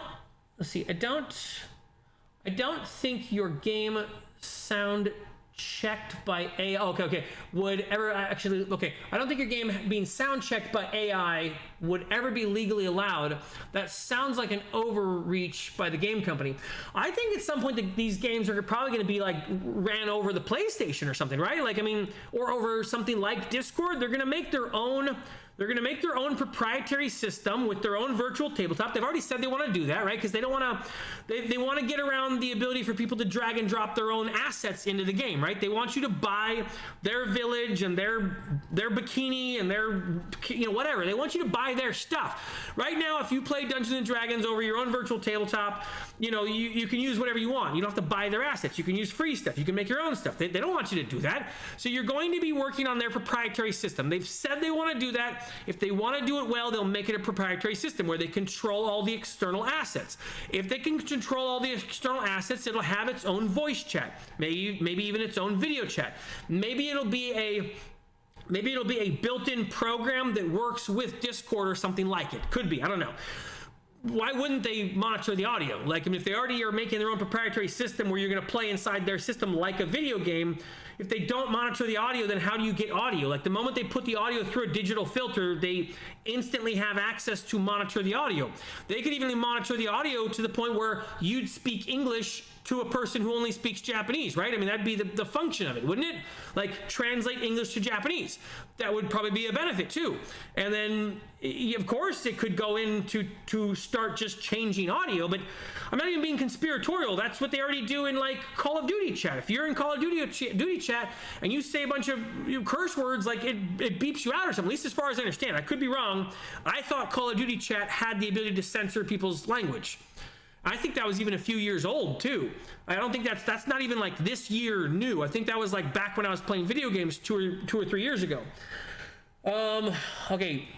think your game sound checked by AI. Okay. Would ever actually, okay. I don't think your game being sound checked by AI would ever be legally allowed. That sounds like an overreach by the game company. I think at some point these games are probably going to be ran over the PlayStation or something, right? Or over something like Discord. They're going to make their own. They're going to make their own proprietary system with their own virtual tabletop. They've already said they want to do that, right? Because they don't want to. They want to get around the ability for people to drag and drop their own assets into the game, right? They want you to buy their village and their bikini and their whatever. They want you to buy their stuff. Right now, if you play Dungeons and Dragons over your own virtual tabletop, you can use whatever you want. You don't have to buy their assets. You can use free stuff. You can make your own stuff. They don't want you to do that. So you're going to be working on their proprietary system. They've said they want to do that. If they want to do it well, they'll make it a proprietary system where they control all the external assets. If they can control all the external assets, it'll have its own voice chat, maybe even its own video chat. Maybe it'll be a built-in program that works with Discord or something like it. Could be, I don't know. Why wouldn't they monitor the audio? If they already are making their own proprietary system where you're going to play inside their system like a video game, if they don't monitor the audio, then how do you get audio? The moment they put the audio through a digital filter, they instantly have access to monitor the audio. They could even monitor the audio to the point where you'd speak English to a person who only speaks Japanese, right? I mean, that'd be the function of it, wouldn't it? Translate English to Japanese. That would probably be a benefit too. And then, of course, it could go in to start just changing audio, but I'm not even being conspiratorial. That's what they already do in Call of Duty chat. If you're in Call of Duty chat and you say a bunch of curse words, it beeps you out or something, at least as far as I understand. I could be wrong. I thought Call of Duty chat had the ability to censor people's language. I think that was even a few years old too. I don't think that's not even this year new. I think that was back when I was playing video games two or 3 years ago. Okay.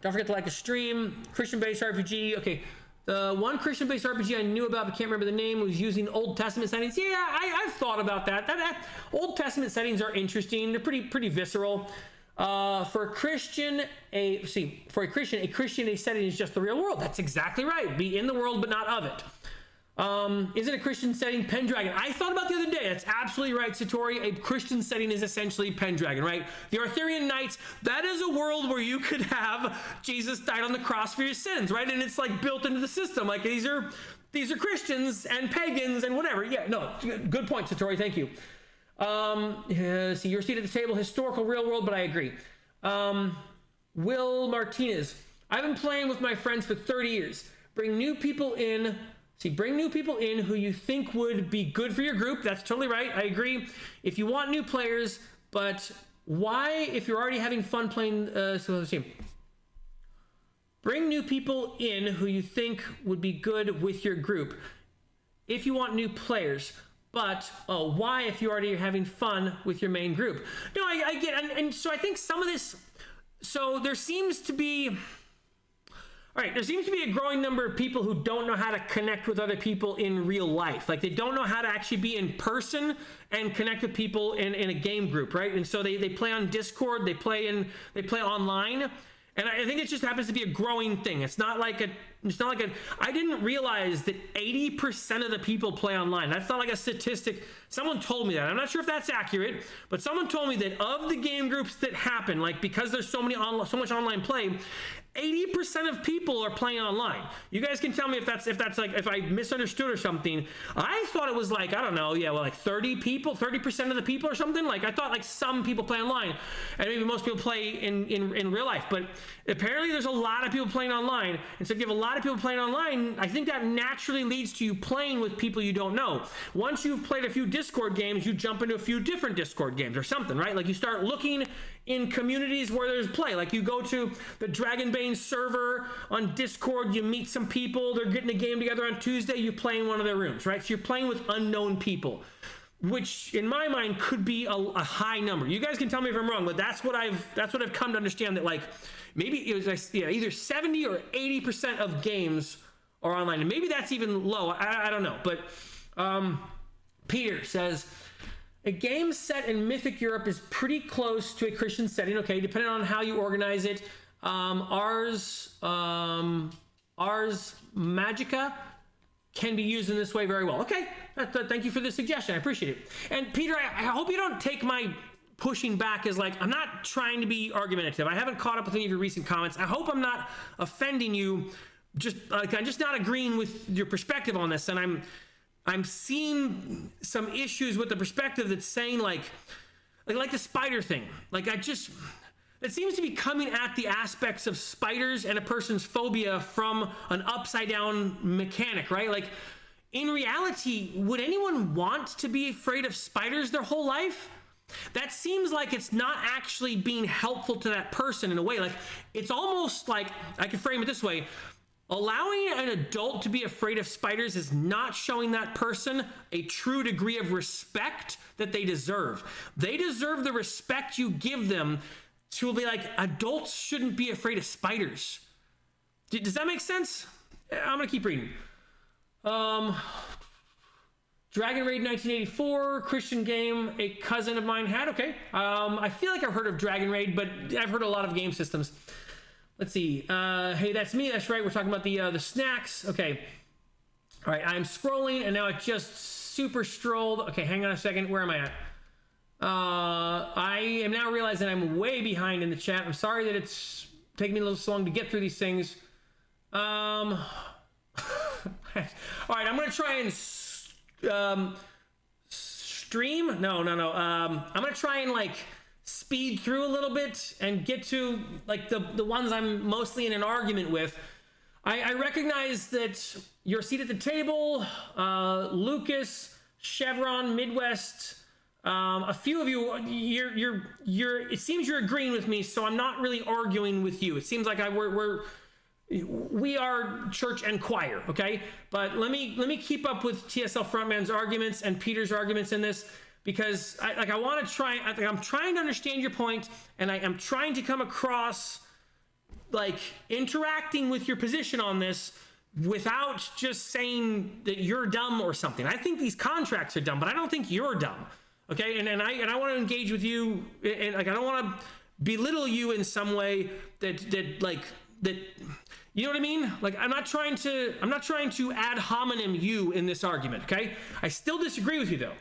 Don't forget to like a stream. Christian-based RPG. Okay. The one Christian-based RPG I knew about, but can't remember the name, was using Old Testament settings. Yeah, I've thought about that. Old Testament settings are interesting. They're pretty visceral. For a Christian, a setting is just the real world. That's exactly right. Be in the world, but not of it. Is it a Christian setting? Pendragon. I thought about the other day. That's absolutely right, Satori. A Christian setting is essentially Pendragon, right? The Arthurian Knights, that is a world where you could have Jesus died on the cross for your sins, right? And it's like built into the system. Like these are Christians and pagans and whatever. Yeah, no, good point, Satori. Thank you. See, your seat at the table, historical, real world, but I agree. Will Martinez. I've been playing with my friends for 30 years. Bring new people in who you think would be good for your group. That's totally right. I agree. If you want new players, but why, if you're already having fun playing, bring new people in who you think would be good with your group. If you want new players, but why, if you're already having fun with your main group? No, I get, and so I think some of this, so there seems to be a growing number of people who don't know how to connect with other people in real life. Like they don't know how to actually be in person and connect with people in a game group, right? And so they play on Discord, they play online. And I think it just happens to be a growing thing. It's not like I didn't realize that 80% of the people play online. That's not like a statistic. Someone told me that. I'm not sure if that's accurate, but someone told me that of the game groups that happen, like because there's so much online play, 80% of people are playing online. You guys can tell me if that's like, if I misunderstood or something. I thought it was like, I don't know, like 30% of the people or something. Like I thought like some people play online and maybe most people play in real life, but apparently there's a lot of people playing online. And so if you have a lot of people playing online, I think that naturally leads to you playing with people you don't know. Once you've played a few Discord games, you jump into a few different Discord games or something, right? Like you start looking in communities where there's play. Like you go to the Dragonbane server on Discord, you meet some people, they're getting a game together on Tuesday, you play in one of their rooms, right? So you're playing with unknown people, which in my mind could be a high number. You guys can tell me if I'm wrong, but that's what I've come to understand, that like maybe it was either 70 or 80% of games are online, and maybe that's even low. I don't know, but Peter says, a game set in Mythic Europe is pretty close to a Christian setting, okay, depending on how you organize it. Ars Magica can be used in this way very well. Okay, thank you for the suggestion. I appreciate it. And Peter, I hope you don't take my pushing back as like, I'm not trying to be argumentative. I haven't caught up with any of your recent comments. I hope I'm not offending you. I'm just not agreeing with your perspective on this, and I'm seeing some issues with the perspective that's saying like the spider thing. It seems to be coming at the aspects of spiders and a person's phobia from an upside down mechanic, right? Like in reality, would anyone want to be afraid of spiders their whole life? That seems like it's not actually being helpful to that person in a way. Like it's almost like, I can frame it this way. Allowing an adult to be afraid of spiders is not showing that person a true degree of respect that they deserve. They deserve the respect you give them to be like, adults shouldn't be afraid of spiders. Does that make sense? I'm gonna keep reading. Dragon Raid 1984, Christian game, a cousin of mine had. Okay. I feel like I've heard of Dragon Raid, but I've heard a lot of game systems. Let's see. Hey, that's me. That's right. We're talking about the snacks. Okay. All right. I'm scrolling, and now it just super strolled. Okay, hang on a second. Where am I at? I am now realizing I'm way behind in the chat. I'm sorry that it's taking me a little so long to get through these things. All right. I'm going to try and stream. No. I'm going to try and like speed through a little bit and get to like the ones I'm mostly in an argument with. I recognize that your seat at the table, Lucas, Chevron, Midwest, a few of you, it seems you're agreeing with me, so I'm not really arguing with you. It seems like we are church and choir, okay? But let me keep up with TSL Frontman's arguments and Peter's arguments in this, because I'm trying to understand your point, and I am trying to come across like interacting with your position on this without just saying that you're dumb or something. I think these contracts are dumb, but I don't think you're dumb. Okay, and I want to engage with you, and like I don't want to belittle you in some way that you know what I mean? Like I'm not trying to ad hominem you in this argument. Okay, I still disagree with you though.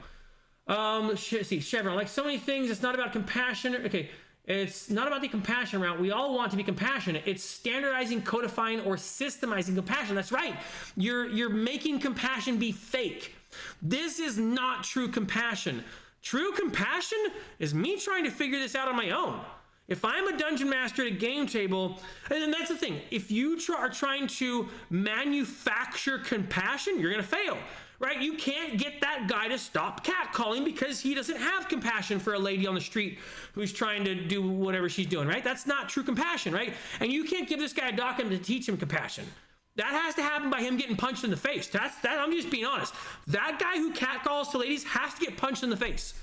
See, Chevron, like so many things, it's not about compassion. Okay, it's not about the compassion route. We all want to be compassionate. It's standardizing, codifying, or systemizing compassion. That's right. You're making compassion be fake. This is not true compassion. True compassion is me trying to figure this out on my own. If I'm a dungeon master at a game table, and then that's the thing, if you are trying to manufacture compassion, you're going to fail, right? You can't get that guy to stop catcalling because he doesn't have compassion for a lady on the street who's trying to do whatever she's doing, right? That's not true compassion, right? And you can't give this guy a document to teach him compassion. That has to happen by him getting punched in the face. I'm just being honest. That guy who catcalls to ladies has to get punched in the face.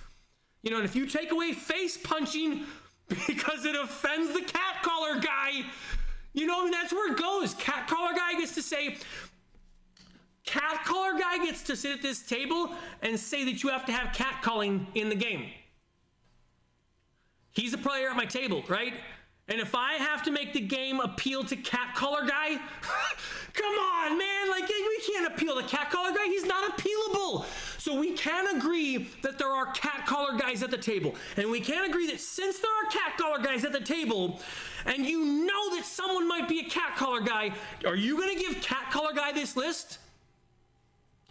You know, and if you take away face punching because it offends the catcaller guy, you know, I mean, that's where it goes. Catcaller guy gets to sit at this table and say that you have to have catcalling in the game. He's a player at my table, right? And if I have to make the game appeal to catcaller guy, come on, man, like we can't appeal to catcaller guy. He's not appealable. So we can agree that there are catcaller guys at the table. And we can agree that since there are catcaller guys at the table, and you know that someone might be a catcaller guy, are you going to give catcaller guy this list?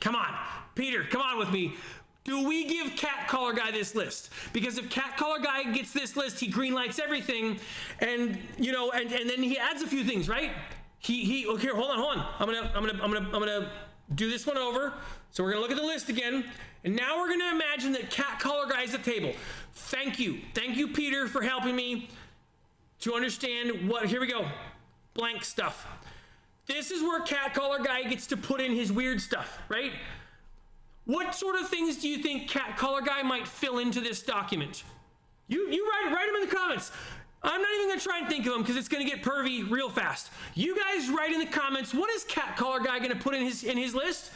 Come on, Peter, come on with me. Do we give catcaller guy this list? Because if catcaller guy gets this list, he greenlights everything, and you know, and then he adds a few things, right? Okay, hold on. I'm gonna do this one over. So we're gonna look at the list again, and now we're gonna imagine that catcaller guy is at the table. Thank you, Peter, for helping me to understand what. Here we go, blank stuff. This is where catcaller guy gets to put in his weird stuff, right? What sort of things do you think catcaller guy might fill into this document? You write them in the comments. I'm not even gonna try and think of them because it's gonna get pervy real fast. You guys write in the comments, what is catcaller guy gonna put in his list?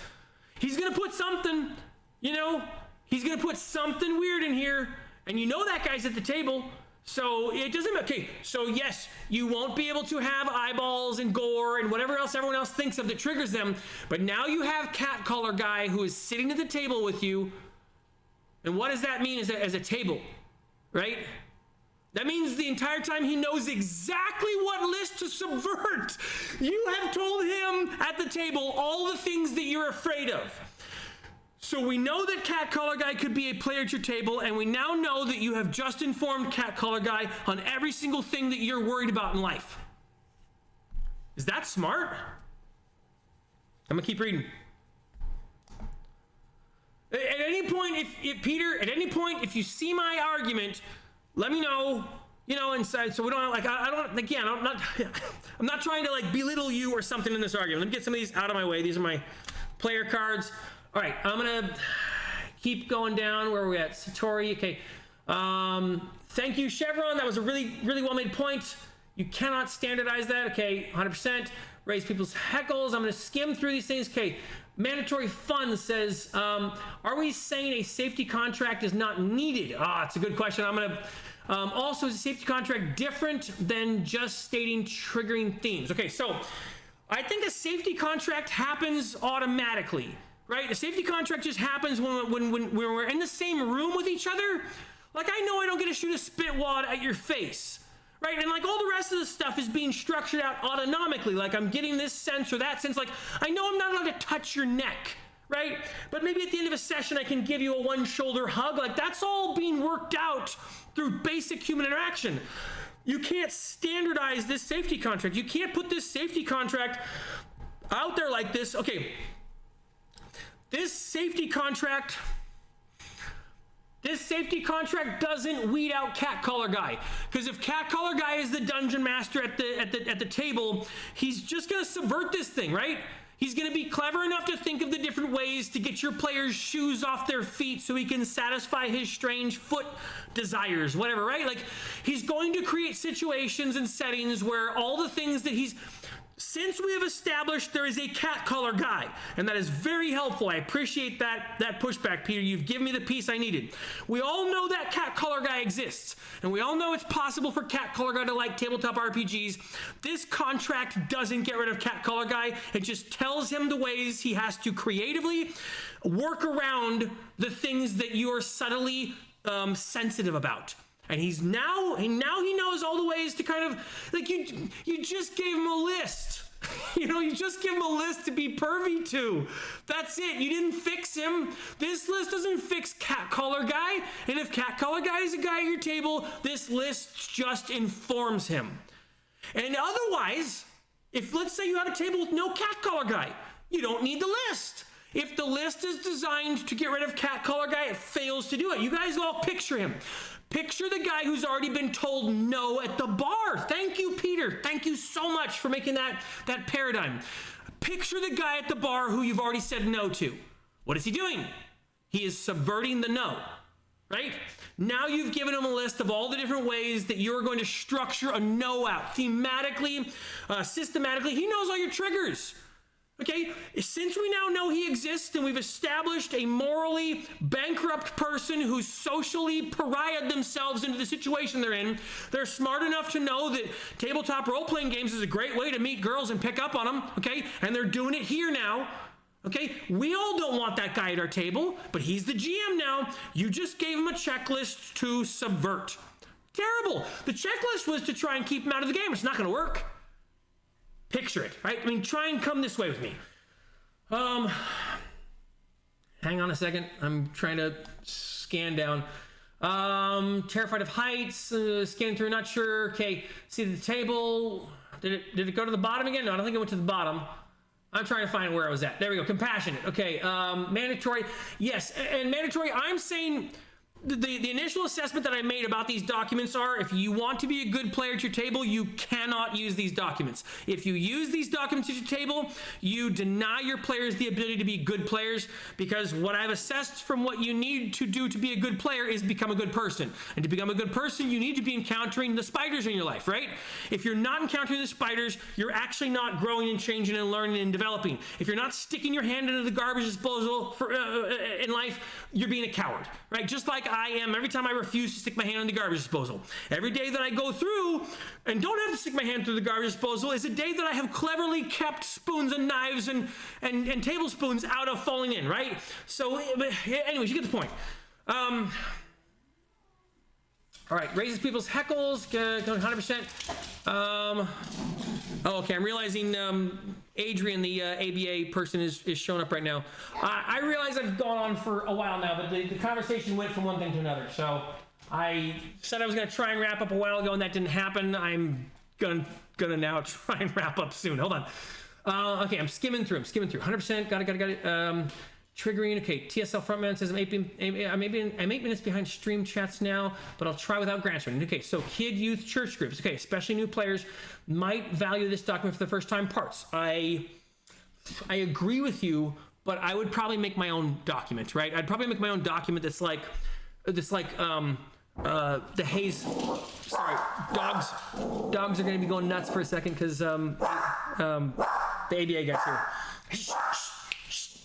He's gonna put something, you know, he's gonna put something weird in here, and you know that guy's at the table. So it doesn't, okay, so yes, you won't be able to have eyeballs and gore and whatever else everyone else thinks of that triggers them, but now you have catcaller guy who is sitting at the table with you, and what does that mean as a table, right? That means the entire time he knows exactly what list to subvert. You have told him at the table all the things that you're afraid of. So we know that catcaller guy could be a player at your table, and we now know that you have just informed catcaller guy on every single thing that you're worried about in life. Is that smart? I'm gonna keep reading. At any point, if you see my argument, let me know. You know, inside, so we don't like. I'm not trying to like belittle you or something in this argument. Let me get some of these out of my way. These are my player cards. All right, I'm gonna keep going down. Where are we at? Satori. Okay. Thank you, Chevron. That was a really, really well made point. You cannot standardize that. Okay, 100%. Raise people's heckles. I'm gonna skim through these things. Okay. Mandatory fun says, are we saying a safety contract is not needed? It's a good question. I'm gonna. Also, is a safety contract different than just stating triggering themes? Okay, so I think a safety contract happens automatically. Right? A safety contract just happens when we're in the same room with each other. Like, I know I don't get to shoot a spit wad at your face, right? And like all the rest of the stuff is being structured out autonomically. Like I'm getting this sense or that sense. Like I know I'm not allowed to touch your neck, right? But maybe at the end of a session, I can give you a one shoulder hug. Like that's all being worked out through basic human interaction. You can't standardize this safety contract. You can't put this safety contract out there like this. Okay. This safety contract doesn't weed out catcaller guy, because if catcaller guy is the dungeon master at the table, he's just gonna subvert this thing, right? He's going to be clever enough to think of the different ways to get your player's shoes off their feet so he can satisfy his strange foot desires, whatever, right? Like, he's going to create situations and settings where all the things that since we have established there is a cat collar guy, and that is very helpful. I appreciate that pushback, Peter. You've given me the piece I needed. We all know that cat collar guy exists, and we all know it's possible for cat collar guy to like tabletop RPGs. This contract doesn't get rid of cat collar guy. It just tells him the ways he has to creatively work around the things that you are subtly sensitive about. And now he knows all the ways to kind of, like, you just gave him a list. You just give him a list to be pervy to. That's it. You didn't fix him. This list doesn't fix cat collar guy. And if cat collar guy is a guy at your table, this list just informs him. And otherwise, if let's say you had a table with no cat collar guy, you don't need the list. If the list is designed to get rid of cat collar guy, it fails to do it. You guys all picture him. Picture the guy who's already been told no at the bar. Thank you, Peter. Thank you so much for making that paradigm. Picture the guy at the bar who you've already said no to. What is he doing? He is subverting the no, right? Now you've given him a list of all the different ways that you're going to structure a no out. Thematically, systematically. He knows all your triggers. Okay, since we now know he exists and we've established a morally bankrupt person who's socially pariahed themselves into the situation they're in, they're smart enough to know that tabletop role-playing games is a great way to meet girls and pick up on them, okay? And they're doing it here now, okay? We all don't want that guy at our table, but he's the GM now. You just gave him a checklist to subvert. Terrible. The checklist was to try and keep him out of the game. It's not going to work. Picture it, right? I mean, try and come this way with me. Hang on a second. I'm trying to scan down. Terrified of heights, scanning through, not sure. Okay, see the table. Did it go to the bottom again? No, I don't think it went to the bottom. I'm trying to find where I was at. There we go, compassionate. Okay, mandatory. Yes, and mandatory, I'm saying the initial assessment that I made about these documents are, if you want to be a good player at your table, you cannot use these documents. If you use these documents at your table, you deny your players the ability to be good players, because what I've assessed from what you need to do to be a good player is become a good person. And to become a good person, you need to be encountering the spiders in your life, right? If you're not encountering the spiders, you're actually not growing and changing and learning and developing. If you're not sticking your hand into the garbage disposal in life, you're being a coward, right? Just like I am every time I refuse to stick my hand in the garbage disposal. Every day that I go through and don't have to stick my hand through the garbage disposal is a day that I have cleverly kept spoons and knives and tablespoons out of falling in, right? So anyways, you get the point. All right, raises people's heckles, going 100%. Okay, I'm realizing Adrian, the ABA person, is showing up right now. I realize I've gone on for a while now, but the conversation went from one thing to another. So I said I was going to try and wrap up a while ago, and that didn't happen. I'm gonna now try and wrap up soon. Hold on. Okay, I'm skimming through. 100%. Got it. Triggering. Okay, TSL frontman says I'm 8 minutes behind stream chats now, but I'll try without grant screening. Okay, so kid, youth, church groups. Okay, especially new players might value this document for the first time parts. I agree with you, but I would probably make my own document, right? I'd probably make my own document that's like the haze. Sorry, dogs are going to be going nuts for a second because the ABA guy's here.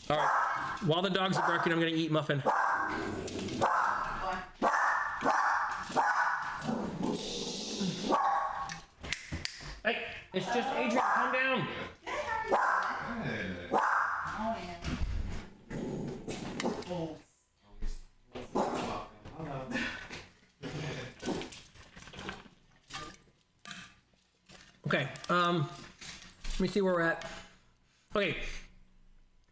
All right. While the dogs are barking, I'm going to eat muffin. Hey, it's just Adrian. Calm down. Okay. Let me see where we're at. Okay.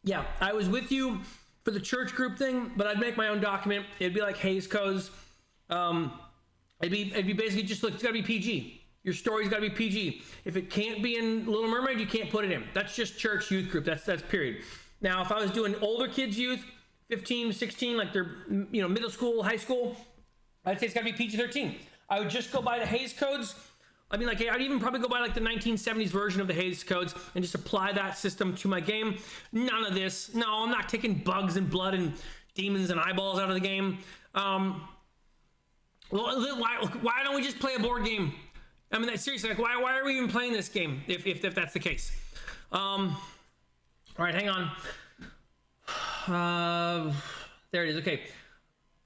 Yeah, I was with you for the church group thing, but I'd make my own document. It'd be like Hays Codes. It'd be basically just look, it's gotta be PG. Your story's gotta be PG. If it can't be in Little Mermaid, you can't put it in. That's just church youth group. That's period. Now, if I was doing older kids youth, 15, 16, like they're middle school, high school, I'd say it's gotta be PG-13. I would just go by the Hays Codes, I mean, like, I'd even probably go buy like the 1970s version of the Hays codes and just apply that system to my game. None of this. No, I'm not taking bugs and blood and demons and eyeballs out of the game. Why don't we just play a board game? I mean, seriously, like, why are we even playing this game if that's the case? All right, hang on. There it is. Okay.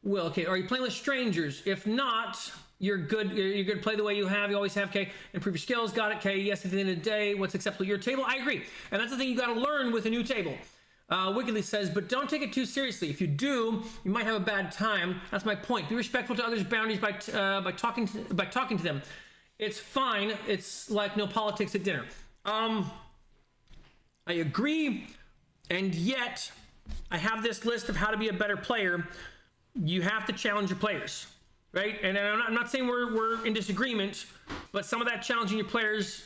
Well, okay. Are you playing with strangers? If not, you're good. You're good to play the way you have. You always have. Okay. Improve your skills. Got it. Okay. Yes. At the end of the day, what's acceptable at your table? I agree. And that's the thing you got to learn with a new table. Wickedly says, but don't take it too seriously. If you do, you might have a bad time. That's my point. Be respectful to others' boundaries by talking to them. It's fine. It's like no politics at dinner. I agree. And yet, I have this list of how to be a better player. You have to challenge your players, right? And I'm not saying we're in disagreement, but some of that challenging your players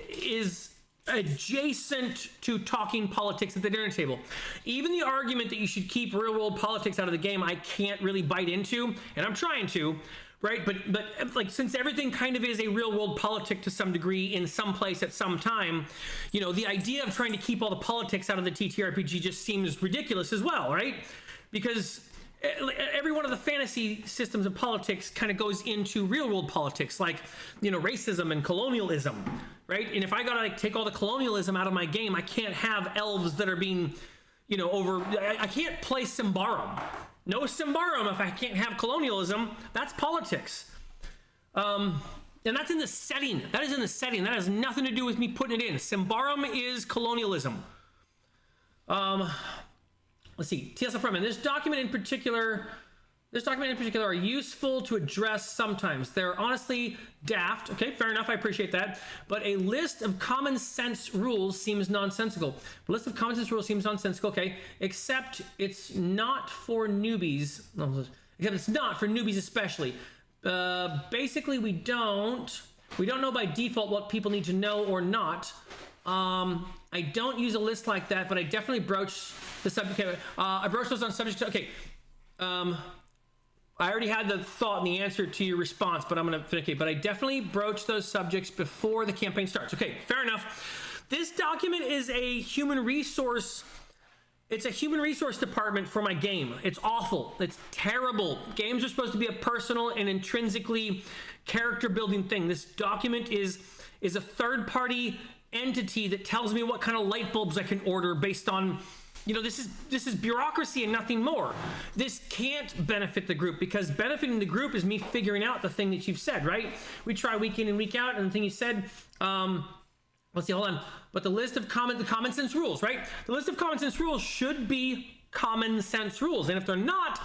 is adjacent to talking politics at the dinner table. Even the argument that you should keep real world politics out of the game, I can't really bite into, and I'm trying to, right? But like, since everything kind of is a real world politic to some degree in some place at some time, you know, the idea of trying to keep all the politics out of the TTRPG just seems ridiculous as well, right? Because every one of the fantasy systems of politics kind of goes into real world politics, like, you know, racism and colonialism, right? And if I gotta like take all the colonialism out of my game, I can't have elves that are being, you know, I can't play Symbaroum. No Symbaroum if I can't have colonialism. That's politics. And that's in the setting. That is in the setting. That has nothing to do with me putting it in. Symbaroum is colonialism. Let's see. TS Frontman. This document in particular are useful to address sometimes. They're honestly daft. Okay, fair enough. I appreciate that. But a list of common sense rules seems nonsensical. A list of common sense rules seems nonsensical. Okay, except it's not for newbies. Except it's not for newbies especially. Basically, we don't know by default what people need to know or not. I don't use a list like that, but I definitely broach the subject. Okay, I broach those on subject. Okay. I already had the thought and the answer to your response, but I'm going to finish. Okay, but I definitely broach those subjects before the campaign starts. Okay, fair enough. This document is a human resource. It's a human resource department for my game. It's awful. It's terrible. Games are supposed to be a personal and intrinsically character building thing. This document is a third party entity that tells me what kind of light bulbs I can order based on, you know, this is bureaucracy and nothing more. This can't benefit the group, because benefiting the group is me figuring out the thing that you've said, right? We try week in and week out, and the thing you said, let's see, hold on. But the list of the common sense rules, right? The list of common sense rules should be common sense rules. And if they're not,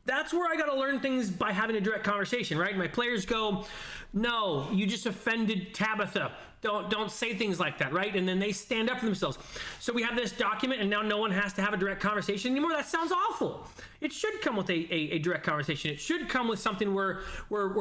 that's where I got to learn things by having a direct conversation, right? My players go, no, you just offended Tabitha. Don't say things like that, right? And then they stand up for themselves. So we have this document, and now no one has to have a direct conversation anymore. That sounds awful. It should come with a direct conversation. It should come with something where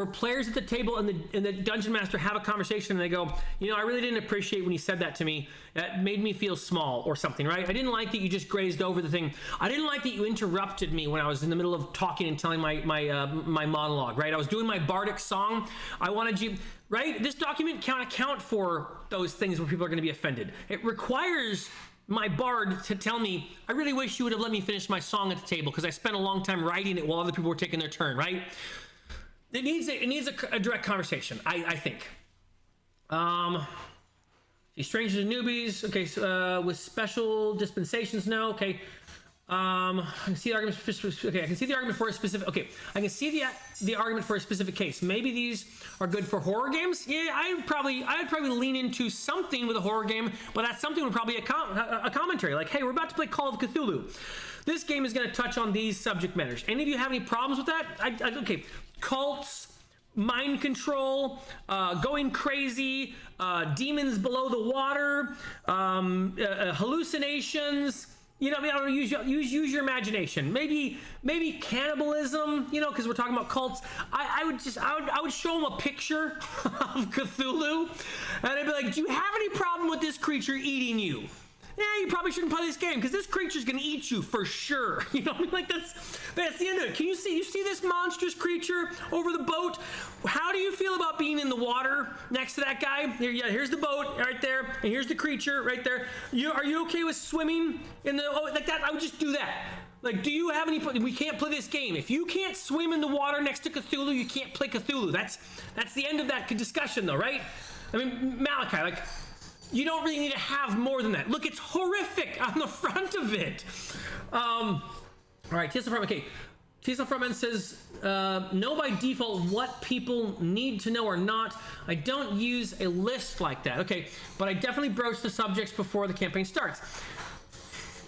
players at the table and the dungeon master have a conversation, and they go, you know, I really didn't appreciate when you said that to me. That made me feel small or something, right? I didn't like that you just grazed over the thing. I didn't like that you interrupted me when I was in the middle of talking and telling my monologue, right? I was doing my bardic song. I wanted you... Right? This document can't account for those things where people are going to be offended. It requires my bard to tell me, I really wish you would have let me finish my song at the table because I spent a long time writing it while other people were taking their turn, right? It needs a direct conversation, I think. See, strangers and newbies. Okay, so, with special dispensations, no. Okay. I can see the argument for, okay, I can see the argument for a specific, okay, I can see the argument for a specific case. Maybe these are good for horror games. Yeah, I'd probably lean into something with a horror game, but that something would probably be a commentary, like, hey, we're about to play Call of Cthulhu. This game is going to touch on these subject matters. Any of you have any problems with that? Okay, cults, mind control, going crazy, demons below the water, hallucinations. You know, I mean, use your imagination. Maybe cannibalism. You know, because we're talking about cults. I would show them a picture of Cthulhu, and I'd be like, "Do you have any problem with this creature eating you?" yeah, you probably shouldn't play this game because this creature's gonna eat you for sure. You know, like that's the end of it. You see this monstrous creature over the boat? How do you feel about being in the water next to that guy? Here's the boat right there, and here's the creature right there. Are you okay with swimming in the like that? I would just do that. Like, do you have any? We can't play this game. If you can't swim in the water next to Cthulhu, you can't play Cthulhu. That's the end of that discussion, though, right? I mean, Malachi, like, you don't really need to have more than that. Look, it's horrific on the front of it. All right, TSL Frontman. Okay, TSL Frontman says, know by default what people need to know or not. I don't use a list like that. Okay, but I definitely broach the subjects before the campaign starts.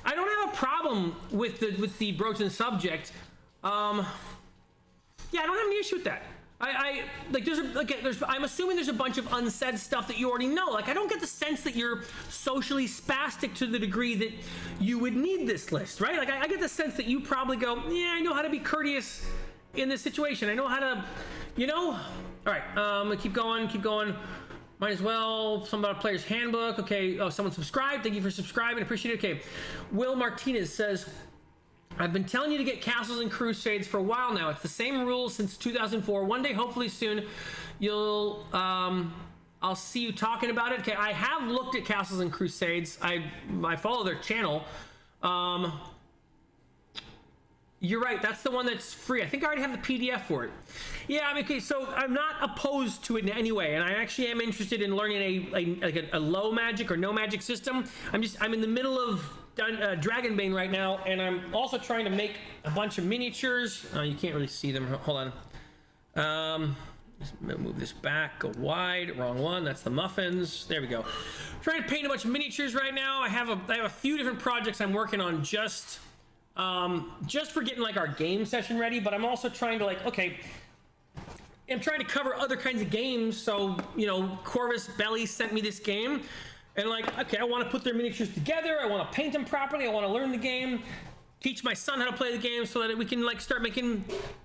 I don't have a problem with the broaching subject. Yeah, I don't have any issue with that. I like I'm assuming there's a bunch of unsaid stuff that you already know. Like, I don't get the sense that you're socially spastic to the degree that you would need this list, right? Like, I get the sense that you probably go, yeah, I know how to be courteous in this situation. I know how to, you know. All right, keep going. Might as well. Something about a player's handbook. Okay. Oh, someone subscribed. Thank you for subscribing. Appreciate it. Okay. Will Martinez says, I've been telling you to get Castles and Crusades for a while now. It's the same rules since 2004. One day, hopefully soon, I'll see you talking about it. Okay. I have looked at Castles and Crusades. I follow their channel. You're right. That's the one that's free. I think I already have the PDF for it. Yeah, I mean, okay, so I'm not opposed to it in any way, and I actually am interested in learning a low magic or no magic system. I'm in the middle of Dragonbane right now, and I'm also trying to make a bunch of miniatures. You can't really see them. Hold on. Just move this back. Go wide. Wrong one. That's the muffins. There we go. Trying to paint a bunch of miniatures right now. I have a few different projects I'm working on just for getting like our game session ready, but I'm also trying to I'm trying to cover other kinds of games. So, you know, Corvus Belly sent me this game, and okay, I want to put their miniatures together. I want to paint them properly. I want to learn the game, teach my son how to play the game so that we can start making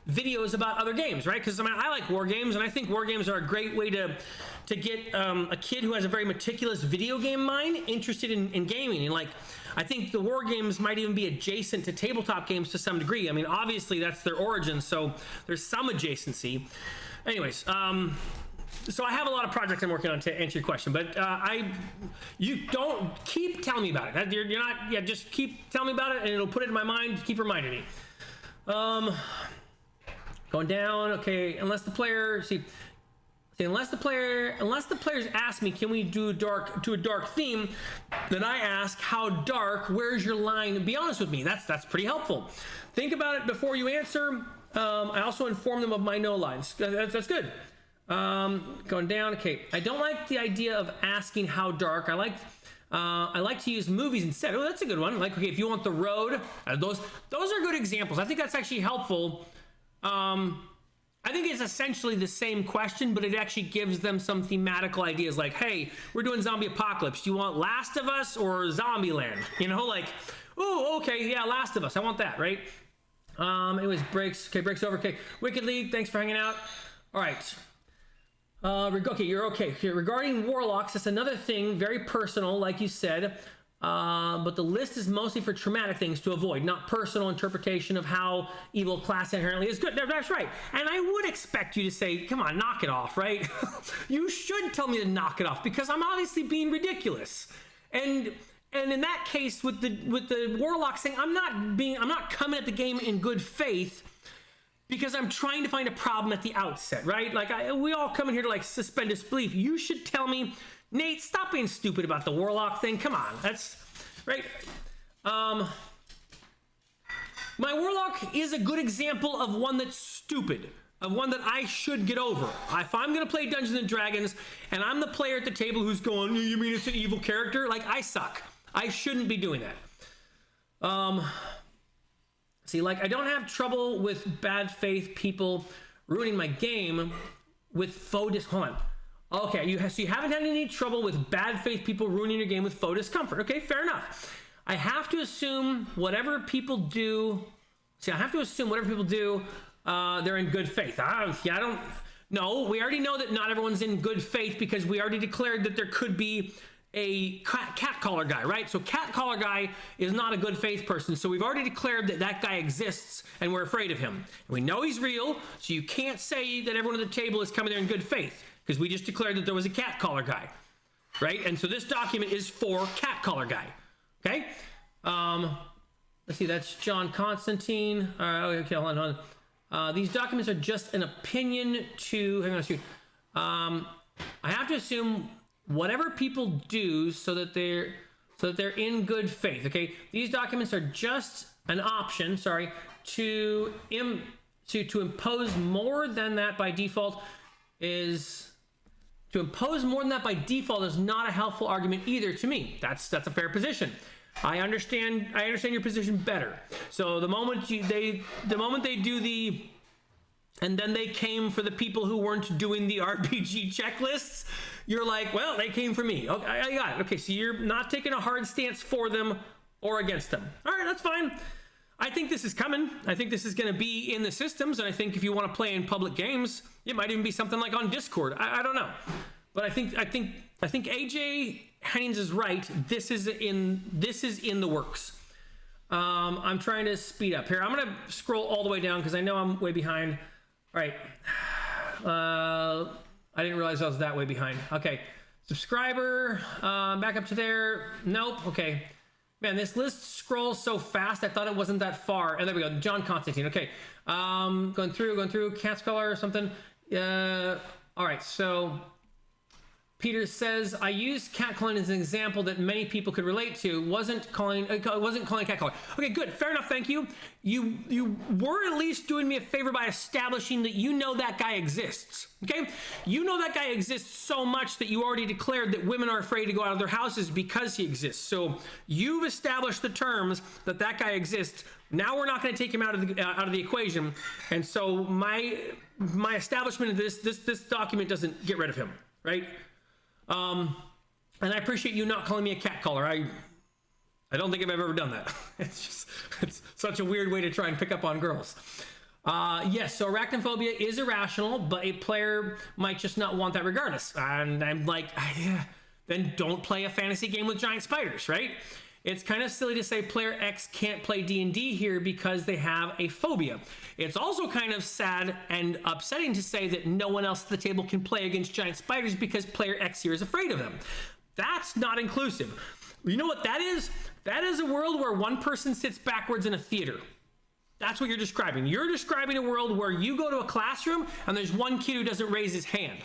videos about other games, right? Because I like war games, and I think war games are a great way to get a kid who has a very meticulous video game mind interested in gaming. And I think the war games might even be adjacent to tabletop games to some degree. I mean, obviously that's their origin, so there's some adjacency. Anyways, so I have a lot of projects I'm working on to answer your question, but you don't keep telling me about it. You're not, yeah, just keep telling me about it, and it'll put it in my mind. Keep reminding me. Going down. Okay, unless the players ask me, can we do a dark theme? Then I ask, how dark? Where's your line? Be honest with me. That's pretty helpful. Think about it before you answer. I also inform them of my no lines. That's good. Going down. Okay, I don't like the idea of asking how dark. I like to use movies instead. Oh, that's a good one. Like, okay, if you want The Road, those are good examples. I think that's actually helpful. I think it's essentially the same question, but it actually gives them some thematical ideas. Like, hey, we're doing zombie apocalypse. Do you want Last of Us or Zombieland? You know, oh, okay, yeah, Last of Us. I want that, right? It was breaks. Okay, breaks over. Okay, Wicked League. Thanks for hanging out. All right. Okay, you're okay. Okay, regarding warlocks, that's another thing, very personal, like you said. But the list is mostly for traumatic things to avoid, not personal interpretation of how evil class inherently is good. That's right. And I would expect you to say, come on, knock it off, right? You should tell me to knock it off because I'm obviously being ridiculous. And in that case, with the warlock thing, I'm not coming at the game in good faith because I'm trying to find a problem at the outset, right? We all come in here to suspend disbelief. You should tell me, Nate, stop being stupid about the warlock thing. Come on, that's right. My warlock is a good example of one that's stupid, of one that I should get over. If I'm gonna play Dungeons and Dragons and I'm the player at the table who's going, you mean it's an evil character? I suck. I shouldn't be doing that. See, I don't have trouble with bad faith people ruining my game with faux hold on. Okay, so you haven't had any trouble with bad faith people ruining your game with faux discomfort. Okay, fair enough. I have to assume whatever people do. They're in good faith. No, we already know that not everyone's in good faith because we already declared that there could be a cat collar guy, right? So cat collar guy is not a good faith person. So we've already declared that that guy exists and we're afraid of him. And we know he's real. So you can't say that everyone at the table is coming there in good faith because we just declared that there was a cat collar guy, right? And so this document is for cat collar guy, okay? Let's see, that's John Constantine. Okay, hold on. These documents are just an opinion to, hang on a second. I have to assume whatever people do so that they're in good faith. Okay, these documents are just an option. Sorry, to impose more than that by default is not a helpful argument either to me. That's a fair position. I understand your position better. So the moment they do the, and then they came for the people who weren't doing the RPG checklists, you're like, well, they came for me. Okay, I got it. Okay, so you're not taking a hard stance for them or against them. All right, that's fine. I think this is coming. I think this is going to be in the systems, and I think if you want to play in public games, it might even be something like on Discord. I don't know, but I think AJ Haynes is right. This is in the works. I'm trying to speed up here. I'm going to scroll all the way down because I know I'm way behind. All right. I didn't realize I was that way behind. Okay. Subscriber, back up to there. Nope. Okay. Man, this list scrolls so fast. I thought it wasn't that far. And there we go. John Constantine. Okay. Going through. Cat's color or something. All right. So Peter says, I used cat calling as an example that many people could relate to. Wasn't calling cat calling. Okay, good. Fair enough. Thank you. You were at least doing me a favor by establishing that you know that guy exists. Okay? You know that guy exists so much that you already declared that women are afraid to go out of their houses because he exists. So you've established the terms that that guy exists. Now we're not going to take him out of the equation. And so my establishment of this document doesn't get rid of him, right? And I appreciate you not calling me a cat caller. I don't think I've ever done that. It's such a weird way to try and pick up on girls. Yes, so arachnophobia is irrational, but a player might just not want that regardless. And I'm like, then don't play a fantasy game with giant spiders, right? It's kind of silly to say player X can't play D&D here because they have a phobia. It's also kind of sad and upsetting to say that no one else at the table can play against giant spiders because player X here is afraid of them. That's not inclusive. You know what that is? That is a world where one person sits backwards in a theater. That's what you're describing. You're describing a world where you go to a classroom and there's one kid who doesn't raise his hand.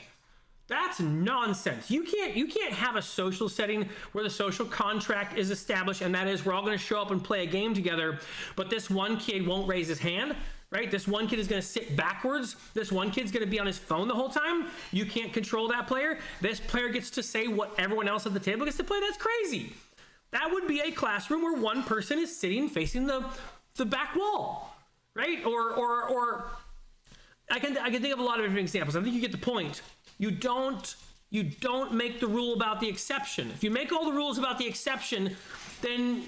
That's nonsense. You can't have a social setting where the social contract is established, and that is we're all going to show up and play a game together, but this one kid won't raise his hand, right? This one kid is going to sit backwards. This one kid's going to be on his phone the whole time. You can't control that player. This player gets to say what everyone else at the table gets to play. That's crazy. That would be a classroom where one person is sitting facing the back wall, right? Or I can think of a lot of different examples. I think you get the point. You don't make the rule about the exception. If you make all the rules about the exception, then,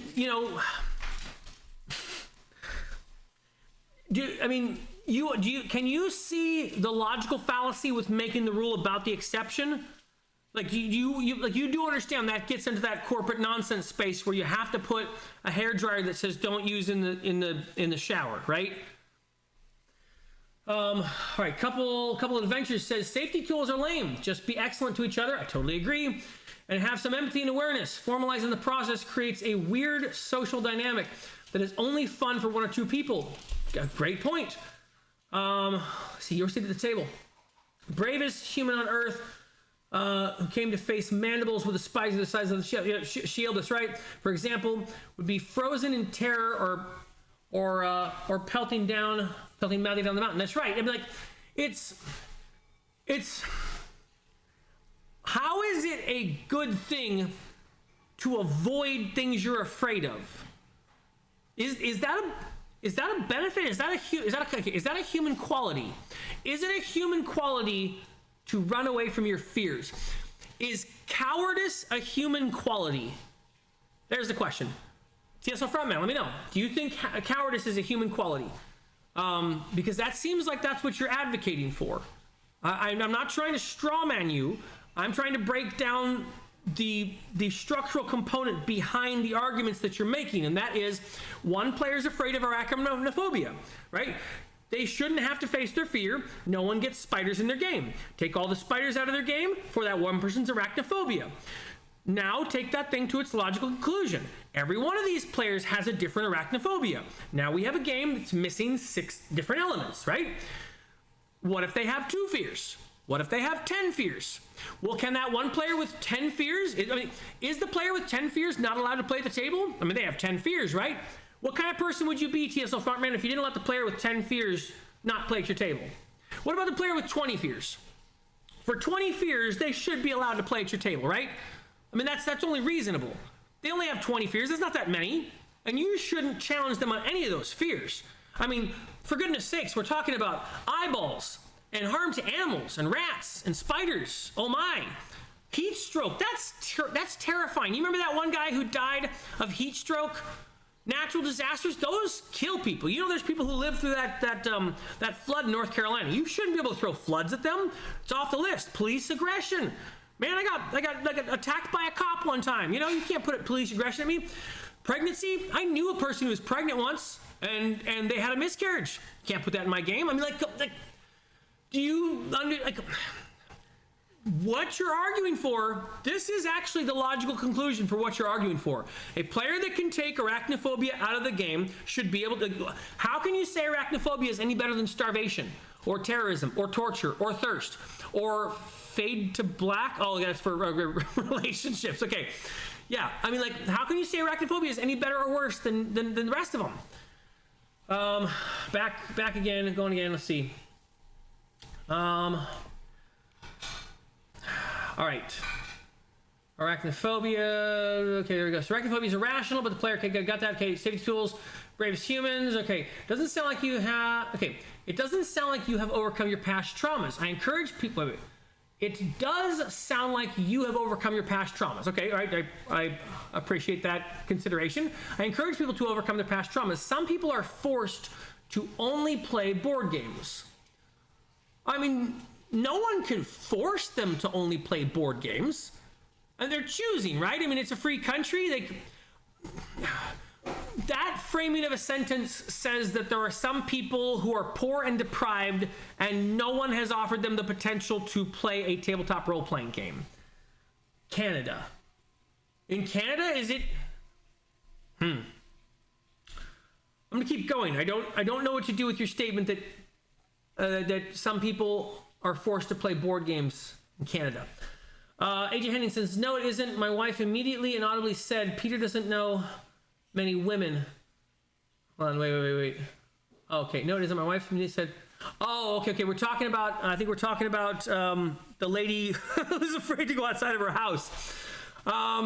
can you see the logical fallacy with making the rule about the exception? Like you do understand that gets into that corporate nonsense space where you have to put a hairdryer that says don't use in the shower, right? All right, couple adventures says safety tools are lame. Just be excellent to each other. I totally agree. And have some empathy and awareness. Formalizing the process creates a weird social dynamic that is only fun for one or two people. Great point. See, you're sitting at the table. Bravest human on earth who came to face mandibles with a spikes the size of the shield. That's right. For example, would be frozen in terror or pelting madly down the mountain. That's right. I mean, like, it's how is it a good thing to avoid things you're afraid of? Is that a benefit? Is that a human quality? Is it a human quality to run away from your fears? Is cowardice a human quality? There's the question. TSO Frontman, let me know. Do you think cowardice is a human quality? Because that seems like that's what you're advocating for. I'm not trying to straw man you. I'm trying to break down the structural component behind the arguments that you're making, and that is one player is afraid of arachnophobia, right? They shouldn't have to face their fear. No one gets spiders in their game. Take all the spiders out of their game for that one person's arachnophobia. Now take that thing to its logical conclusion. Every one of these players has a different arachnophobia. Now we have a game that's missing 6 different elements, right? What if they have 2 fears? What if they have 10 fears? Well, can that one player with 10 fears, is the player with 10 fears not allowed to play at the table? I mean, they have 10 fears, right? What kind of person would you be, TSL Frontman, if you didn't let the player with 10 fears not play at your table? What about the player with 20 fears? For 20 fears, they should be allowed to play at your table, right? I mean, that's only reasonable. They only have 20 fears. There's not that many. And you shouldn't challenge them on any of those fears. I mean, for goodness sakes, we're talking about eyeballs and harm to animals and rats and spiders. Oh my. Heat stroke. That's terrifying. You remember that one guy who died of heat stroke? Natural disasters, those kill people. You know, there's people who live through that flood in North Carolina. You shouldn't be able to throw floods at them. It's off the list. Police aggression. Man, I got attacked by a cop one time. You know, you can't put police aggression at me. Pregnancy, I knew a person who was pregnant once and they had a miscarriage. Can't put that in my game. I mean, like do you what you're arguing for, this is actually the logical conclusion for what you're arguing for. A player that can take arachnophobia out of the game should be able to. How can you say arachnophobia is any better than starvation or terrorism or torture or thirst or fade to black? Oh, that's for relationships. Okay. Yeah. I mean, like, how can you say arachnophobia is any better or worse than the rest of them? Back again, going again. Let's see. All right. Arachnophobia. Okay, there we go. So arachnophobia is irrational, but the player got that. Okay, safety tools, bravest humans. Okay, doesn't sound like you have. Okay, it doesn't sound like you have overcome your past traumas. I encourage people. Wait. It does sound like you have overcome your past traumas. Okay, all right. I appreciate that consideration. I encourage people to overcome their past traumas. Some people are forced to only play board games. I mean, no one can force them to only play board games. And they're choosing, right? I mean, it's a free country. That framing of a sentence says that there are some people who are poor and deprived, and no one has offered them the potential to play a tabletop role-playing game. Canada. In Canada, is it? I'm gonna keep going. I don't know what to do with your statement that some people are forced to play board games in Canada. AJ Henning says, no, it isn't. My wife immediately and audibly said, Peter doesn't know many women. Hold on, wait. Okay, no, it isn't. My wife immediately said, oh, okay. We're talking about, I think we're talking about the lady who's afraid to go outside of her house. I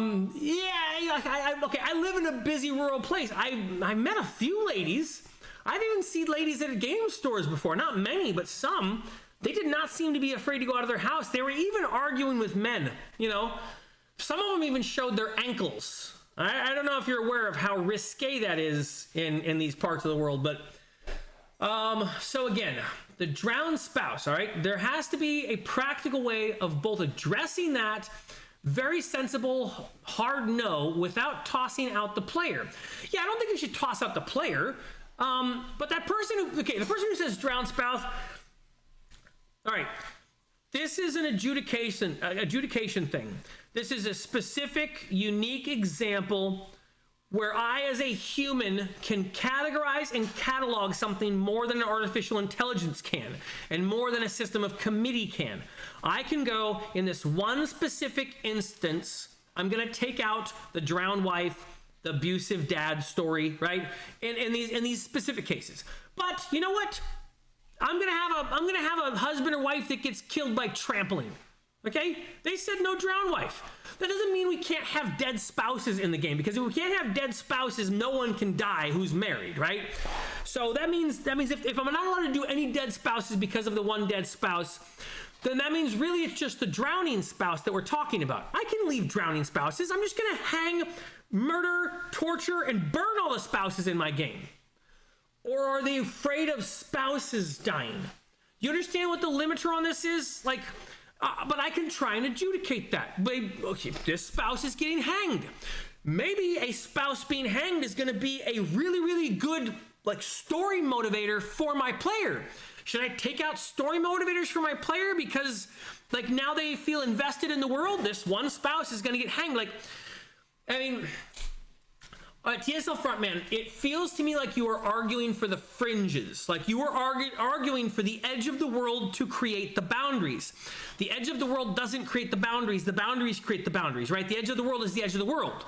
live in a busy rural place. I met a few ladies. I've even seen ladies at game stores before. Not many, but some. They did not seem to be afraid to go out of their house. They were even arguing with men, you know. Some of them even showed their ankles. I don't know if you're aware of how risque that is in these parts of the world, but so again, the drowned spouse, all right? There has to be a practical way of both addressing that, very sensible, hard no, without tossing out the player. Yeah, I don't think you should toss out the player, but that person the person who says drowned spouse, all right, this is an adjudication thing. This is a specific, unique example where I, as a human, can categorize and catalog something more than an artificial intelligence can, and more than a system of committee can. I can go, in this one specific instance, I'm going to take out the drowned wife, the abusive dad story, right? In these specific cases. But you know what? I'm gonna have a husband or wife that gets killed by trampling. Okay? They said no drowned wife. That doesn't mean we can't have dead spouses in the game, because if we can't have dead spouses, no one can die who's married, right? So that means if I'm not allowed to do any dead spouses because of the one dead spouse, then that means really it's just the drowning spouse that we're talking about. I can leave drowning spouses. I'm just gonna hang, murder, torture, and burn all the spouses in my game. Or are they afraid of spouses dying? You understand what the limiter on this is? Like, But I can try and adjudicate that. But okay, this spouse is getting hanged. Maybe a spouse being hanged is going to be a really, really good like story motivator for my player. Should I take out story motivators for my player because like now they feel invested in the world? This one spouse is going to get hanged. Like, I mean, TSL Frontman, it feels to me like you are arguing for the fringes. Like you are arguing for the edge of the world to create the boundaries. The edge of the world doesn't create the boundaries create the boundaries, right? The edge of the world is the edge of the world.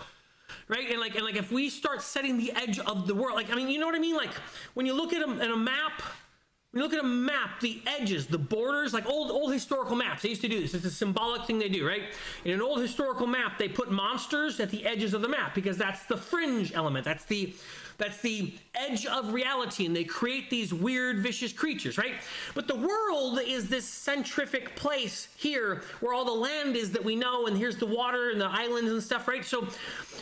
Right? And like if we start setting the edge of the world, like, I mean, you know what I mean? Like when you look at a map, when you look at a map, the edges, the borders, like old historical maps, they used to do this. It's a symbolic thing they do, right? In an old historical map, they put monsters at the edges of the map because that's the fringe element. That's the edge of reality, and they create these weird, vicious creatures, right? But the world is this centrific place here where all the land is that we know, and here's the water and the islands and stuff, right? So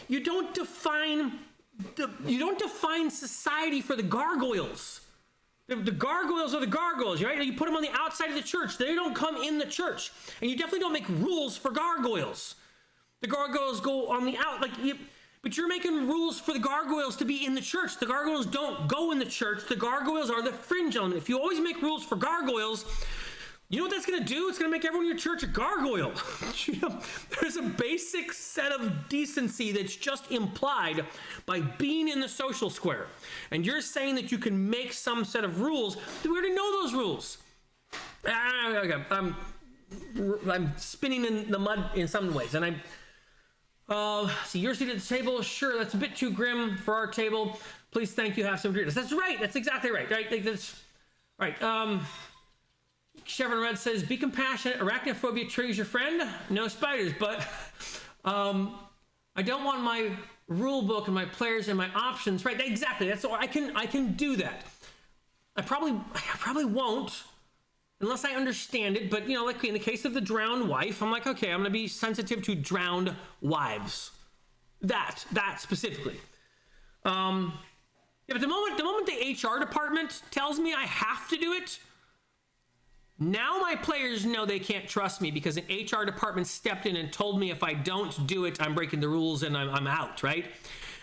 you don't define society for the gargoyles. The gargoyles are the gargoyles, right? You put them on the outside of the church. They don't come in the church. And you definitely don't make rules for gargoyles. The gargoyles go on the out. But you're making rules for the gargoyles to be in the church. The gargoyles don't go in the church. The gargoyles are the fringe element. If you always make rules for gargoyles, you know what that's going to do? It's going to make everyone in your church a gargoyle. There's a basic set of decency that's just implied by being in the social square. And you're saying that you can make some set of rules. We already know those rules. Okay. I'm spinning in the mud in some ways. And see, your seat at the table, sure, that's a bit too grim for our table. Please, thank you, have some drinks. That's right. That's exactly right. Right? Like that's right. Chevron Red says, be compassionate. Arachnophobia triggers your friend. No spiders, but I don't want my rule book and my players and my options. Right? Exactly. That's all. I can do that. I probably won't unless I understand it. But you know, like in the case of the drowned wife, I'm like, okay, I'm going to be sensitive to drowned wives. That specifically. Yeah, but the moment the HR department tells me I have to do it, now my players know they can't trust me because an HR department stepped in and told me if I don't do it, I'm breaking the rules and I'm out, right?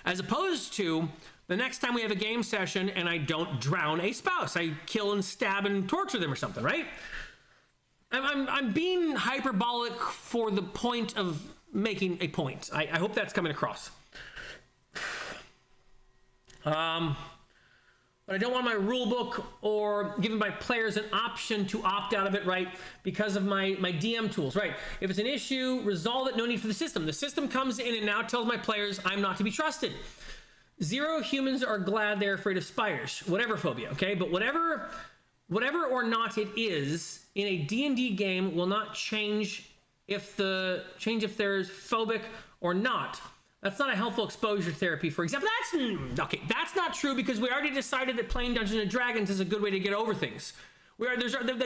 As opposed to the next time we have a game session and I don't drown a spouse, I kill and stab and torture them or something, right? I'm being hyperbolic for the point of making a point. I hope that's coming across. But I don't want my rule book or giving my players an option to opt out of it, right? Because of my DM tools, right? If it's an issue, resolve it, no need for the system. The system comes in and now tells my players I'm not to be trusted. 0 humans are glad they're afraid of spiders, whatever phobia, okay? But whatever or not it is, in a D&D game will not change if there's phobic or not. That's not a helpful exposure therapy, for example. That's not true because we already decided that playing Dungeons and Dragons is a good way to get over things.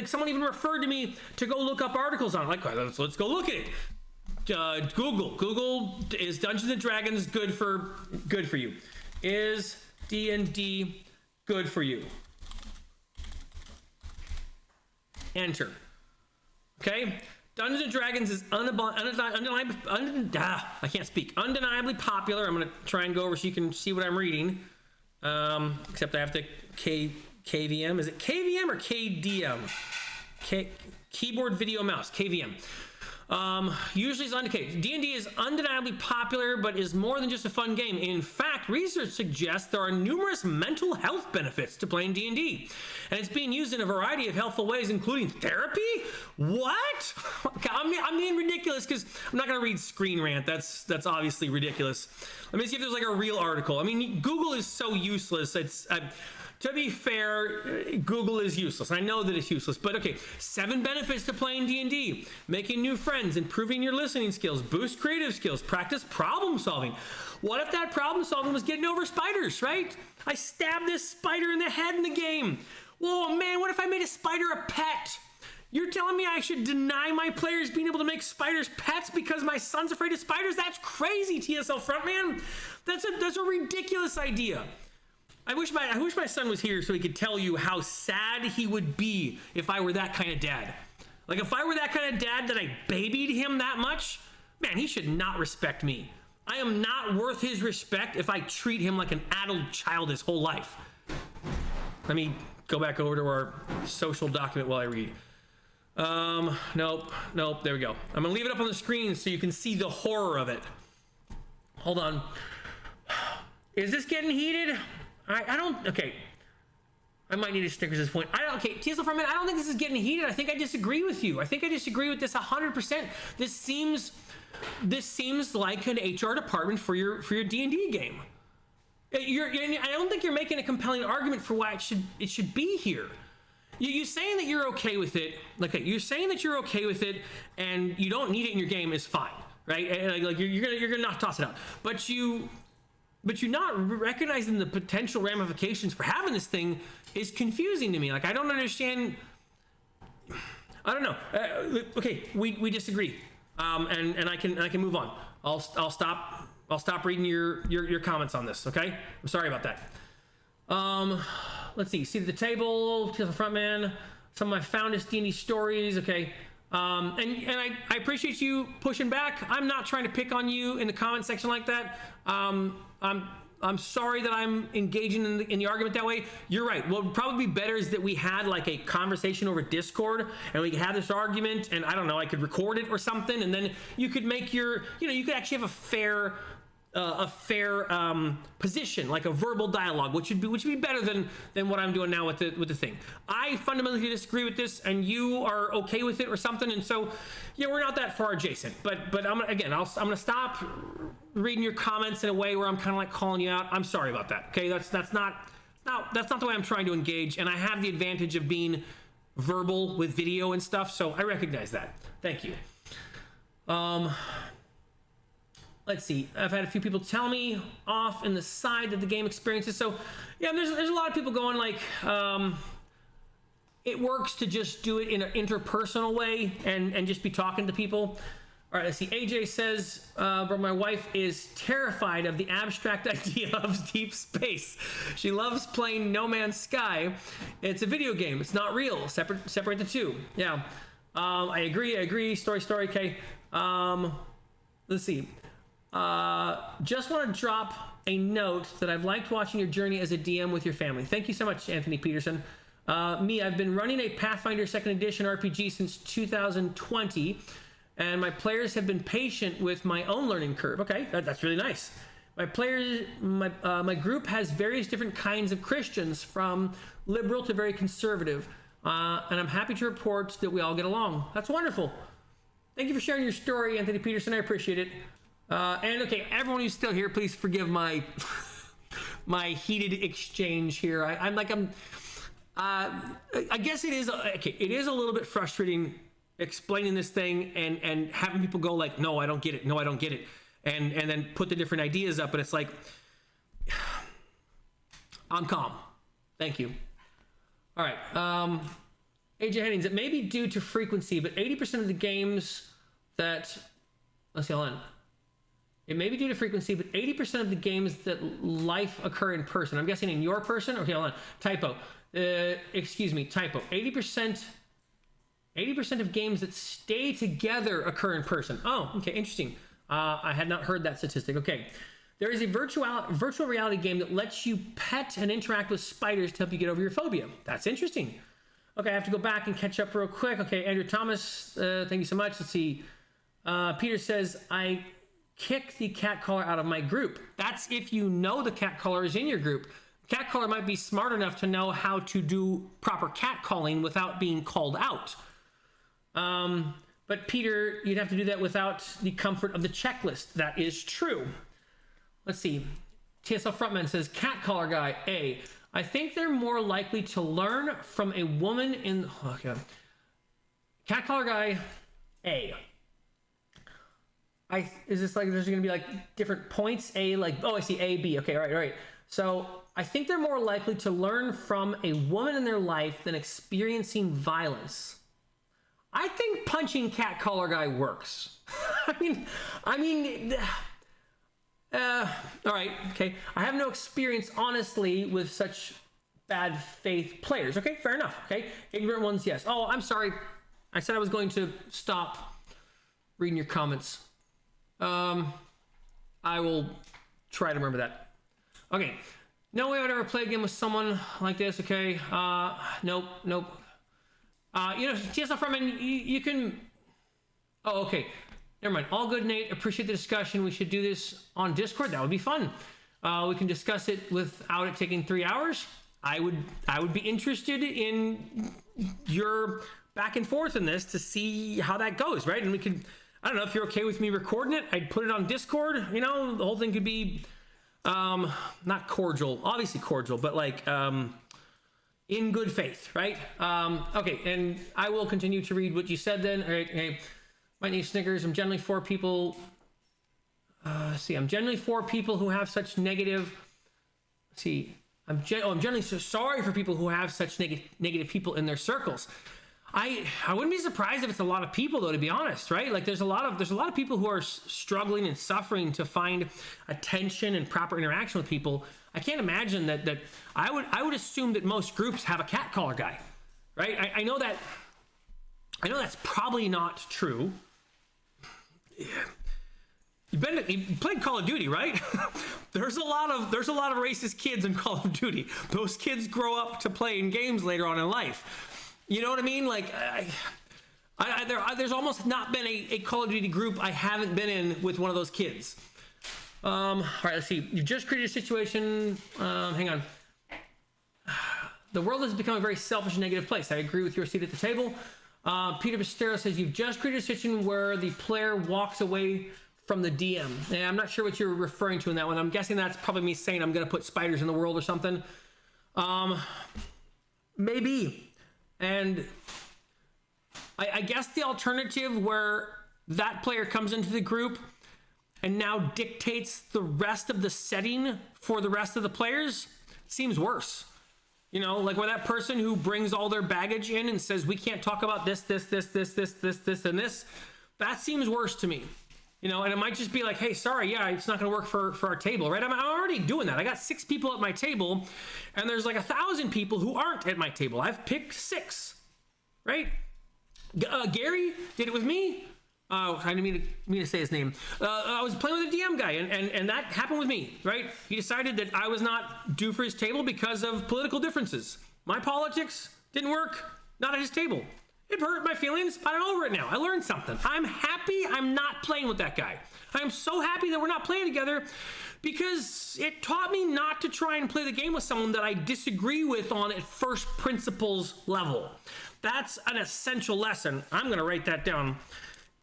Someone even referred to me to go look up articles on it. Like, let's go look at it. Google, is Dungeons and Dragons good for you? Is D&D good for you? Enter. Okay. Dungeons and Dragons is undeniably popular. I'm going to try and go over so you can see what I'm reading. Except I have to KVM. Is it KVM or KDM? Keyboard Video Mouse. KVM. Usually it's undeniable. D&D is undeniably popular, but is more than just a fun game. In fact, research suggests there are numerous mental health benefits to playing D&D, and it's being used in a variety of helpful ways, including therapy. What? I'm being ridiculous because I'm not going to read Screen Rant. That's obviously ridiculous. Let me see if there's like a real article. I mean, Google is so useless. To be fair, Google is useless. I know that it's useless, but okay. 7 benefits to playing D&D. Making new friends, improving your listening skills, boost creative skills, practice problem solving. What if that problem solving was getting over spiders, right? I stabbed this spider in the head in the game. Whoa, man, what if I made a spider a pet? You're telling me I should deny my players being able to make spiders pets because my son's afraid of spiders? That's crazy, TSL Frontman. That's a ridiculous idea. I wish my son was here so he could tell you how sad he would be if I were that kind of dad. Like, if I were that kind of dad that I babied him that much, man, he should not respect me. I am not worth his respect if I treat him like an adult child his whole life. Let me go back over to our social document while I read. Nope, there we go. I'm gonna leave it up on the screen so you can see the horror of it. Hold on. Is this getting heated? I don't, okay. I might need a sticker at this point. Okay, TSL for a minute, I don't think this is getting heated. I think I disagree with you. I think I disagree with this 100%. This seems like an HR department for your D&D game. I don't think you're making a compelling argument for why it should be here. You saying that you're okay with it, you're saying that you're okay with it, and you don't need it in your game is fine, right? Like you're gonna not toss it out, but you're not recognizing the potential ramifications for having this thing is confusing to me. Like, I don't understand. I don't know. Okay, we disagree, and I can move on. I'll stop reading your comments on this. Okay, I'm sorry about that. Let's see. Seat at the table, to the front man. Some of my foundest D&D stories. Okay. And I appreciate you pushing back. I'm not trying to pick on you in the comment section like that. I'm sorry that I'm engaging in the argument that way. You're right. What would probably be better is that we had like a conversation over Discord and we could have this argument, and I don't know, I could record it or something, and then you could make your, you could actually have a fair position, like a verbal dialogue, which would be better than what I'm doing now with the thing. I fundamentally disagree with this, and you are okay with it or something, and so yeah, we're not that far adjacent. But I'm gonna stop reading your comments in a way where I'm kind of like calling you out. I'm sorry about that. Okay, that's not the way I'm trying to engage, and I have the advantage of being verbal with video and stuff, so I recognize that. Thank you. Let's see. I've had a few people tell me off in the side that the game experiences. So yeah, there's a lot of people going like, it works to just do it in an interpersonal way and just be talking to people. All right, let's see. AJ says, but my wife is terrified of the abstract idea of deep space. She loves playing No Man's Sky. It's a video game. It's not real. Separate the two. Yeah. I agree. Story. Okay. Let's see. Just want to drop a note that I've liked watching your journey as a DM with your family. Thank you so much, Anthony Peterson. I've been running a Pathfinder 2nd Edition RPG since 2020, and my players have been patient with my own learning curve. Okay, that's really nice. My group has various different kinds of Christians, from liberal to very conservative, and I'm happy to report that we all get along. That's wonderful. Thank you for sharing your story, Anthony Peterson. I appreciate it. And okay, everyone who's still here, please forgive my heated exchange here. I guess it is okay. It is a little bit frustrating explaining this thing and having people go like, "No, I don't get it. No, I don't get it," and then put the different ideas up, and it's like, I'm calm. Thank you. All right. AJ Hennings. It may be due to frequency, but 80% of the games that let's see, hold on. It may be due to frequency, but 80% of the games that life occur in person. I'm guessing in your person. Okay, hold on. Typo. Excuse me. Typo. 80% of games that stay together occur in person. Oh, okay. Interesting. I had not heard that statistic. Okay. There is a virtual reality game that lets you pet and interact with spiders to help you get over your phobia. That's interesting. Okay, I have to go back and catch up real quick. Okay, Andrew Thomas, thank you so much. Let's see. Peter says, I kick the cat caller out of my group. That's if you know the cat caller is in your group. Cat caller might be smart enough to know how to do proper cat calling without being called out. But Peter, you'd have to do that without the comfort of the checklist. That is true. Let's see. TSL Frontman says, cat caller guy, A. I think they're more likely to learn from a woman in... Okay. Cat caller guy, A. Is this like there's going to be like different points? A, like, oh, I see A, B. Okay, right. So I think they're more likely to learn from a woman in their life than experiencing violence. I think punching cat caller guy works. I mean, all right, okay. I have no experience, honestly, with such bad faith players. Okay, fair enough. Okay, ignorant ones, yes. Oh, I'm sorry. I said I was going to stop reading your comments. I will try to remember that. Okay. No way I would ever play a game with someone like this. Okay. Nope. TSL Frontman, you can. Oh, okay. Never mind. All good, Nate. Appreciate the discussion. We should do this on Discord. That would be fun. We can discuss it without it taking 3 hours. I would be interested in your back and forth in this to see how that goes, right? And we could, I don't know if you're okay with me recording it. I'd put it on Discord. The whole thing could be not cordial, obviously cordial, but like in good faith, right? Okay, and I will continue to read what you said then. All right, hey, my name is Snickers. I'm generally for people. I'm generally for people who have such negative. I'm generally so sorry for people who have such negative people in their circles. I wouldn't be surprised if it's a lot of people, though, to be honest, right? Like there's a lot of people who are struggling and suffering to find attention and proper interaction with people. I can't imagine that I would assume that most groups have a cat caller guy, right? I know that's probably not true. Yeah. You played Call of Duty, right? There's a lot of racist kids in Call of Duty. Those kids grow up to play in games later on in life. You know what I mean? Like, there's almost not been a Call of Duty group I haven't been in with one of those kids. All right, let's see. You've just created a situation. Hang on. The world has become a very selfish and negative place. I agree with your seat at the table. Peter Bastero says you've just created a situation where the player walks away from the DM. And I'm not sure what you're referring to in that one. I'm guessing that's probably me saying I'm going to put spiders in the world or something. Maybe. And I guess the alternative where that player comes into the group and now dictates the rest of the setting for the rest of the players seems worse. Like where that person who brings all their baggage in and says, we can't talk about this, and this, that seems worse to me. And it might just be like, hey, sorry, yeah, it's not going to work for our table, right? I'm already doing that. I got 6 people at my table, and there's like 1,000 people who aren't at my table. I've picked 6, right? Gary did it with me. I didn't mean to say his name. I was playing with a DM guy, and that happened with me, right? He decided that I was not due for his table because of political differences. My politics didn't work, not at his table. It hurt my feelings, but I'm over it now. I learned something. I'm happy I'm not playing with that guy. I'm so happy that we're not playing together because it taught me not to try and play the game with someone that I disagree with on a first principles level. That's an essential lesson. I'm going to write that down.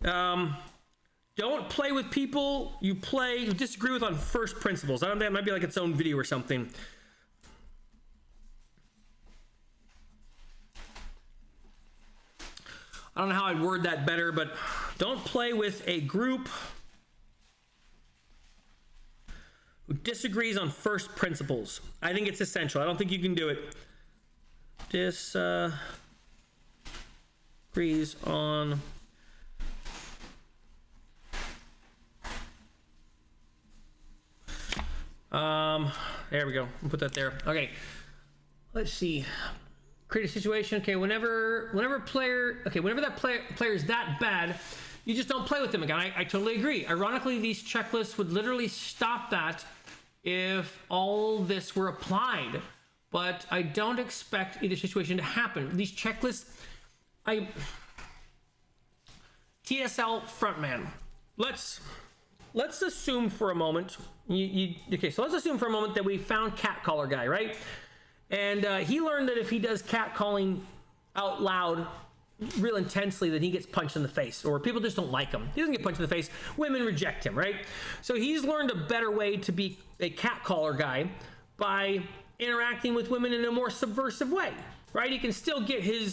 Don't play with people you disagree with on first principles. I don't think that might be like its own video or something. I don't know how I'd word that better, but don't play with a group who disagrees on first principles. I think it's essential. I don't think you can do it. Disagrees on there we go. I'll put that there. Okay. Let's see. Create a situation. Okay, whenever that player is that bad, you just don't play with them again. I totally agree. Ironically, these checklists would literally stop that if all this were applied, but I don't expect either situation to happen. These checklists, TSL Frontman. Let's assume for a moment. So let's assume for a moment that we found cat caller guy, right? And he learned that if he does cat calling out loud real intensely, that he gets punched in the face, or people just don't like him. He doesn't get punched in the face. Women reject him, right? So he's learned a better way to be a cat caller guy by interacting with women in a more subversive way, right? He can still get he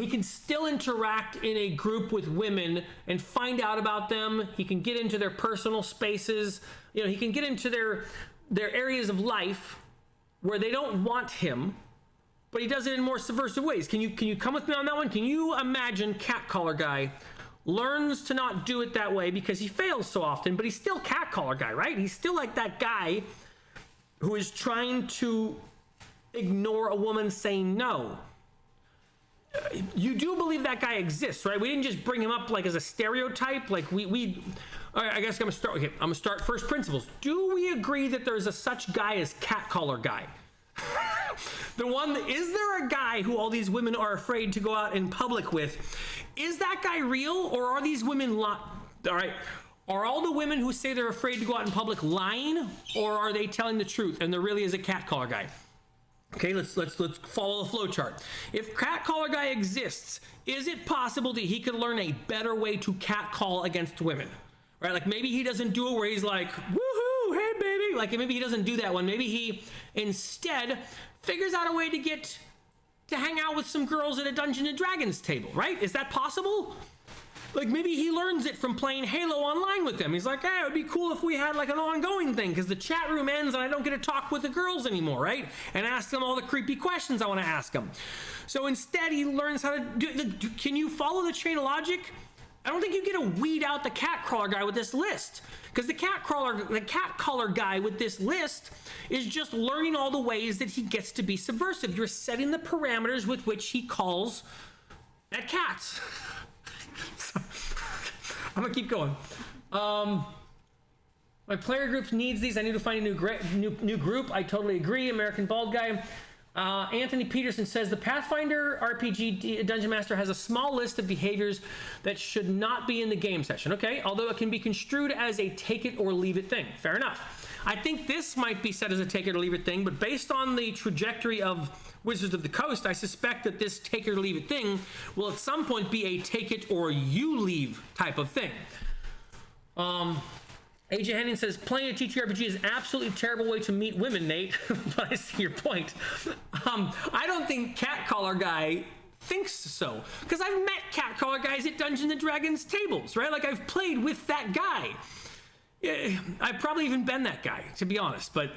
can still interact in a group with women and find out about them. He can get into their personal spaces. He can get into their areas of life where they don't want him, but he does it in more subversive ways. Can you come with me on that one? Can you imagine cat caller guy learns to not do it that way because he fails so often, but he's still cat caller guy, right? He's still like that guy who is trying to ignore a woman saying no. you do believe that guy exists, right? We didn't just bring him up like as a stereotype. Like all right, I guess I'm gonna start first principles. Do we agree that there's a such guy as catcaller guy? Is there a guy who all these women are afraid to go out in public with? Is that guy real, or are these women all right? Are all the women who say they're afraid to go out in public lying, or are they telling the truth and there really is a catcaller guy? Okay, let's follow the flow chart. If catcaller guy exists, is it possible that he could learn a better way to catcall against women? Right? Like maybe he doesn't do it where he's like, woohoo, hey baby. Like maybe he doesn't do that one. Maybe he instead figures out a way to hang out with some girls at a Dungeons and Dragons table, right? Is that possible? Like maybe he learns it from playing Halo online with them. He's like, hey, it would be cool if we had like an ongoing thing because the chat room ends and I don't get to talk with the girls anymore, right? And ask them all the creepy questions I want to ask them. So instead he learns how to can you follow the chain of logic? I don't think you get to weed out the cat crawler guy with this list because the cat caller guy with this list is just learning all the ways that he gets to be subversive. You're setting the parameters with which he calls at cats. I'm gonna keep going. My player group needs these. I need to find a new group. I totally agree. American Bald Guy. Anthony Peterson says the Pathfinder RPG Dungeon Master has a small list of behaviors that should not be in the game session. Okay, although it can be construed as a take it or leave it thing. Fair enough. I think this might be said as a take it or leave it thing, but based on the trajectory of Wizards of the Coast, I suspect that this take it or leave it thing will at some point be a take it or you leave type of thing. AJ Henning says, playing a TTRPG is an absolutely terrible way to meet women, Nate, but I see your point. I don't think Catcaller Guy thinks so, because I've met Catcaller Guys at Dungeons and Dragons tables, right? Like I've played with that guy. I've probably even been that guy, to be honest, but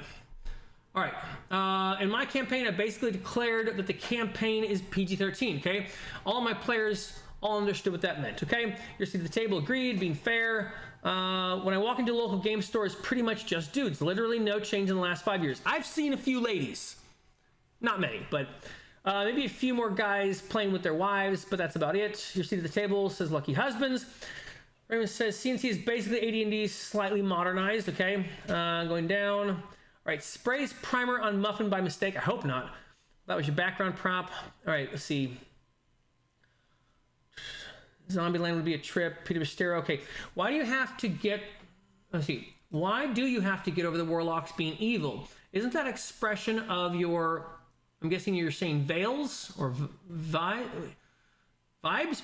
all right. In my campaign, I basically declared that the campaign is PG-13, okay? All my players all understood what that meant, okay? Your seat at the table agreed, being fair. When I walk into a local game store, it's pretty much just dudes. Literally no change in the last 5 years. I've seen a few ladies. Not many, but maybe a few more guys playing with their wives, but that's about it. Your seat at the table says lucky husbands. Raymond says CNC is basically AD&D slightly modernized, okay? Going down. All right, sprays primer on muffin by mistake. I hope not. That was your background prop. All right, let's see. Zombieland would be a trip. Peter Mysterio. Okay, why do you have to get... Let's see. Why do you have to get over the warlocks being evil? Isn't that expression of your... I'm guessing you're saying veils or vibes?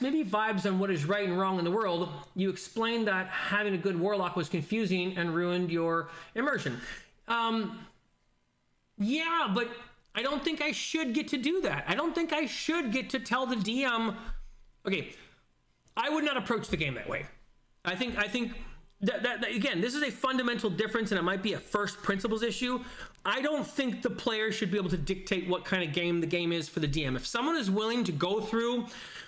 Maybe vibes on what is right and wrong in the world. You explained that having a good warlock was confusing and ruined your immersion. Yeah, but I don't think I should get to do that. I don't think I should get to tell the DM... Okay, I would not approach the game that way. I think that again, this is a fundamental difference, and it might be a first principles issue. I don't think the player should be able to dictate what kind of game the game is for the DM. If someone is willing to go through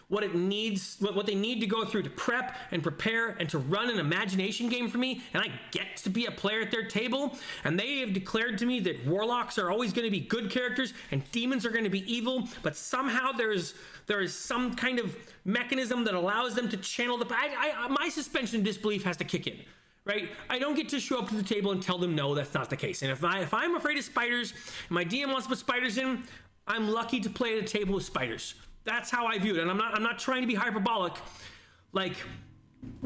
what they need to go through to prep and prepare and to run an imagination game for me, and I get to be a player at their table, and they have declared to me that warlocks are always going to be good characters and demons are going to be evil, but somehow there is some kind of mechanism that allows them to channel my suspension of disbelief has to kick in, right? I don't get to show up to the table and tell them no, that's not the case. And if I'm afraid of spiders and my DM wants to put spiders in, I'm lucky to play at a table with spiders. That's how I view it, and I'm not trying to be hyperbolic. Like,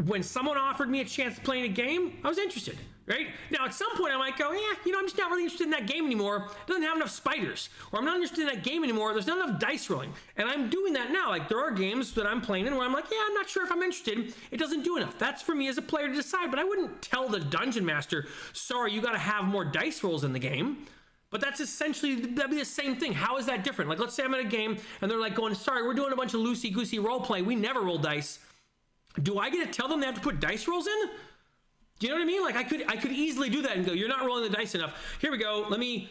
when someone offered me a chance to play in a game, I was interested, right? Now, at some point, I might go, yeah, I'm just not really interested in that game anymore. It doesn't have enough spiders. Or I'm not interested in that game anymore. There's not enough dice rolling. And I'm doing that now. Like, there are games that I'm playing in where I'm like, yeah, I'm not sure if I'm interested. It doesn't do enough. That's for me as a player to decide. But I wouldn't tell the dungeon master, sorry, you got to have more dice rolls in the game. But that'd be the same thing. How is that different? Like, let's say I'm in a game and they're like going, sorry, we're doing a bunch of loosey-goosey role play. We never roll dice. Do I get to tell them they have to put dice rolls in? Do you know what I mean? Like, I could easily do that and go, you're not rolling the dice enough. Here we go. Let me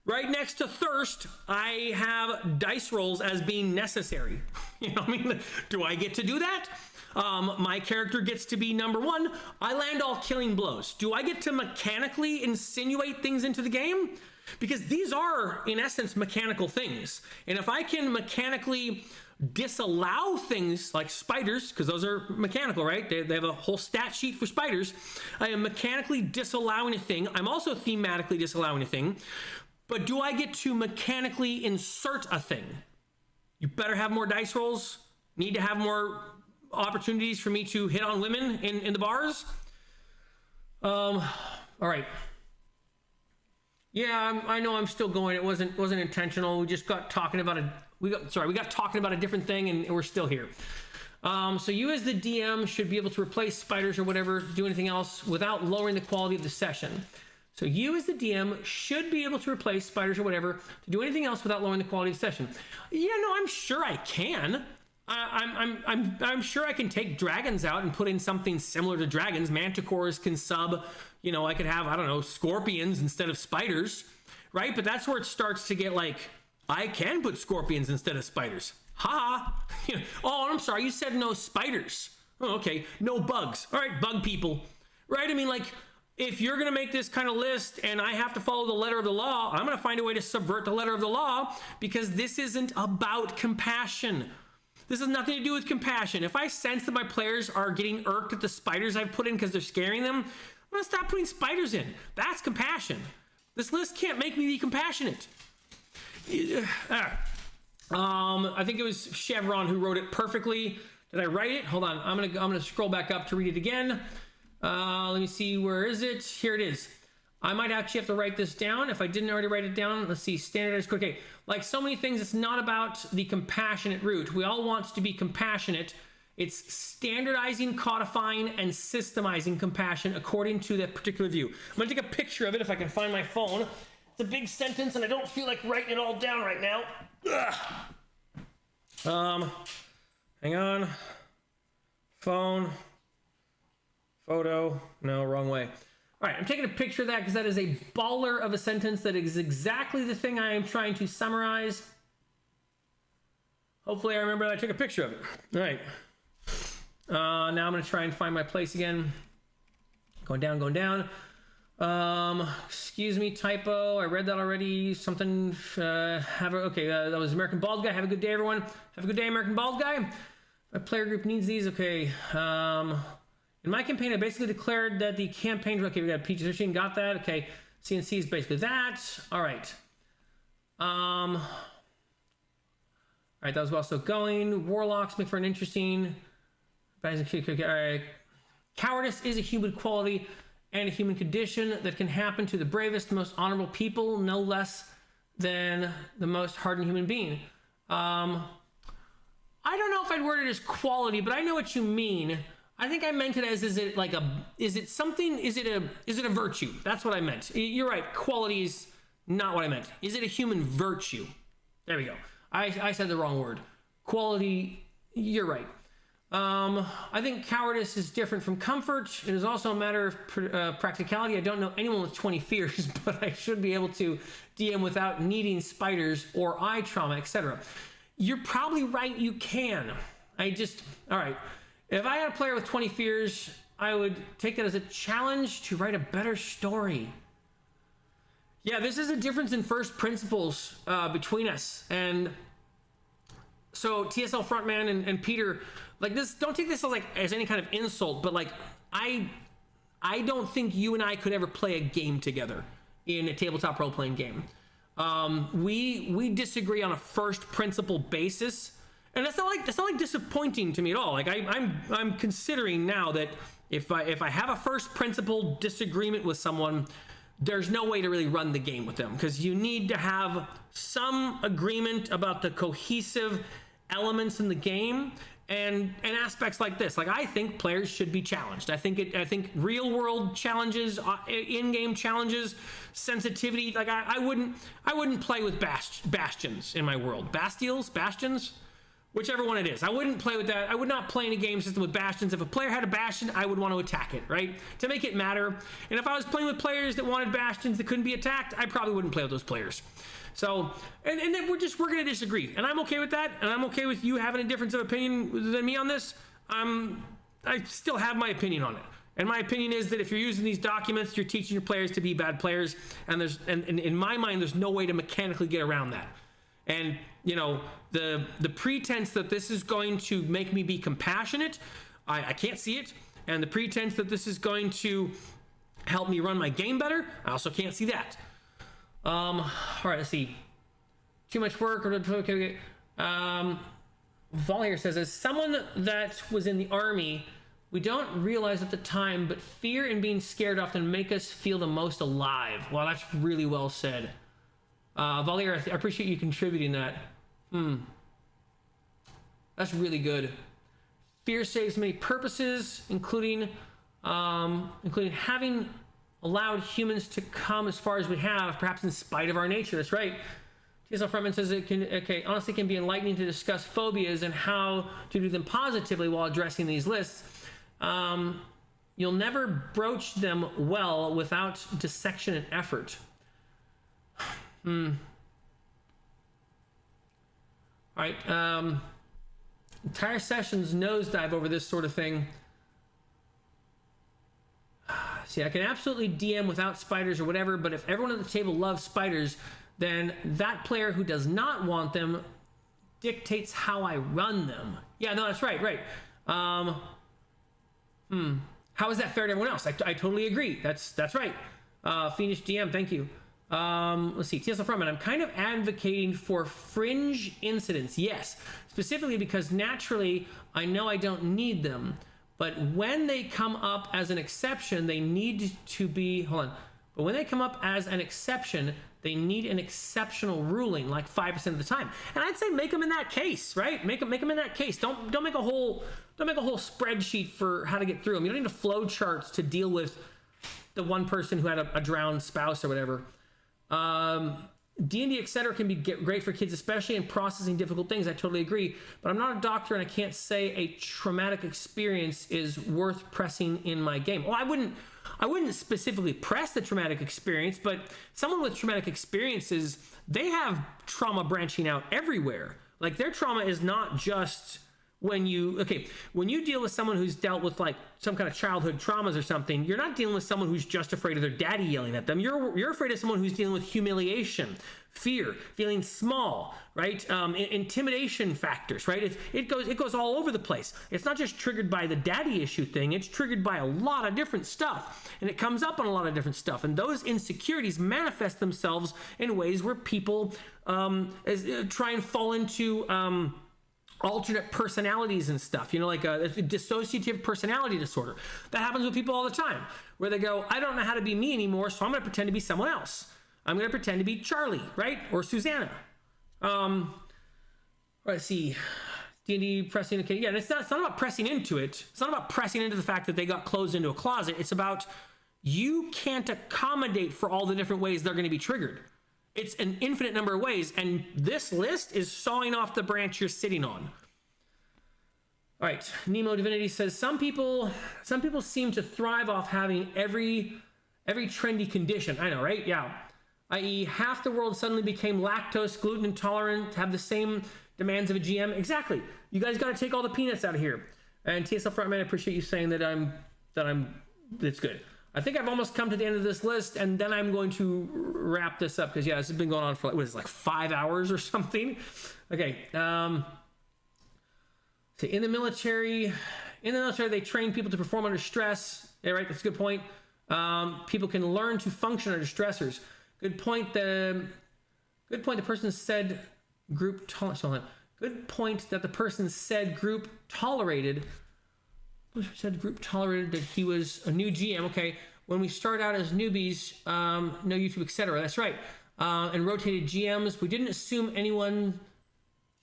right next to thirst, I have dice rolls as being necessary. You know what I mean? Do I get to do that? My character gets to be number one. I land all killing blows. Do I get to mechanically insinuate things into the game? Because these are, in essence, mechanical things. And if I can mechanically disallow things like spiders, because those are mechanical, right? They have a whole stat sheet for spiders. I am mechanically disallowing a thing. I'm also thematically disallowing a thing. But do I get to mechanically insert a thing? You better have more dice rolls. Need to have more opportunities for me to hit on women in the bars. All right. Yeah, I know I'm still going. It wasn't intentional. We just got talking about we got talking about a different thing, and we're still here. So you as the DM should be able to replace spiders or whatever, do anything else without lowering the quality of the session. So you as the DM should be able to replace spiders or whatever to do anything else without lowering the quality of the session. Yeah, no, I'm sure I can. I'm sure I can take dragons out and put in something similar to dragons. Manticores can sub, I could have, I don't know, scorpions instead of spiders, right? But that's where it starts to get like, I can put scorpions instead of spiders. Ha! Oh, I'm sorry, you said no spiders. Oh, okay, no bugs. All right, bug people, right? I mean, like, if you're going to make this kind of list and I have to follow the letter of the law, I'm going to find a way to subvert the letter of the law, because this isn't about compassion. This has nothing to do with compassion. If I sense that my players are getting irked at the spiders I've put in because they're scaring them, I'm going to stop putting spiders in. That's compassion. This list can't make me be compassionate. I think it was Chevron who wrote it perfectly. Did I write it? Hold on. I'm gonna scroll back up to read it again. Let me see. Where is it? Here it is. I might actually have to write this down if I didn't already write it down. Let's see. Standardized. Okay. Like so many things, it's not about the compassionate route. We all want to be compassionate. It's standardizing, codifying, and systemizing compassion according to that particular view. I'm going to take a picture of it if I can find my phone. It's a big sentence, and I don't feel like writing it all down right now. Ugh. Hang on. Phone. Photo. No, wrong way. All right, I'm taking a picture of that because that is a baller of a sentence. That is exactly the thing I am trying to summarize. Hopefully I remember that I took a picture of it. All right. Now I'm going to try and find my place again. Going down. Excuse me, typo. I read that already. Something. That was American Bald Guy. Have a good day, everyone. Have a good day, American Bald Guy. My player group needs these. Okay. In my campaign, I basically declared that the campaign. Okay, we got PG-13. Got that. Okay. CNC is basically that. All right. All right. That was well still going. Warlocks make for an interesting. All right. Cowardice is a human quality and a human condition that can happen to the bravest, most honorable people, no less than the most hardened human being. I don't know if I'd word it as quality, but I know what you mean. I think I meant it as, is it a virtue? That's what I meant. You're right. Quality is not what I meant. Is it a human virtue? There we go. I said the wrong word. Quality, you're right. I think cowardice is different from comfort. It is also a matter of practicality. I don't know anyone with 20 fears, but I should be able to DM without needing spiders or eye trauma, etc. You're probably right, you can. All right. If I had a player with 20 fears, I would take that as a challenge to write a better story. Yeah, this is a difference in first principles between us. And so TSL Frontman and Peter, like this, don't take this as any kind of insult, but like I don't think you and I could ever play a game together in a tabletop role-playing game. We disagree on a first principle basis, and that's not like disappointing to me at all. Like I'm considering now that if I have a first principle disagreement with someone, there's no way to really run the game with them, because you need to have some agreement about the cohesive elements in the game and aspects like this. Like, I think players should be challenged. I think real world challenges, in-game challenges, sensitivity. Like I wouldn't play with bastions in my world. Bastions, whichever one it is. I wouldn't play with that. I would not play in a game system with bastions. If a player had a bastion, I would want to attack it, right? To make it matter. And if I was playing with players that wanted bastions that couldn't be attacked, I probably wouldn't play with those players. So, and then we're going to disagree. And I'm okay with that. And I'm okay with you having a difference of opinion than me on this. I still have my opinion on it. And my opinion is that if you're using these documents, you're teaching your players to be bad players. And in my mind, there's no way to mechanically get around that. And, you know, the pretense that this is going to make me be compassionate, I can't see it. And the pretense that this is going to help me run my game better, I also can't see that. All right, let's see. Too much work. Okay. Vol here says, as someone that was in the army, we don't realize at the time, but fear and being scared often make us feel the most alive. Wow, that's really well said. Valier, I appreciate you contributing that. That's really good. Fear saves many purposes, including having allowed humans to come as far as we have, perhaps in spite of our nature. That's right. TSL Frontman says honestly can be enlightening to discuss phobias and how to do them positively while addressing these lists. You'll never broach them well without dissection and effort. All right. Entire sessions nosedive over this sort of thing. See, I can absolutely DM without spiders or whatever, but if everyone at the table loves spiders, then that player who does not want them dictates how I run them. Yeah, no, that's right. How is that fair to everyone else? I totally agree. That's right. Phoenix DM, thank you. Let's see, TSL Frontman, I'm kind of advocating for fringe incidents. Yes, specifically because naturally I know I don't need them, but when they come up as an exception, they need to be, but when they come up as an exception, they need an exceptional ruling, like 5% of the time. And I'd say make them in that case, right? Make them in that case. Don't make a whole spreadsheet for how to get through them. You don't need a flow charts to deal with the one person who had a drowned spouse or whatever. D&D, etc. can be great for kids, especially in processing difficult things. I totally agree. But I'm not a doctor, and I can't say a traumatic experience is worth pressing in my game. Well, I wouldn't specifically press the traumatic experience, but someone with traumatic experiences, they have trauma branching out everywhere. Like, their trauma is not just when you deal with someone who's dealt with like some kind of childhood traumas or something, you're not dealing with someone who's just afraid of their daddy yelling at them. You're afraid of someone who's dealing with humiliation, fear, feeling small, right? Intimidation factors, right? It goes all over the place. It's not just triggered by the daddy issue thing. It's triggered by a lot of different stuff, and it comes up on a lot of different stuff. And those insecurities manifest themselves in ways where people try and fall into alternate personalities and stuff, like a dissociative personality disorder. That happens with people all the time, where they go, I don't know how to be me anymore, so I'm going to pretend to be someone else. I'm going to pretend to be Charlie, right? Or Susanna. Let's see. D&D pressing, okay. Yeah, and it's not about pressing into it. It's not about pressing into the fact that they got closed into a closet. It's about you can't accommodate for all the different ways they're going to be triggered. It's an infinite number of ways, and this list is sawing off the branch you're sitting on. All right, Nemo Divinity says some people seem to thrive off having every trendy condition. I know, right? Yeah. I.e., half the world suddenly became lactose, gluten intolerant, have the same demands of a GM. Exactly. You guys got to take all the peanuts out of here. And TSL Frontman, I appreciate you saying that's good. I think I've almost come to the end of this list, and then I'm going to wrap this up because, yeah, this has been going on for like 5 hours or something. Okay. So in the military, they train people to perform under stress. Yeah, right. That's a good point. People can learn to function under stressors. Good point. The person said group tolerant. Good point that the person said group tolerated. Said group tolerated that he was a new GM. Okay, when we start out as newbies, no YouTube, etc. That's right. And rotated GMs. We didn't assume anyone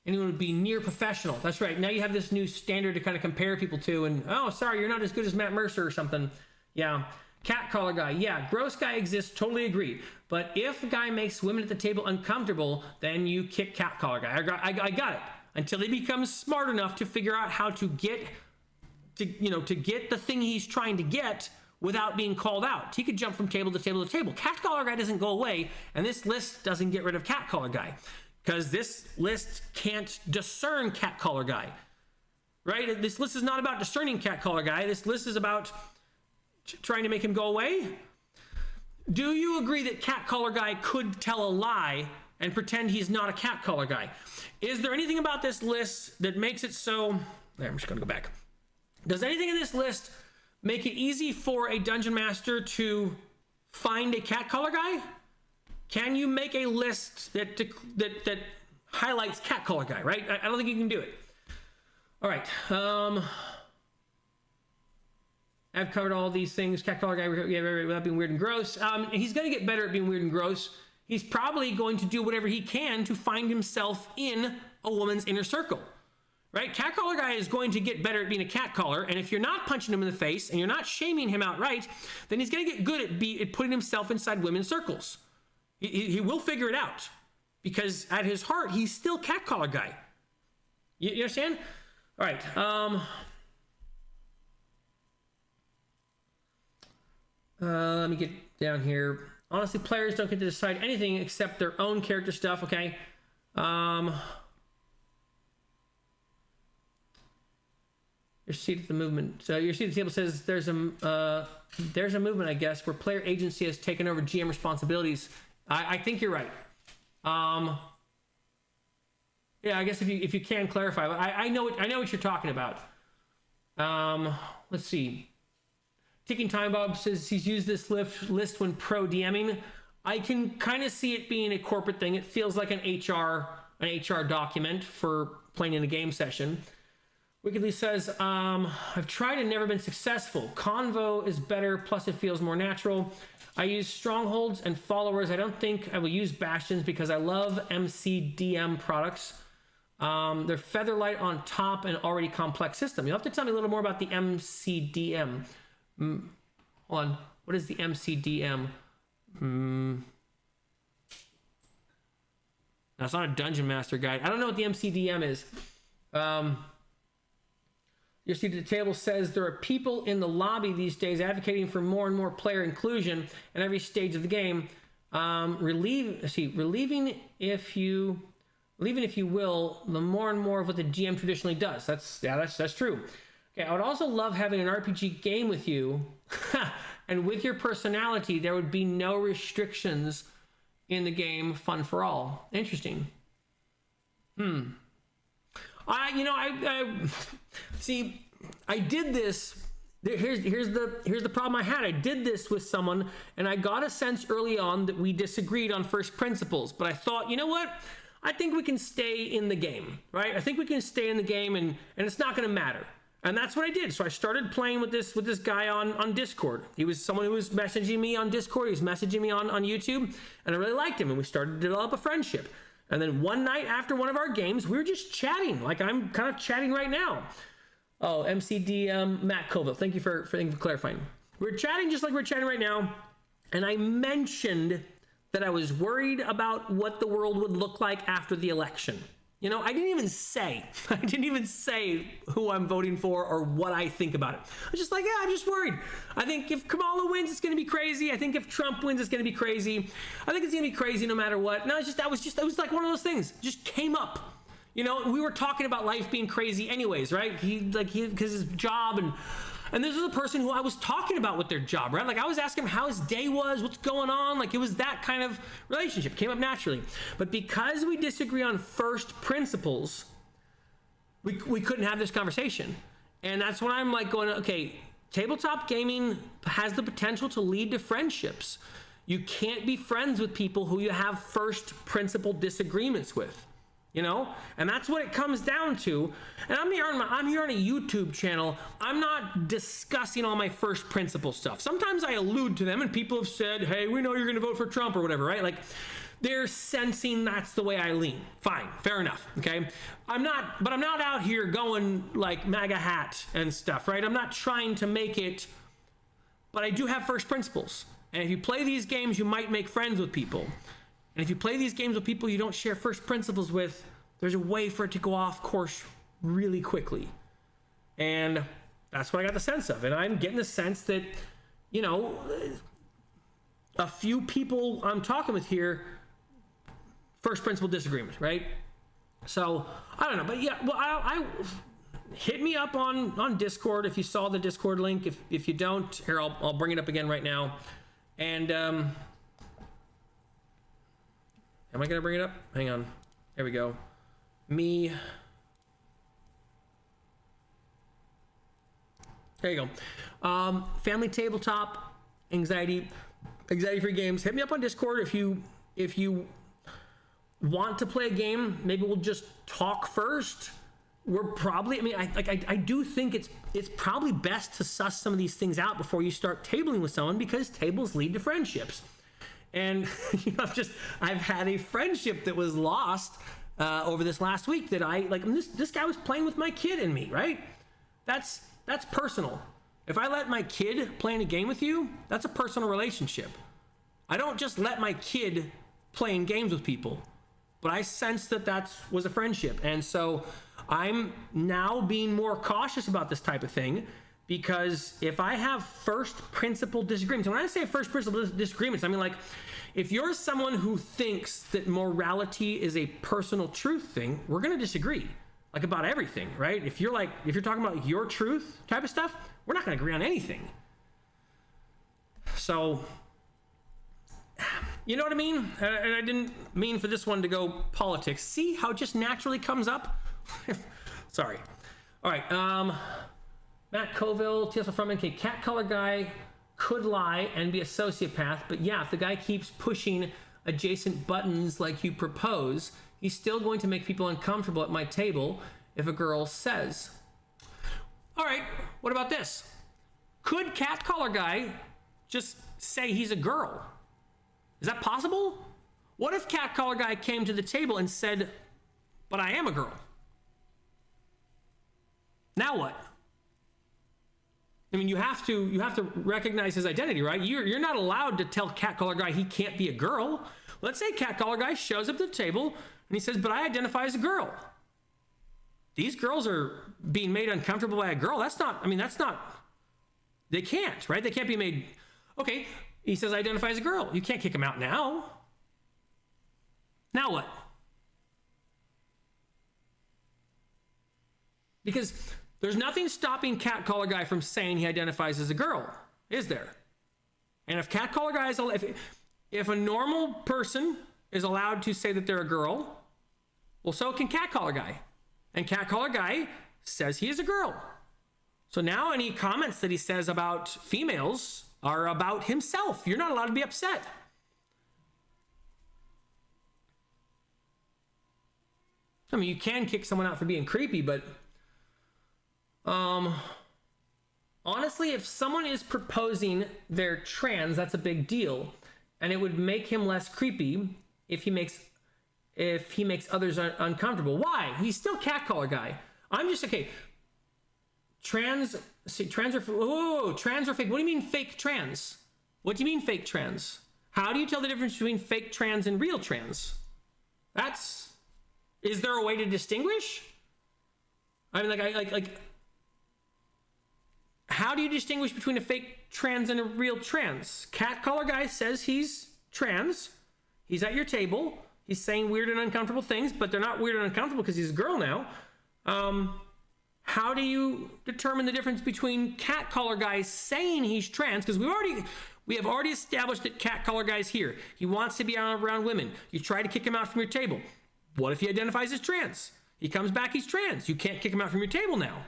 would be near professional. That's right. Now you have this new standard to kind of compare people to. And oh, sorry, you're not as good as Matt Mercer or something. Yeah. Cat collar guy. Yeah, gross guy exists. Totally agree. But if a guy makes women at the table uncomfortable, then you kick cat collar guy. I got it. Until he becomes smart enough to figure out how to get to get the thing he's trying to get without being called out. He could jump from table to table to table. Cat collar guy doesn't go away, and this list doesn't get rid of cat collar guy because this list can't discern cat collar guy, right? This list is not about discerning cat collar guy. This list is about trying to make him go away? Do you agree that cat collar guy could tell a lie and pretend he's not a cat collar guy? Is there anything about this list that makes it so... There, I'm just going to go back. Does anything in this list make it easy for a dungeon master to find a cat collar guy? Can you make a list that highlights cat collar guy, right? I don't think you can do it. All right. I've covered all these things. Cat collar guy, without being weird and gross. He's going to get better at being weird and gross. He's probably going to do whatever he can to find himself in a woman's inner circle, right? Cat collar guy is going to get better at being a cat collar, and if you're not punching him in the face and you're not shaming him outright, then he's going to get good at putting himself inside women's circles. He will figure it out, because at his heart, he's still cat collar guy. You understand? All right. Let me get down here. Honestly, players don't get to decide anything except their own character stuff. Okay. Your seat at the movement. So your seat at the table says there's a movement, I guess, where player agency has taken over GM responsibilities. I think you're right. Yeah, I guess if you can clarify, but I know what you're talking about. Let's see. Ticking Time Bob says he's used this list when pro DMing. I can kind of see it being a corporate thing. It feels like an HR document for playing in a game session. Wickedly says, I've tried and never been successful. Convo is better, plus it feels more natural. I use strongholds and followers. I don't think I will use bastions because I love MCDM products. They're Featherlight on top and already complex system. You'll have to tell me a little more about the MCDM. Hold on. What is the MCDM? That's not a Dungeon Master guide. I don't know what the MCDM is. Your seat at the table says there are people in the lobby these days advocating for more and more player inclusion at every stage of the game. Relieving if you will, the more and more of what the GM traditionally does. That's true. Okay, I would also love having an RPG game with you, and with your personality, there would be no restrictions in the game. Fun for all. Interesting. See, I did this. Here's the problem I had. I did this with someone, and I got a sense early on that we disagreed on first principles. But I thought, you know what? I think we can stay in the game, right? I think we can stay in the game, and it's not going to matter. And that's what I did. So I started playing with this guy on Discord. He was someone who was messaging me on Discord. He was messaging me on YouTube, and I really liked him, and we started to develop a friendship. And then one night after one of our games, we were just chatting, like I'm kind of chatting right now. Oh, MCD Matt Colville, thank you for clarifying. We're chatting just like we're chatting right now, and I mentioned that I was worried about what the world would look like after the election. You know, I didn't even say who I'm voting for or what I think about it. I was just like, yeah, I'm just worried. I think if Kamala wins, it's going to be crazy. I think if Trump wins, it's going to be crazy. I think it's going to be crazy no matter what. No, it was like one of those things. It just came up. You know, we were talking about life being crazy anyways, right? Because his job and this was a person who I was talking about with their job, right? Like I was asking him how his day was, what's going on. Like it was that kind of relationship, came up naturally. But because we disagree on first principles, we couldn't have this conversation. And that's when I'm like going, okay, tabletop gaming has the potential to lead to friendships. You can't be friends with people who you have first principle disagreements with. You know, and that's what it comes down to. And I'm here on a YouTube channel. I'm not discussing all my first principle stuff. Sometimes I allude to them, and people have said, "Hey, we know you're going to vote for Trump or whatever," right? Like they're sensing that's the way I lean. Fine, fair enough. Okay, I'm not out here going like MAGA hat and stuff, right? I'm not trying to make it, but I do have first principles. And if you play these games, you might make friends with people. And if you play these games with people you don't share first principles with, there's a way for it to go off course really quickly. And that's what I got the sense of. And I'm getting the sense that, you know, a few people I'm talking with here, first principle disagreement, right? So, I don't know. But yeah, well, hit me up on Discord if you saw the Discord link. If you don't, here, I'll bring it up again right now. And am I gonna bring it up? Hang on. There we go. Me. There you go. Family tabletop, anxiety-free games. Hit me up on Discord if you want to play a game. Maybe we'll just talk first. We're probably, I mean, I do think it's probably best to suss some of these things out before you start tabling with someone, because tables lead to friendships. And you know, I've had a friendship that was lost over this last week that this guy was playing with my kid and me, right? That's personal. If I let my kid play in a game with you, that's a personal relationship. I don't just let my kid play in games with people, but I sense that was a friendship. And so I'm now being more cautious about this type of thing, because if I have first principle disagreements, and when I say first principle disagreements, I mean, like, if you're someone who thinks that morality is a personal truth thing, we're going to disagree, like, about everything, right? If you're talking about your truth type of stuff, we're not going to agree on anything. So, you know what I mean? And I didn't mean for this one to go politics. See how it just naturally comes up? Sorry. All right. Matt Colville, TSL from NK. Cat color guy could lie and be a sociopath, but yeah, if the guy keeps pushing adjacent buttons like you propose, he's still going to make people uncomfortable at my table if a girl says. All right, what about this? Could cat collar guy just say he's a girl? Is that possible? What if cat collar guy came to the table and said, but I am a girl? Now what? I mean, you have to recognize his identity, right? You're not allowed to tell cat collar guy he can't be a girl. Let's say cat collar guy shows up to the table and he says, but I identify as a girl. These girls are being made uncomfortable by a girl. That's not, they can't, right? They can't be made, okay, he says I identify as a girl. You can't kick him out now. Now what? Because there's nothing stopping cat collar guy from saying he identifies as a girl, is there? And if cat collar guy is, if a normal person is allowed to say that they're a girl, well, so can cat collar guy. And cat collar guy says he is a girl. So now any comments that he says about females are about himself. You're not allowed to be upset. I mean, you can kick someone out for being creepy, but honestly, if someone is proposing they're trans, that's a big deal, and it would make him less creepy if he makes others uncomfortable. Why? He's still cat collar guy. I'm just okay. Trans are fake. What do you mean fake trans? What do you mean fake trans? How do you tell the difference between fake trans and real trans? Is there a way to distinguish? I mean, how do you distinguish between a fake trans and a real trans? Cat collar guy says he's trans. He's at your table. He's saying weird and uncomfortable things, but they're not weird and uncomfortable because he's a girl now. How do you determine the difference between cat collar guy saying he's trans? Because we have already established that cat collar guy's here. He wants to be around women. You try to kick him out from your table. What if he identifies as trans? He comes back, he's trans. You can't kick him out from your table now.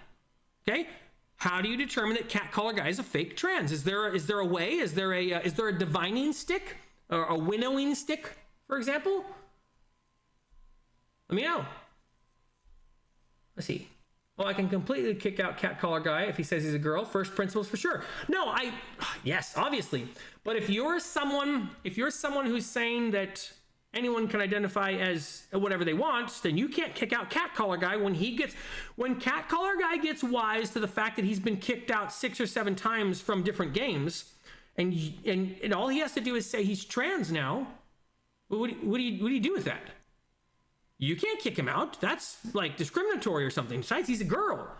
Okay? How do you determine that cat collar guy is a fake trans? Is there a way? Is there a divining stick or a winnowing stick, for example? Let me know. Let's see. Well, I can completely kick out cat collar guy if he says he's a girl. First principles for sure. No, yes, obviously. But if you're someone who's saying that anyone can identify as whatever they want, then you can't kick out cat collar guy when cat collar guy gets wise to the fact that he's been kicked out 6 or 7 times from different games, and all he has to do is say he's trans now. What do you do with that? You can't kick him out. That's like discriminatory or something. Besides, he's a girl.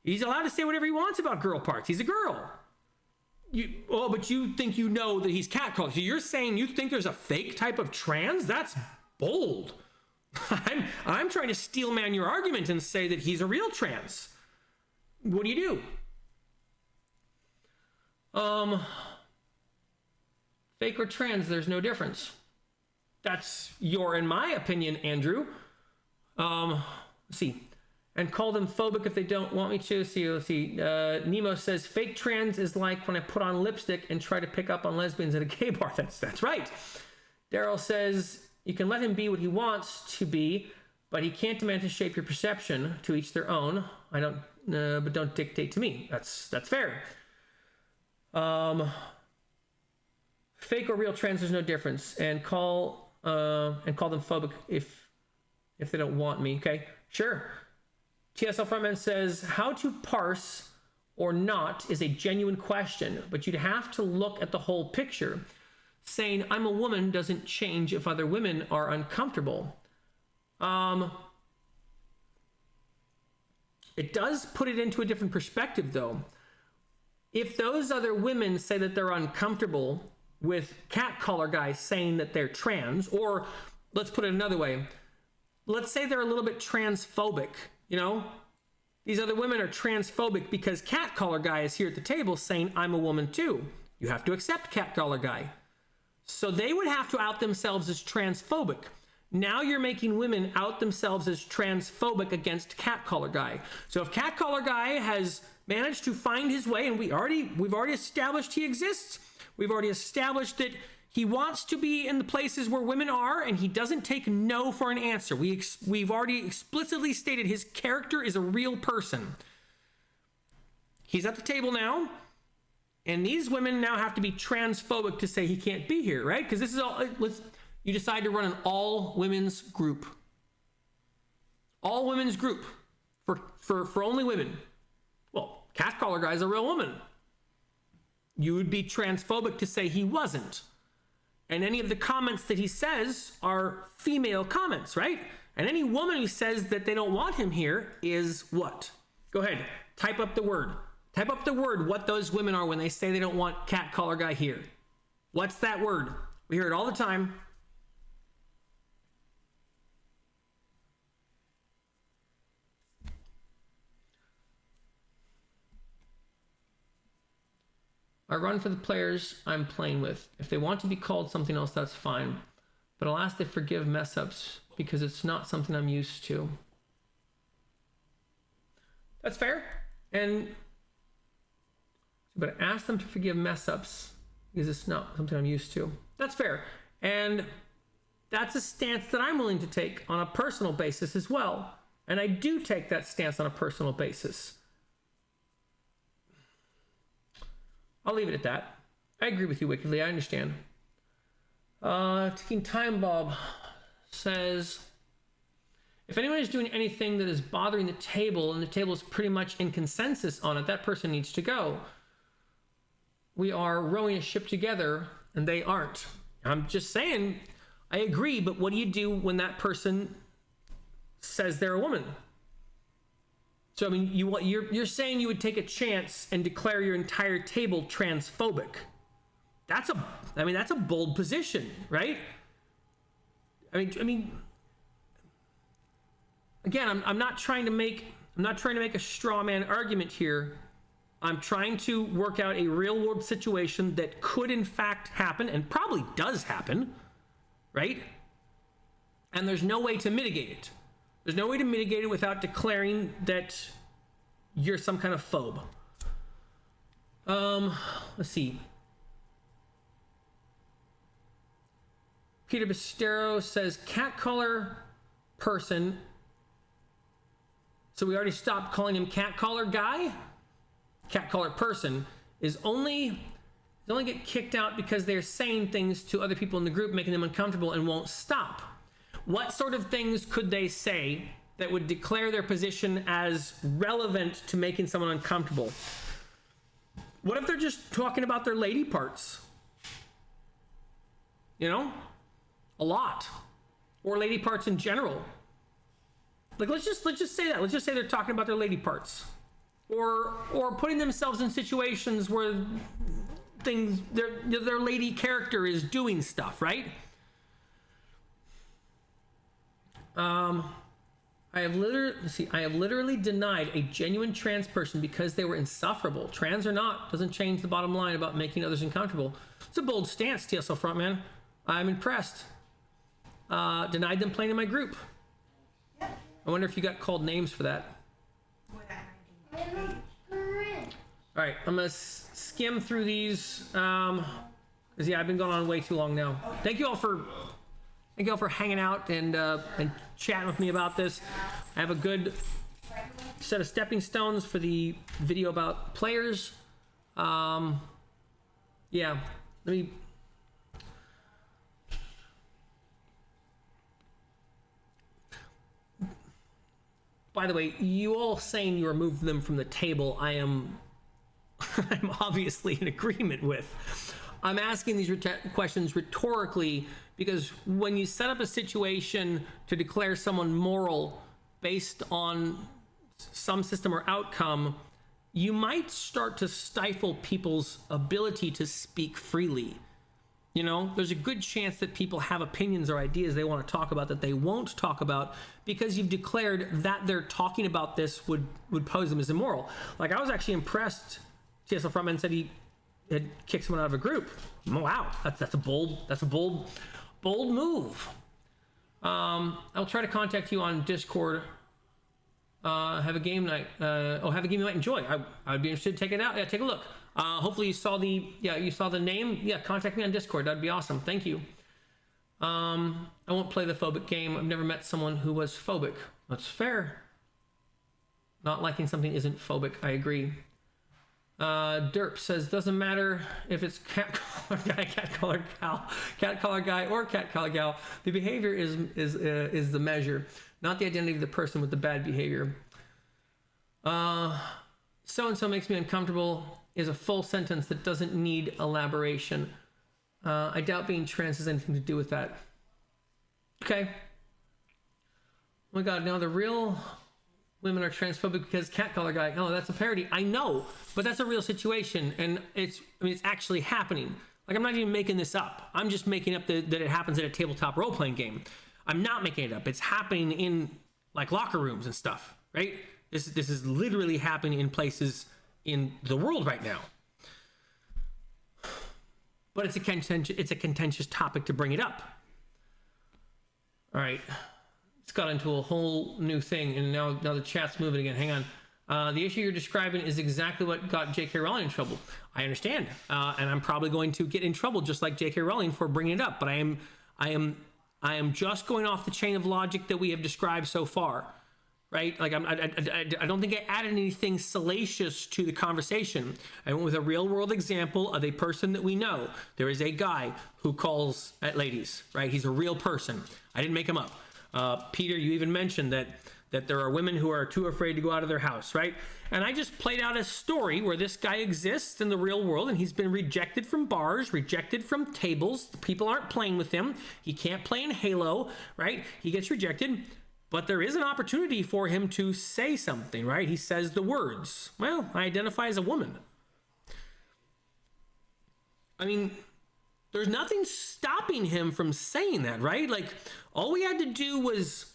He's allowed to say whatever he wants about girl parts. He's a girl. But you think you know that he's catcalled. So you're saying you think there's a fake type of trans? That's bold. I'm trying to steelman your argument and say that he's a real trans. what do you do? Fake or trans, there's no difference. That's your, in my opinion, Andrew. Let's see. And call them phobic if they don't want me to. Let's see. Nemo says, fake trans is like when I put on lipstick and try to pick up on lesbians at a gay bar. That's right. Daryl says, you can let him be what he wants to be, but he can't demand to shape your perception. To each their own. But don't dictate to me. That's fair. Fake or real trans, there's no difference. And call them phobic if they don't want me. Okay, sure. TSL Frontman says, how to parse or not is a genuine question, but you'd have to look at the whole picture. Saying I'm a woman doesn't change if other women are uncomfortable. It does put it into a different perspective, though. If those other women say that they're uncomfortable with catcaller guys saying that they're trans, or let's put it another way, let's say they're a little bit transphobic, you know? These other women are transphobic because catcaller guy is here at the table saying I'm a woman too. You have to accept catcaller guy. So they would have to out themselves as transphobic. Now you're making women out themselves as transphobic against catcaller guy. So if catcaller guy has managed to find his way, and we've already established he exists, we've already established that he wants to be in the places where women are, and he doesn't take no for an answer. We've already explicitly stated his character is a real person. He's at the table now, and these women now have to be transphobic to say he can't be here, right? Because this is all, you decide to run an all women's group. All women's group for only women. Well, catcaller guy's a real woman. You would be transphobic to say he wasn't. And any of the comments that he says are female comments, right? And any woman who says that they don't want him here is what? Go ahead, type up the word. Type up the word what those women are when they say they don't want catcaller guy here. What's that word? We hear it all the time. I run for the players I'm playing with. If they want to be called something else, that's fine. But I'll ask they forgive mess ups because it's not something I'm used to. That's fair. But ask them to forgive mess ups because it's not something I'm used to. That's fair. And that's a stance that I'm willing to take on a personal basis as well. And I do take that stance on a personal basis. I'll leave it at that. I agree with you wickedly. I understand. Ticking Time Bob says, if anyone is doing anything that is bothering the table and the table is pretty much in consensus on it, that person needs to go. We are rowing a ship together and they aren't. I'm just saying, I agree, but what do you do when that person says they're a woman? So, I mean, you're saying you would take a chance and declare your entire table transphobic. That's a bold position, right? I mean, again, I'm not trying to make a straw man argument here. I'm trying to work out a real world situation that could in fact happen and probably does happen, right? And there's no way to mitigate it. There's no way to mitigate it without declaring that you're some kind of phobe. Let's see. Peter Bastero says catcaller person. So we already stopped calling him catcaller guy. Catcaller person is only get kicked out because they're saying things to other people in the group, making them uncomfortable and won't stop. What sort of things could they say that would declare their position as relevant to making someone uncomfortable? What if they're just talking about their lady parts? You know, a lot, or lady parts in general. Like let's just say that. Let's just say they're talking about their lady parts, or putting themselves in situations where their lady character is doing stuff, right? I have literally denied a genuine trans person because they were insufferable. Trans or not, doesn't change the bottom line about making others uncomfortable. It's a bold stance, TSL Frontman. I'm impressed. Denied them playing in my group. Yeah. I wonder if you got called names for that. All right, I'm gonna skim through these. Cause yeah, I've been going on way too long now. Thank you all for hanging out and chatting with me about this. I have a good set of stepping stones for the video about players. Yeah, let me. By the way, you all saying you removed them from the table, I'm obviously in agreement with. I'm asking these questions rhetorically because when you set up a situation to declare someone moral based on some system or outcome, you might start to stifle people's ability to speak freely. You know, there's a good chance that people have opinions or ideas they want to talk about that they won't talk about because you've declared that they're talking about this would pose them as immoral. Like, I was actually impressed. TSL Frontman said he had kicked someone out of a group. Oh, wow, that's a bold move. I'll try to contact you on Discord. Have a game night. Have a game you might enjoy. I'd be interested to take it out. Yeah, take a look. Hopefully you saw the name. Yeah, contact me on Discord. That'd be awesome. Thank you. I won't play the phobic game. I've never met someone who was phobic. That's fair. Not liking something isn't phobic. I agree. Derp says, doesn't matter if it's cat collar guy, or cat collar gal. The behavior is the measure, not the identity of the person with the bad behavior. So-and-so makes me uncomfortable is a full sentence that doesn't need elaboration. I doubt being trans has anything to do with that. Okay. Oh my God, now the real women are transphobic because cat collar guy. Oh, that's a parody. I know, but that's a real situation, and it's actually happening. Like, I'm not even making this up. I'm just making up that it happens at a tabletop role-playing game. I'm not making it up. It's happening in like locker rooms and stuff, right? This is literally happening in places in the world right now. But it's a contentious topic to bring it up. All right. It's got into a whole new thing, and now the chat's moving again. Hang on. The issue you're describing is exactly what got J.K. Rowling in trouble. I understand, and I'm probably going to get in trouble just like J.K. Rowling for bringing it up. But I am just going off the chain of logic that we have described so far, right? Like I don't think I added anything salacious to the conversation. I went with a real world example of a person that we know. There is a guy who calls at ladies, right? He's a real person. I didn't make him up. Peter, you even mentioned that there are women who are too afraid to go out of their house, right? And I just played out a story where this guy exists in the real world, and he's been rejected from bars, rejected from tables. People aren't playing with him. He can't play in Halo, right? He gets rejected, but there is an opportunity for him to say something, right? He says the words, well, I identify as a woman. I mean, there's nothing stopping him from saying that, right? Like, all we had to do was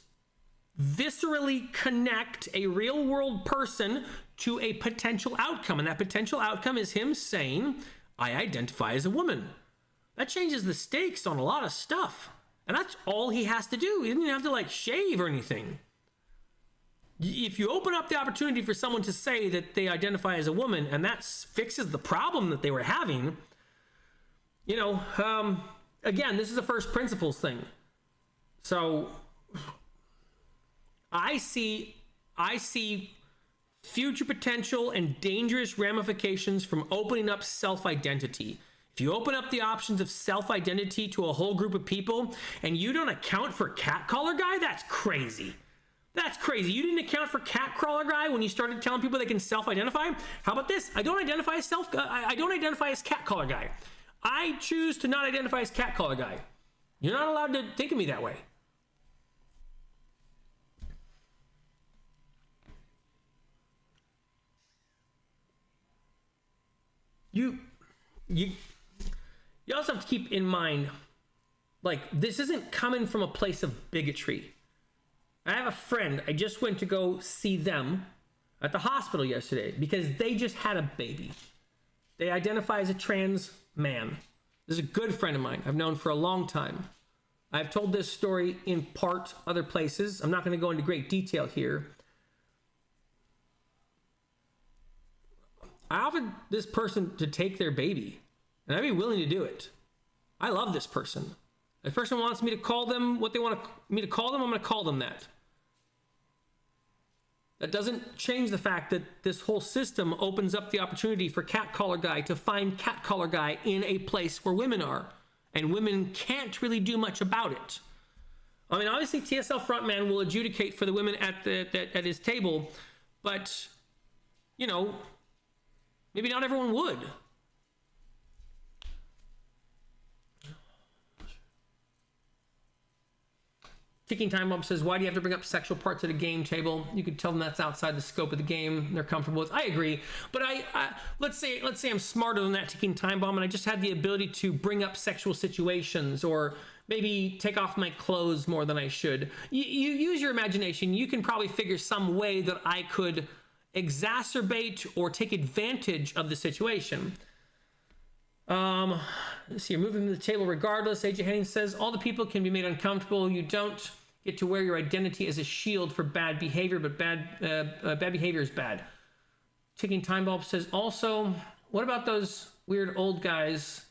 viscerally connect a real world person to a potential outcome. And that potential outcome is him saying, I identify as a woman. That changes the stakes on a lot of stuff. And that's all he has to do. He doesn't have to like shave or anything. If you open up the opportunity for someone to say that they identify as a woman and that fixes the problem that they were having, you know, again, this is a first principles thing. So I see future potential and dangerous ramifications from opening up self-identity. If you open up the options of self-identity to a whole group of people and you don't account for cat collar guy, that's crazy. That's crazy. You didn't account for cat crawler guy when you started telling people they can self-identify? How about this? I don't identify as cat collar guy. I choose to not identify as cat collar guy. You're not allowed to think of me that way. You also have to keep in mind, like, this isn't coming from a place of bigotry. I have a friend, I just went to go see them at the hospital yesterday because they just had a baby. They identify as a trans man. This is a good friend of mine I've known for a long time. I've told this story in part other places. I'm not going to go into great detail here. I offered this person to take their baby, and I'd be willing to do it. I love this person. If the person wants me to call them what they want me to call them, I'm going to call them that. That doesn't change the fact that this whole system opens up the opportunity for Cat Collar Guy to find Cat Collar Guy in a place where women are. And women can't really do much about it. I mean, obviously, TSL Frontman will adjudicate for the women at his table, but, you know, maybe not everyone would. Ticking Time Bomb says, why do you have to bring up sexual parts at a game table? You could tell them that's outside the scope of the game. They're comfortable with. I agree, but let's say I'm smarter than that Ticking Time Bomb, and I just had the ability to bring up sexual situations, or maybe take off my clothes more than I should. You use your imagination. You can probably figure some way that I could exacerbate or take advantage of the situation. Let's see, you're moving to the table regardless. AJ Henning says, all the people can be made uncomfortable. You don't get to wear your identity as a shield for bad behavior, but bad behavior is bad. Ticking Time Bomb says, also, what about those weird old guys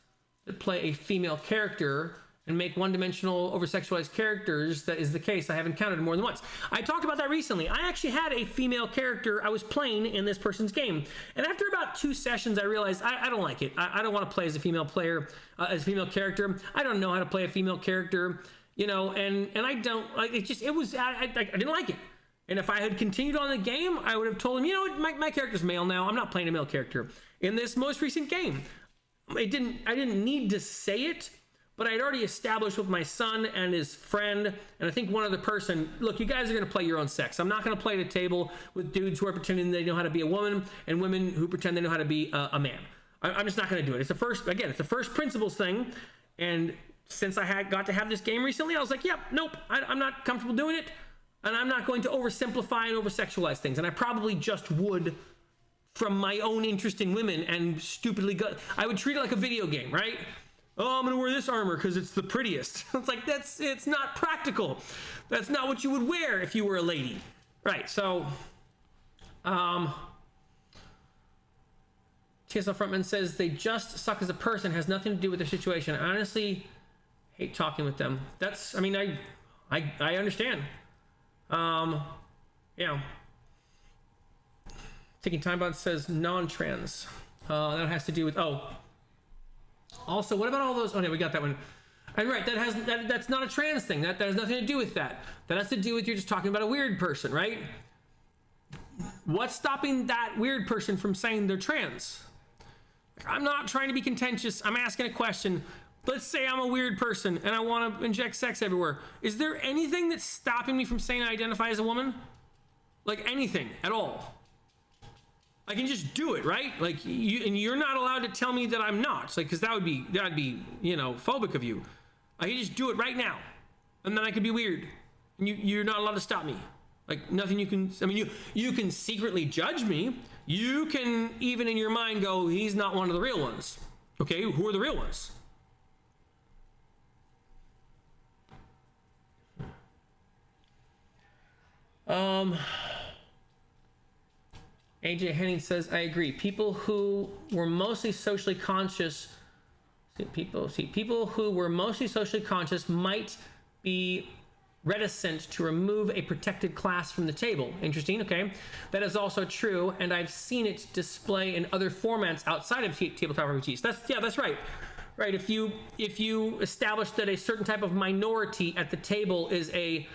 that play a female character and make one-dimensional, over-sexualized characters? That is the case. I have encountered more than once. I talked about that recently. I actually had a female character I was playing in this person's game. And after about 2 sessions, I realized I don't like it. I don't want to play as a female player, as a female character. I don't know how to play a female character, you know, and I don't, like, I didn't like it. And if I had continued on the game, I would have told him, you know what, my character's male now. I'm not playing a male character. In this most recent game, I didn't need to say it, but I'd already established with my son and his friend, and I think one other person, look, you guys are going to play your own sex. I'm not going to play at a table with dudes who are pretending they know how to be a woman and women who pretend they know how to be a man. I'm just not going to do it. It's the first principles thing, and since I got to have this game recently, I was like, yep, nope, I'm not comfortable doing it, and I'm not going to oversimplify and over-sexualize things, and I probably just would from my own interest in women and stupidly I would treat it like a video game, right? Oh, I'm gonna wear this armor because it's the prettiest. It's like, it's not practical. That's not what you would wear if you were a lady. Right, so, TSL Frontman says, they just suck as a person, has nothing to do with their situation. I honestly hate talking with them. I understand. Yeah. Taking Time Bomb says non-trans. That has to do with, also, what about all those? Oh, no, we got that one. And right, that's not a trans thing. That has nothing to do with that. That has to do with you're just talking about a weird person, right? What's stopping that weird person from saying they're trans? I'm not trying to be contentious. I'm asking a question. Let's say I'm a weird person and I want to inject sex everywhere. Is there anything that's stopping me from saying I identify as a woman? Like anything at all? I can just do it, right? Like you're not allowed to tell me that I'm not, like, because that'd be, you know, phobic of you. I can just do it right now, and then I could be weird, and you're not allowed to stop me. Like nothing you can. I mean, you can secretly judge me. You can even in your mind go, he's not one of the real ones. Okay, who are the real ones? AJ Henning says, I agree. People who were mostly socially conscious, people who were mostly socially conscious might be reticent to remove a protected class from the table. Interesting, okay. That is also true, and I've seen it display in other formats outside of tabletop RPGs. That's right. Right, if you establish that a certain type of minority at the table is a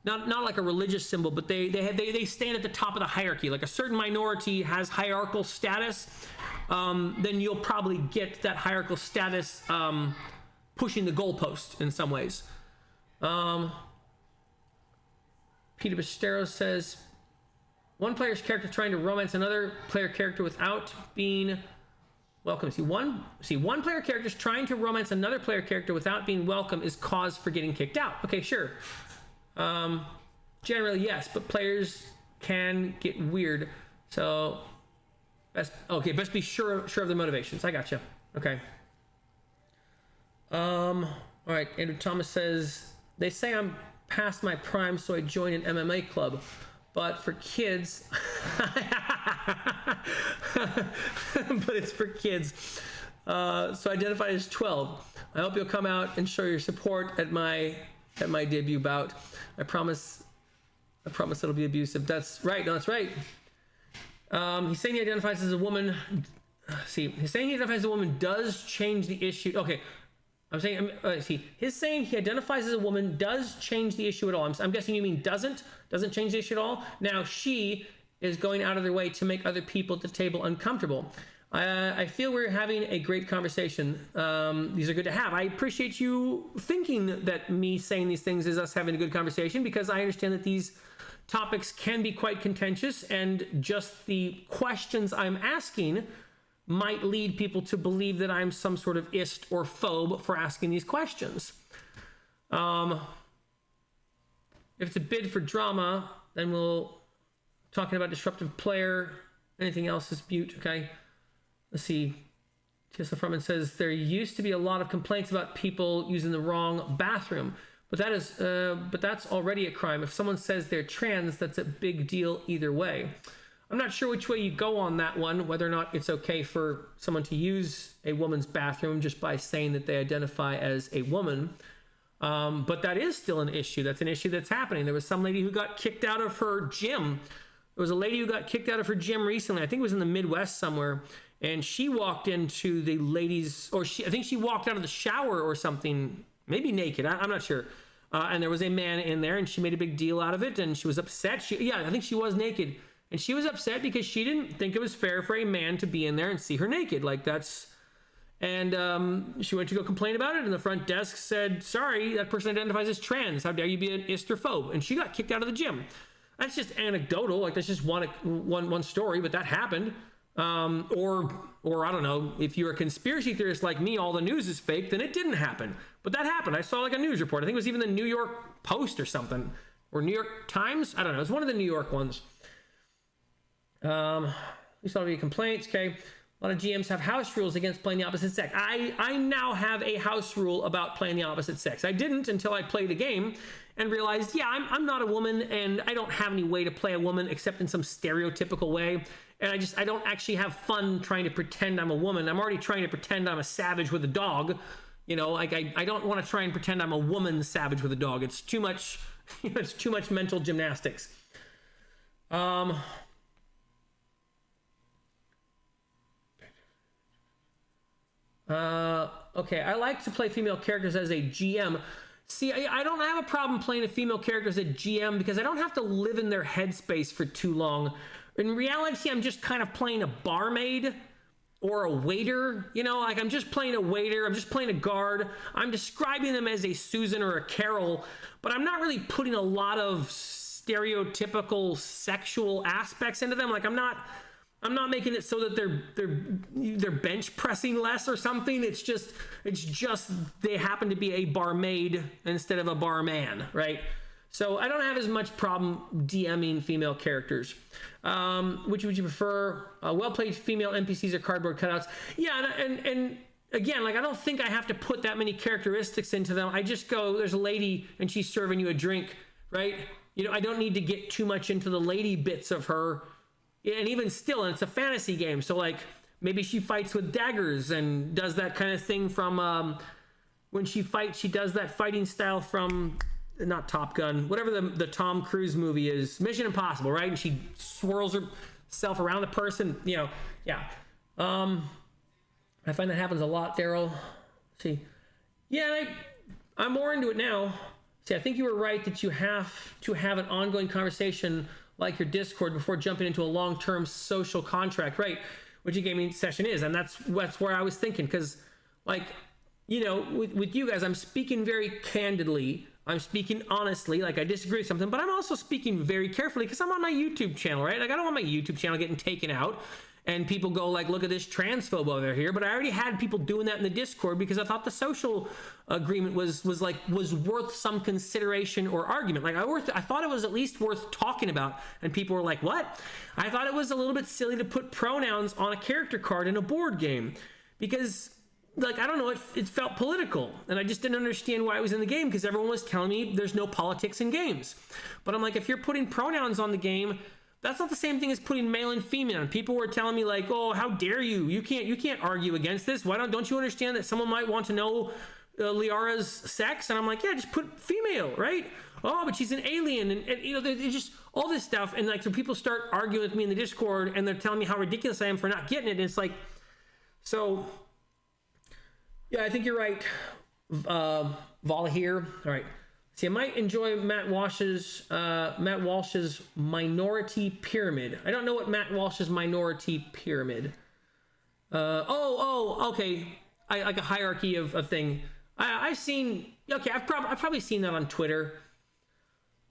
not like a religious symbol, but they stand at the top of the hierarchy. Like a certain minority has hierarchical status, then you'll probably get that hierarchical status pushing the goalpost in some ways. Peter Bastero says, one player's character trying to romance another player character without being welcome. One player character is trying to romance another player character without being welcome is cause for getting kicked out. Okay, sure. Generally, yes, but players can get weird. So, best be sure of their motivations. I gotcha. Okay. All right. Andrew Thomas says, they say I'm past my prime, so I joined an MMA club. But for kids, but it's for kids. So identify as 12. I hope you'll come out and show your support at my debut bout. I promise it'll be abusive. That's right. No, that's right. He's saying he identifies as a woman. He's saying he identifies as a woman does change the issue. Okay. His saying he identifies as a woman does change the issue at all. I'm guessing you mean doesn't change the issue at all. Now she is going out of their way to make other people at the table uncomfortable. I feel we're having a great conversation. These are good to have. I appreciate you thinking that me saying these things is us having a good conversation, because I understand that these topics can be quite contentious, and just the questions I'm asking might lead people to believe that I'm some sort of ist or phobe for asking these questions. If it's a bid for drama, then we'll talking about disruptive player. Anything else is mute. Okay. Let's see. Tessa Furman says there used to be a lot of complaints about people using the wrong bathroom, but that's already a crime. If someone says they're trans, that's a big deal either way. I'm not sure which way you go on that one, whether or not it's okay for someone to use a woman's bathroom just by saying that they identify as a woman. But that is still an issue. That's an issue that's happening. There was some lady who got kicked out of her gym. There was a lady who got kicked out of her gym recently. I think it was in the Midwest somewhere. And she walked into the ladies, I think she walked out of the shower or something, maybe naked. I'm not sure. And there was a man in there, and she made a big deal out of it, and she was upset. I think she was naked. And she was upset because she didn't think it was fair for a man to be in there and see her naked. And she went to go complain about it, and the front desk said, sorry, that person identifies as trans. How dare you be an istrophobe? And she got kicked out of the gym. That's just anecdotal. That's just one story, but that happened. Or I don't know, if you're a conspiracy theorist like me, all the news is fake, then it didn't happen. But that happened. I saw a news report. I think it was even the New York Post or something, or New York Times. I don't know. It was one of the New York ones. We saw any complaints. Okay. A lot of GMs have house rules against playing the opposite sex. I now have a house rule about playing the opposite sex. I didn't until I played a game and realized, I'm not a woman, and I don't have any way to play a woman except in some stereotypical way. And I don't actually have fun trying to pretend I'm a woman. I'm already trying to pretend I'm a savage with a dog. I don't want to try and pretend I'm a woman savage with a dog. It's too much, it's too much mental gymnastics. Okay, I like to play female characters as a GM. See, I don't have a problem playing a female character as a GM because I don't have to live in their headspace for too long. In reality, I'm just kind of playing a barmaid or a waiter. I'm just playing a waiter. I'm just playing a guard. I'm describing them as a Susan or a Carol, but I'm not really putting a lot of stereotypical sexual aspects into them. I'm not making it so that they're bench pressing less or something. It's just they happen to be a barmaid instead of a barman, right? So I don't have as much problem DMing female characters. Which would you prefer? Well-played female NPCs or cardboard cutouts? Yeah, and again, I don't think I have to put that many characteristics into them. I just go, there's a lady and she's serving you a drink, right? I don't need to get too much into the lady bits of her. And even still, and it's a fantasy game, so maybe she fights with daggers and does that kind of thing from when she fights, she does that fighting style from not Top Gun, whatever the Tom Cruise movie is, Mission Impossible, right? And she swirls herself around the person, yeah. I find that happens a lot, Daryl. See, yeah, I'm more into it now. See, I think you were right that you have to have an ongoing conversation like your Discord before jumping into a long-term social contract, right? Which a gaming session is. And that's where I was thinking, because with you guys, I'm speaking very candidly. I'm speaking honestly, I disagree with something, but I'm also speaking very carefully because I'm on my YouTube channel, right? I don't want my YouTube channel getting taken out. and people go like, look at this transphobe over here. But I already had people doing that in the Discord because I thought the social agreement was worth some consideration or argument. Like I thought it was at least worth talking about. And people were like, what? I thought it was a little bit silly to put pronouns on a character card in a board game because, like, I don't know, it felt political, and I just didn't understand why it was in the game because everyone was telling me there's no politics in games. But I'm like, if you're putting pronouns on the game, that's not the same thing as putting male and female. And people were telling me like, oh, how dare you? You can't argue against this. Why don't you understand that someone might want to know Liara's sex? And I'm like, yeah, just put female, right? Oh, but she's an alien, and you know, there's just all this stuff. And like, so people start arguing with me in the Discord, and they're telling me how ridiculous I am for not getting it. And it's like, so yeah, I think you're right, Vala here. All right. See, I might enjoy Matt Walsh's Minority Pyramid. I don't know what Matt Walsh's Minority Pyramid. Okay. I like a hierarchy of thing. I've seen. Okay, I've probably seen that on Twitter.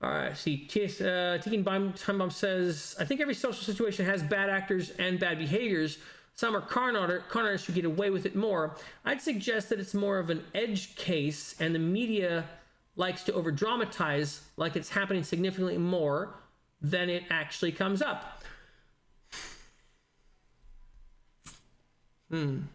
All right. See, Tegan Time Bomb says, I think every social situation has bad actors and bad behaviors. Some are con artists who get away with it more. I'd suggest that it's more of an edge case, and the media likes to over dramatize like it's happening significantly more than it actually comes up. And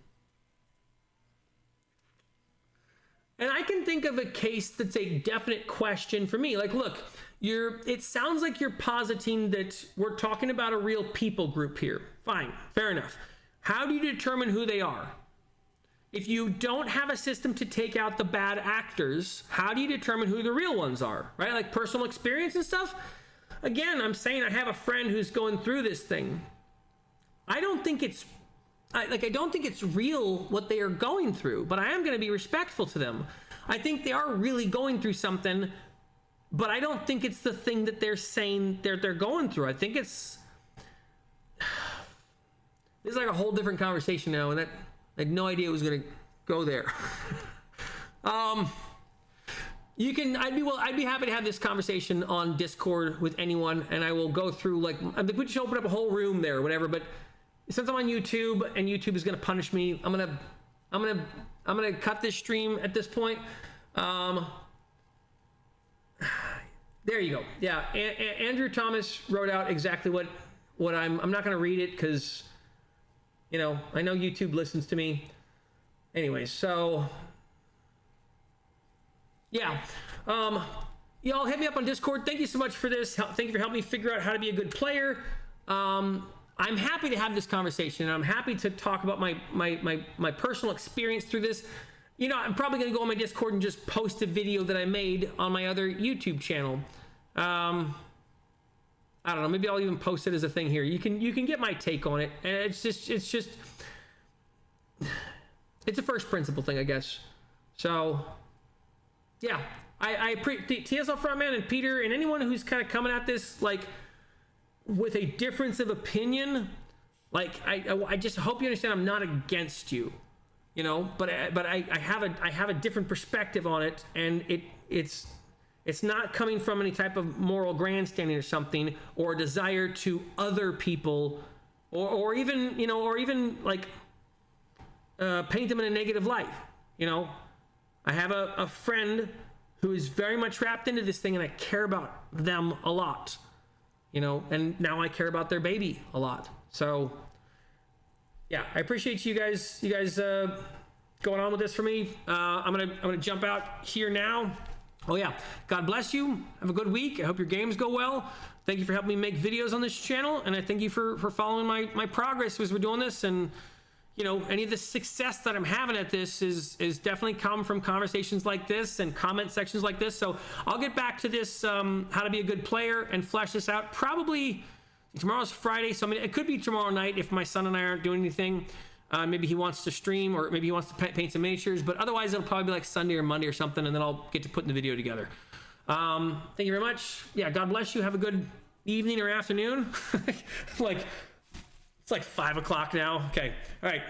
I can think of a case that's a definite question for me. Like, look, it sounds like you're positing that we're talking about a real people group here. Fine, fair enough. How do you determine who they are? If you don't have a system to take out the bad actors, how do you determine who the real ones are, right? Like personal experience and stuff. Again, I'm saying I have a friend who's going through this thing. I don't think it's real what they are going through, but I am going to be respectful to them. I think they are really going through something, but I don't think it's the thing that they're saying they're going through. I think it's this is like a whole different conversation now, and that I had no idea it was going to go there. I'd be happy to have this conversation on Discord with anyone, and I will go through like we should open up a whole room there or whatever. But since I'm on YouTube and YouTube is going to punish me, I'm gonna cut this stream at this point. There you go. Yeah, Andrew Thomas wrote out exactly what I'm not going to read it because, you know, I know YouTube listens to me. Anyway, so yeah. Y'all hit me up on Discord. Thank you so much for this. Thank you for helping me figure out how to be a good player. I'm happy to have this conversation, and I'm happy to talk about my personal experience through this. You know, I'm probably going to go on my Discord and just post a video that I made on my other YouTube channel. I don't know. Maybe I'll even post it as a thing here. You can get my take on it. And it's a first principle thing, I guess. So, yeah, I appreciate TSL Frontman and Peter and anyone who's kind of coming at this like with a difference of opinion. Like I just hope you understand I'm not against you, you know. But I have a different perspective on it, and it's not coming from any type of moral grandstanding or something, or a desire to other people, or even, you know, or even like paint them in a negative light. You know, I have a friend who is very much wrapped into this thing, and I care about them a lot, you know, and now I care about their baby a lot. So yeah, I appreciate you guys going on with this for me. I'm gonna jump out here now. Oh yeah, God bless you. Have a good week. I hope your games go well. Thank you for helping me make videos on this channel, and I thank you for following my progress as we're doing this. And you know, any of the success that I'm having at this is definitely come from conversations like this and comment sections like this. So I'll get back to this, how to be a good player, and flesh this out. Probably tomorrow's Friday, so I mean, it could be tomorrow night if my son and I aren't doing anything. Maybe he wants to stream, or maybe he wants to paint some miniatures, but otherwise it'll probably be like Sunday or Monday or something, and then I'll get to putting the video together. Thank you very much. Yeah, God bless you. Have a good evening or afternoon. Like, it's like 5 o'clock now. Okay. All right.